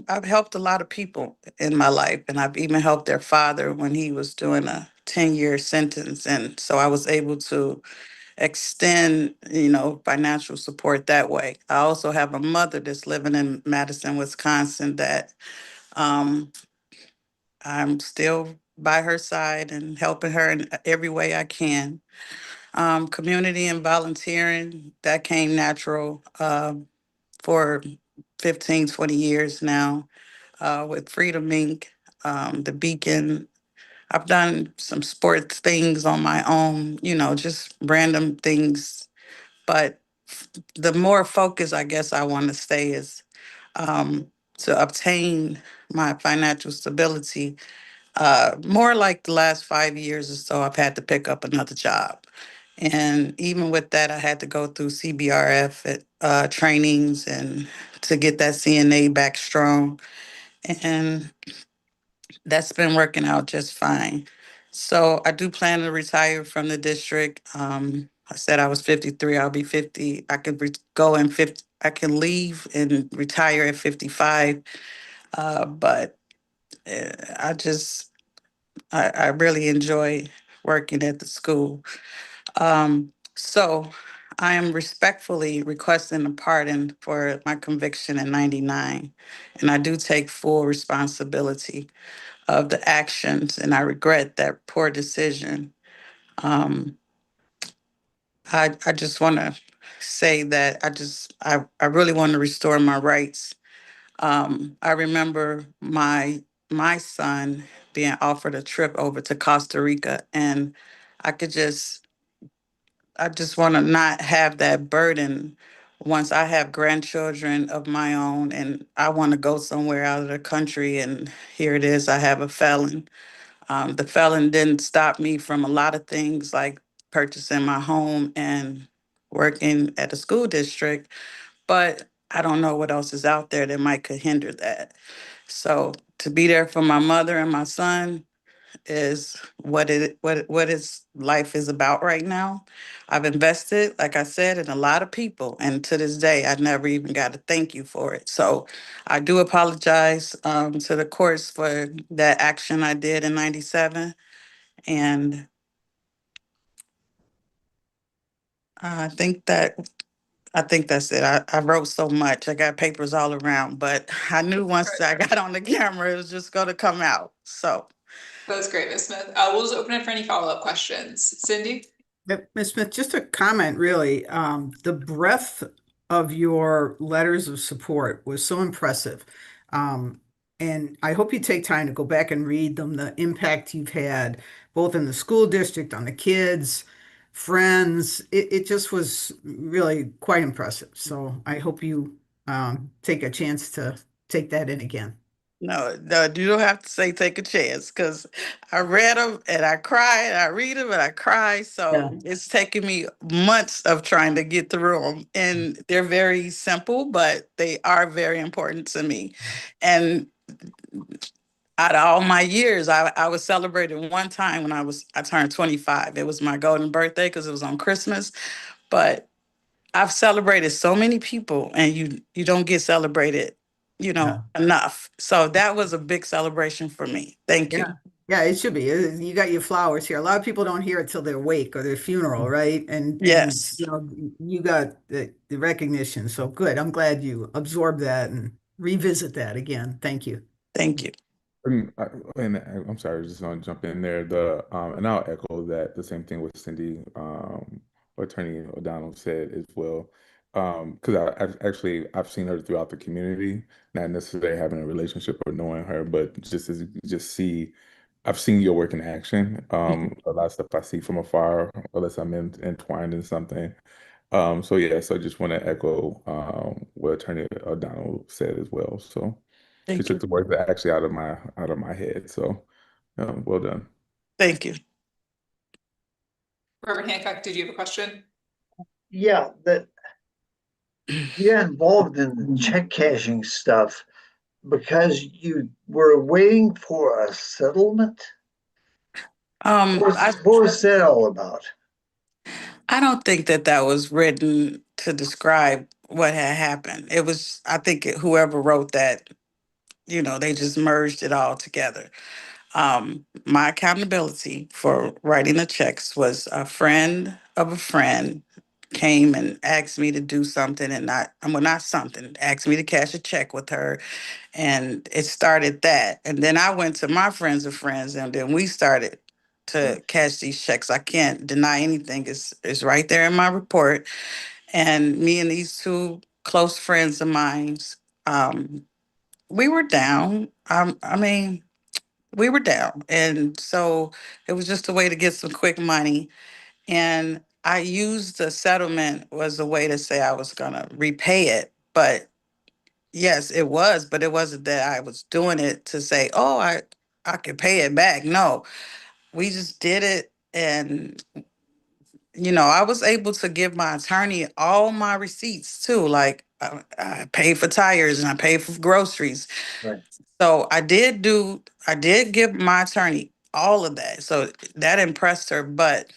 I've helped a lot of people in my life, and I've even helped their father when he was doing a 10-year sentence. And so I was able to extend, financial support that way. I also have a mother that's living in Madison, Wisconsin, that um, I'm still by her side and helping her in every way I can. Community and volunteering, that came natural for 15, 20 years now with Freedom Inc., the Beacon. I've done some sports things on my own, just random things. But the more focus I guess I want to stay is um, to obtain my financial stability. More like the last 5 years or so, I've had to pick up another job. And even with that, I had to go through CBRF trainings and to get that CNA back strong. And that's been working out just fine. So I do plan to retire from the district. I said I was 53, I'll be 50. I could go in 50, I can leave and retire at 55. But I just, I really enjoy working at the school. So I am respectfully requesting a pardon for my conviction in 99. And I do take full responsibility of the actions, and I regret that poor decision. Um, I just want to say that I really want to restore my rights. I remember my son being offered a trip over to Costa Rica, and I could just I just want to not have that burden once I have grandchildren of my own and I want to go somewhere out of the country, and here it is, I have a felon. The felon didn't stop me from a lot of things like purchasing my home and working at a school district, but I don't know what else is out there that might could hinder that. So to be there for my mother and my son, is what his life is about right now. I've invested, like I said, in a lot of people, and to this day, I never even got a thank you for it. So I do apologize to the courts for that action I did in '97, and I think that's it. I wrote so much. I got papers all around, but I knew once I got on the camera, it was just going to come out. So That's great, Ms. Smith. We'll just open it for any follow-up questions. Cindy? Yep, Ms. Smith, just a comment, really. The breadth of your letters of support was so impressive. And I hope you take time to go back and read them, the impact you've had, both in the school district, on the kids, friends. It just was really quite impressive. So I hope you take a chance to take that in again. no, you don't have to say take a chance because I read them and I cry and I read them and I cry. So Yeah. it's taken me months of trying to get through them. And they're very simple, but they are very important to me. And out of all my years, I was celebrating one time when I turned 25. It was my golden birthday because it was on Christmas. But I've celebrated so many people, and you don't get celebrated, enough. So that was a big celebration for me. Thank you. Yeah, it should be. You got your flowers here. A lot of people don't hear it till their wake or their funeral, right? And Yes. you got the recognition. So good. I'm glad you absorbed that and revisit that again. Thank you. Thank you. I'm sorry, just gonna jump in there. And I'll echo that the same thing with Cindy, what Attorney O'Donnell said as well. Because I've seen her throughout the community, not necessarily having a relationship or knowing her, but I've seen your work in action. A lot of stuff I see from afar, unless I'm entwined in something. So yeah, so I just want to echo what Attorney O'Donnell said as well. So she Thank took you. the words actually out of my head. So well done. Thank you. Reverend Hancock, did you have a question? Yeah, that you're involved in the check cashing stuff because you were waiting for a settlement. What was that all about? I don't think that was written to describe what had happened. It was, I think whoever wrote that, they just merged it all together. My accountability for writing the checks was a friend of a friend came and asked me to do something asked me to cash a check with her. And it started that. And then I went to my friends of friends and then we started to cash these checks. I can't deny anything. It's right there in my report. And me and these two close friends of mine, we were down. We were down. And so it was just a way to get some quick money. And I used the settlement was a way to say I was going to repay it. But yes, it was, but it wasn't that I was doing it to say, oh, I could pay it back. No, we just did it. And, I was able to give my attorney all my receipts too. Like I paid for tires and I paid for groceries. Right. So I did give my attorney all of that. So that impressed her. But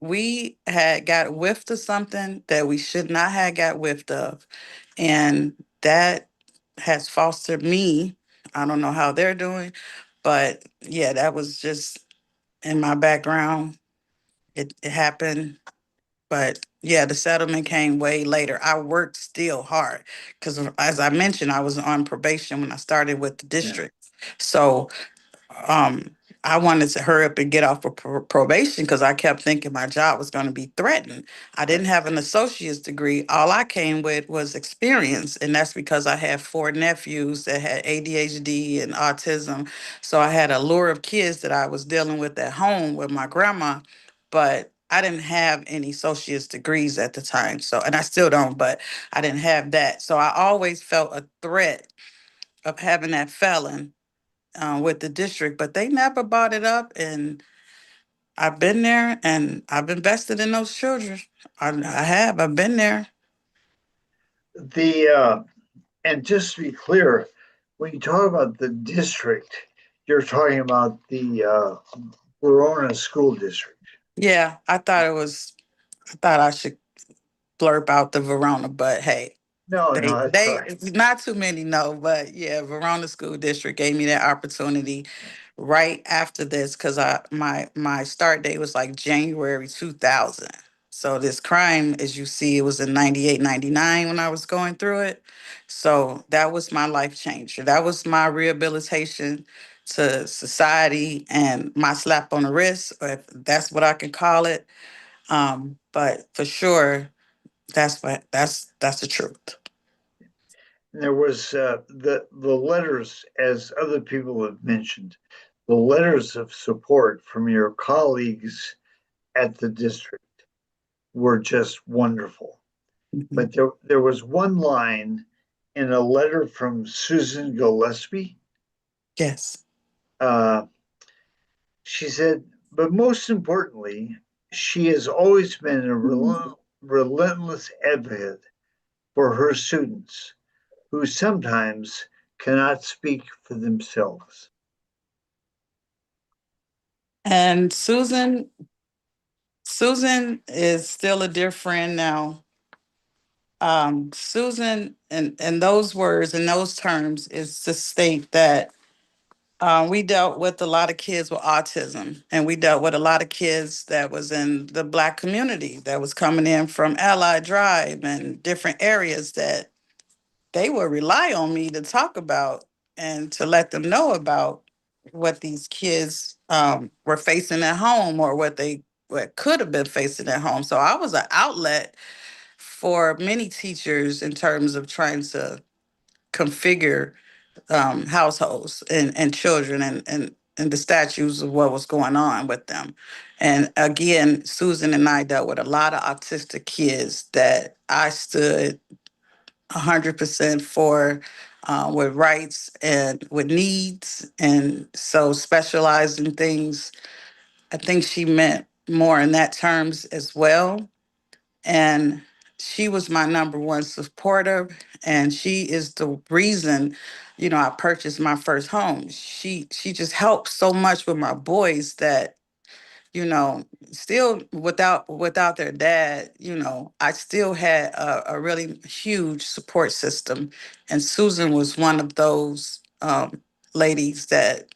we had got whiffed of something that we should not have got whiffed of. And that has fostered me. I don't know how they're doing, but yeah, that was just in my background. It happened. But yeah, the settlement came way later. I worked still hard because, as I mentioned, I was on probation when I started with the district. So I wanted to hurry up and get off of probation because I kept thinking my job was going to be threatened. I didn't have an associate's degree. All I came with was experience. And that's because I had 4 nephews that had ADHD and autism. So I had a lure of kids that I was dealing with at home with my grandma, but I didn't have any associate's degrees at the time. So, and I still don't, but I didn't have that. So I always felt a threat of having that felon with the district, but they never brought it up. And I've been there and I've invested in those children. I've been there. And just to be clear, when you talk about the district, You're talking about the Verona School District. Yeah, I thought I should blurb out the Verona, but hey, No, they no, that's they right. not too many know, but yeah, Verona School District gave me that opportunity right after this because my start date was like January 2000. So this crime, as you see, it was in 98, 99 when I was going through it. So that was my life changer. That was my rehabilitation to society and my slap on the wrist, if that's what I can call it. But for sure, that's the truth. There was the letters, as other people have mentioned, the letters of support from your colleagues at the district were just wonderful. But there was one line in a letter from Susan Gillespie. Yes. She said, but most importantly, she has always been a relentless advocate for her students who sometimes cannot speak for themselves. And Susan is still a dear friend now. Susan, and those words and those terms is to state that we dealt with a lot of kids with autism, and we dealt with a lot of kids that was in the Black community that was coming in from Allied Drive and different areas that they would rely on me to talk about and to let them know about what these kids were facing at home or what could have been facing at home. So I was an outlet for many teachers in terms of trying to configure households and children and the statues of what was going on with them. And again, Susan and I dealt with a lot of autistic kids that I stood 100% for, with rights and with needs. And so specialized in things, I think she meant more in that terms as well. And she was my number one supporter. And she is the reason, I purchased my first home. She just helped so much with my boys that, still without their dad, I still had a really huge support system. And Susan was one of those ladies that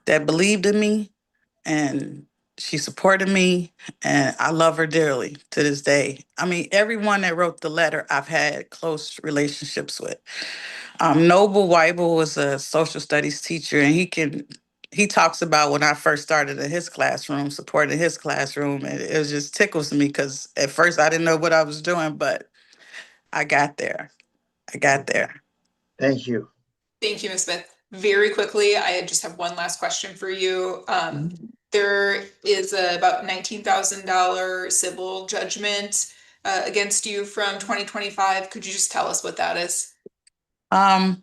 believed in me, and she supported me, and I love her dearly to this day. I mean, everyone that wrote the letter, I've had close relationships with. Noble Weibel was a social studies teacher, and he talks about when I first started in his classroom, supporting his classroom, and it just tickles me because at first I didn't know what I was doing, but I got there. Thank you. Thank you, Ms. Smith. Very quickly, I just have one last question for you. There is about $19,000 civil judgment against you from 2025. Could you just tell us what that is? When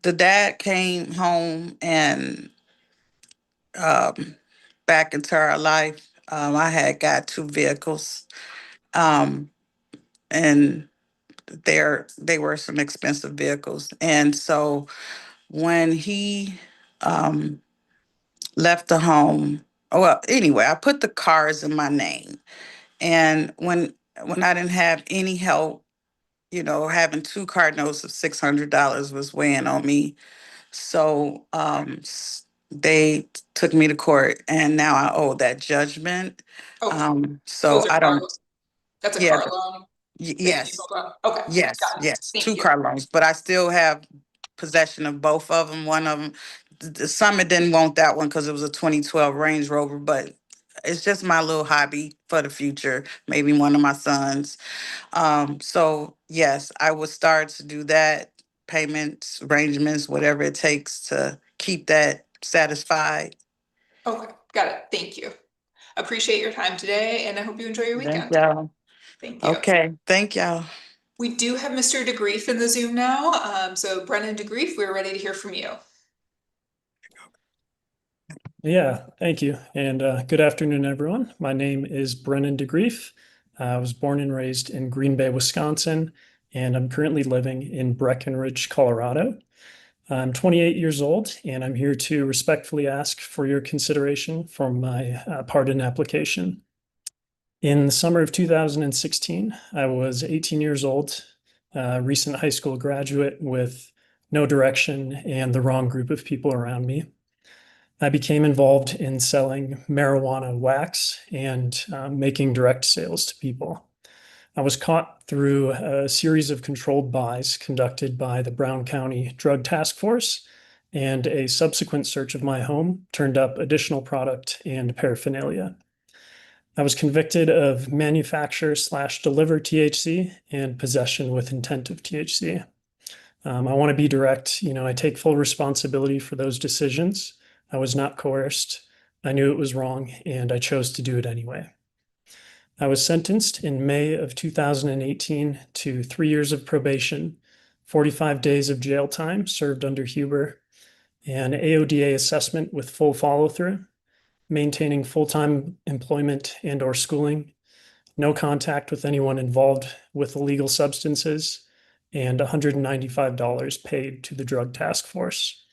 the dad came home and back into our life, I had got 2 vehicles, and they were some expensive vehicles. And so when he left the home, well, anyway, I put the cars in my name, and when I didn't have any help, having 2 car notes of $600 was weighing on me. So they took me to court, and now I owe that judgment. So I don't. That's a Yeah. car loan? Yes. Okay. Yes. Got it. Yes. Thank 2 you. car loans, but I still have possession of both of them. One of them, the Summit didn't want that one because it was a 2012 Range Rover, but it's just my little hobby for the future. Maybe one of my sons. So yes, I will start to do that, payments, arrangements, whatever it takes to keep that satisfied. Okay, got it. Thank you. Appreciate your time today, and I hope you enjoy your Thank weekend. y'all. Thank you. Okay, thank y'all. We do have Mr. DeGrief in the Zoom now. So Brennan DeGrief, we're ready to hear from you. Yeah, thank you. And good afternoon, everyone. My name is Brennan DeGrief. I was born and raised in Green Bay, Wisconsin, and I'm currently living in Breckenridge, Colorado. I'm 28 years old, and I'm here to respectfully ask for your consideration for my pardon application. In the summer of 2016, I was 18 years old, recent high school graduate with no direction and the wrong group of people around me. I became involved in selling marijuana wax and making direct sales to people. I was caught through a series of controlled buys conducted by the Brown County Drug Task Force, and a subsequent search of my home turned up additional product and paraphernalia. I was convicted of manufacture/deliver THC and possession with intent of THC. I want to be direct. I take full responsibility for those decisions. I was not coerced. I knew it was wrong, and I chose to do it anyway. I was sentenced in May of 2018 to 3 years of probation, 45 days of jail time served under Huber, an AODA assessment with full follow-through, maintaining full-time employment and/or schooling, no contact with anyone involved with illegal substances, and $195 paid to the Drug Task Force.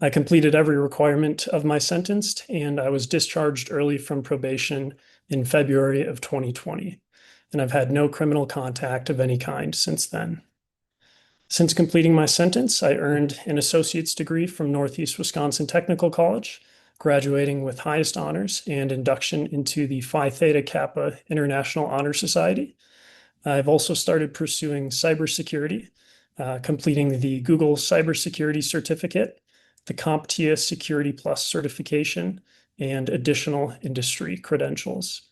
I completed every requirement of my sentence, and I was discharged early from probation in February of 2020, and I've had no criminal contact of any kind since then. Since completing my sentence, I earned an associate's degree from Northeast Wisconsin Technical College, graduating with highest honors and induction into the Phi Theta Kappa International Honor Society. I've also started pursuing cybersecurity, completing the Google Cybersecurity Certificate, the CompTIA Security Plus certification, and additional industry credentials.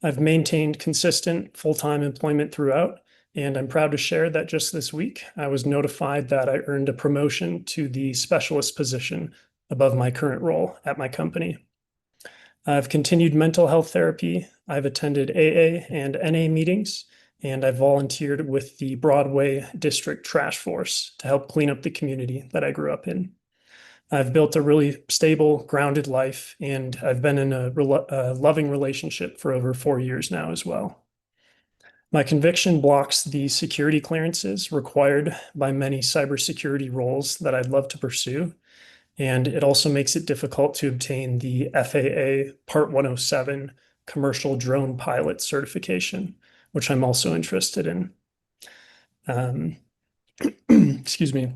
I've maintained consistent full-time employment throughout, and I'm proud to share that just this week, I was notified that I earned a promotion to the specialist position above my current role at my company. I've continued mental health therapy. I've attended AA and NA meetings, and I volunteered with the Broadway District Trash Force to help clean up the community that I grew up in. I've built a really stable, grounded life, and I've been in a loving relationship for over 4 years now as well. My conviction blocks the security clearances required by many cybersecurity roles that I'd love to pursue, and it also makes it difficult to obtain the FAA Part 107 commercial drone pilot certification, which I'm also interested in. Excuse me.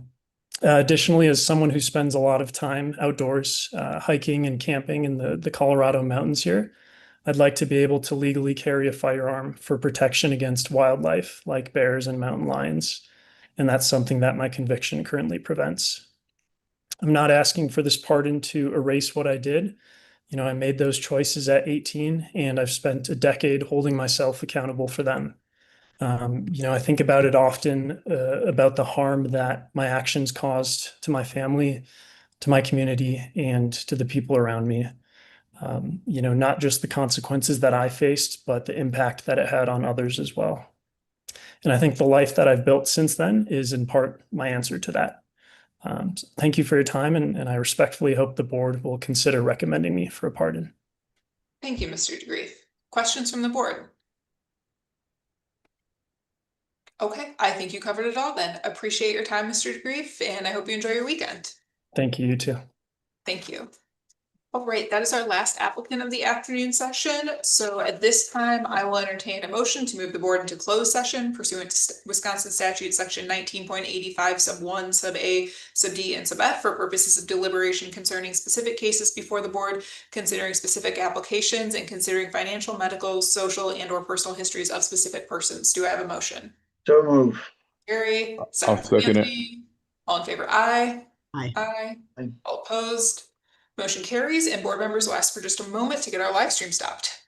Additionally, as someone who spends a lot of time outdoors, hiking and camping in the Colorado mountains here, I'd like to be able to legally carry a firearm for protection against wildlife like bears and mountain lions. And that's something that my conviction currently prevents. I'm not asking for this pardon to erase what I did. I made those choices at 18, and I've spent a decade holding myself accountable for them. I think about it often, about the harm that my actions caused to my family, to my community, and to the people around me. Not just the consequences that I faced, but the impact that it had on others as well. And I think the life that I've built since then is in part my answer to that. So thank you for your time, and I respectfully hope the board will consider recommending me for a pardon. Thank you, Mr. DeGreef. Questions from the board? Okay, I think you covered it all then. Appreciate your time, Mr. DeGreef, and I hope you enjoy your weekend. Thank you, you too. Thank you. All right, that is our last applicant of the afternoon session. So at this time, I will entertain a motion to move the board into closed session pursuant to Wisconsin statute section 19.85 sub 1 sub A sub D and sub F for purposes of deliberation concerning specific cases before the board, considering specific applications, and considering financial, medical, social, and/or personal histories of specific persons. Do I have a motion? So move. Gary, I'll second second it. Anthony. All in favor, aye. Aye. Aye. Aye. All opposed. Motion carries, and board members will ask for just a moment to get our live stream stopped.